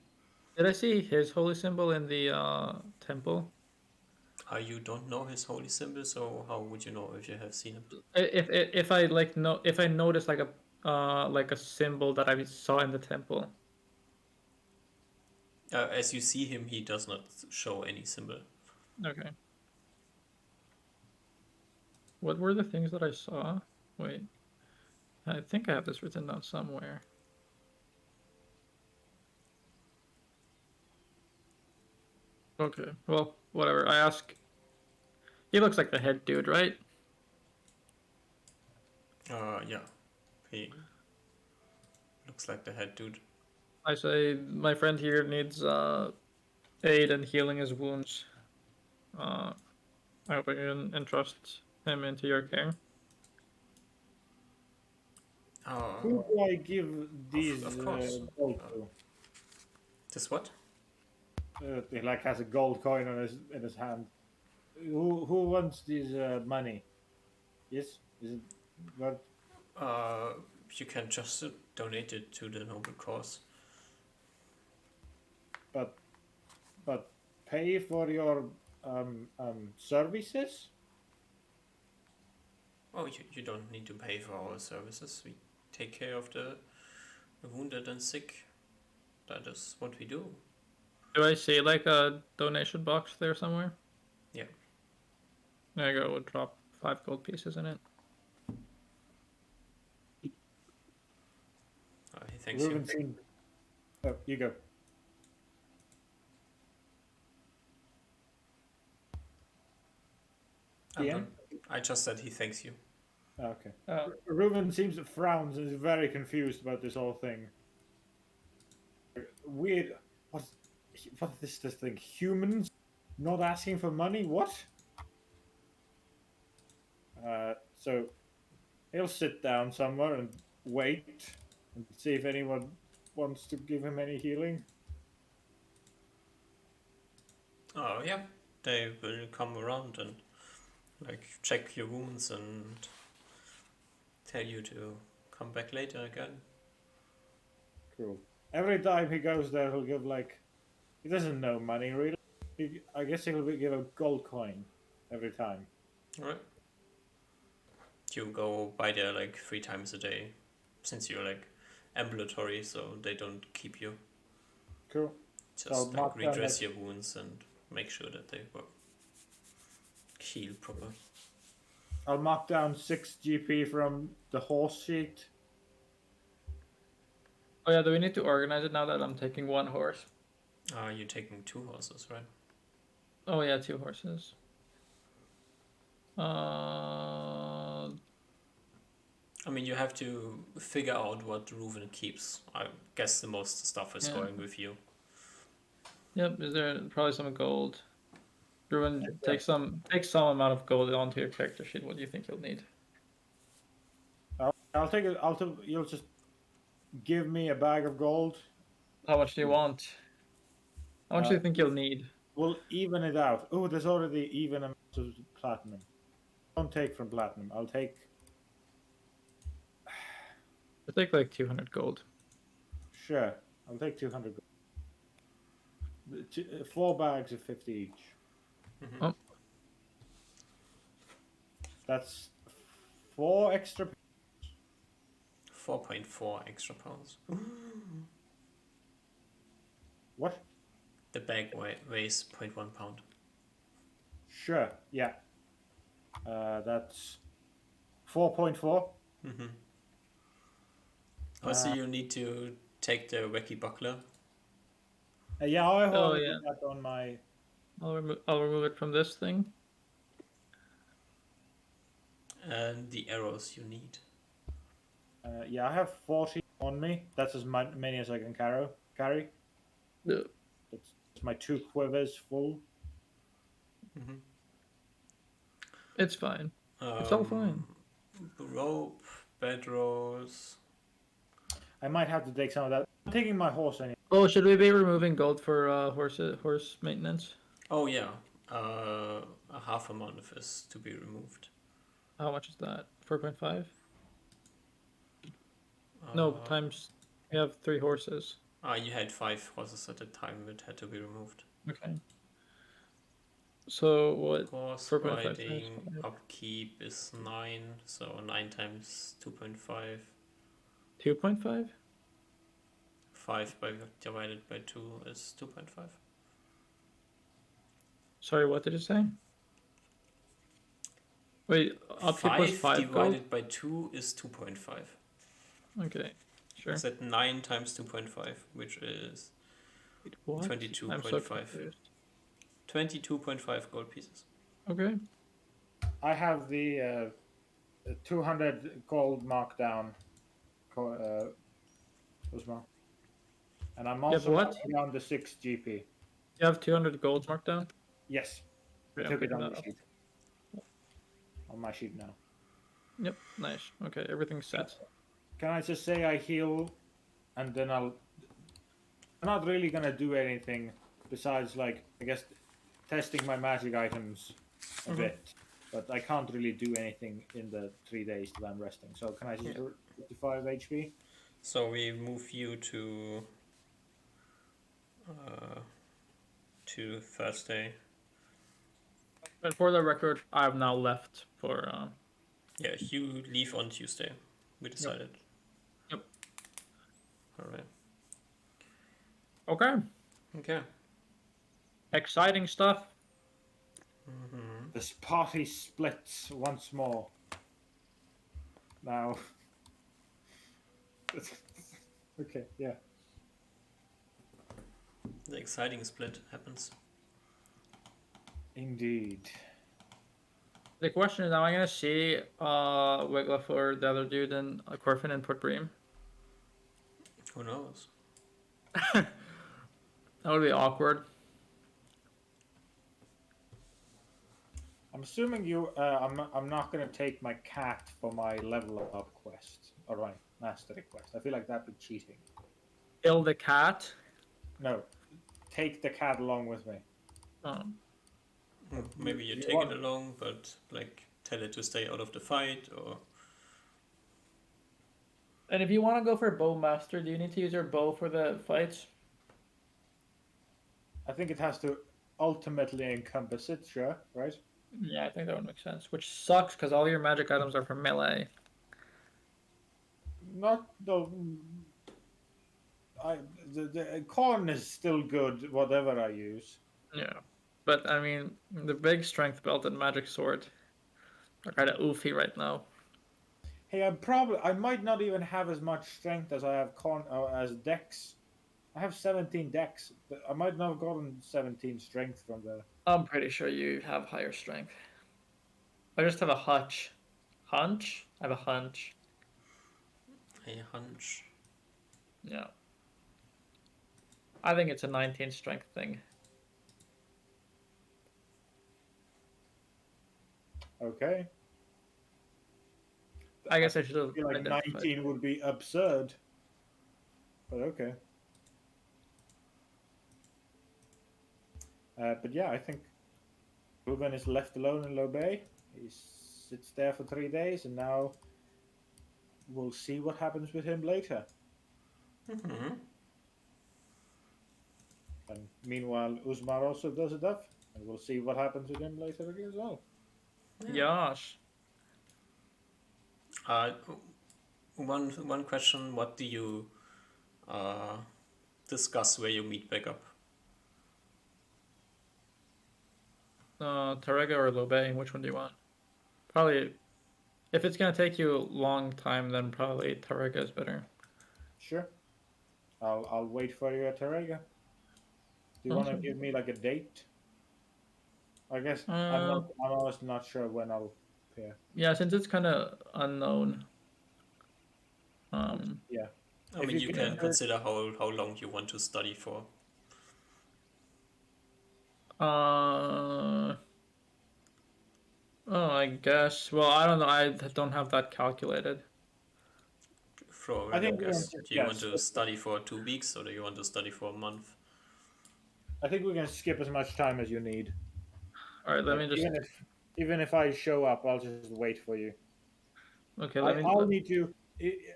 Did I see his holy symbol in the temple?
You don't know his holy symbol, so how would you know if you have seen him?
If I like no if I noticed like a symbol that I saw in the temple.
As you see him, he does not show any symbol.
Okay. What were the things that I saw? Wait. I think I have this written down somewhere. Okay. Well, whatever. I ask. He looks like the head dude, right?
Yeah. He looks like the head dude.
I say my friend here needs aid in healing his wounds. I hope I can entrust him into your care.
Who do I give these
Of course.
gold to?
This what?
He like has a gold coin on his hand. Who wants this money? Yes, is it what?
You can just donate it to the noble cause.
But pay for your services.
Oh, you don't need to pay for our services. We take care of the wounded and sick. That is what we do.
Do I see like a donation box there somewhere?
Yeah.
There you go. We'll drop 5 gold pieces in it.
He thanks
Ruben
you.
seemed. Oh, you go.
I'm I just said he thanks you.
Okay.
Oh.
Ruben seems to frowns and is very confused about this whole thing. Weird. What is this thing? Humans not asking for money? What? So he'll sit down somewhere and wait and see if anyone wants to give him any healing.
Oh yeah, they will come around and like check your wounds and tell you to come back later again.
Cool. Every time he goes there, he'll give like he doesn't know money really. I guess he'll give a gold coin every time.
Alright. You go by there like 3 times a day, since you're like ambulatory, so they don't keep you.
Cool.
Just like redress your wounds and make sure that they work. Heal proper.
I'll mark down 6 GP from the horse sheet.
Oh yeah, do we need to organize it now that I'm taking 1 horse?
You're taking 2 horses, right?
Oh yeah, 2 horses.
I mean, you have to figure out what Reuven keeps. I guess the most stuff is
Yeah.
going with you.
Yep. Is there probably some gold? Ruin, take some amount of gold onto your character sheet. What do you think you'll need?
I'll take it. You'll just give me a bag of gold.
How much do you want? How much do you think you'll need?
We'll even it out. Oh, there's already even amount of platinum. Don't take from platinum. I'll take.
I'll take like 200 gold.
Sure, I'll take 200 gold. 4 bags of 50 each.
Mm-hmm.
Oh.
That's 4 extra.
4.4 extra pounds.
What?
The bag weighs 0.1 pound.
Sure, yeah. That's 4.4.
Mm-hmm. Also, you need to take the wacky buckler.
Yeah, I have
Oh, yeah.
that on my.
I'll remove it from this thing.
And the arrows you need.
Yeah, I have 40 on me. That's as many as I can carry.
Yeah.
It's my 2 quivers full.
Mm-hmm.
It's fine. It's all fine.
Rope, bedrolls.
I might have to take some of that. I'm taking my horse anyway.
Oh, should we be removing gold for horse maintenance?
Oh yeah, a half amount of is to be removed.
How much is that? 4.5? No, times. We have 3 horses.
You had 5 horses at the time. It had to be removed.
Okay. So what?
Horse
4.5
riding upkeep is 9, so 9 times 2.5.
2.5?
5 divided by 2 is 2.5.
Sorry, what did you say? Wait, upkeep was 5
divided
gold?
by 2 is 2.5.
Okay, sure.
I said 9 times 2.5, which is
Wait, what?
22.5.
I'm so confused.
22.5
gold pieces.
Okay.
I have the 200 gold marked down. As well. And I'm also
what?
down the 6 GP.
You have 200 gold marked down?
Yes. I
Yeah,
took it
I'm
on
picking
the
that up.
sheet. On my sheet now.
Yep, nice. Okay, everything's set.
Can I just say I heal, and then I'm not really gonna do anything besides, like, I guess, testing my magic items a bit. But I can't really do anything in the 3 days that I'm resting. So can I just 55 HP?
So we move you to Thursday.
And for the record, I've now left for.
Yeah, you leave on Tuesday. We decided.
Yep.
All right.
Okay.
Okay.
Exciting stuff.
Mm-hmm.
This party splits once more. Now. Okay, yeah.
The exciting split happens.
Indeed.
The question is, am I gonna see Wiglaf or the other dude in Corfin and Port Bream?
Who knows?
That would be awkward.
I'm assuming you. I'm not gonna take my cat for my level up quest or my mastery quest. I feel like that'd be cheating.
Kill the cat.
No, take the cat along with me.
Oh.
Maybe you
You
take
want-
it along, but like tell it to stay out of the fight, or
And if you want to go for bow master, do you need to use your bow for the fights?
I think it has to ultimately encompass it. Sure, right?
Yeah, I think that would make sense. Which sucks because all your magic items are for melee.
Not the. The corn is still good, whatever I use.
Yeah. But I mean, the big strength belt and magic sword are kind of oofy right now.
Hey, I might not even have as much strength as I have as dex. I have 17 dex. But I might not have gotten 17 strength from the.
I'm pretty sure you have higher strength. I just have a hunch. Hunch? I have a hunch.
A hunch.
Yeah. I think it's a 19 strength thing.
Okay.
I guess I should have
feel like
identified.
19 would be absurd. But okay. But yeah, I think Ruben is left alone in Llobet. He sits there for 3 days, and now we'll see what happens with him later.
Mm-hmm.
And meanwhile, Usmar also does it up, and we'll see what happens with him later as well.
Yash.
Uh, one question. What do you discuss where you meet back up?
Tarega or Lobe, which one do you want? Probably, if it's gonna take you a long time, then probably Tarega is better.
Sure. I'll wait for you at Terega. Do you want to
Okay.
give me like a date? I guess
Uh,
I'm almost not sure when I'll appear.
yeah, since it's kind of unknown.
Yeah.
I
If
mean,
you
you
can
can
do it,
consider how long you want to study for.
Uh, oh, I guess. Well, I don't know. I don't have that calculated.
For
I
I
think we can
guess,
just
do you want to
skip.
study for 2 weeks or do you want to study for a month?
I think we can skip as much time as you need.
All right, let
Like
me just.
even if I show up, I'll just wait for you.
Okay, let me.
I'll need to.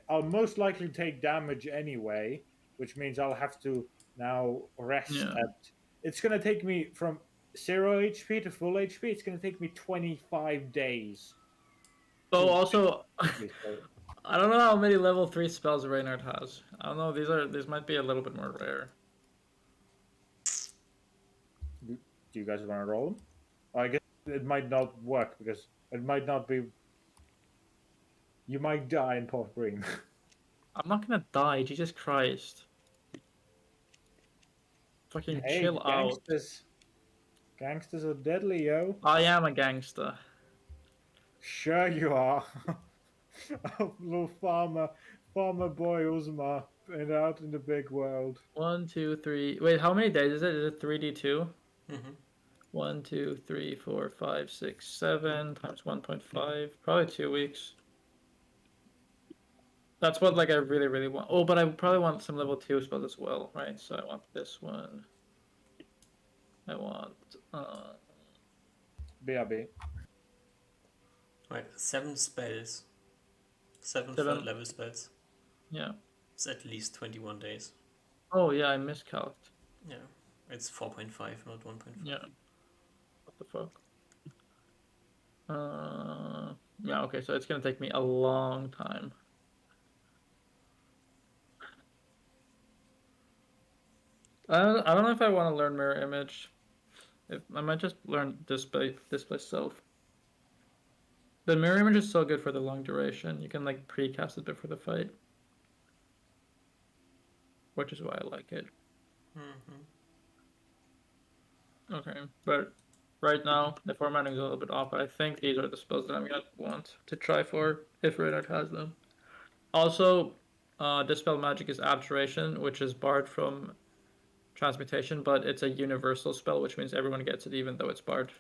I'll most likely take damage anyway, which means I'll have to now rest
Yeah.
at. It's gonna take me from 0 HP to full HP. It's gonna take me 25 days.
Oh,
To
also,
so
I don't know how many level 3 spells Reynard has. I don't know. These might be a little bit more rare.
do you guys want to roll them? I guess it might not work because it might not be. You might die in Port Green.
I'm not gonna die. Jesus Christ. Fucking
Hey,
chill out.
gangsters! Gangsters are deadly, yo.
I am a gangster.
Sure you are. Little farmer boy Uzma, and out in the big world.
1, 2, 3. Wait, how many days is it? Is it 3d2?
Mm-hmm.
1, 2, 3, 4, 5, 6, 7 times 1.5. Probably 2 weeks. That's what like I really, really want. Oh, but I probably want some level 2 spells as well, right? So I want this one. I want
BRB.
Right, 7 spells. Seven
7.
level spells.
Yeah.
It's at least 21 days.
Oh yeah, I miscalced.
Yeah, it's 4.5, not 1.5.
Yeah. What the fuck? Yeah, okay, so it's gonna take me a long time. I don't know if I want to learn mirror image. If I might just learn display self. The mirror image is so good for the long duration. You can like precast it before the fight, which is why I like it.
Mm-hmm.
Okay, but right now the formatting is a little bit off. But I think these are the spells that I'm gonna want to try for if Reynard has them. Also, dispel magic is abjuration, which is barred from transmutation, but it's a universal spell, which means everyone gets it, even though it's barred,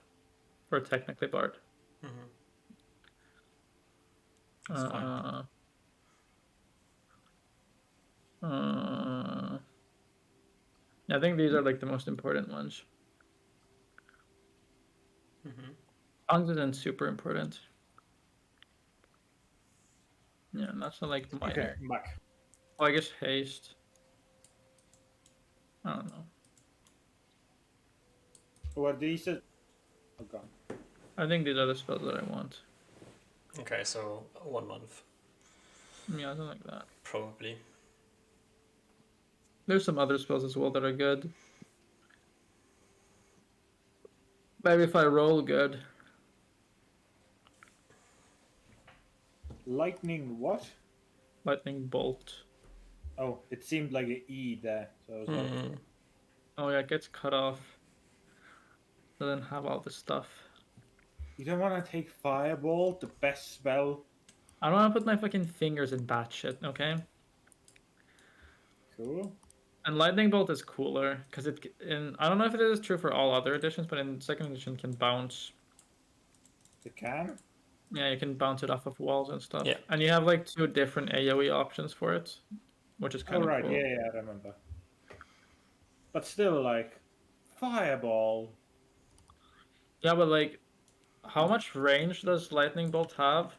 or technically barred.
Mm-hmm. That's fine.
I think these are like the most important ones.
Mm-hmm.
Tongues isn't super important. Yeah, and that's like minor.
Okay, I'm back.
Well, I guess haste. I don't know.
What these are? Oh god.
I think these are the spells that I want.
Okay, so 1 month,
Yeah, something like that.
probably.
There's some other spells as well that are good. Maybe if I roll good.
Lightning what?
Lightning bolt.
Oh, it seemed like an E there, so I was like,
Mm-hmm.
Oh yeah, it gets cut off. Doesn't have all the stuff.
you don't want to take Firebolt, the best spell
I don't want to put my fucking fingers in bat shit, okay?
Cool.
And lightning bolt is cooler because I don't know if it is true for all other editions, but in second edition it can bounce.
It can.
Yeah, you can bounce it off of walls and stuff.
Yeah.
And you have like 2 different AoE options for it, which is
Oh
kind of
right,
cool.
yeah, I remember. But still, like, fireball.
Yeah, but like, how much range does lightning bolt have?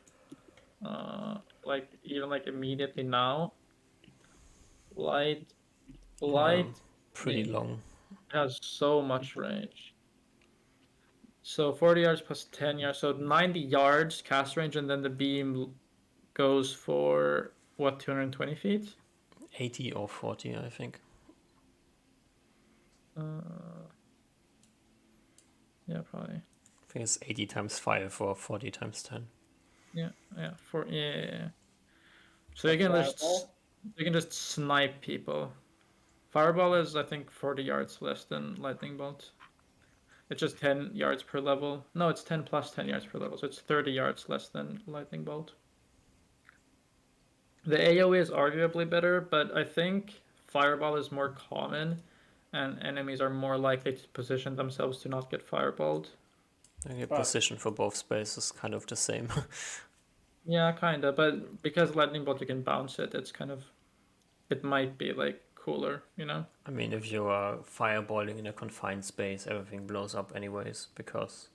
Like even like immediately now, light, light
Pretty long.
has so much range. So 40 yards plus 10 yards, so 90 yards cast range, and then the beam goes for what, 220 feet?
80 or 40, I think.
Yeah, probably.
I think it's 80 times 5 or 40 times 10.
Yeah. So you can just
Fireball?
snipe people. Fireball is, I think, 40 yards less than lightning bolt. It's just 10 yards per level. No, it's 10 plus 10 yards per level, so it's 30 yards less than lightning bolt. The AoE is arguably better, but I think fireball is more common, and enemies are more likely to position themselves to not get fireballed.
I think the
But
position for both spaces is kind of the same.
Yeah, kinda, but because lightning bolt you can bounce it, it might be like cooler, you know?
I mean, if you are fireballing in a confined space, everything blows up anyways, because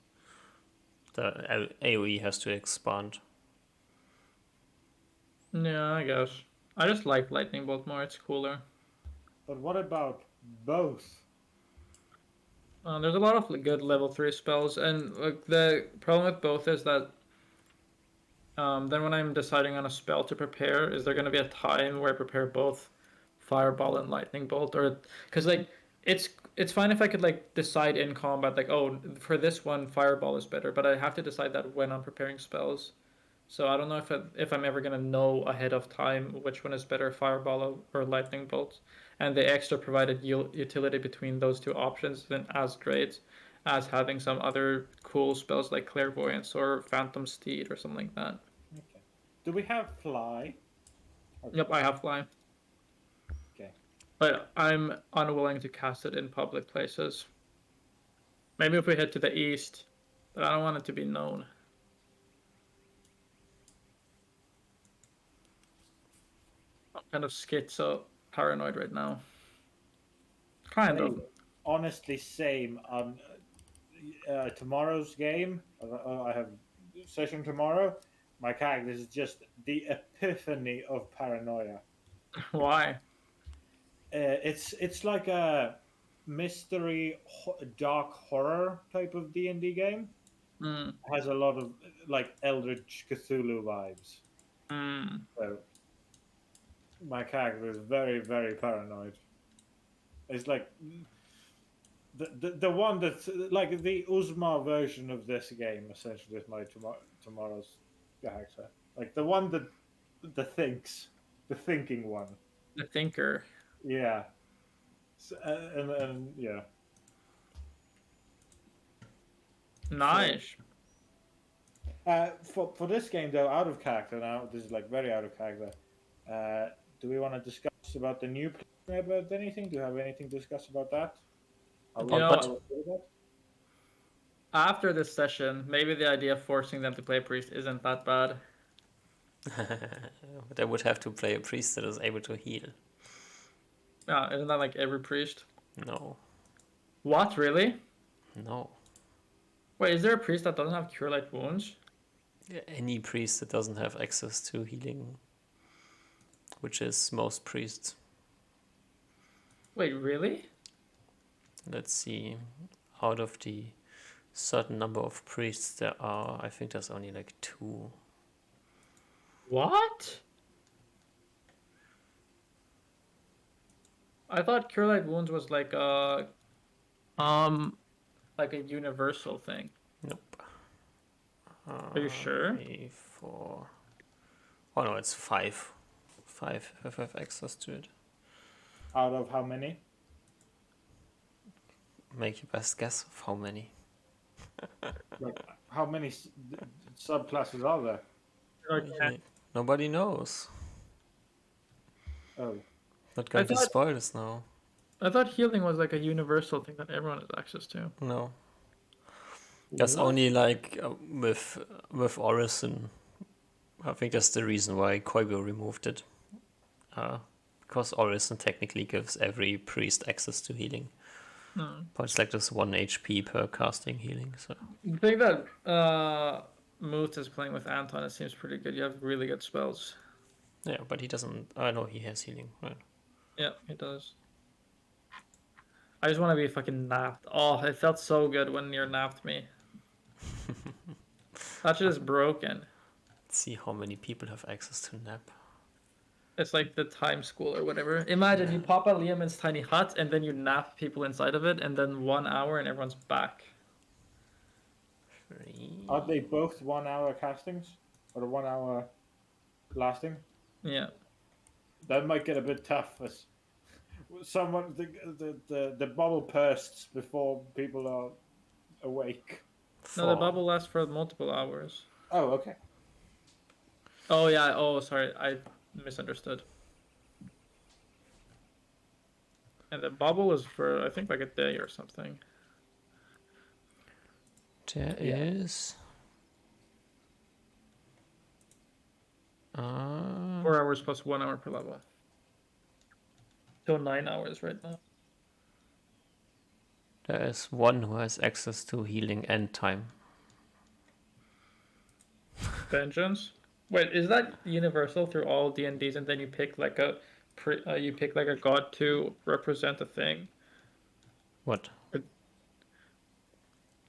the AoE has to expand.
Yeah, I guess. I just like lightning bolt more, it's cooler.
what about both?
There's a lot of good level 3 spells, and like the problem with both is that then when I'm deciding on a spell to prepare, is there going to be a time where I prepare both fireball and lightning bolt, or because like it's fine if I could like decide in combat like, oh, for this one fireball is better, but I have to decide that when I'm preparing spells. So I don't know if I'm ever gonna know ahead of time which one is better, fireball or lightning bolt. And the extra provided utility between those 2 options isn't as great as having some other cool spells like clairvoyance or phantom steed or something like that.
Okay. Do we have fly?
Yep, I have fly,
Okay.
but I'm unwilling to cast it in public places. Maybe if we head to the east, but I don't want it to be known. I'm kind of schizo paranoid right now. Kind of.
Same. Honestly, same. Tomorrow's game, I have session tomorrow. My character is just the epiphany of paranoia.
Why?
It's like a mystery, dark horror type of D&D game.
Mm,
Has a lot of like Eldritch Cthulhu vibes.
mm.
So my character is very, very paranoid. It's like the one that's like the Uzma version of this game. Essentially, is my tomorrow's character. Like the one that thinks, the thinking one.
The thinker.
Yeah. So, and yeah.
Nice.
For this game though, out of character now. This is like very out of character. Do we want to discuss about the new play about anything? Do you have anything to discuss about that? Are we,
You
But
know, after this session, maybe the idea of forcing them to play priest isn't that bad.
they would have to play a priest that is able to heal.
Yeah, isn't that like every priest?
No,
What, really?
no.
Wait, is there a priest that doesn't have cure light wounds?
Any priest that doesn't have access to healing, which is most priests.
Wait, really?
Let's see. Out of the certain number of priests there are, I think there's only like 2.
What? I thought cure light wounds was like a universal thing.
Nope.
Are you sure?
3, 4. Oh no, it's 5. 5 have access to it.
out of how many?
Make your best guess of how many.
Like how many subclasses are there?
Okay.
Nobody knows.
Oh,
Not going to
thought-
spoil this now.
I thought healing was like a universal thing that everyone has access to.
No. That's
what?
only like with Orison. I think that's the reason why Koibu removed it. Because Orison technically gives every priest access to healing.
No.
But it's like this 1 HP per casting healing. So
The thing that Muth is playing with Anton, it seems pretty good. You have really good spells.
yeah, but he doesn't. I know he has healing, right?
Yeah, he does. I just want to be fucking napped. Oh, it felt so good when you napped me. That shit is broken.
Let's see how many people have access to nap.
It's like the time school or whatever. Imagine you pop out Liamon's tiny hut and then you nap people inside of it, and then 1 hour and everyone's back.
3.
Are they both 1 hour castings? Or 1 hour lasting?
Yeah.
That might get a bit tough as someone the bubble bursts before people are awake.
No, the bubble lasts for multiple hours.
Oh, okay.
Oh yeah. Oh, sorry. I misunderstood. And the bubble is for, I think, like a day or something.
There
Yeah.
is.
4 hours plus 1 hour per level. So 9 hours right now.
There is one who has access to healing and time.
Vengeance. Wait, is that universal through all D&Ds, and then you pick like a god to represent a thing?
What?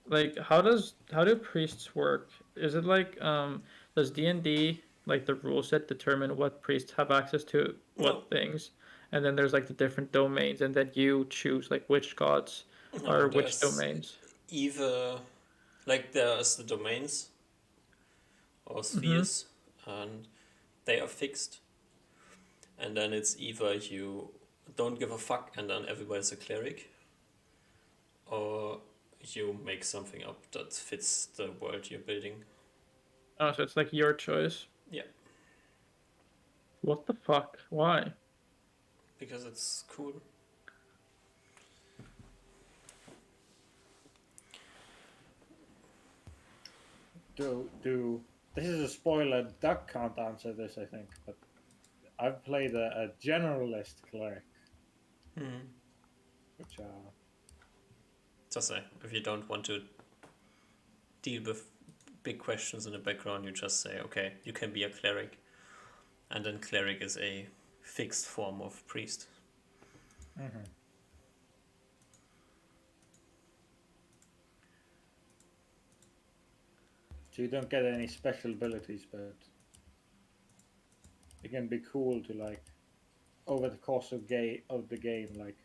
Like how do priests work? Is it like does D&D, like the rule set, determine what priests have access to what things, and then there's like the different domains, and then you choose like which gods or which domains?
Either like there's the domains or spheres, and they are fixed. And then it's either you don't give a fuck and then everybody's a cleric, or you make something up that fits the world you're building.
Oh, so it's like your choice.
Yeah.
What the fuck? Why?
Because it's cool.
Do this is a spoiler. Duck can't answer this, I think, but I've played a generalist cleric, which
Just say, if you don't want to deal with big questions in the background, you just say, okay, you can be a cleric, and then cleric is a fixed form of priest.
So you don't get any special abilities, but it can be cool to like over the course of the game, like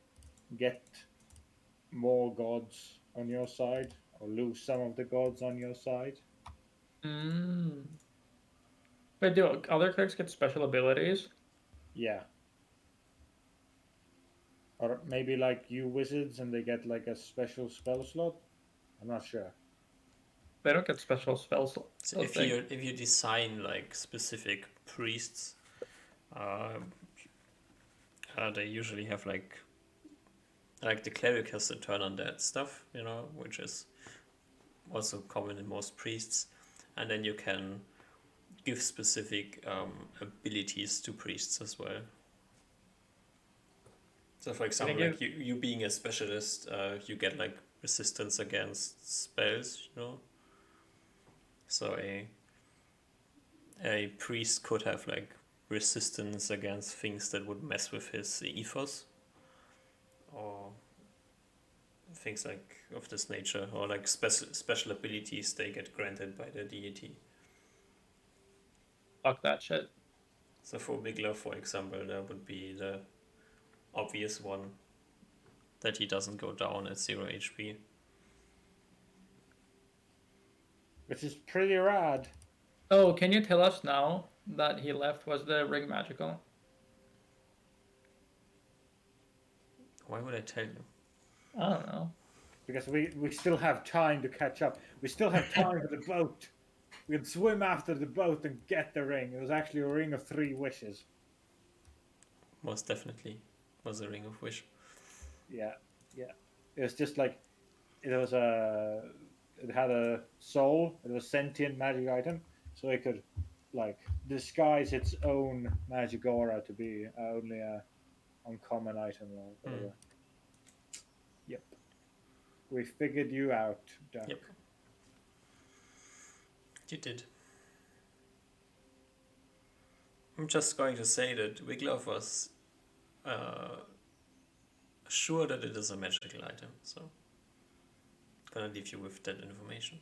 get more gods on your side or lose some of the gods on your side.
Wait, do other clerics get special abilities?
Yeah. Or maybe like you wizards and they get like a special spell slot. I'm not sure.
They don't get special spells.
So if you design like specific priests, they usually have like the cleric has to turn on that stuff, which is also common in most priests, and then you can give specific abilities to priests as well. So for example, like you being a specialist, you get like resistance against spells, So a priest could have like resistance against things that would mess with his ethos, or things like of this nature, or like special abilities they get granted by the deity.
Fuck that shit.
So for Migler, for example, there would be the obvious one that he doesn't go down at 0 HP.
Which is pretty rad.
Oh, can you tell us now that he left? Was the ring magical?
Why would I tell you?
I don't know.
Because we still have time to catch up. We still have time for the boat. We could swim after the boat and get the ring. It was actually a ring of 3 wishes.
Most definitely was a ring of wish.
Yeah, yeah. It was just like it was a. It had a soul. It was a sentient magic item, so it could like disguise its own magic aura to be only a uncommon item or whatever. Yep. We figured you out, Duck.
Yep. You did. I'm just going to say that Wiglove was sure that it is a magical item, so gonna leave you with that information.